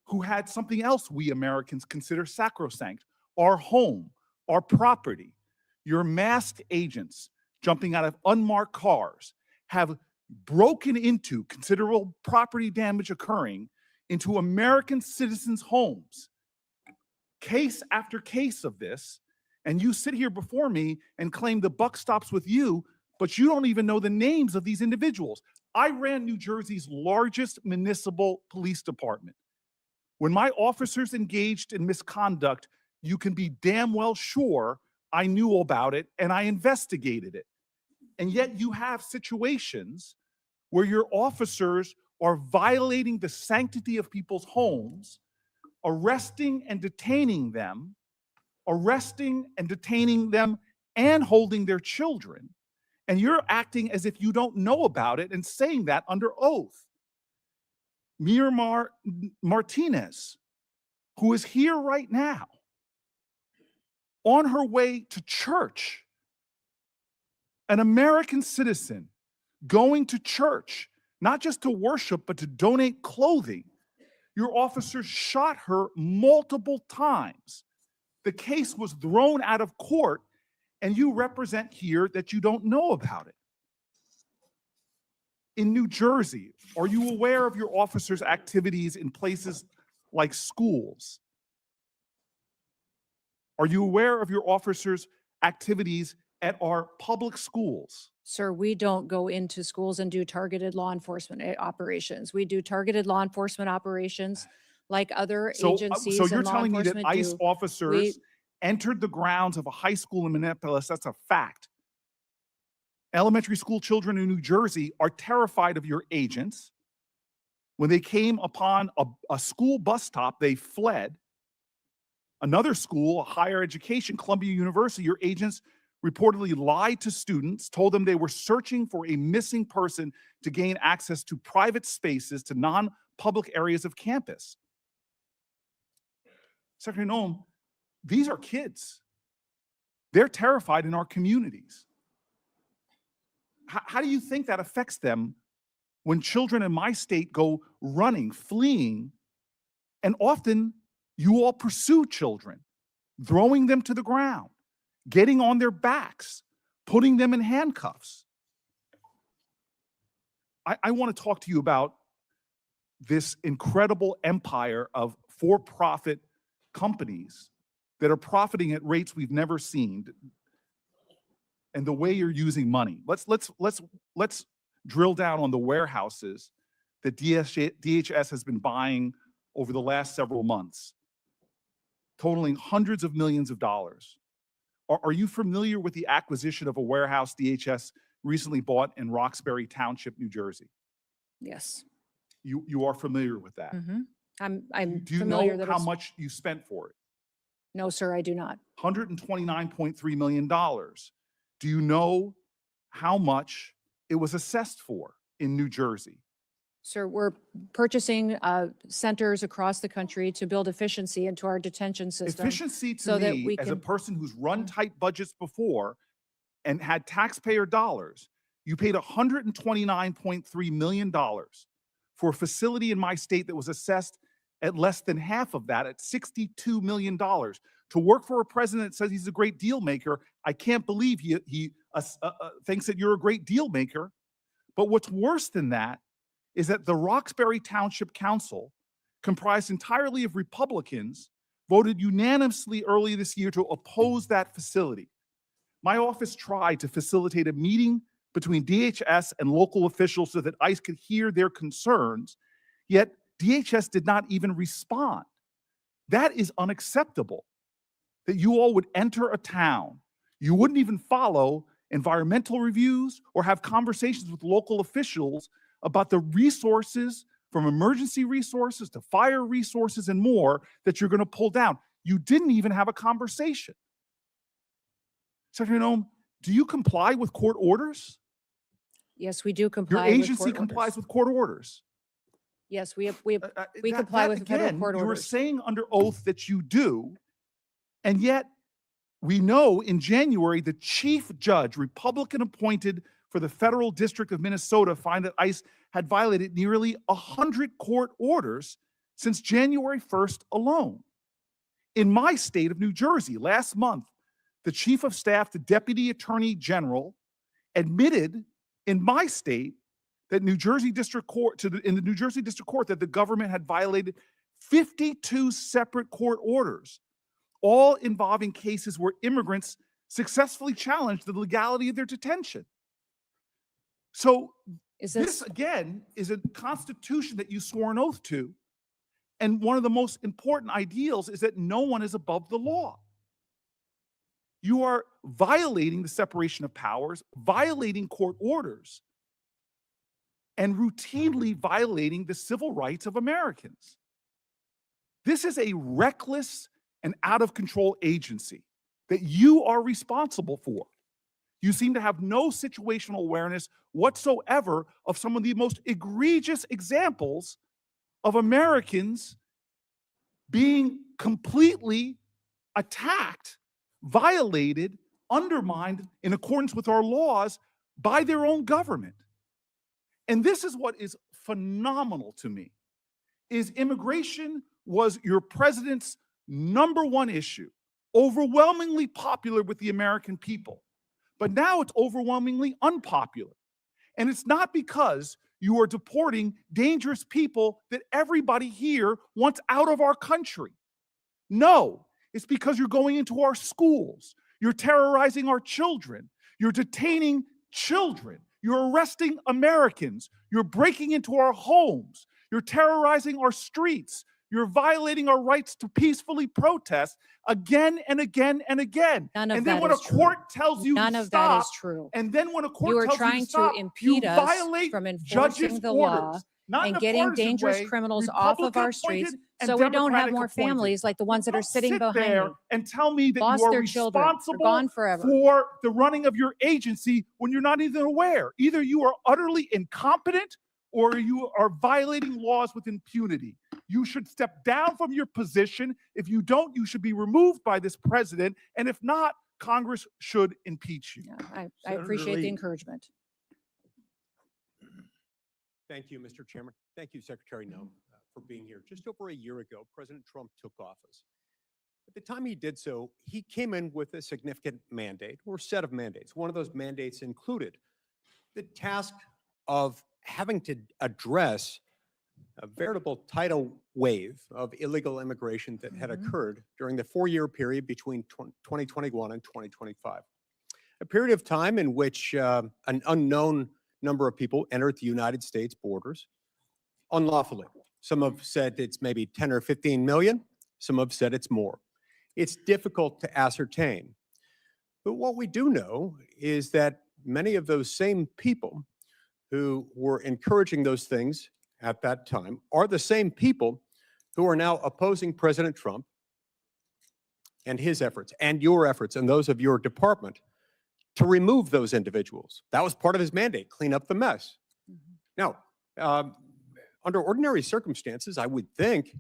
who had something else we Americans consider sacrosanct: our home, our property. Your masked agents jumping out of unmarked cars have broken into, considerable property damage occurring, into American citizens' homes. Case after case of this, and you sit here before me and claim the buck stops with you, but you don't even know the names of these individuals. I ran New Jersey's largest municipal police department. When my officers engaged in misconduct, you can be damn well sure I knew about it and I investigated it. And yet you have situations where your officers are violating the sanctity of people's homes, arresting and detaining them and holding their children. And you're acting as if you don't know about it and saying that under oath. Miramar Martinez, who is here right now, on her way to church, an American citizen going to church, not just to worship, but to donate clothing. Your officers shot her multiple times. The case was thrown out of court, and you represent here that you don't know about it. In New Jersey, are you aware of your officers' activities in places like schools? Are you aware of your officers' activities at our public schools? Sir, we don't go into schools and do targeted law enforcement operations. We do targeted law enforcement operations like other agencies So you're and law telling me that enforcement ICE do. officers entered the grounds of a high school in Minneapolis? That's a fact. Elementary school children in New Jersey are terrified of your agents. When they came upon a school bus stop, they fled. Another school, a higher education, Columbia University, your agents reportedly lied to students, told them they were searching for a missing person to gain access to private spaces, to non-public areas of campus. Secretary Noem, these are kids. They're terrified in our communities. How do you think that affects them when children in my state go running, fleeing, and often you all pursue children, throwing them to the ground, getting on their backs, putting them in handcuffs? I want to talk to you about this incredible empire of for-profit companies that are profiting at rates we've never seen, and the way you're using money. Let's drill down on the warehouses that DHS has been buying over the last several months, totaling hundreds of millions of dollars. Are you familiar with the acquisition of a warehouse DHS recently bought in Roxbury Township, New Jersey? Yes. You are familiar with that? I'm Do you familiar know that how it's. much you spent for it? No, sir, I do not. $129.3 million. Do you know how much it was assessed for in New Jersey? Sir, we're purchasing centers across the country to build efficiency into our detention system. Efficiency to so that me, we as a can- person who's run tight budgets before and had taxpayer dollars, you paid $129.3 million for a facility in my state that was assessed at less than half of that, at $62 million. To work for a president that says he's a great deal maker, I can't believe he thinks that you're a great deal maker. But what's worse than that is that the Roxbury Township Council, comprised entirely of Republicans, voted unanimously early this year to oppose that facility. My office tried to facilitate a meeting between DHS and local officials so that ICE could hear their concerns, yet DHS did not even respond. That is unacceptable, that you all would enter a town, you wouldn't even follow environmental reviews or have conversations with local officials about the resources, from emergency resources to fire resources and more, that you're going to pull down. You didn't even have a conversation. Secretary Noem, do you comply with court orders? Yes, we do Your comply with agency court complies orders. with court orders. Yes, we That- comply that, with federal again, court You were orders. saying under oath that you do, and yet we know in January, the chief judge, Republican appointed for the Federal District of Minnesota, found that ICE had violated nearly 100 court orders since January 1st alone. In my state of New Jersey, last month, the chief of staff to Deputy Attorney General admitted in my state that in the New Jersey District Court that the government had violated 52 separate court orders, all involving cases where immigrants successfully challenged the legality of their detention. So this again is a constitution that you swore an oath to. And one of the most important ideals is that no one is above the law. You are violating the separation of powers, violating court orders, and routinely violating the civil rights of Americans. This is a reckless and out of control agency that you are responsible for. You seem to have no situational awareness whatsoever of some of the most egregious examples of Americans being completely attacked, violated, undermined in accordance with our laws by their own government. And this is what is phenomenal to me, is immigration was your president's #1 issue, overwhelmingly popular with the American people. But now it's overwhelmingly unpopular. And it's not because you are deporting dangerous people that everybody here wants out of our country. No, it's because you're going into our schools. You're terrorizing our children. You're detaining children. You're arresting Americans. You're breaking into our homes. You're terrorizing our streets. You're violating our rights to peacefully protest again and again and again. None of And then that when a is true. court tells you None to of that stop, is true. and then when a court You are tells you trying to stop, to you impede us violate from enforcing judges' the law orders, not in and a getting partisan dangerous way, criminals off of our streets Republican-appointed and so we don't have more Democratic-appointed. families like the ones that are Don't sitting sit behind there me. and tell me that Lost you are their children. They're responsible gone forever. for the running of your agency when you're not even aware. Either you are utterly incompetent or you are violating laws with impunity. You should step down from your position. If you don't, you should be removed by this president. And if not, Congress should impeach you. Yeah, I appreciate the encouragement. Thank you, Mr. Chairman. Thank you, Secretary Noem, for being here. Just over a year ago, President Trump took office. At the time he did so, he came in with a significant mandate or set of mandates. One of those mandates included the task of having to address a veritable tidal wave of illegal immigration that had occurred during the 4-year period between 2021 and 2025. A period of time in which an unknown number of people entered the United States borders unlawfully. Some have said it's maybe 10 or 15 million. Some have said it's more. It's difficult to ascertain. But what we do know is that many of those same people who were encouraging those things at that time are the same people who are now opposing President Trump and his efforts and your efforts and those of your department to remove those individuals. That was part of his mandate, clean up the mess. Now, under ordinary circumstances, I would think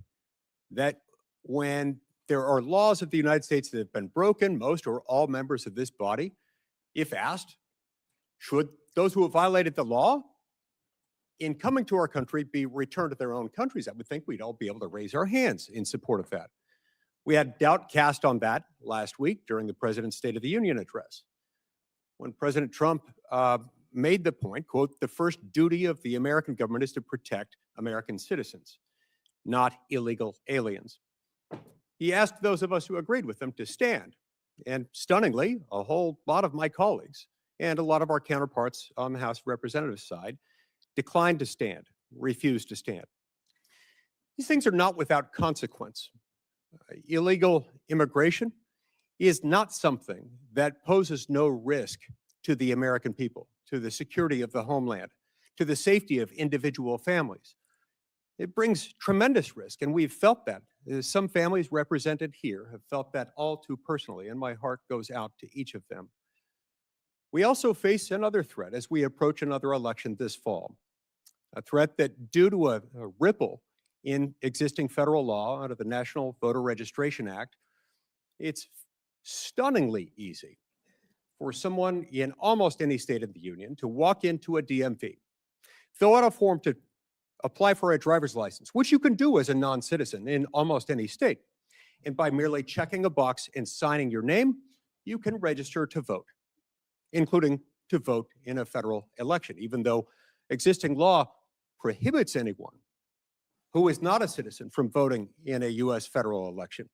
that when there are laws of the United States that have been broken, most or all members of this body, if asked, should those who have violated the law in coming to our country be returned to their own countries? I would think we'd all be able to raise our hands in support of that. We had doubt cast on that last week during the President's State of the Union address, when President Trump made the point, quote, "The first duty of the American government is to protect American citizens, not illegal aliens." He asked those of us who agreed with him to stand. And stunningly, a whole lot of my colleagues and a lot of our counterparts on the House of Representatives side declined to stand, refused to stand. These things are not without consequence. Illegal immigration is not something that poses no risk to the American people, to the security of the homeland. to the safety of individual families. It brings tremendous risk, and we've felt that. Some families represented here have felt that all too personally, and my heart goes out to each of them. We also face another threat as we approach another election this fall, a threat that, due to a ripple in existing federal law under the National Voter Registration Act, it's stunningly easy for someone in almost any state of the union to walk into a DMV, fill out a form to apply for a driver's license, which you can do as a non-citizen in almost any state. And by merely checking a box and signing your name, you can register to vote, including to vote in a federal election, even though existing law prohibits anyone who is not a citizen from voting in a U.S. federal election.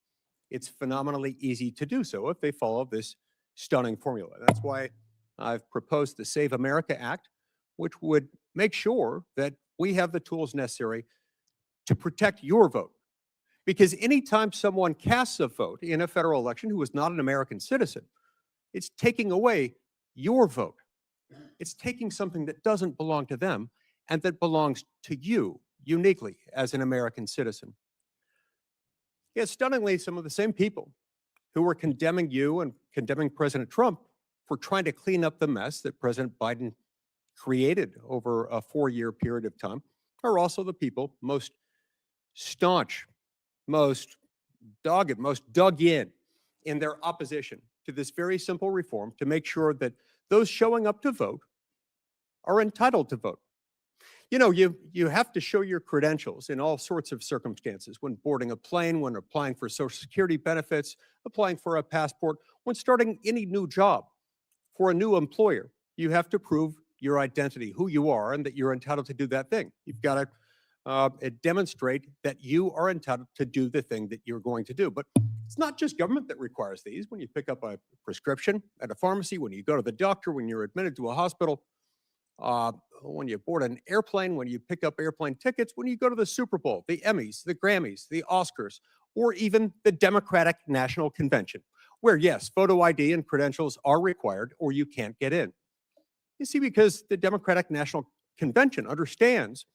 It's phenomenally easy to do so if they follow this stunning formula. That's why I've proposed the Save America Act, which would make sure that we have the tools necessary to protect your vote. Because anytime someone casts a vote in a federal election who is not an American citizen, it's taking away your vote. It's taking something that doesn't belong to them and that belongs to you uniquely as an American citizen. Yet stunningly, some of the same people who were condemning you and condemning President Trump for trying to clean up the mess that President Biden created over a 4-year period of time are also the people most staunch, most dogged, most dug in their opposition to this very simple reform to make sure that those showing up to vote are entitled to vote. You know, you have to show your credentials in all sorts of circumstances: when boarding a plane, when applying for Social Security benefits, applying for a passport, when starting any new job for a new employer. You have to prove your identity, who you are, and that you're entitled to do that thing. You've got to demonstrate that you are entitled to do the thing that you're going to do. But it's not just government that requires these. When you pick up a prescription at a pharmacy, when you go to the doctor, when you're admitted to a hospital, when you board an airplane, when you pick up airplane tickets, when you go to the Super Bowl, the Emmys, the Grammys, the Oscars, or even the Democratic National Convention, where yes, photo ID and credentials are required or you can't get in. You see, because the Democratic National Convention understands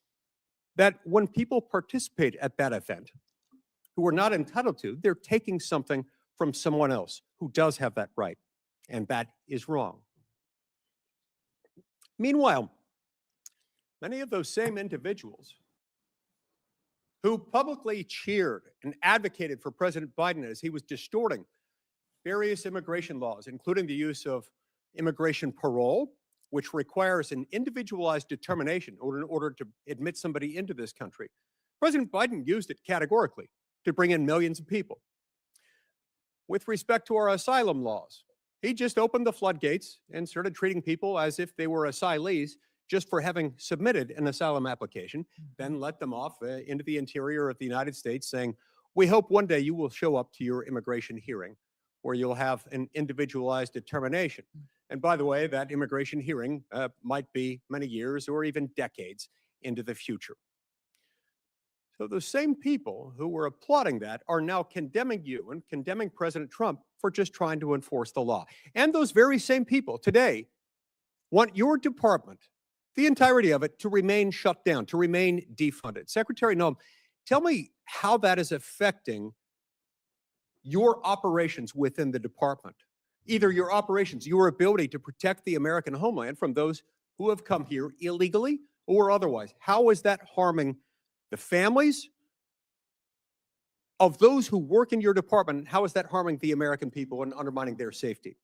that when people participate at that event who are not entitled to, they're taking something from someone else who does have that right, and that is wrong. Meanwhile, many of those same individuals who publicly cheered and advocated for President Biden as he was distorting various immigration laws, including the use of immigration parole, which requires an individualized determination in order to admit somebody into this country. President Biden used it categorically to bring in millions of people. With respect to our asylum laws, he just opened the floodgates and started treating people as if they were asylees just for having submitted an asylum application, then let them off into the interior of the United States saying, we hope one day you will show up to your immigration hearing where you'll have an individualized determination. And by the way, that immigration hearing might be many years or even decades into the future. So the same people who were applauding that are now condemning you and condemning President Trump for just trying to enforce the law. And those very same people today want your department, the entirety of it, to remain shut down, to remain defunded. Secretary Noem, tell me how that is affecting your operations within the department. Either your operations, your ability to protect the American homeland from those who have come here illegally or otherwise. How is that harming the families of those who work in your department? How is that harming the American people and undermining their safety?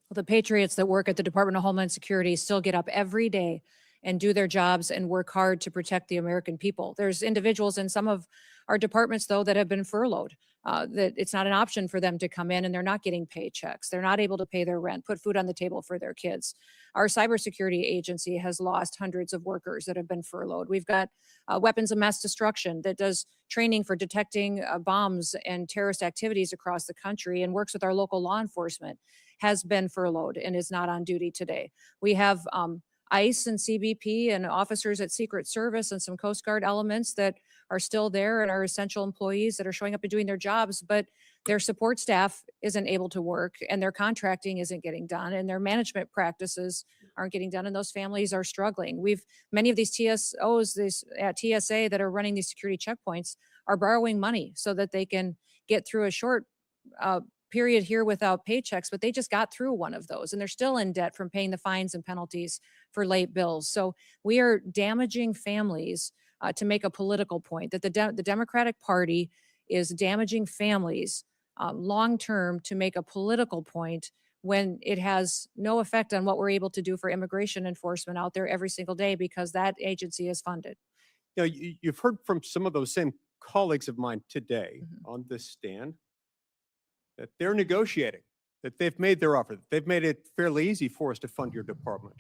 Well, the patriots that work at the Department of Homeland Security still get up every day and do their jobs and work hard to protect the American people. There's individuals in some of our departments, though, that have been furloughed, that it's not an option for them to come in and they're not getting paychecks. They're not able to pay their rent, put food on the table for their kids. Our cybersecurity agency has lost hundreds of workers that have been furloughed. We've got weapons of mass destruction that does training for detecting bombs and terrorist activities across the country and works with our local law enforcement, has been furloughed and is not on duty today. We have ICE and CBP and officers at Secret Service and some Coast Guard elements that are still there and are essential employees that are showing up and doing their jobs, but their support staff isn't able to work and their contracting isn't getting done and their management practices aren't getting done, and those families are struggling. Many of these TSOs at TSA that are running these security checkpoints are borrowing money so that they can get through a short period here without paychecks, but they just got through one of those and they're still in debt from paying the fines and penalties for late bills. So we are damaging families to make a political point, that the Democratic Party is damaging families long-term to make a political point when it has no effect on what we're able to do for immigration enforcement out there every single day because that agency is funded. You know, you've heard from some of those same colleagues of mine today on this stand that they're negotiating, that they've made their offer, that they've made it fairly easy for us to fund your department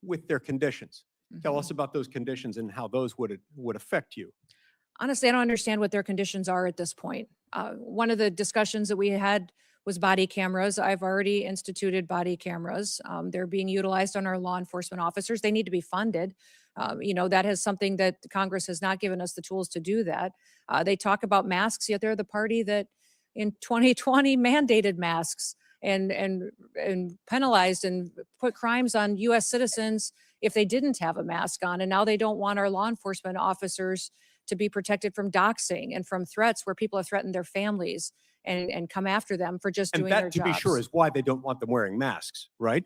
with their conditions. Tell us about those conditions and how those would affect you. Honestly, I don't understand what their conditions are at this point. One of the discussions that we had was body cameras. I've already instituted body cameras. They're being utilized on our law enforcement officers. They need to be funded. That is something that Congress has not given us the tools to do that. They talk about masks, yet they're the party that in 2020 mandated masks and penalized and put crimes on U.S. citizens if they didn't have a mask on. And now they don't want our law enforcement officers to be protected from doxing and from threats where people have threatened their families and come after them for just doing their And that, to jobs. be sure, is why they don't want them wearing masks, right?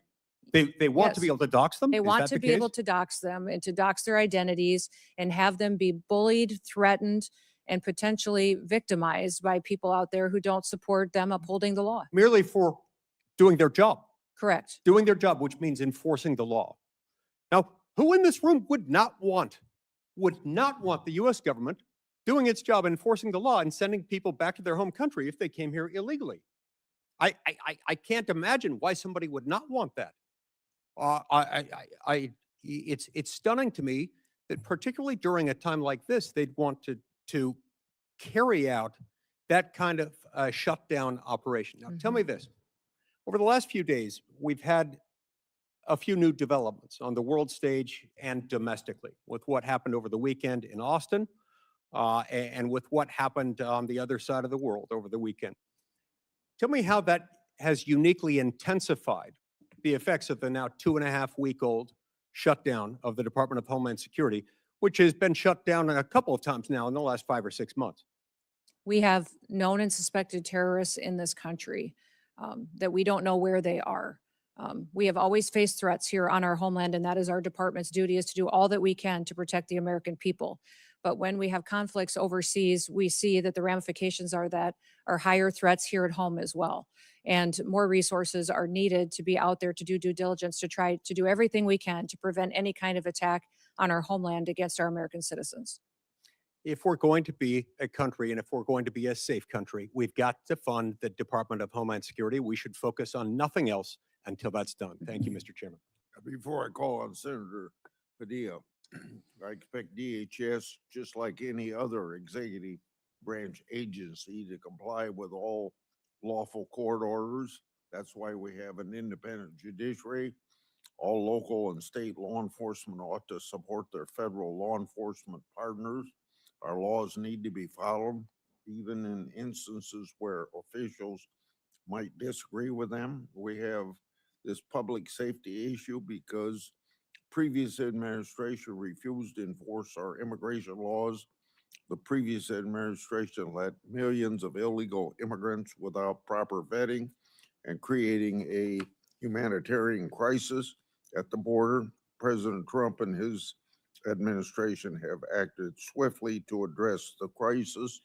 They want to be Yes. able to dox them? They Is want that to the be able case? to dox them and to dox their identities and have them be bullied, threatened, and potentially victimized by people out there who don't support them upholding the law. Merely for doing their job. Correct. Doing their job, which means enforcing the law. Now, who in this room would not want the U.S. government doing its job enforcing the law and sending people back to their home country if they came here illegally? I can't imagine why somebody would not want that. It's stunning to me that particularly during a time like this, they'd want to carry out that kind of shutdown operation. Now, tell me this. Over the last few days, we've had a few new developments on the world stage and domestically with what happened over the weekend in Austin and with what happened on the other side of the world over the weekend. Tell me how that has uniquely intensified the effects of the now 2.5-week-old shutdown of the Department of Homeland Security, which has been shut down a couple of times now in the last 5 or 6 months. We have known and suspected terrorists in this country that we don't know where they are. We have always faced threats here on our homeland, and that is our department's duty, is to do all that we can to protect the American people. But when we have conflicts overseas, we see that the ramifications are higher threats here at home as well. And more resources are needed to be out there to do due diligence, to try to do everything we can to prevent any kind of attack on our homeland against our American citizens. If we're going to be a country and if we're going to be a safe country, we've got to fund the Department of Homeland Security. We should focus on nothing else until that's done. Thank you, Mr. Chairman. Before I call on Senator Padilla, I expect DHS, just like any other executive branch agency, to comply with all lawful court orders. That's why we have an independent judiciary. All local and state law enforcement ought to support their federal law enforcement partners. Our laws need to be followed, even in instances where officials might disagree with them. We have this public safety issue because previous administration refused to enforce our immigration laws. The previous administration let millions of illegal immigrants without proper vetting and creating a humanitarian crisis at the border. President Trump and his administration have acted swiftly to address the crisis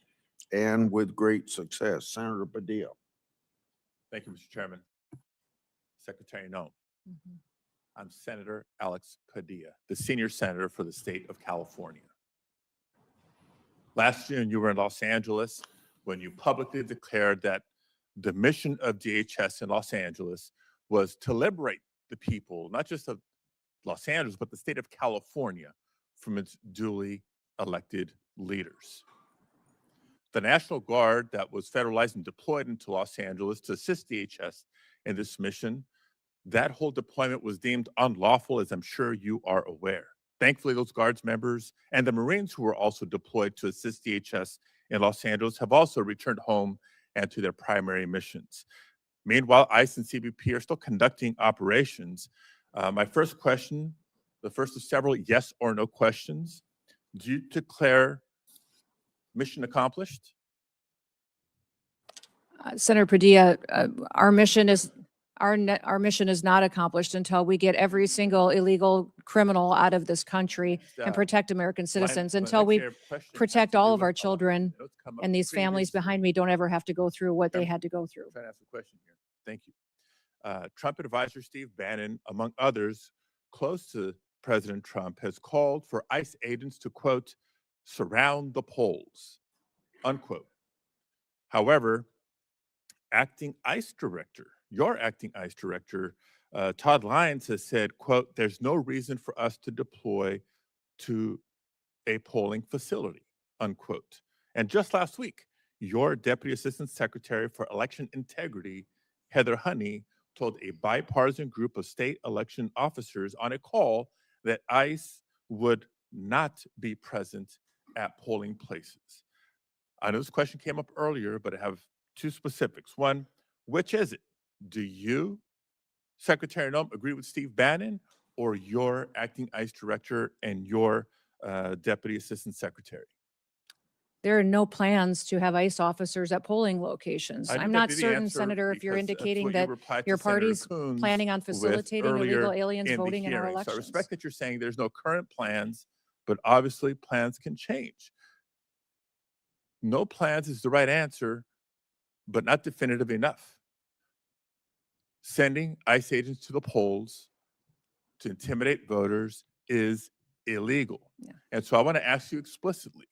and with great success. Senator Padilla. Thank you, Mr. Chairman. Secretary Noem. I'm Senator Alex Padilla, the senior senator for the state of California. Last June, you were in Los Angeles when you publicly declared that the mission of DHS in Los Angeles was to liberate the people, not just of Los Angeles, but the state of California from its duly elected leaders. The National Guard that was federalized and deployed into Los Angeles to assist DHS in this mission, that whole deployment was deemed unlawful, as I'm sure you are aware. Thankfully, those Guards members and the Marines who were also deployed to assist DHS in Los Angeles have also returned home and to their primary missions. Meanwhile, ICE and CBP are still conducting operations My first question, the first of several yes or no questions. Do you declare mission accomplished? Senator Padilla, our mission is our mission is not accomplished until we get every single illegal criminal out of this country and protect American citizens, until we protect all of our children and these families behind me don't ever have to go through what they had to go through. I'm trying to ask a question here. Thank you. Trump advisor Steve Bannon, among others close to President Trump, has called for ICE agents to, quote, surround the polls, unquote. However, your acting ICE director, Todd Lyons, has said, quote, there's no reason for us to deploy to a polling facility, unquote. And just last week, your Deputy Assistant Secretary for Election Integrity, Heather Honey, told a bipartisan group of state election officers on a call that ICE would not be present at polling places. I know this question came up earlier, but I have two specifics. One, which is it? Do you, Secretary Noem, agree with Steve Bannon, or your acting ICE director and your Deputy Assistant Secretary? There are no plans to have ICE officers at polling locations. I knew I'm that'd not be the certain, answer Senator, if you're because that's indicating what you that replied to your Senator party's Coons planning on with facilitating earlier illegal aliens in the voting in our hearing. So I elections. respect that you're saying there's no current plans, but obviously plans can change. No plans is the right answer, but not definitive enough. Sending ICE agents to the polls to intimidate voters is illegal. Yeah. And so I want to ask you explicitly,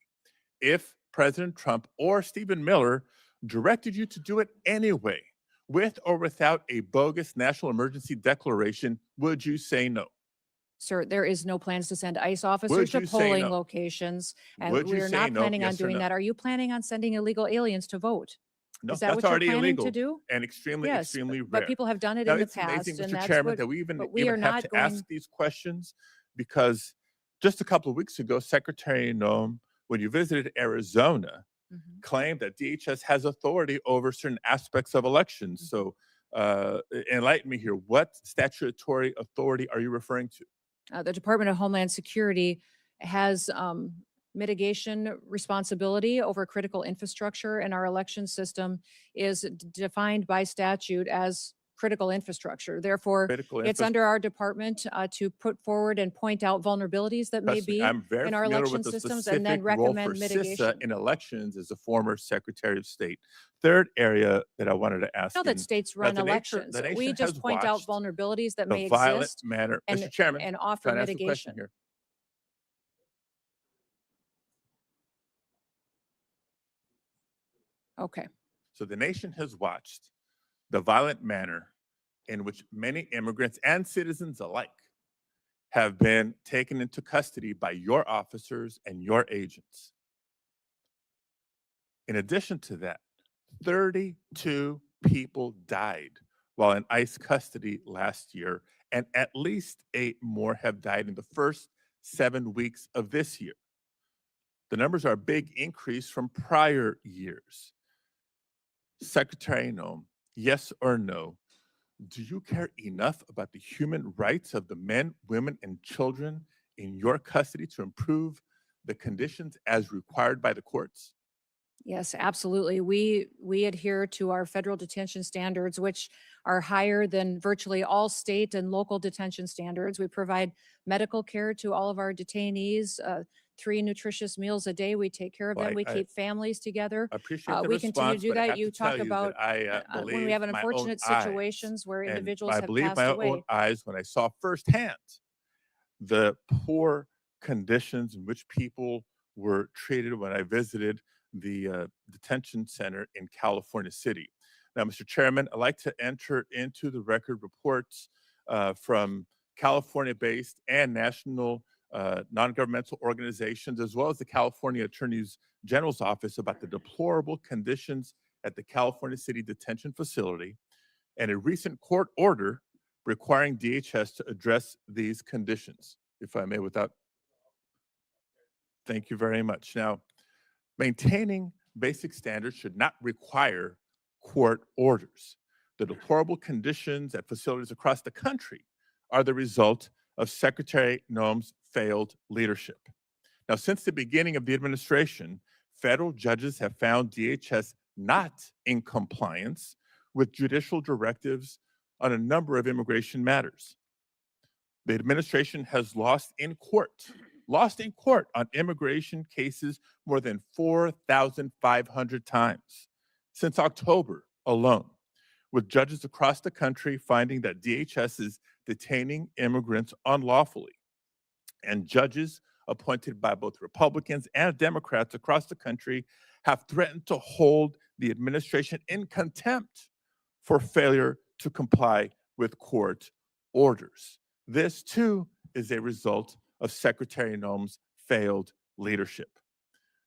if President Trump or Stephen Miller directed you to do it anyway, with or without a bogus national emergency declaration, would you say no? Sir, there is no plans to send ICE officers Would to you say polling no? locations, and Would you we are say not no, planning on yes or doing no? that. Are you planning on sending illegal aliens to vote? No, Is that that's what you're already planning illegal to do? and extremely, Yes, extremely rare. but people have done it Now, in the it's amazing, past, and Mr. that's Chairman, what, that we even but we are have not to going. ask these questions, because just a couple of weeks ago, Secretary Noem, when you visited Arizona, claimed that DHS has authority over certain aspects of elections. So enlighten me here. What statutory authority are you referring to? The Department of Homeland Security has mitigation responsibility over critical infrastructure, and our election system is defined by statute as critical infrastructure. Therefore, it's under our department to put forward and point out vulnerabilities that may Trust me, be I'm very in our familiar election with the systems, and then specific role for recommend mitigation. CISA in elections as a former Secretary of State. Third area that I wanted to ask. Know that in- states now, run the elections. nation We has just point out watched vulnerabilities that the may violent exist manner. and, Mr. Chairman, and offer trying to ask a question mitigation. here. Okay. So the nation has watched the violent manner in which many immigrants and citizens alike have been taken into custody by your officers and your agents. In addition to that, 32 people died while in ICE custody last year, and at least 8 more have died in the first 7 weeks of this year. The numbers are a big increase from prior years. Secretary Noem, yes or no, do you care enough about the human rights of the men, women, and children in your custody to improve the conditions as required by the courts? Yes, absolutely. We adhere to our federal detention standards, which are higher than virtually all state and local detention standards. We provide medical care to all of our detainees, 3 nutritious meals a day. We take care of them. Well, We I keep families together. I appreciate the We continue response, to do but I that. have You to tell talk you about that I when we believe have my own unfortunate eyes. situations where And individuals I have believe passed my away. own eyes when I saw firsthand the poor conditions in which people were treated when I visited the detention center in California City. Now, Mr. Chairman, I'd like to enter into the record reports from California-based and national non-governmental organizations, as well as the California Attorney General's office, about the deplorable conditions at the California City Detention Facility and a recent court order requiring DHS to address these conditions. If I may, without. Thank you very much. Now, maintaining basic standards should not require court orders. The deplorable conditions at facilities across the country are the result of Secretary Noem's failed leadership. Now, since the beginning of the administration, federal judges have found DHS not in compliance with judicial directives on a number of immigration matters. The administration has lost in court on immigration cases more than 4,500 times since October alone, with judges across the country finding that DHS is detaining immigrants unlawfully. And judges appointed by both Republicans and Democrats across the country have threatened to hold the administration in contempt for failure to comply with court orders. This, too, is a result of Secretary Noem's failed leadership.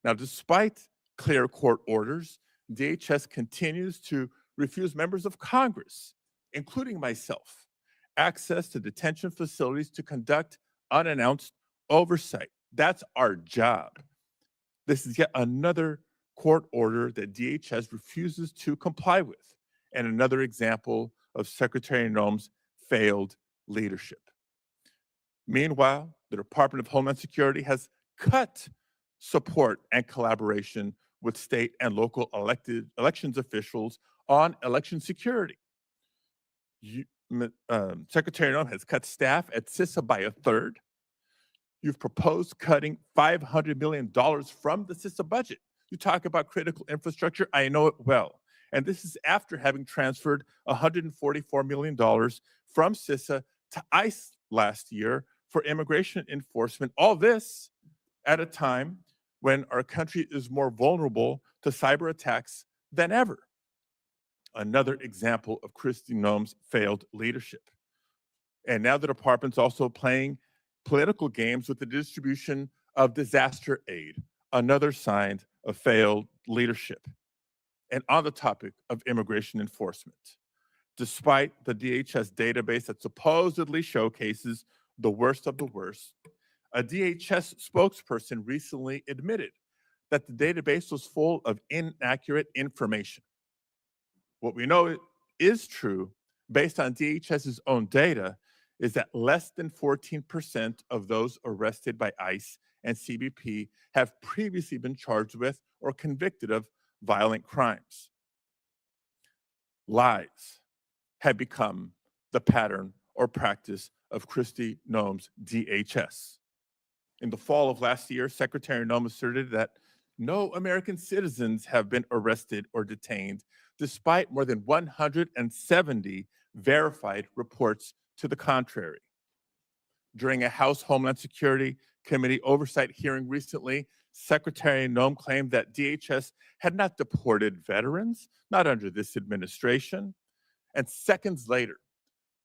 Now, despite clear court orders, DHS continues to refuse members of Congress, including myself, access to detention facilities to conduct unannounced oversight. That's our job. This is yet another court order that DHS refuses to comply with, and another example of Secretary Noem's failed leadership. Meanwhile, the Department of Homeland Security has cut support and collaboration with state and local elections officials on election security. Secretary Noem has cut staff at CISA by a third. You've proposed cutting $500 million from the CISA budget. You talk about critical infrastructure, I know it well. And this is after having transferred $144 million from CISA to ICE last year for immigration enforcement. All this at a time when our country is more vulnerable to cyber attacks than ever. Another example of Kristi Noem's failed leadership. And now the department's also playing political games with the distribution of disaster aid, another sign of failed leadership. And on the topic of immigration enforcement, despite the DHS database that supposedly showcases the worst of the worst, a DHS spokesperson recently admitted that the database was full of inaccurate information. What we know is true, based on DHS's own data, is that less than 14% of those arrested by ICE and CBP have previously been charged with or convicted of violent crimes. Lies have become the pattern or practice of Kristi Noem's DHS. In the fall of last year, Secretary Noem asserted that no American citizens have been arrested or detained, despite more than 170 verified reports to the contrary. During a House Homeland Security Committee oversight hearing recently, Secretary Noem claimed that DHS had not deported veterans, not under this administration. And seconds later,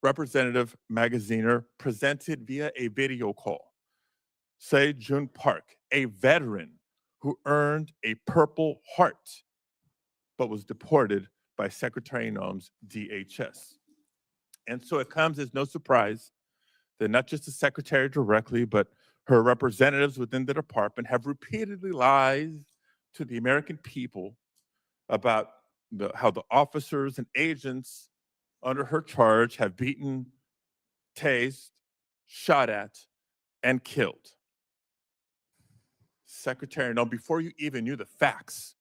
Representative Magaziner presented via a video call Se-Jun Park, a veteran who earned a Purple Heart, but was deported by Secretary Noem's DHS. And so it comes as no surprise that not just the secretary directly, but her representatives within the department have repeatedly lied to the American people about how the officers and agents under her charge have beaten, tased, shot at, and killed. Secretary Noem, before you even knew the facts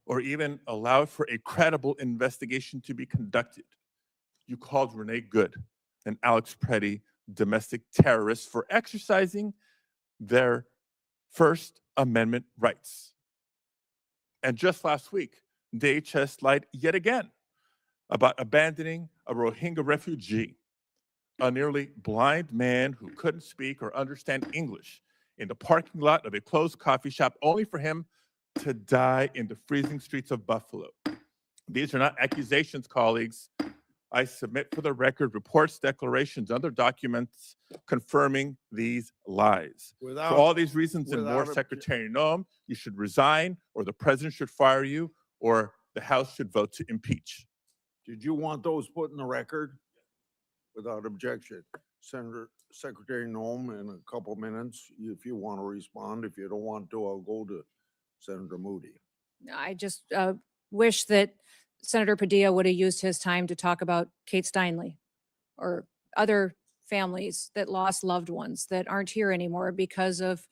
or even allowed for a credible investigation to be conducted, you called Renee Good and Alex Preddy domestic terrorists for exercising their First Amendment rights. And just last week, DHS lied yet again about abandoning a Rohingya refugee, a nearly blind man who couldn't speak or understand English, in the parking lot of a closed coffee shop, only for him to die in the freezing streets of Buffalo. These are not accusations, colleagues. I submit for the record reports, declarations, other documents confirming these lies. For all these reasons and more, Secretary Noem, you should resign, or the president should fire you, or the House should vote to impeach. Did you want those put in the record? Without objection. Secretary Noem, in a couple minutes, if you want to respond. If you don't want to, I'll go to Senator Moody. I just wish that Senator Padilla would have used his time to talk about Kate Steinle or other families that lost loved ones that aren't here anymore because of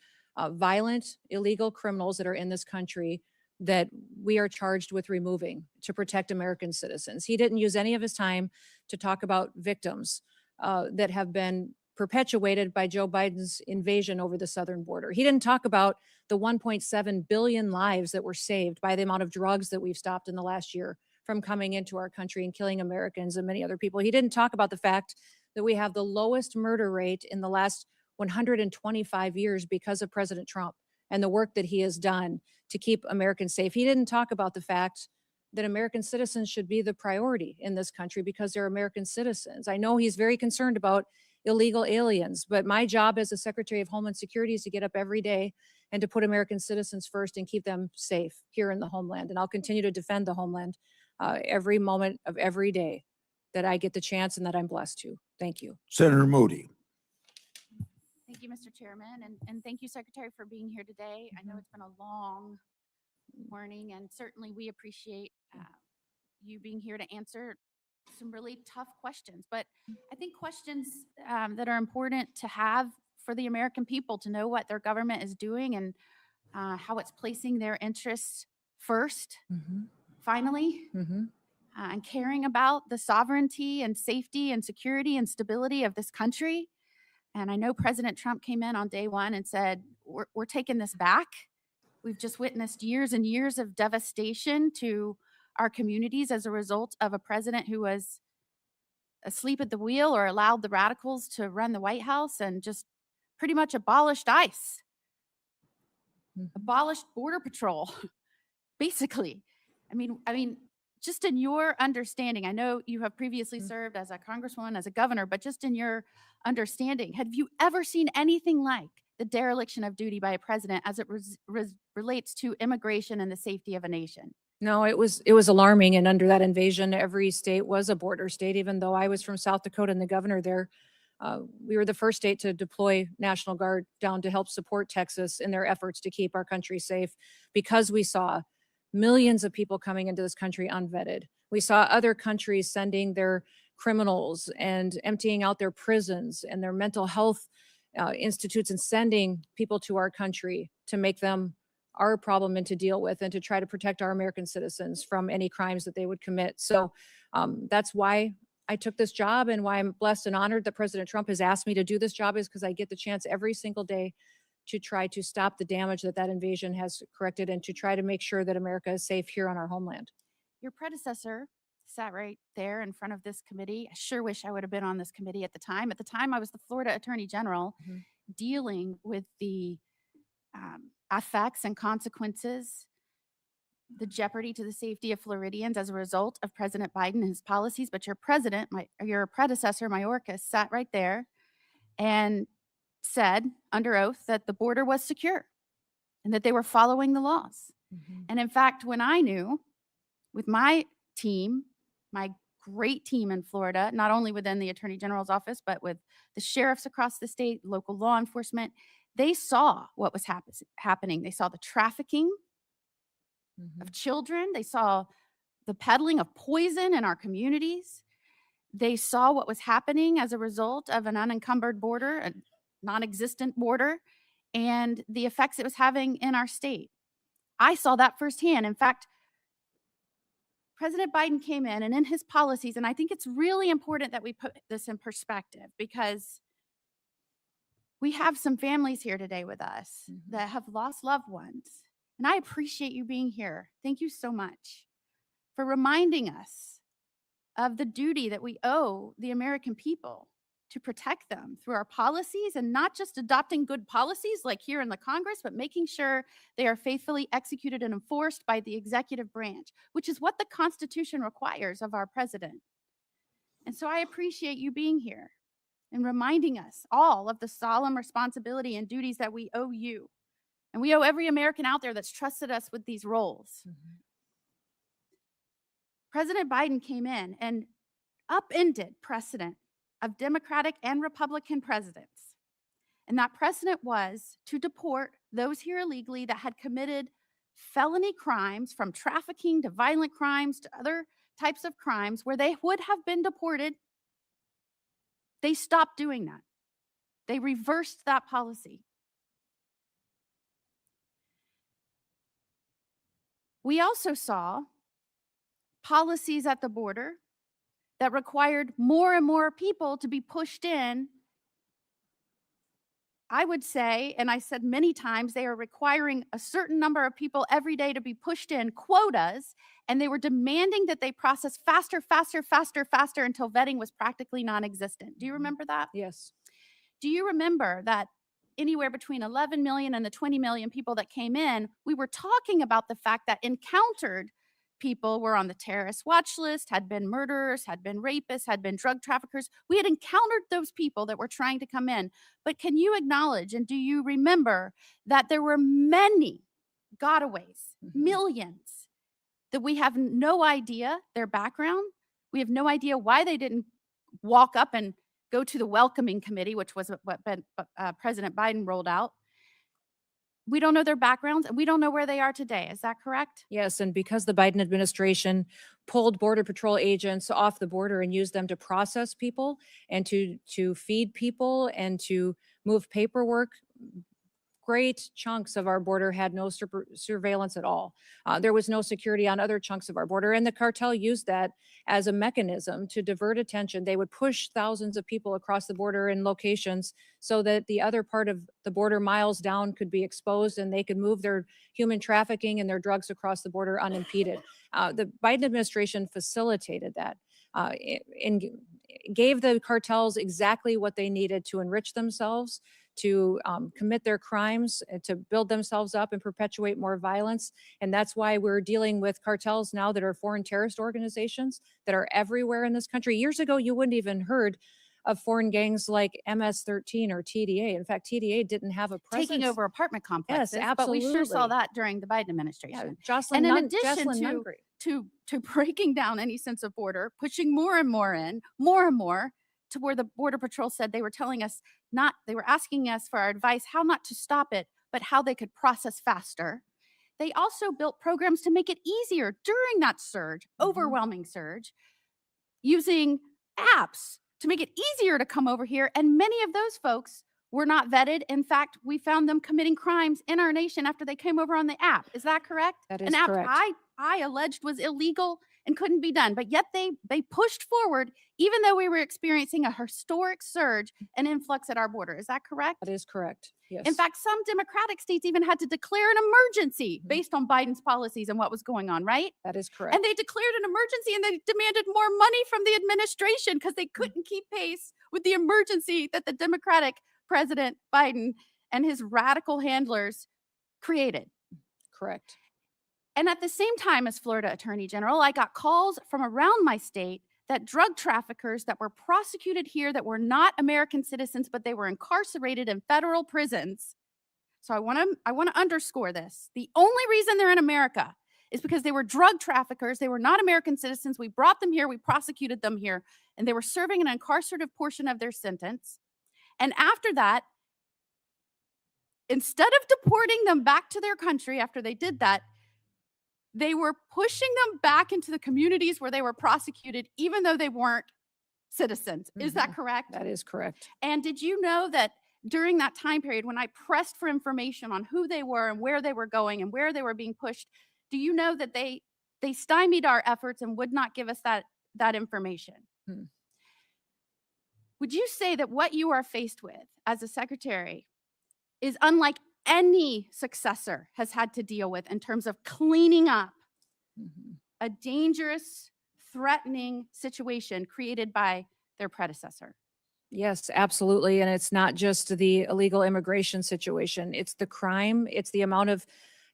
violent, illegal criminals that are in this country that we are charged with removing to protect American citizens. He didn't use any of his time to talk about victims that have been perpetuated by Joe Biden's invasion over the southern border. He didn't talk about the 1.7 billion lives that were saved by the amount of drugs that we've stopped in the last year from coming into our country and killing Americans and many other people. He didn't talk about the fact that we have the lowest murder rate in the last 125 years because of President Trump and the work that he has done to keep Americans safe. He didn't talk about the fact that American citizens should be the priority in this country because they're American citizens. I know he's very concerned about illegal aliens, but my job as a Secretary of Homeland Security is to get up every day and to put American citizens first and keep them safe here in the homeland. And I'll continue to defend the homeland every moment of every day that I get the chance and that I'm blessed to. Thank you. Senator Moody. Thank you, Mr. Chairman, and thank you, Secretary, for being here today. I know it's been a long morning, and certainly we appreciate you being here to answer some really tough questions. But I think questions that are important to have for the American people to know what their government is doing and how it's placing their interests first, finally, and caring about the sovereignty and safety and security and stability of this country. And I know President Trump came in on day one and said, we're taking this back. We've just witnessed years and years of devastation to our communities as a result of a president who was asleep at the wheel or allowed the radicals to run the White House and just pretty much abolished ICE, abolished Border Patrol, basically. I mean, just in your understanding, I know you have previously served as a congresswoman, as a governor, but just in your understanding, have you ever seen anything like the dereliction of duty by a president as it relates to immigration and the safety of a nation? No, it was alarming. And under that invasion, every state was a border state. Even though I was from South Dakota and the governor there, we were the first state to deploy National Guard down to help support Texas in their efforts to keep our country safe, because we saw millions of people coming into this country unvetted. We saw other countries sending their criminals and emptying out their prisons and their mental health institutes and sending people to our country to make them our problem and to deal with and to try to protect our American citizens from any crimes that they would commit. So that's why I took this job, and why I'm blessed and honored that President Trump has asked me to do this job, is because I get the chance every single day to try to stop the damage that that invasion has corrected and to try to make sure that America is safe here on our homeland. Your predecessor sat right there in front of this committee. I sure wish I would have been on this committee at the time. At the time, I was the Florida Attorney General dealing with the effects and consequences, the jeopardy to the safety of Floridians as a result of President Biden and his policies. But your predecessor, Mayorkas, sat right there and said under oath that the border was secure and that they were following the laws. And in fact, when I knew with my team, my great team in Florida, not only within the Attorney General's office, but with the sheriffs across the state, local law enforcement, they saw what was happening. They saw the trafficking of children. They saw the peddling of poison in our communities. They saw what was happening as a result of an unencumbered border, a non-existent border, and the effects it was having in our state. I saw that firsthand. In fact, President Biden came in, and in his policies, and I think it's really important that we put this in perspective, because we have some families here today with us that have lost loved ones. And I appreciate you being here. Thank you so much for reminding us of the duty that we owe the American people to protect them through our policies, and not just adopting good policies like here in the Congress, but making sure they are faithfully executed and enforced by the executive branch, which is what the Constitution requires of our president. And so I appreciate you being here and reminding us all of the solemn responsibility and duties that we owe you. And we owe every American out there that's trusted us with these roles. President Biden came in and upended precedent of Democratic and Republican presidents. And that precedent was to deport those here illegally that had committed felony crimes, from trafficking to violent crimes to other types of crimes, where they would have been deported They stopped doing that. They reversed that policy. We also saw policies at the border that required more and more people to be pushed in. I would say, and I said many times, they are requiring a certain number of people every day to be pushed in, quotas, and they were demanding that they process faster, faster, faster, faster until vetting was practically non-existent. Do you remember that? Yes. Do you remember that anywhere between 11 million and the 20 million people that came in, we were talking about the fact that encountered people were on the terrorist watch list, had been murderers, had been rapists, had been drug traffickers. We had encountered those people that were trying to come in. But can you acknowledge and do you remember that there were many gotaways, millions, that we have no idea their background? We have no idea why they didn't walk up and go to the welcoming committee, which was what President Biden rolled out. We don't know their backgrounds and we don't know where they are today. Is that correct? Yes, and because the Biden administration pulled Border Patrol agents off the border and used them to process people and to feed people and to move paperwork, great chunks of our border had no surveillance at all. There was no security on other chunks of our border, and the cartel used that as a mechanism to divert attention. They would push thousands of people across the border in locations so that the other part of the border miles down could be exposed and they could move their human trafficking and their drugs across the border unimpeded. The Biden administration facilitated that and gave the cartels exactly what they needed to enrich themselves, to commit their crimes, to build themselves up and perpetuate more violence. And that's why we're dealing with cartels now that are foreign terrorist organizations that are everywhere in this country. Years ago, you wouldn't even heard of foreign gangs like MS-13 or TDA. In fact, TDA didn't have a presence. Taking over apartment complexes. Yes, But we sure saw absolutely. that during the Biden administration. Jocelyn And in Nunn- addition Jocelyn to, Nungry. to breaking down any sense of border, pushing more and more in, more and more, to where the Border Patrol said they were telling us they were asking us for our advice, how not to stop it, but how they could process faster. They also built programs to make it easier during that surge, overwhelming surge, using apps to make it easier to come over here. And many of those folks were not vetted. In fact, we found them committing crimes in our nation after they came over on the app. Is that correct? That is An app correct. I alleged was illegal and couldn't be done. But yet they pushed forward, even though we were experiencing a historic surge and influx at our border. Is that correct? That is correct. Yes. In fact, some Democratic states even had to declare an emergency based on Biden's policies and what was going on, right? That is correct. And they declared an emergency and they demanded more money from the administration because they couldn't keep pace with the emergency that the Democratic President Biden and his radical handlers created. Correct. And at the same time as Florida Attorney General, I got calls from around my state that drug traffickers that were prosecuted here that were not American citizens, but they were incarcerated in federal prisons. So I want to underscore this. The only reason they're in America is because they were drug traffickers. They were not American citizens. We brought them here. We prosecuted them here, and they were serving an incarcerative portion of their sentence. And after that, instead of deporting them back to their country after they did that, they were pushing them back into the communities where they were prosecuted, even though they weren't citizens. Is that correct? That is correct. And did you know that during that time period, when I pressed for information on who they were and where they were going and where they were being pushed, do you know that they stymied our efforts and would not give us that information? Would you say that what you are faced with as a secretary is unlike any successor has had to deal with in terms of cleaning up a dangerous, threatening situation created by their predecessor? Yes, absolutely. And it's not just the illegal immigration situation. It's the crime. It's the amount of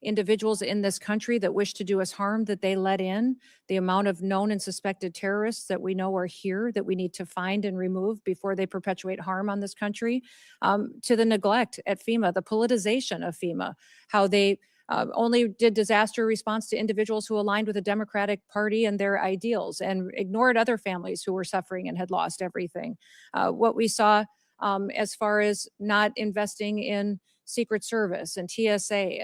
individuals in this country that wish to do us harm that they let in, the amount of known and suspected terrorists that we know are here that we need to find and remove before they perpetuate harm on this country, to the neglect at FEMA, the politicization of FEMA, how they only did disaster response to individuals who aligned with the Democratic Party and their ideals and ignored other families who were suffering and had lost everything. What we saw as far as not investing in Secret Service and TSA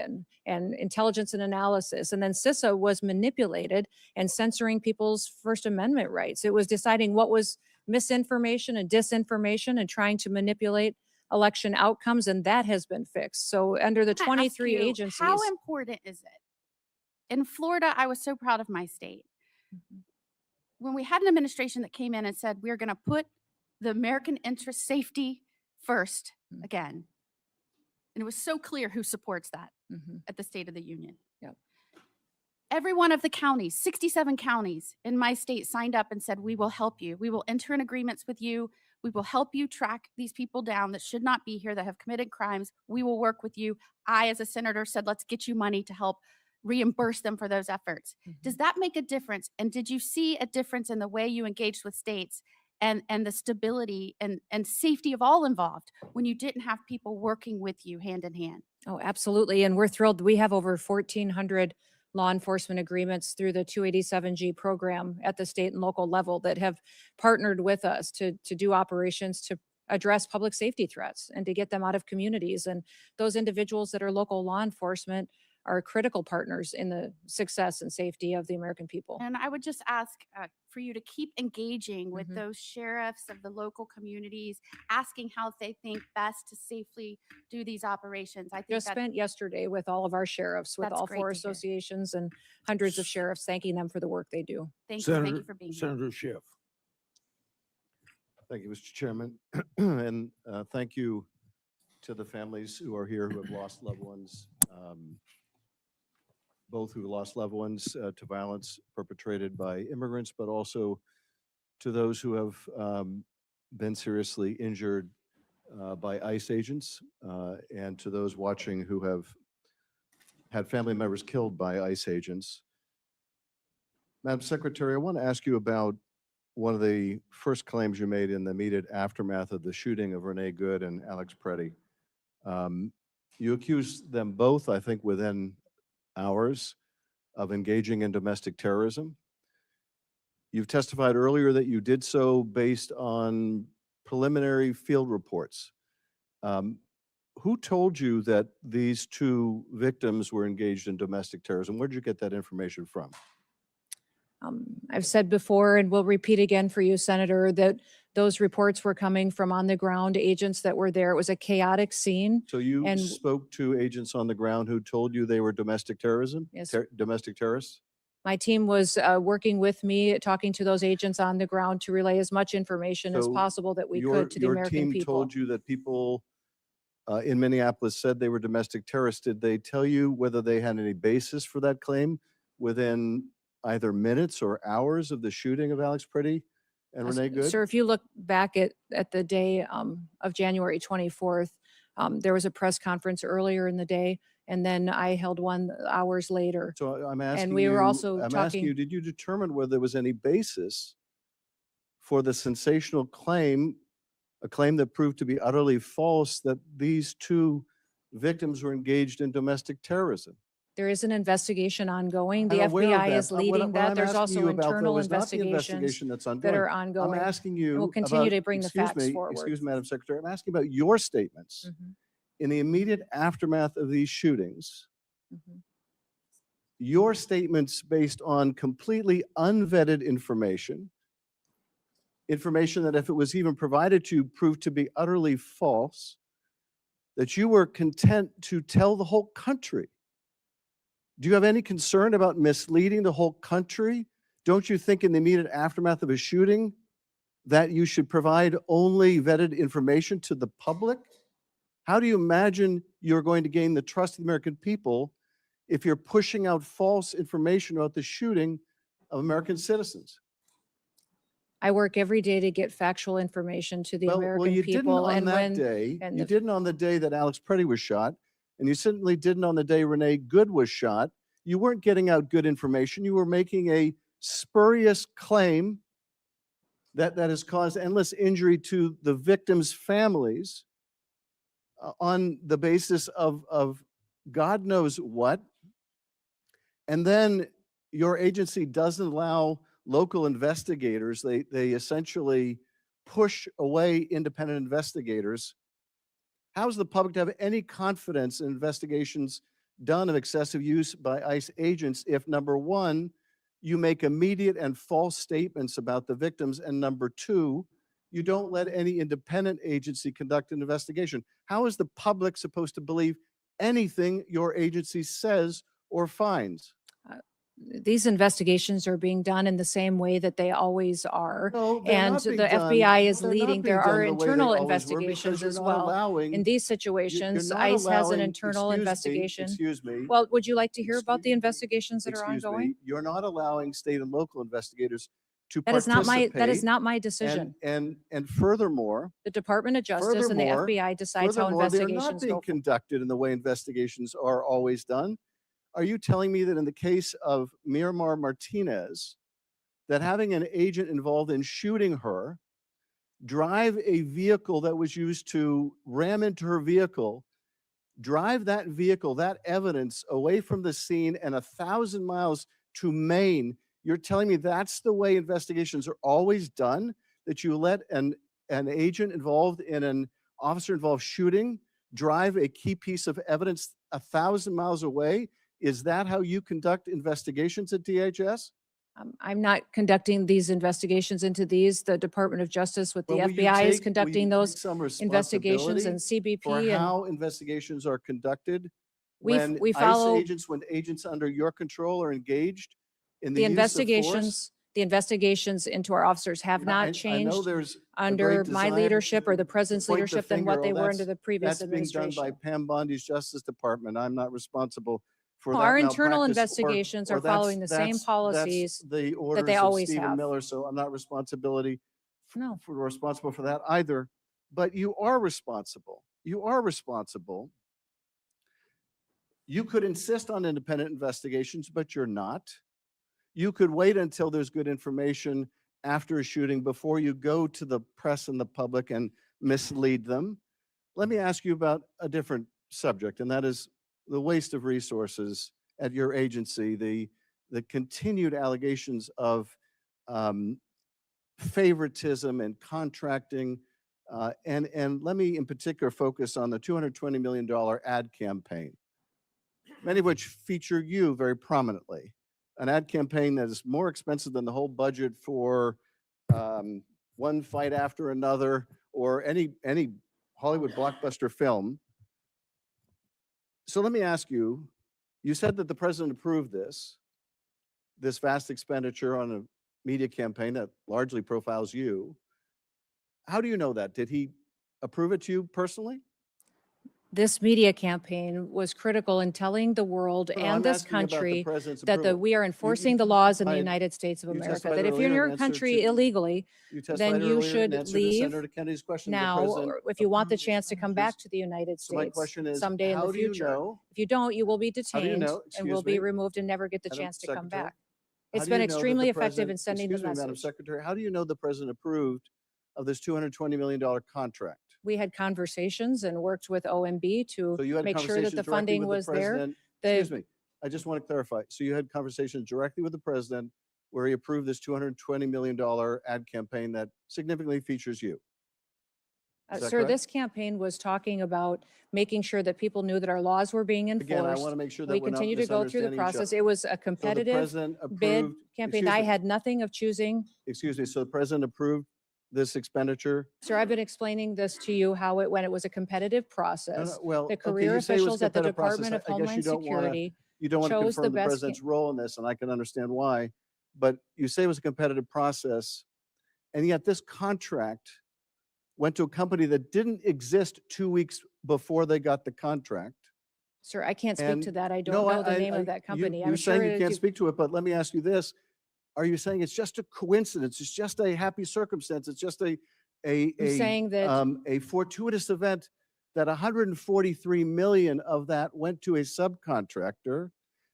and intelligence and analysis. And then CISA was manipulated and censoring people's First Amendment rights. It was deciding what was misinformation and disinformation and trying to manipulate election outcomes, and that has been fixed. So under the Can I ask 23 you, agencies. How important is it? In Florida, I was so proud of my state. When we had an administration that came in and said, we're going to put the American interest safety first again. And it was so clear who supports that at the State of the Union. Yep. Every one of the counties, 67 counties in my state signed up and said, we will help you. We will enter in agreements with you. We will help you track these people down that should not be here, that have committed crimes. We will work with you. I, as a senator, said, let's get you money to help reimburse them for those efforts. Does that make a difference? And did you see a difference in the way you engaged with states and the stability and safety of all involved when you didn't have people working with you hand in hand? Oh, absolutely. And we're thrilled. We have over 1,400 law enforcement agreements through the 287G program at the state and local level that have partnered with us to do operations to address public safety threats and to get them out of communities. And those individuals that are local law enforcement are critical partners in the success and safety of the American people. And I would just ask for you to keep engaging with those sheriffs of the local communities, asking how they think best to safely do these operations. I think Just that spent yesterday with all of our sheriffs, with That's all great 4 to hear. associations and hundreds of sheriffs, thanking them for the work they do. Thank you for being here. Senator Schiff. Thank you, Mr. Chairman. And thank you to the families who are here who have lost loved ones, both who lost loved ones to violence perpetrated by immigrants, but also to those who have been seriously injured by ICE agents, and to those watching who have had family members killed by ICE agents. Madam Secretary, I want to ask you about one of the first claims you made in the immediate aftermath of the shooting of Renee Good and Alex Preddy. You accused them both, I think, within hours of engaging in domestic terrorism. You've testified earlier that you did so based on preliminary field reports. Who told you that these 2 victims were engaged in domestic terrorism? Where did you get that information from? I've said before and will repeat again for you, Senator, that those reports were coming from on the ground agents that were there. It was a chaotic scene. So you And- spoke to agents on the ground who told you they were domestic terrorism? Yes. Domestic terrorists? My team was working with me, talking to those agents on the ground to relay as much information as So possible that we your- could to the your American team people. told you that people in Minneapolis said they were domestic terrorists. Did they tell you whether they had any basis for that claim within either minutes or hours of the shooting of Alex Preddy and Renee Good? Sir, if you look back at the day of January 24th, there was a press conference earlier in the day, and then I held one hours later. So I'm asking And we were you- also I'm asking you, talking, did you determine whether there was any basis for the sensational claim, a claim that proved to be utterly false, that these 2 victims were engaged in domestic terrorism? there is an investigation ongoing. The I'm aware of FBI that, is but what leading I'm that. There's asking also you about, internal though, is not the investigations investigation that's that ongoing. are ongoing. I'm asking you We'll continue about- to bring the excuse facts me, forward. Excuse me, Madam Secretary. I'm asking about your statements in the immediate aftermath of these shootings. Your statements based on completely unvetted information that if it was even provided to you proved to be utterly false, that you were content to tell the whole country. Do you have any concern about misleading the whole country? Don't you think in the immediate aftermath of a shooting that you should provide only vetted information to the public? How do you imagine you're going to gain the trust of the American people if you're pushing out false information about the shooting of American citizens? I work every day to get factual information to the Well, American you didn't people. on And that when, day. and You the- didn't on the day that Alex Preddy was shot, and you certainly didn't on the day Renee Good was shot. You weren't getting out good information. You were making a spurious claim that has caused endless injury to the victims' families on the basis of God knows what. And then your agency doesn't allow local investigators. They essentially push away independent investigators. How is the public to have any confidence in investigations done of excessive use by ICE agents if, number one, you make immediate and false statements about the victims, and number two, you don't let any independent agency conduct an investigation. How is the public supposed to believe anything your agency says or finds? These investigations are being done in the same way that they always are. No, they're And not being the done- FBI is they're not leading, there being done are the way they internal always were because investigations you're as not well. allowing- In these you're situations, not ICE has an allowing- internal excuse me, investigation. Excuse me. Well, would you like to hear about the investigations that are Excuse ongoing? me, you're not allowing state and local investigators to That is not participate. that is not my decision. And furthermore, The Department of Justice and the furthermore- FBI decides how furthermore, they're not investigations being go. conducted in the way investigations are always done. Are you telling me that in the case of Miramar Martinez, that having an agent involved in shooting her, drive a vehicle that was used to ram into her vehicle, drive that vehicle, that evidence away from the scene and 1,000 miles to Maine, you're telling me that's the way investigations are always done? That you let an agent involved in an officer involved shooting drive a key piece of evidence 1,000 miles away? Is that how you conduct investigations at DHS? I'm not conducting these investigations into these. The Department of Justice with the Well, will you FBI is take- will you conducting take those some investigations, and responsibility for CBP and how investigations are conducted we when we ICE follow agents, when agents under your control are engaged in the the use of force? investigations. The investigations into our officers have You know, I not know changed there's a under great my desire leadership or the to president's point the leadership than what finger, they oh, were under the previous that's being done administration. by Pam Bondi's Justice Department. I'm not responsible for No, that our internal malpractice, investigations or are following the same that's policies the orders they of always Stephen have. Miller, so I'm not responsibility No. responsible for that either. But you are responsible. You are responsible. You could insist on independent investigations, but you're not. You could wait until there's good information after a shooting before you go to the press and the public and mislead them. Let me ask you about a different subject, and that is the waste of resources at your agency, the continued allegations of favoritism and contracting. And let me in particular focus on the $220 million ad campaign, many of which feature you very prominently. An ad campaign that is more expensive than the whole budget for One Fight After Another or any Hollywood blockbuster film. So let me ask you, you said that the president approved this vast expenditure on a media campaign that largely profiles you. How do you know that? Did he approve it to you personally? This media campaign was critical in telling the world No, and I'm this asking about the country president's that approval. we are enforcing the laws in the United States of you America. testified That if you're in earlier your in answer country to- illegally, You then testified you earlier in should answer to leave Senator Kennedy's question. The now, president or if you want the approved chance to come back to the United So my States question is, someday in how the do you future. know? If you don't, you will be How do you detained know? and will Excuse be me, removed and never get the Madam chance to come Secretary? back. How It's do been you know that the extremely effective president- in sending the Excuse me, Madam message. Secretary, how do you know the president approved of this $220 million contract? We had conversations and worked with OMB to So you had make sure that conversations the directly funding with the was there. president. The- Excuse me, I just want to clarify. So you had conversations directly with the president where he approved this $220 million ad campaign that significantly features you. Is that Sir, correct? this campaign was talking about making sure that people knew that our laws were being enforced. Again, I want to make sure that We we're not continue to go through the misunderstanding each process. other. It was a So the competitive president bid approved- campaign. excuse I me. had nothing of choosing. Excuse me, so the president approved this expenditure? Sir, I've been explaining this to you, how it, when it was a competitive No, process, well, the okay, career you say it was officials at the competitive process. Department of I guess you Homeland don't wanna- Security You don't want to chose the confirm the best president's role in this, and I can understand why. But you say it was a competitive process, and yet this contract went to a company that didn't exist 2 weeks before they got the contract. Sir, I can't speak And- to that. I don't No, know the name of that company. I'm You're saying sure you can't speak to it, but let me ask you this. Are you saying it's just a coincidence? It's just a happy circumstance? It's just a saying that- a fortuitous event that 143 million of that went to a subcontractor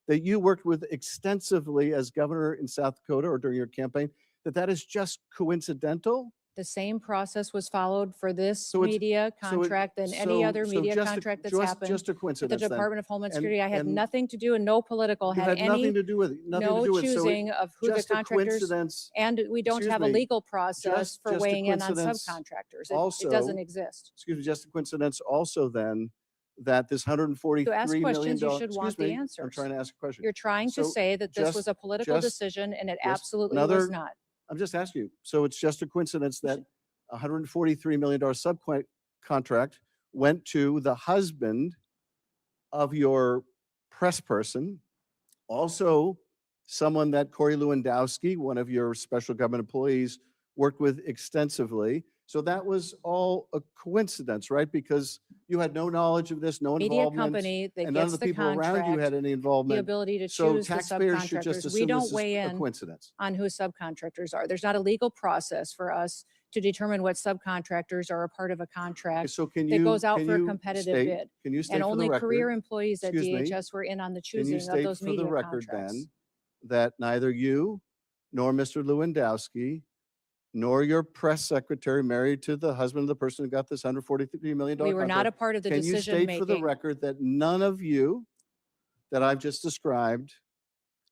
that you worked with extensively as governor in South Dakota or during your campaign, that is just coincidental? The same process was followed for this So it's- media so it- contract than any other so media just a- contract that's just- happened. just a At the coincidence then. Department of Homeland And- Security, I had and- nothing to do and no political, You had had nothing any, to do with it, nothing to no do with it. So it- choosing of who the just a contractors. coincidence- And we don't excuse have a me, legal process just for a weighing in on coincidence subcontractors. It also- doesn't exist. Excuse me, just a coincidence also then that this $143 To ask million. questions, you should want Excuse the me, I'm answers. trying to ask a question. You're trying to So say that this was just- a political just- decision and it just absolutely was another- not. I'm just asking you. So it's just a coincidence that $143 million subcontract went to the husband of your press person, also someone that Corey Lewandowski, one of your special government employees, worked with extensively. So that was all a coincidence, right? Because you had no knowledge of this, no Media involvement. company that And none of gets the the people around you had contract, any the involvement. ability to So choose the taxpayers should just subcontractors. We assume this don't is weigh a in coincidence. on who subcontractors are. There's not a legal process for us to determine what subcontractors are a part of a Okay, contract so can that you, goes out can for a you competitive state, bid. can you state And for the only career record, employees at excuse me, DHS were in on the can you choosing of state those for the media record contracts. then that neither you nor Mr. Lewandowski nor your press secretary married to the husband of the person who got this $143 million We were not a contract? part of the Can you decision state for the making. record that none of you that I've just described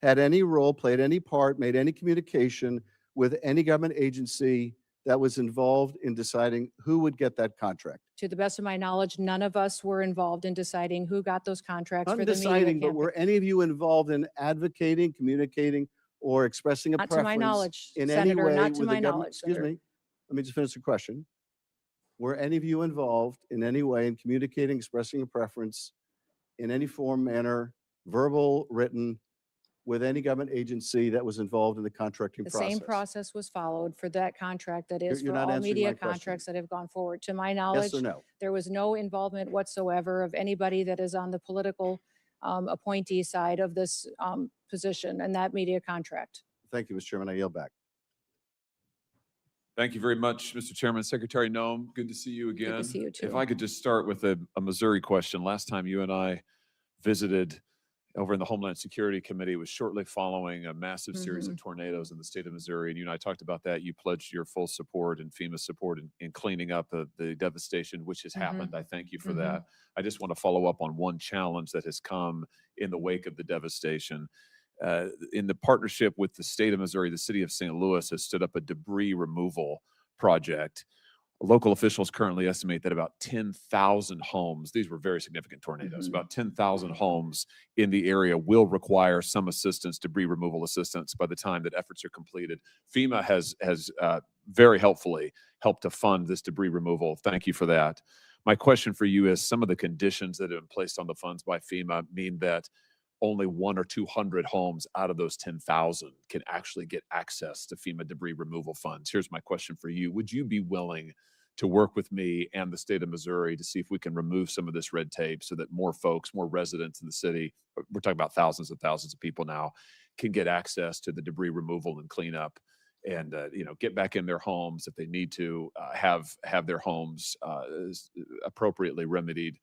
had any role, played any part, made any communication with any government agency that was involved in deciding who would get that contract? To the best of my knowledge, none of us were involved in deciding who got those contracts for the media Undeciding, but campaign. were any of you involved in advocating, communicating, or expressing a Not to my preference knowledge, in any Senator, way not to with my the government? knowledge, Excuse Senator. me, let me just finish the question. Were any of you involved in any way in communicating, expressing a preference in any form, manner, verbal, written, with any government agency that was involved in the contracting The process? same process was followed for that contract that is You're for not all answering media my question. contracts that have gone forward. To my Yes knowledge, or no? there was no involvement whatsoever of anybody that is on the political appointee side of this position and that media contract. Thank you, Mr. Chairman. I yield back. Thank you very much, Mr. Chairman. Secretary Noem, good to see you again. Good to see you If too. I could just start with a Missouri question. Last time you and I visited over in the Homeland Security Committee was shortly following a massive series of tornadoes in the state of Missouri. And you and I talked about that. You pledged your full support and FEMA support in cleaning up the devastation which has happened. I thank you for that. I just want to follow up on one challenge that has come in the wake of the devastation. In the partnership with the state of Missouri, the city of St. Louis has stood up a debris removal project. Local officials currently estimate that about 10,000 homes, these were very significant tornadoes, about 10,000 homes in the area will require some assistance, debris removal assistance, by the time that efforts are completed. FEMA has very helpfully helped to fund this debris removal. Thank you for that. My question for you is, some of the conditions that have been placed on the funds by FEMA mean that only 100 or 200 homes out of those 10,000 can actually get access to FEMA debris removal funds. Here's my question for you. Would you be willing to work with me and the state of Missouri to see if we can remove some of this red tape so that more folks, more residents in the city, we're talking about thousands and thousands of people now, can get access to the debris removal and cleanup and get back in their homes if they need to, have their homes appropriately remedied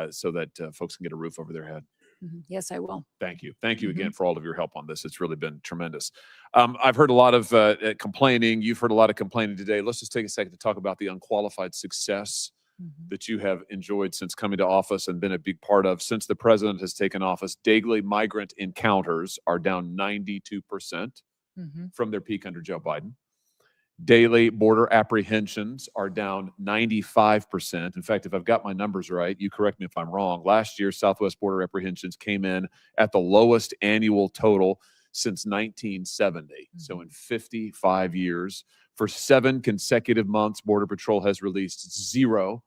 so that folks can get a roof over their head? Yes, I will. Thank you. Thank you again for all of your help on this. It's really been tremendous. I've heard a lot of complaining. You've heard a lot of complaining today. Let's just take a second to talk about the unqualified success that you have enjoyed since coming to office and been a big part of. Since the president has taken office, daily migrant encounters are down 92% from their peak under Joe Biden. Daily border apprehensions are down 95%. In fact, if I've got my numbers right, you correct me if I'm wrong. Last year, Southwest border apprehensions came in at the lowest annual total since 1970. So in 55 years, for 7 consecutive months, Border Patrol has released 0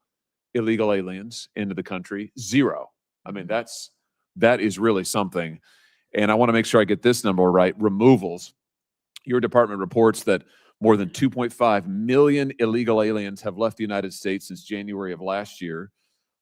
illegal aliens into the country. 0. I mean, that is really something. And I want to make sure I get this number right. Removals. Your department reports that more than 2.5 million illegal aliens have left the United States since January of last year,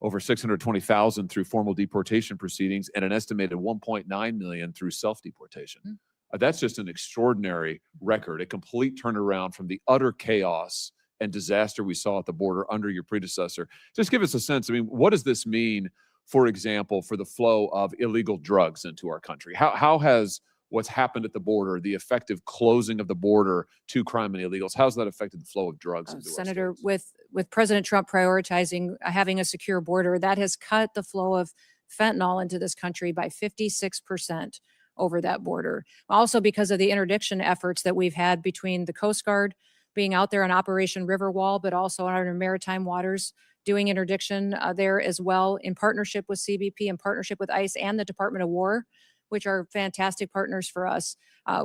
over 620,000 through formal deportation proceedings, and an estimated 1.9 million through self-deportation. That's just an extraordinary record, a complete turnaround from the utter chaos and disaster we saw at the border under your predecessor. Just give us a sense. I mean, what does this mean, for example, for the flow of illegal drugs into our country? How has what's happened at the border, the effective closing of the border to crime and illegals, how's that affected the flow of drugs into our Senator, states? with President Trump prioritizing having a secure border, that has cut the flow of fentanyl into this country by 56% over that border. Also because of the interdiction efforts that we've had between the Coast Guard being out there on Operation Riverwall, but also on our maritime waters doing interdiction there as well, in partnership with CBP, in partnership with ICE and the Department of War, which are fantastic partners for us.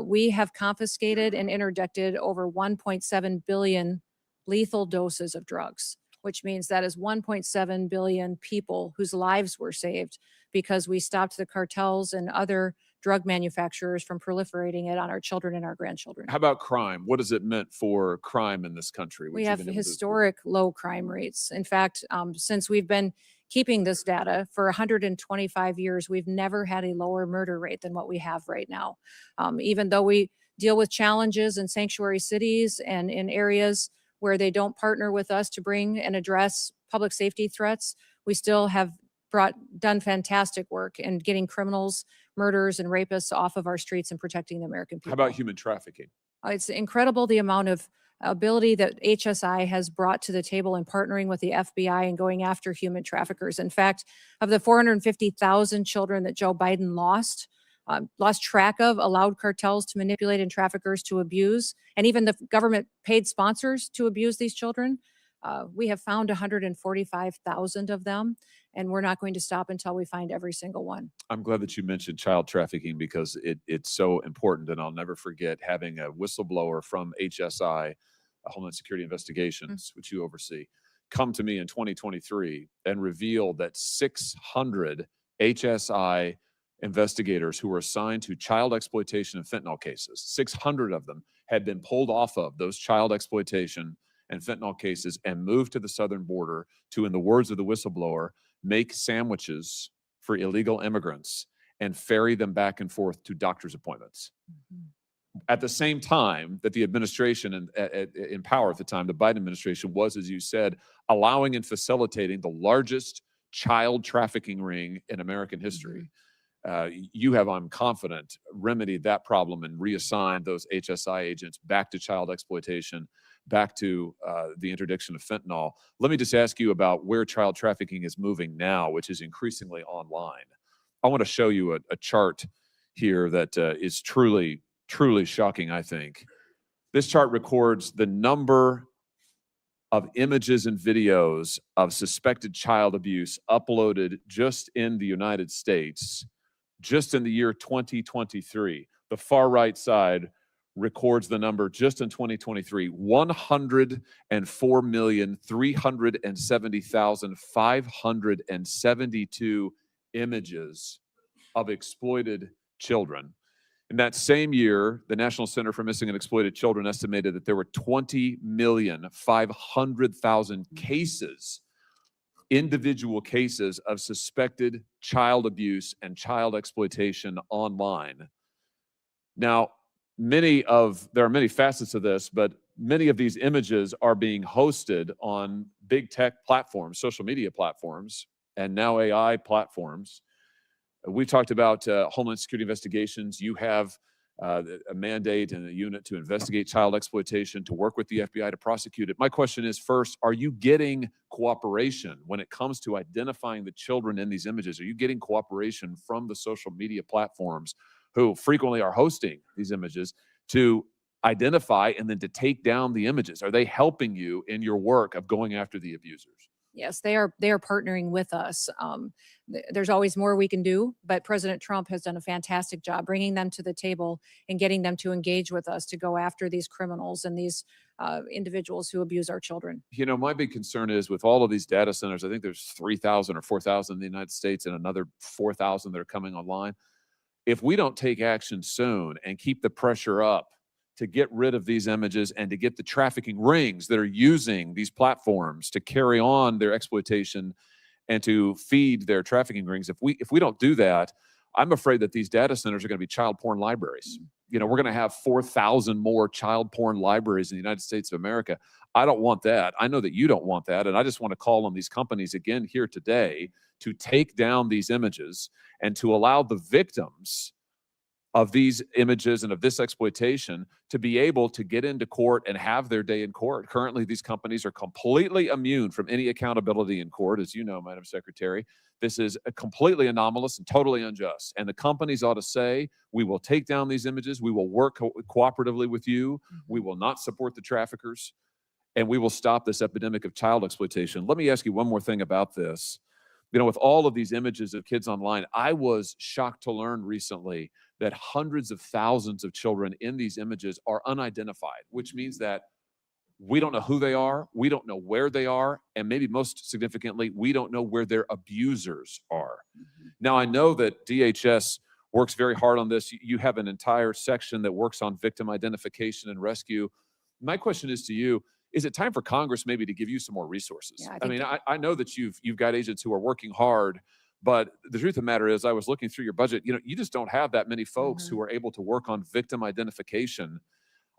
We have confiscated and interdicted over 1.7 billion lethal doses of drugs, which means that is 1.7 billion people whose lives were saved because we stopped the cartels and other drug manufacturers from proliferating it on our children and our grandchildren. How about crime? What has it meant for crime in this country? We which you've have been able to- historic low crime rates. In fact, since we've been keeping this data for 125 years, we've never had a lower murder rate than what we have right now. Even though we deal with challenges in sanctuary cities and in areas where they don't partner with us to bring and address public safety threats, we still have done fantastic work in getting criminals, murderers, and rapists off of our streets and protecting the American people. How about human trafficking? It's incredible the amount of ability that HSI has brought to the table in partnering with the FBI and going after human traffickers. In fact, of the 450,000 children that Joe Biden lost track of, allowed cartels to manipulate and traffickers to abuse, and even the government paid sponsors to abuse these children, we have found 145,000 of them, and we're not going to stop until we find every single one. I'm glad that you mentioned child trafficking because it's so important, and I'll never forget having a whistleblower from HSI, Homeland Security Investigations, which you oversee, come to me in 2023 and reveal that 600 HSI investigators who were assigned to child exploitation and fentanyl cases, 600 of them had been pulled off of those child exploitation and fentanyl cases and moved to the southern border to, in the words of the whistleblower, make sandwiches for illegal immigrants and ferry them back and forth to doctor's appointments. At the same time that the administration in power at the time, the Biden administration, was, as you said, allowing and facilitating the largest child trafficking ring in American history. You have, I'm confident, remedied that problem and reassigned those HSI agents back to child exploitation, back to the interdiction of fentanyl. Let me just ask you about where child trafficking is moving now, which is increasingly online. I want to show you a chart here that is truly shocking, I think. This chart records the number of images and videos of suspected child abuse uploaded just in the United States, just in the year 2023. The far right side records the number just in 2023, 104,370,572 images of exploited children. In that same year, the National Center for Missing and Exploited Children estimated that there were 20,500,000 cases, individual cases of suspected child abuse and child exploitation online. Now, there are many facets of this, but many of these images are being hosted on big tech platforms, social media platforms, and now AI platforms. We've talked about Homeland Security investigations. You have a mandate and a unit to investigate child exploitation, to work with the FBI to prosecute it. My question is, first, are you getting cooperation when it comes to identifying the children in these images? Are you getting cooperation from the social media platforms who frequently are hosting these images to identify and then to take down the images? Are they helping you in your work of going after the abusers? Yes, they are partnering with us. There's always more we can do, but President Trump has done a fantastic job bringing them to the table and getting them to engage with us to go after these criminals and these individuals who abuse our children. You know, my big concern is with all of these data centers, I think there's 3,000 or 4,000 in the United States and another 4,000 that are coming online. If we don't take action soon and keep the pressure up to get rid of these images and to get the trafficking rings that are using these platforms to carry on their exploitation and to feed their trafficking rings, if we don't do that, I'm afraid that these data centers are going to be child porn libraries. You know, we're going to have 4,000 more child porn libraries in the United States of America. I don't want that. I know that you don't want that. And I just want to call on these companies again here today to take down these images and to allow the victims of these images and of this exploitation to be able to get into court and have their day in court. Currently, these companies are completely immune from any accountability in court, as you know, Madam Secretary. This is completely anomalous and totally unjust. And the companies ought to say, we will take down these images, we will work cooperatively with you, we will not support the traffickers, and we will stop this epidemic of child exploitation. Let me ask you one more thing about this. You know, with all of these images of kids online, I was shocked to learn recently that hundreds of thousands of children in these images are unidentified, which means that We don't know who they are. We don't know where they are. And maybe most significantly, we don't know where their abusers are. Now, I know that DHS works very hard on this. You have an entire section that works on victim identification and rescue. My question is to you, is it time for Congress maybe to give you some more resources? Yeah, I I think mean, I know that you've got agents who are working hard, but the truth of the matter is I was looking through your budget, you just don't have that many folks who are able to work on victim identification.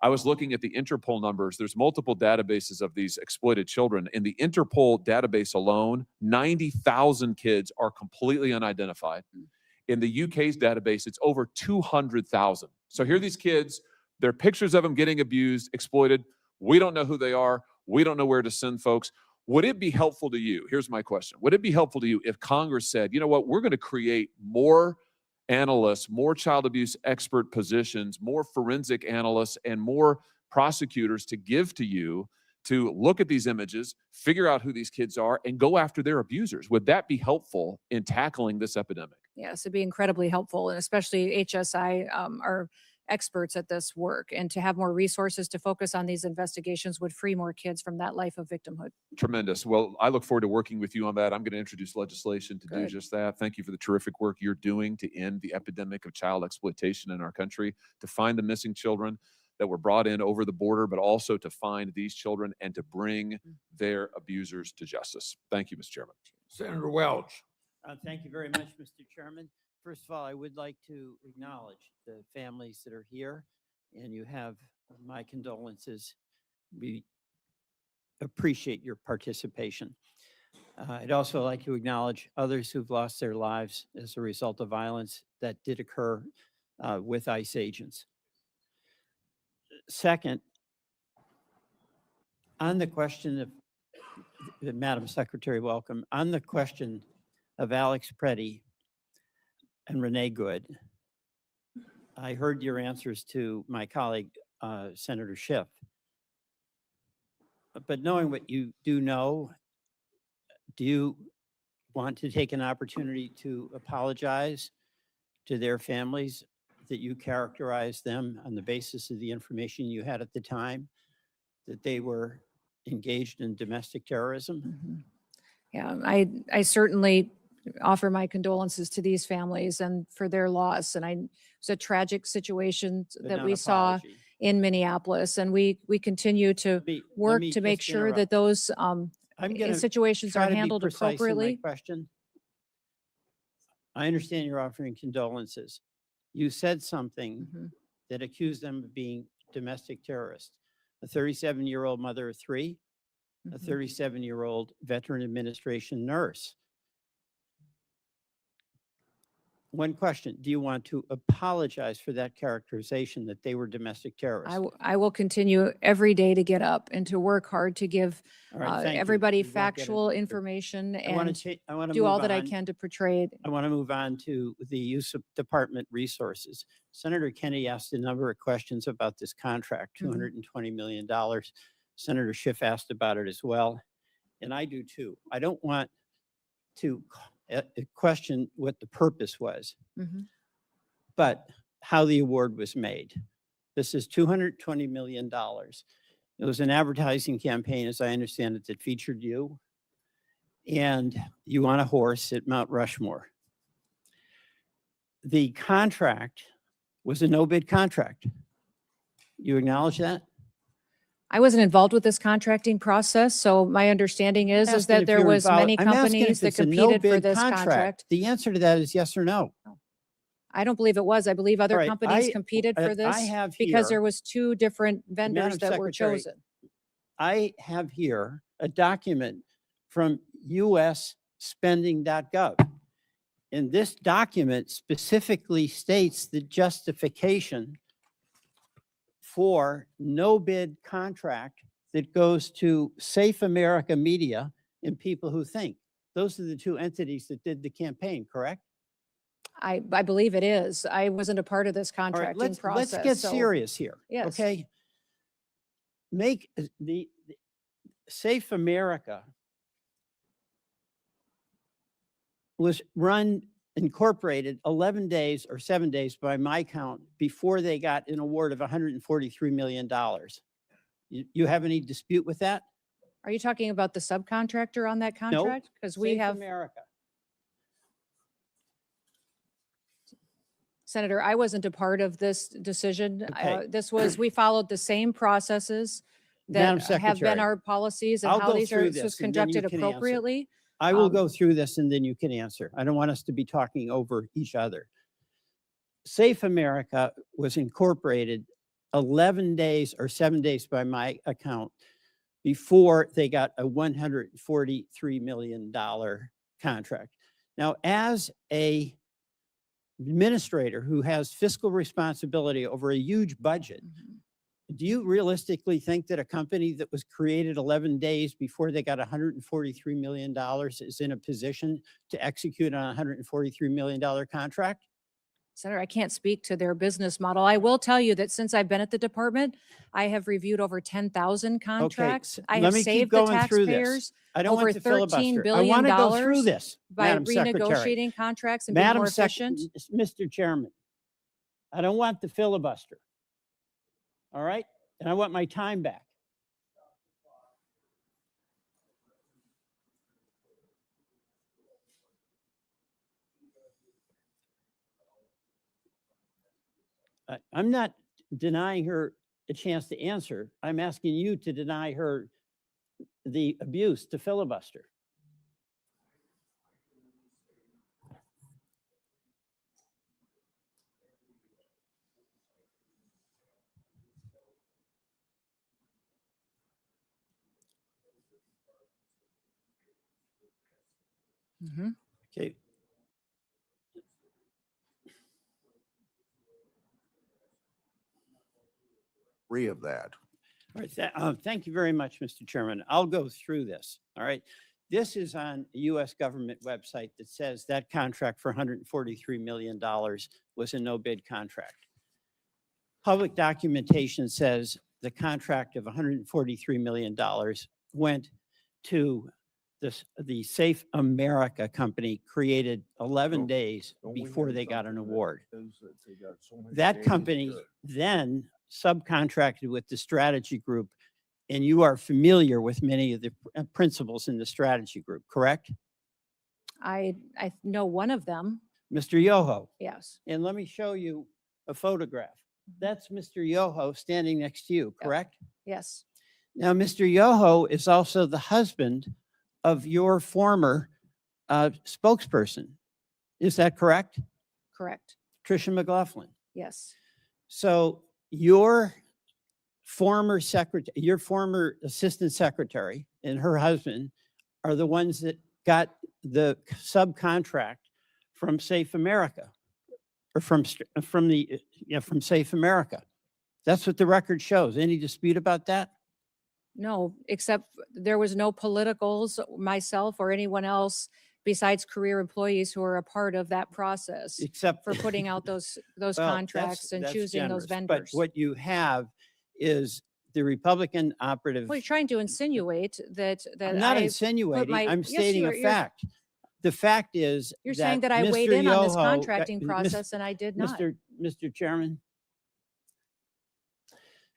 I was looking at the Interpol numbers. There's multiple databases of these exploited children. In the Interpol database alone, 90,000 kids are completely unidentified. In the UK's database, it's over 200,000. So here are these kids, there are pictures of them getting abused, exploited. We don't know who they are. We don't know where to send folks. Would it be helpful to you? Here's my question. Would it be helpful to you if Congress said, you know what, we're going to create more analysts, more child abuse expert positions, more forensic analysts, and more prosecutors to give to you to look at these images, figure out who these kids are, and go after their abusers? Would that be helpful in tackling this epidemic? Yes, it'd be incredibly helpful, and especially HSI are experts at this work, and to have more resources to focus on these investigations would free more kids from that life of victimhood. Tremendous. Well, I look forward to working with you on that. I'm going to introduce legislation to do Good. just that. Thank you for the terrific work you're doing to end the epidemic of child exploitation in our country, to find the missing children that were brought in over the border, but also to find these children and to bring their abusers to justice. Thank you, Mr. Chairman. Senator Welch. Thank you very much, Mr. Chairman. First of all, I would like to acknowledge the families that are here, and you have my condolences. We appreciate your participation. I'd also like to acknowledge others who've lost their lives as a result of violence that did occur with ICE agents. Second, on the question of, Madam Secretary, welcome. On the question of Alex Preddy and Renee Good, I heard your answers to my colleague, Senator Schiff. But knowing what you do know, do you want to take an opportunity to apologize to their families that you characterized them on the basis of the information you had at the time, that they were engaged in domestic terrorism? Yeah, I certainly offer my condolences to these families and for their loss. And it's a tragic situation But that not we saw apology. in Minneapolis, and we continue to work me to make just sure that interrupt. those I'm gonna situations try are to be handled precise in my appropriately. question. I understand you're offering condolences. You said something that accused them of being domestic terrorists. A 37-year-old mother of three, a 37-year-old Veteran Administration nurse. One question, do you want to apologize for that characterization that they were domestic terrorists? I will continue every day to get up and to work hard to give All right, thank you. everybody We won't get factual into it. information I wanna and I wanna do all move that I on. can to portray it. I want to move on to the use of department resources. Senator Kennedy asked a number of questions about this contract, $220 million. Senator Schiff asked about it as well, and I do too. I don't want to question what the purpose was, but how the award was made. This is $220 million. It was an advertising campaign, as I understand it, that featured you and you on a horse at Mount Rushmore. The contract was a no-bid contract. You acknowledge that? I wasn't involved with this contracting process, so my understanding is Asking that if there you're was involved- many I'm asking companies if that it's a competed for no-bid this contract. The answer to that is yes or no. I don't believe it was. I believe other All right, companies competed for I this have because there here- was two different vendors Madam that were Secretary, chosen. I have here a document from USspending.gov. And this document specifically states the justification for no bid contract that goes to Safe America Media and People Who Think. Those are the two entities that did the campaign, correct? I believe it is. I wasn't a part of this All right, contracting process. let's get so- serious here. Yes. Okay. Make the Safe America was incorporated 11 days or 7 days by my count before they got an award of $143 million. You have any dispute with that? Are you talking about the subcontractor on that No. contract? Because we Safe have, America. Senator, I wasn't a part of this decision. Okay. This was, we followed the same processes Madam that have been Secretary, our policies and I'll how go these are, through this was this and then you conducted can answer. appropriately. I will Um, go through this and then you can answer. I don't want us to be talking over each other. Safe America was incorporated 11 days or 7 days by my account before they got a $143 million contract. Now, as a administrator who has fiscal responsibility over a huge budget, do you realistically think that a company that was created 11 days before they got $143 million is in a position to execute on a $143 million contract? Senator, I can't speak to their business model. I will tell you that since I've been at the department, I have reviewed over 10,000 contracts. I let have me keep saved the going through this. taxpayers I don't over want to $13 filibuster. I billion want to go through this, by Madam Secretary. renegotiating contracts and being more efficient. Mr. Chairman, I don't want the filibuster. All right? And I want my time back. I'm not denying her a chance to answer. I'm asking you to deny her the abuse to filibuster. Okay. Free of that. All right, thank you very much, Mr. Chairman. I'll go through this. All right. This is on a U.S. government website that says that contract for $143 million was a no bid contract. Public documentation says the contract of $143 million went to the Safe America company, created 11 days before they got an award. That company then subcontracted with the strategy group, and you are familiar with many of the principals in the strategy group, correct? I know one of them. Mr. Yoho. Yes. And let me show you a photograph. That's Mr. Yoho standing next to you, correct? Yes. Now, Mr. Yoho is also the husband of your former spokesperson. Is that correct? Correct. Tricia McLaughlin. Yes. So your former secretary, your former assistant secretary and her husband are the ones that got the subcontract from Safe America or from Safe America. That's what the record shows. Any dispute about that? No, except there was no politicals, myself or anyone else besides career employees who are a part of that process. Except for putting out those Well, contracts and that's choosing those generous, vendors. But what you have is the Republican operative. Well, you're trying to insinuate that I'm not I put insinuating, my- I'm Yes, stating a you're- fact. The fact is You're saying that I Mr. weighed in on this Yoho- contracting Mis- process and I did not. Mr. Chairman,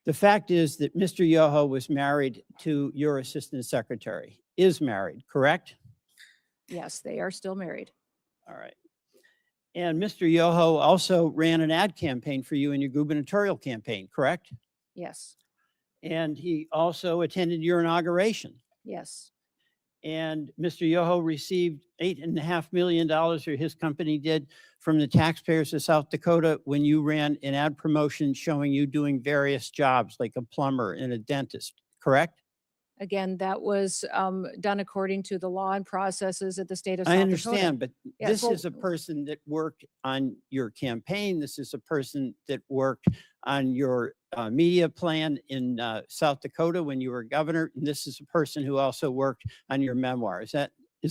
the fact is that Mr. Yoho was married to your assistant secretary, is married, correct? Yes, they are still married. All right. And Mr. Yoho also ran an ad campaign for you in your gubernatorial campaign, correct? Yes, And he also attended your inauguration. yes, And Mr. Yoho received $8.5 million, or his company did, from the taxpayers of South Dakota when you ran an ad promotion showing you doing various jobs like a plumber and a dentist, correct? again, that was done according to the law and processes at the state of South I Dakota. understand, but Yes, this well- is a person that worked on your campaign. This is a person that worked on your media plan in South Dakota when you were governor. And this is a person who also worked on your memoir. Is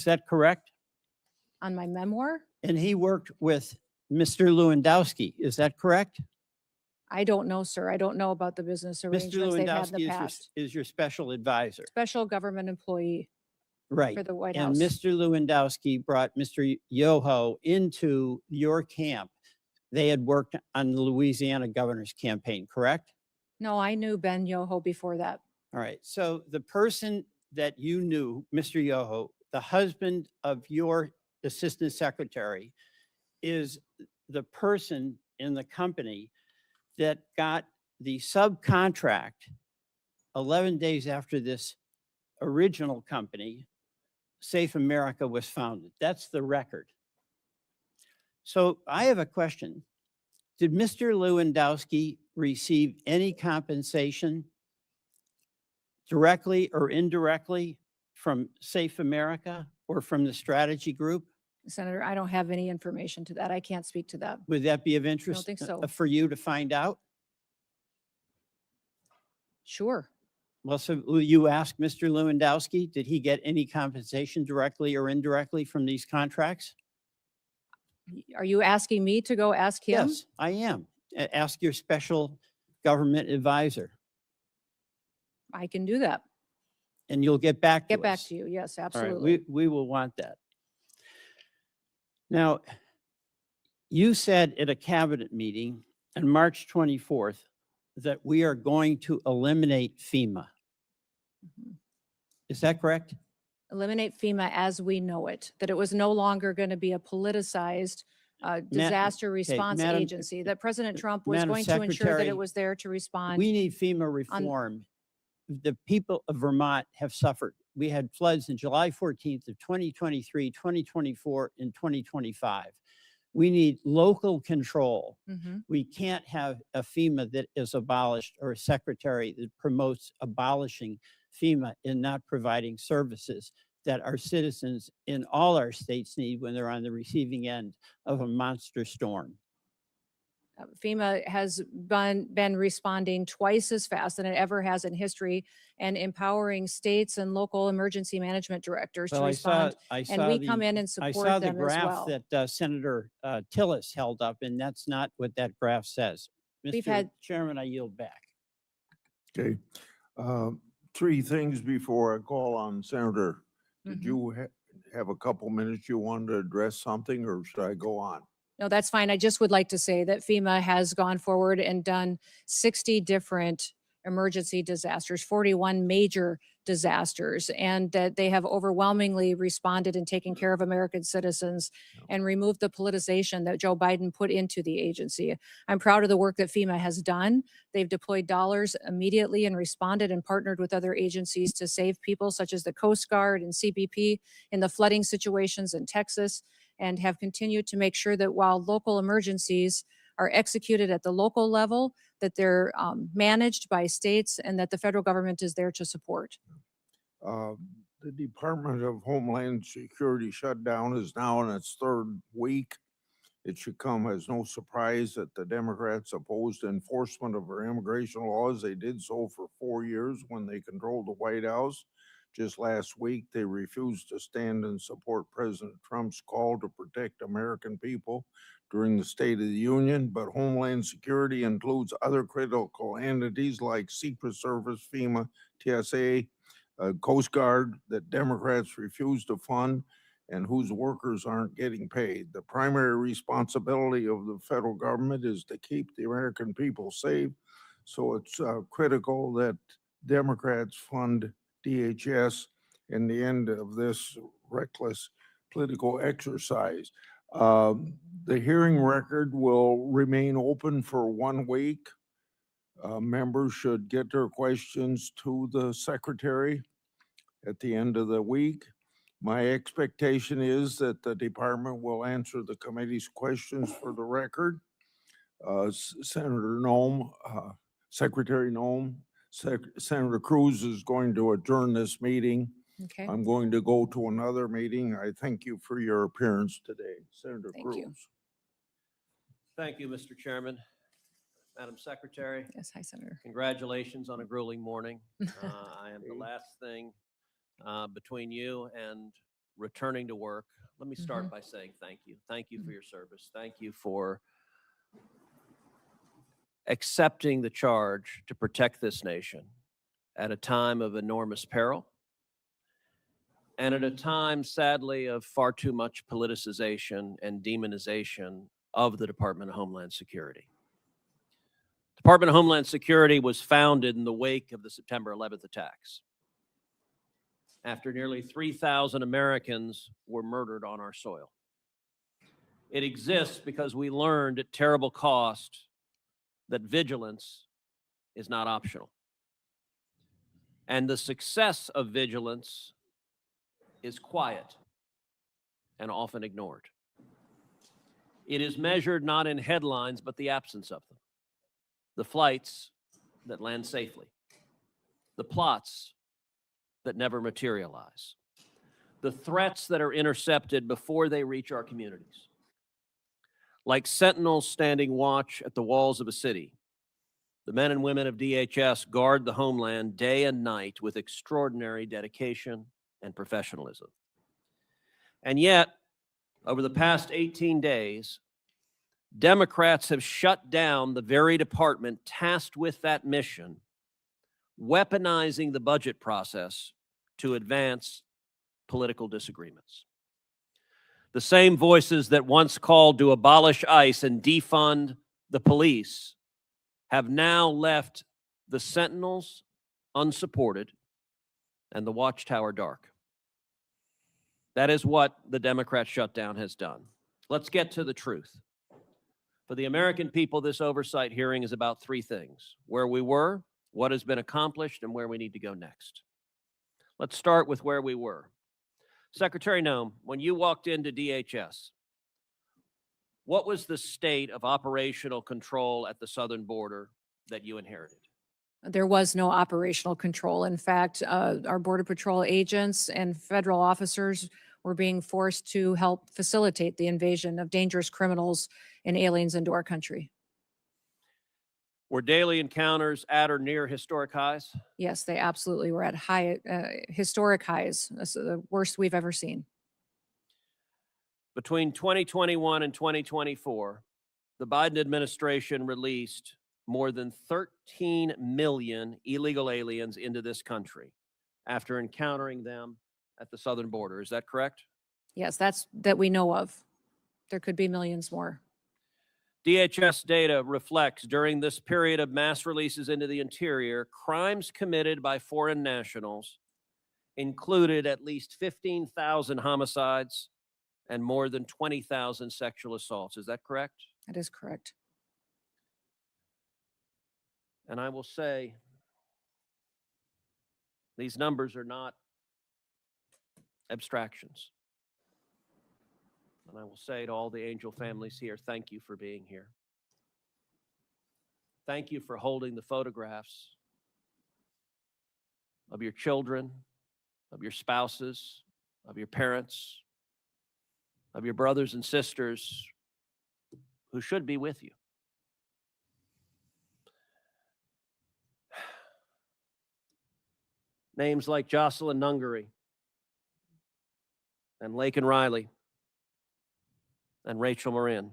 that correct? On my memoir? And he worked with Mr. Lewandowski. Is that correct? I don't know, sir. I don't know about the business Mr. arrangements they've had in Lewandowski the past. is your special advisor. Special government employee Right. for the White And House. Mr. Lewandowski brought Mr. Yoho into your camp. They had worked on the Louisiana governor's campaign, correct? No, I knew Ben Yoho before that. All right, so the person that you knew, Mr. Yoho, the husband of your assistant secretary, is the person in the company that got the subcontract 11 days after this original company, Safe America, was founded. That's the record. So I have a question. Did Mr. Lewandowski receive any compensation directly or indirectly from Safe America or from the strategy group? Senator, I don't have any information to that. I can't speak to that. Would that be of interest think so. for you to find out? Sure. Well, so will you ask Mr. Lewandowski, did he get any compensation directly or indirectly from these contracts? Are you asking me to go ask him? Yes, I am. Ask your special government advisor I can do that. and you'll get back to us. Get back to you. Yes, All right, absolutely. we will want that. Now, you said at a cabinet meeting on March 24th that we are going to eliminate FEMA. Mhm. Is that correct? Eliminate FEMA as we know it, that it was no longer going to be a politicized disaster response Madam- agency, that President Trump was Madam going to ensure that Secretary, it was there to respond. We need FEMA reform. The people of Vermont have suffered. We had floods in July 14th of 2023, 2024, and 2025. We need local control. Mhm. We can't have a FEMA that is abolished or a secretary that promotes abolishing FEMA and not providing services that our citizens in all our states need when they're on the receiving end of a monster storm. FEMA has been responding twice as fast than it ever has in history and empowering states and local emergency management directors to Well, respond. I And we come in and I support saw the them as graph well. that Senator Tillis held up, and that's not what that graph says. We've Mr. had- Chairman, I yield back. Okay. Three things before I call on Senator. Did Mhm. you have a couple minutes you wanted to address something, or should I go on? No, that's fine. I just would like to say that FEMA has gone forward and done 60 different emergency disasters, 41 major disasters, and that they have overwhelmingly responded and taken care of American citizens and removed the politicization that Joe Biden put into the agency. I'm proud of the work that FEMA has done. They've deployed dollars immediately and responded and partnered with other agencies to save people such as the Coast Guard and CBP in the flooding situations in Texas, and have continued to make sure that while local emergencies are executed at the local level, that they're managed by states and that the federal government is there to support. The Department of Homeland Security shutdown is now in its third week. It should come as no surprise that the Democrats opposed enforcement of our immigration laws. They did so for 4 years when they controlled the White House. Just last week, they refused to stand and support President Trump's call to protect American people during the State of the Union. But Homeland Security includes other critical entities like Secret Service, FEMA, TSA, Coast Guard that Democrats refuse to fund and whose workers aren't getting paid. The primary responsibility of the federal government is to keep the American people safe. So it's critical that Democrats fund DHS in the end of this reckless political exercise. The hearing record will remain open for 1 week. Members should get their questions to the secretary at the end of the week. My expectation is that the department will answer the committee's questions for the record. Senator Noem, Secretary Noem, Senator Cruz is going to adjourn this meeting. Okay. I'm going to go to another meeting. I thank you for your appearance today. Senator Thank Cruz. you. Thank you, Mr. Chairman. Madam Secretary, Yes, hi, Senator. congratulations on a grueling morning. I am the last thing between you and returning to work. Let me start by saying thank you. Thank you for your service. Thank you for accepting the charge to protect this nation at a time of enormous peril and at a time, sadly, of far too much politicization and demonization of the Department of Homeland Security. Department of Homeland Security was founded in the wake of the September 11th attacks, after nearly 3,000 Americans were murdered on our soil. It exists because we learned at terrible cost that vigilance is not optional. And the success of vigilance is quiet and often ignored. It is measured not in headlines, but the absence of them. The flights that land safely. The plots that never materialize. The threats that are intercepted before they reach our communities. Like sentinels standing watch at the walls of a city, the men and women of DHS guard the homeland day and night with extraordinary dedication and professionalism. And yet, over the past 18 days, Democrats have shut down the very department tasked with that mission, weaponizing the budget process to advance political disagreements. The same voices that once called to abolish ICE and defund the police have now left the sentinels unsupported and the watchtower dark. That is what the Democrat shutdown has done. Let's get to the truth. For the American people, this oversight hearing is about three things: where we were, what has been accomplished, and where we need to go next. Let's start with where we were. Secretary Noem, when you walked into DHS, what was the state of operational control at the southern border that you inherited? There was no operational control. In fact, our Border Patrol agents and federal officers were being forced to help facilitate the invasion of dangerous criminals and aliens into our country. Were daily encounters at or near historic highs? Yes, they absolutely were at historic highs. That's the worst we've ever seen. Between 2021 and 2024, the Biden administration released more than 13 million illegal aliens into this country after encountering them at the southern border. Is that correct? Yes, that's that we know of. There could be millions more. DHS data reflects during this period of mass releases into the interior, crimes committed by foreign nationals included at least 15,000 homicides and more than 20,000 sexual assaults. Is that correct? That is correct. And I will say, these numbers are not abstractions. And I will say to all the angel families here, thank you for being here. Thank you for holding the photographs of your children, of your spouses, of your parents, of your brothers and sisters who should be with you. Names like Jocelyn Nungary and Laken Riley and Rachel Marin.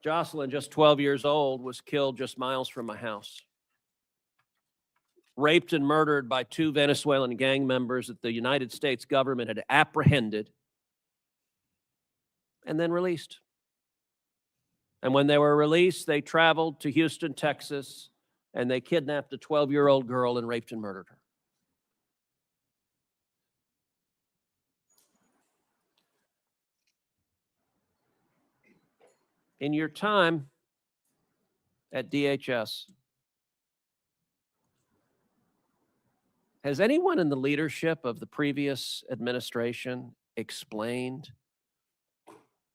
Jocelyn, just 12 years old, was killed just miles from my house. Raped and murdered by two Venezuelan gang members that the United States government had apprehended and then released. And when they were released, they traveled to Houston, Texas, and they kidnapped a 12-year-old girl and raped and murdered her. In your time at DHS, has anyone in the leadership of the previous administration explained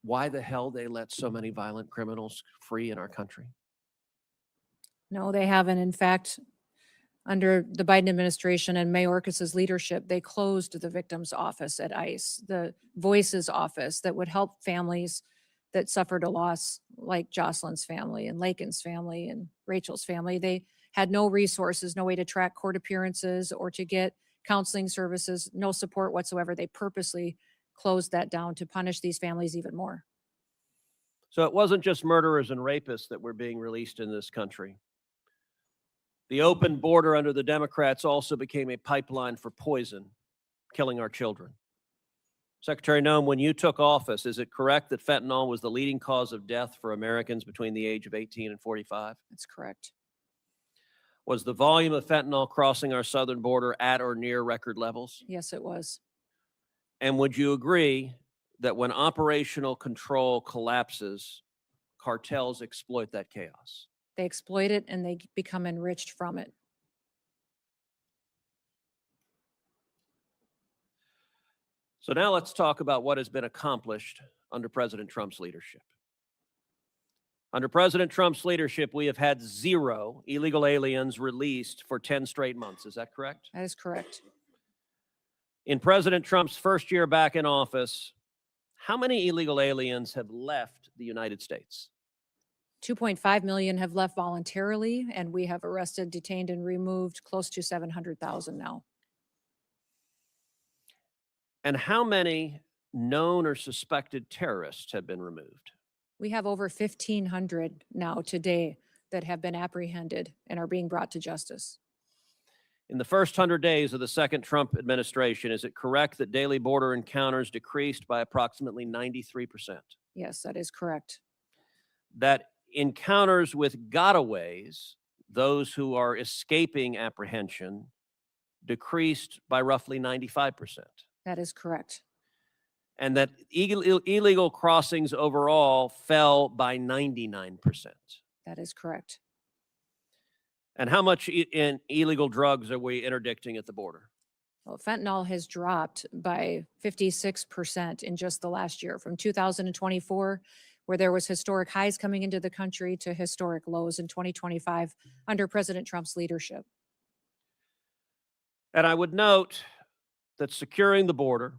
why the hell they let so many violent criminals free in our country? No, they haven't. In fact, under the Biden administration and Mayorkas's leadership, they closed the victim's office at ICE, the Voices office that would help families that suffered a loss like Jocelyn's family and Laken's family and Rachel's family. They had no resources, no way to track court appearances or to get counseling services, no support whatsoever. They purposely closed that down to punish these families even more. So it wasn't just murderers and rapists that were being released in this country. The open border under the Democrats also became a pipeline for poison, killing our children. Secretary Noem, when you took office, is it correct that fentanyl was the leading cause of death for Americans between the age of 18 and 45? That's correct. Was the volume of fentanyl crossing our southern border at or near record levels? Yes, it was. And would you agree that when operational control collapses, cartels exploit that chaos? They exploit it and they become enriched from it. So now let's talk about what has been accomplished under President Trump's leadership. Under President Trump's leadership, we have had 0 illegal aliens released for 10 straight months. Is that correct? That is correct. In President Trump's first year back in office, how many illegal aliens have left the United States? 2.5 million have left voluntarily, and we have arrested, detained, and removed close to 700,000 now. And how many known or suspected terrorists have been removed? We have over 1,500 now today that have been apprehended and are being brought to justice. In the first 100 days of the second Trump administration, is it correct that daily border encounters decreased by approximately 93%? Yes, that is correct. That encounters with gotaways, those who are escaping apprehension, decreased by roughly 95%. That is correct. And that illegal crossings overall fell by 99%. That is correct. And how much in illegal drugs are we interdicting at the border? Well, fentanyl has dropped by 56% in just the last year, from 2024, where there was historic highs coming into the country, to historic lows in 2025 under President Trump's leadership. And I would note that securing the border,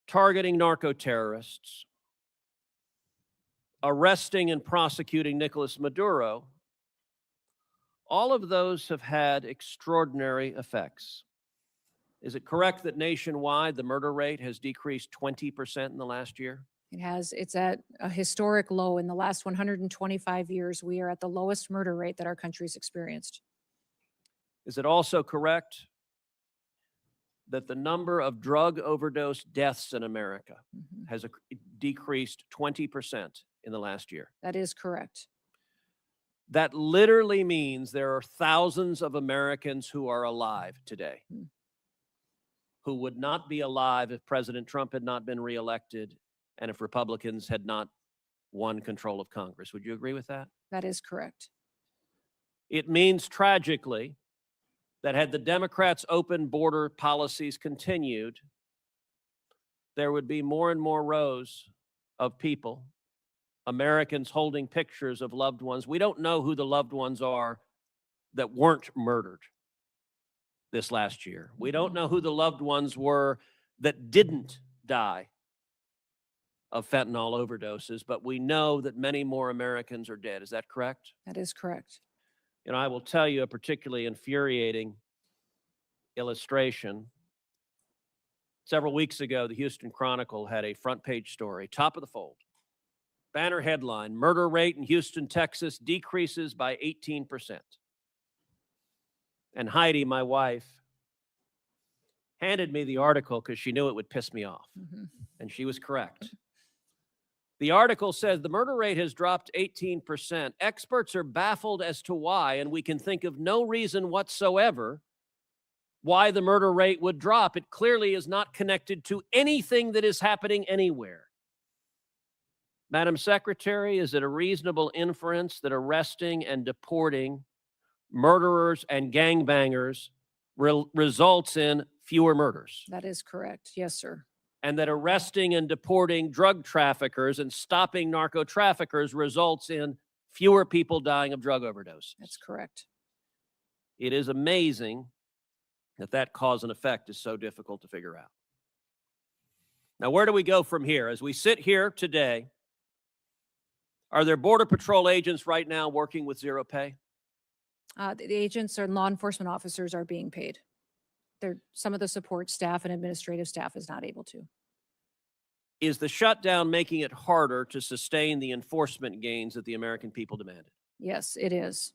targeting narco-terrorists, arresting and prosecuting Nicolas Maduro, all of those have had extraordinary effects. Is it correct that nationwide the murder rate has decreased 20% in the last year? It has. It's at a historic low. In the last 125 years, we are at the lowest murder rate that our country's experienced. Is it also correct that the number of drug overdose deaths in America has decreased 20% in the last year? That is correct. That literally means there are thousands of Americans who are alive today who would not be alive if President Trump had not been reelected and if Republicans had not won control of Congress. Would you agree with that? That is correct. It means tragically that had the Democrats' open border policies continued, there would be more and more rows of people, Americans holding pictures of loved ones. We don't know who the loved ones are that weren't murdered this last year. We don't know who the loved ones were that didn't die of fentanyl overdoses, but we know that many more Americans are dead. Is that correct? That is correct. And I will tell you a particularly infuriating illustration. Several weeks ago, the Houston Chronicle had a front page story, top of the fold. Banner headline, murder rate in Houston, Texas decreases by 18%. And Heidi, my wife, handed me the article because she knew it would piss me off. And she was correct. The article says the murder rate has dropped 18%. Experts are baffled as to why, and we can think of no reason whatsoever why the murder rate would drop. It clearly is not connected to anything that is happening anywhere. Madam Secretary, is it a reasonable inference that arresting and deporting murderers and gangbangers results in fewer murders? That is correct. Yes, sir. And that arresting and deporting drug traffickers and stopping narco traffickers results in fewer people dying of drug overdose? That's correct. It is amazing that that cause and effect is so difficult to figure out. Now, where do we go from here? As we sit here today, are there Border Patrol agents right now working with zero pay? The agents and law enforcement officers are being paid. Some of the support staff and administrative staff is not able to. Is the shutdown making it harder to sustain the enforcement gains that the American people demanded? Yes, it is.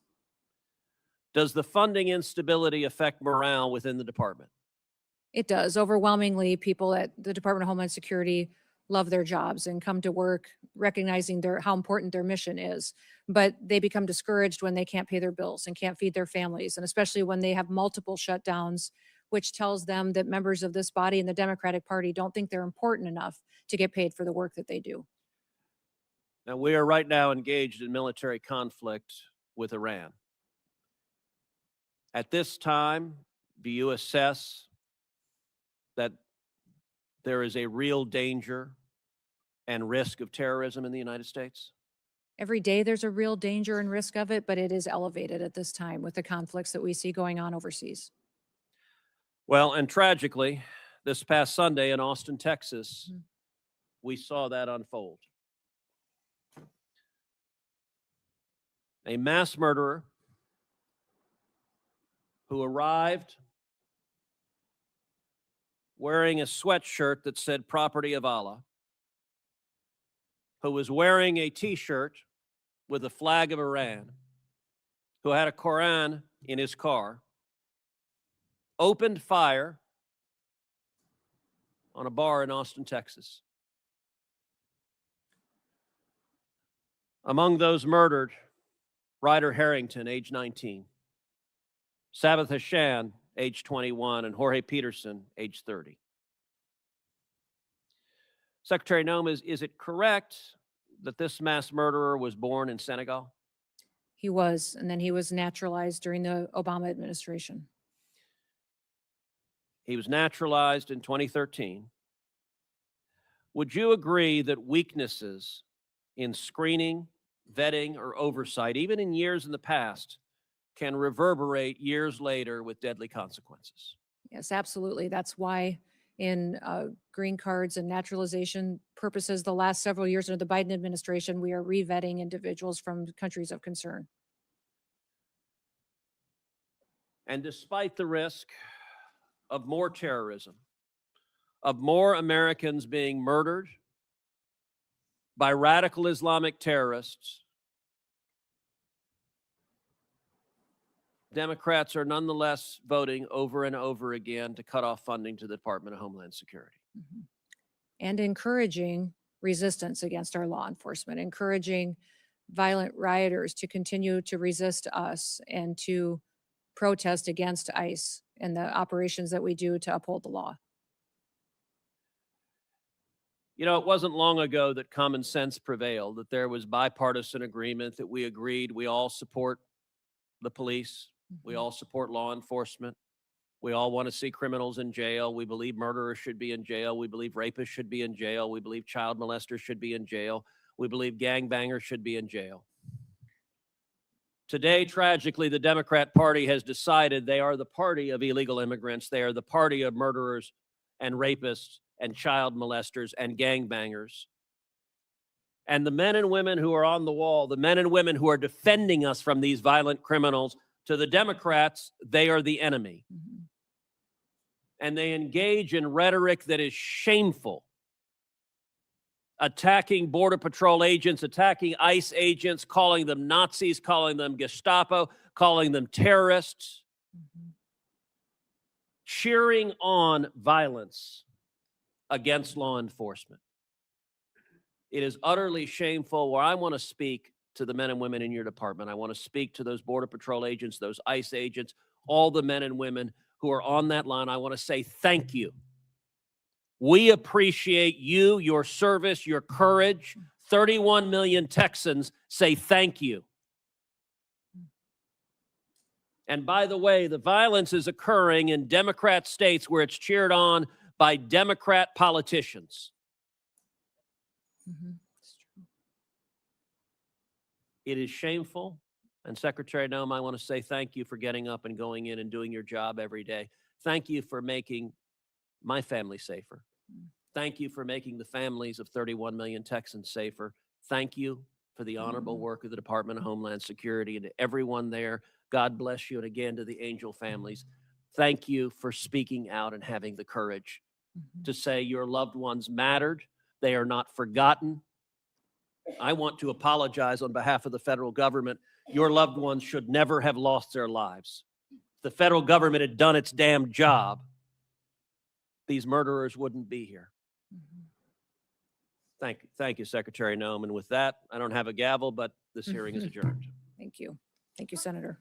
Does the funding instability affect morale within the department? It does. Overwhelmingly, people at the Department of Homeland Security love their jobs and come to work recognizing how important their mission is. But they become discouraged when they can't pay their bills and can't feed their families, and especially when they have multiple shutdowns, which tells them that members of this body and the Democratic Party don't think they're important enough to get paid for the work that they do. Now, we are right now engaged in military conflict with Iran. At this time, do you assess that there is a real danger and risk of terrorism in the United States? Every day there's a real danger and risk of it, but it is elevated at this time with the conflicts that we see going on overseas. Well, and tragically, this past Sunday in Austin, Texas, we saw that unfold. A mass murderer who arrived wearing a sweatshirt that said "Property of Allah," who was wearing a T-shirt with the flag of Iran, who had a Quran in his car, opened fire on a bar in Austin, Texas. Among those murdered, Ryder Harrington, age 19, Sabbath Hashan, age 21, and Jorge Peterson, age 30. Secretary Noem, is it correct that this mass murderer was born in Senegal? He was, and then he was naturalized during the Obama administration. He was naturalized in 2013. Would you agree that weaknesses in screening, vetting, or oversight, even in years in the past, can reverberate years later with deadly consequences? Yes, absolutely. That's why in green cards and naturalization purposes, the last several years under the Biden administration, we are re-vetting individuals from countries of concern. And despite the risk of more terrorism, of more Americans being murdered by radical Islamic terrorists, Democrats are nonetheless voting over and over again to cut off funding to the Department of Homeland Security. And encouraging resistance against our law enforcement, encouraging violent rioters to continue to resist us and to protest against ICE and the operations that we do to uphold the law. You know, it wasn't long ago that common sense prevailed, that there was bipartisan agreement, that we agreed we all support the police, we all support law enforcement, we all want to see criminals in jail, we believe murderers should be in jail, we believe rapists should be in jail, we believe child molesters should be in jail, we believe gangbangers should be in jail. Today, tragically, the Democrat Party has decided they are the party of illegal immigrants, they are the party of murderers and rapists and child molesters and gangbangers. And the men and women who are on the wall, the men and women who are defending us from these violent criminals, to the Democrats, they are the enemy. And they engage in rhetoric that is shameful, attacking Border Patrol agents, attacking ICE agents, calling them Nazis, calling them Gestapo, calling them terrorists, cheering on violence against law enforcement. It is utterly shameful. Where I want to speak to the men and women in your department, I want to speak to those Border Patrol agents, those ICE agents, all the men and women who are on that line. I want to say thank you. We appreciate you, your service, your courage. 31 million Texans say thank you. And by the way, the violence is occurring in Democrat states where it's cheered on by Democrat politicians. It is shameful. And Secretary Noem, I want to say thank you for getting up and going in and doing your job every day. Thank you for making my family safer. Thank you for making the families of 31 million Texans safer. Thank you for the honorable work of the Department of Homeland Security, and to everyone there, God bless you. And again, to the Angel families, thank you for speaking out and having the courage to say your loved ones mattered. They are not forgotten. I want to apologize on behalf of the federal government. Your loved ones should never have lost their lives. If the federal government had done its damn job, these murderers wouldn't be here. Thank you, Secretary Noem. And with that, I don't have a gavel, but this hearing is adjourned. Thank you. Thank you, Senator.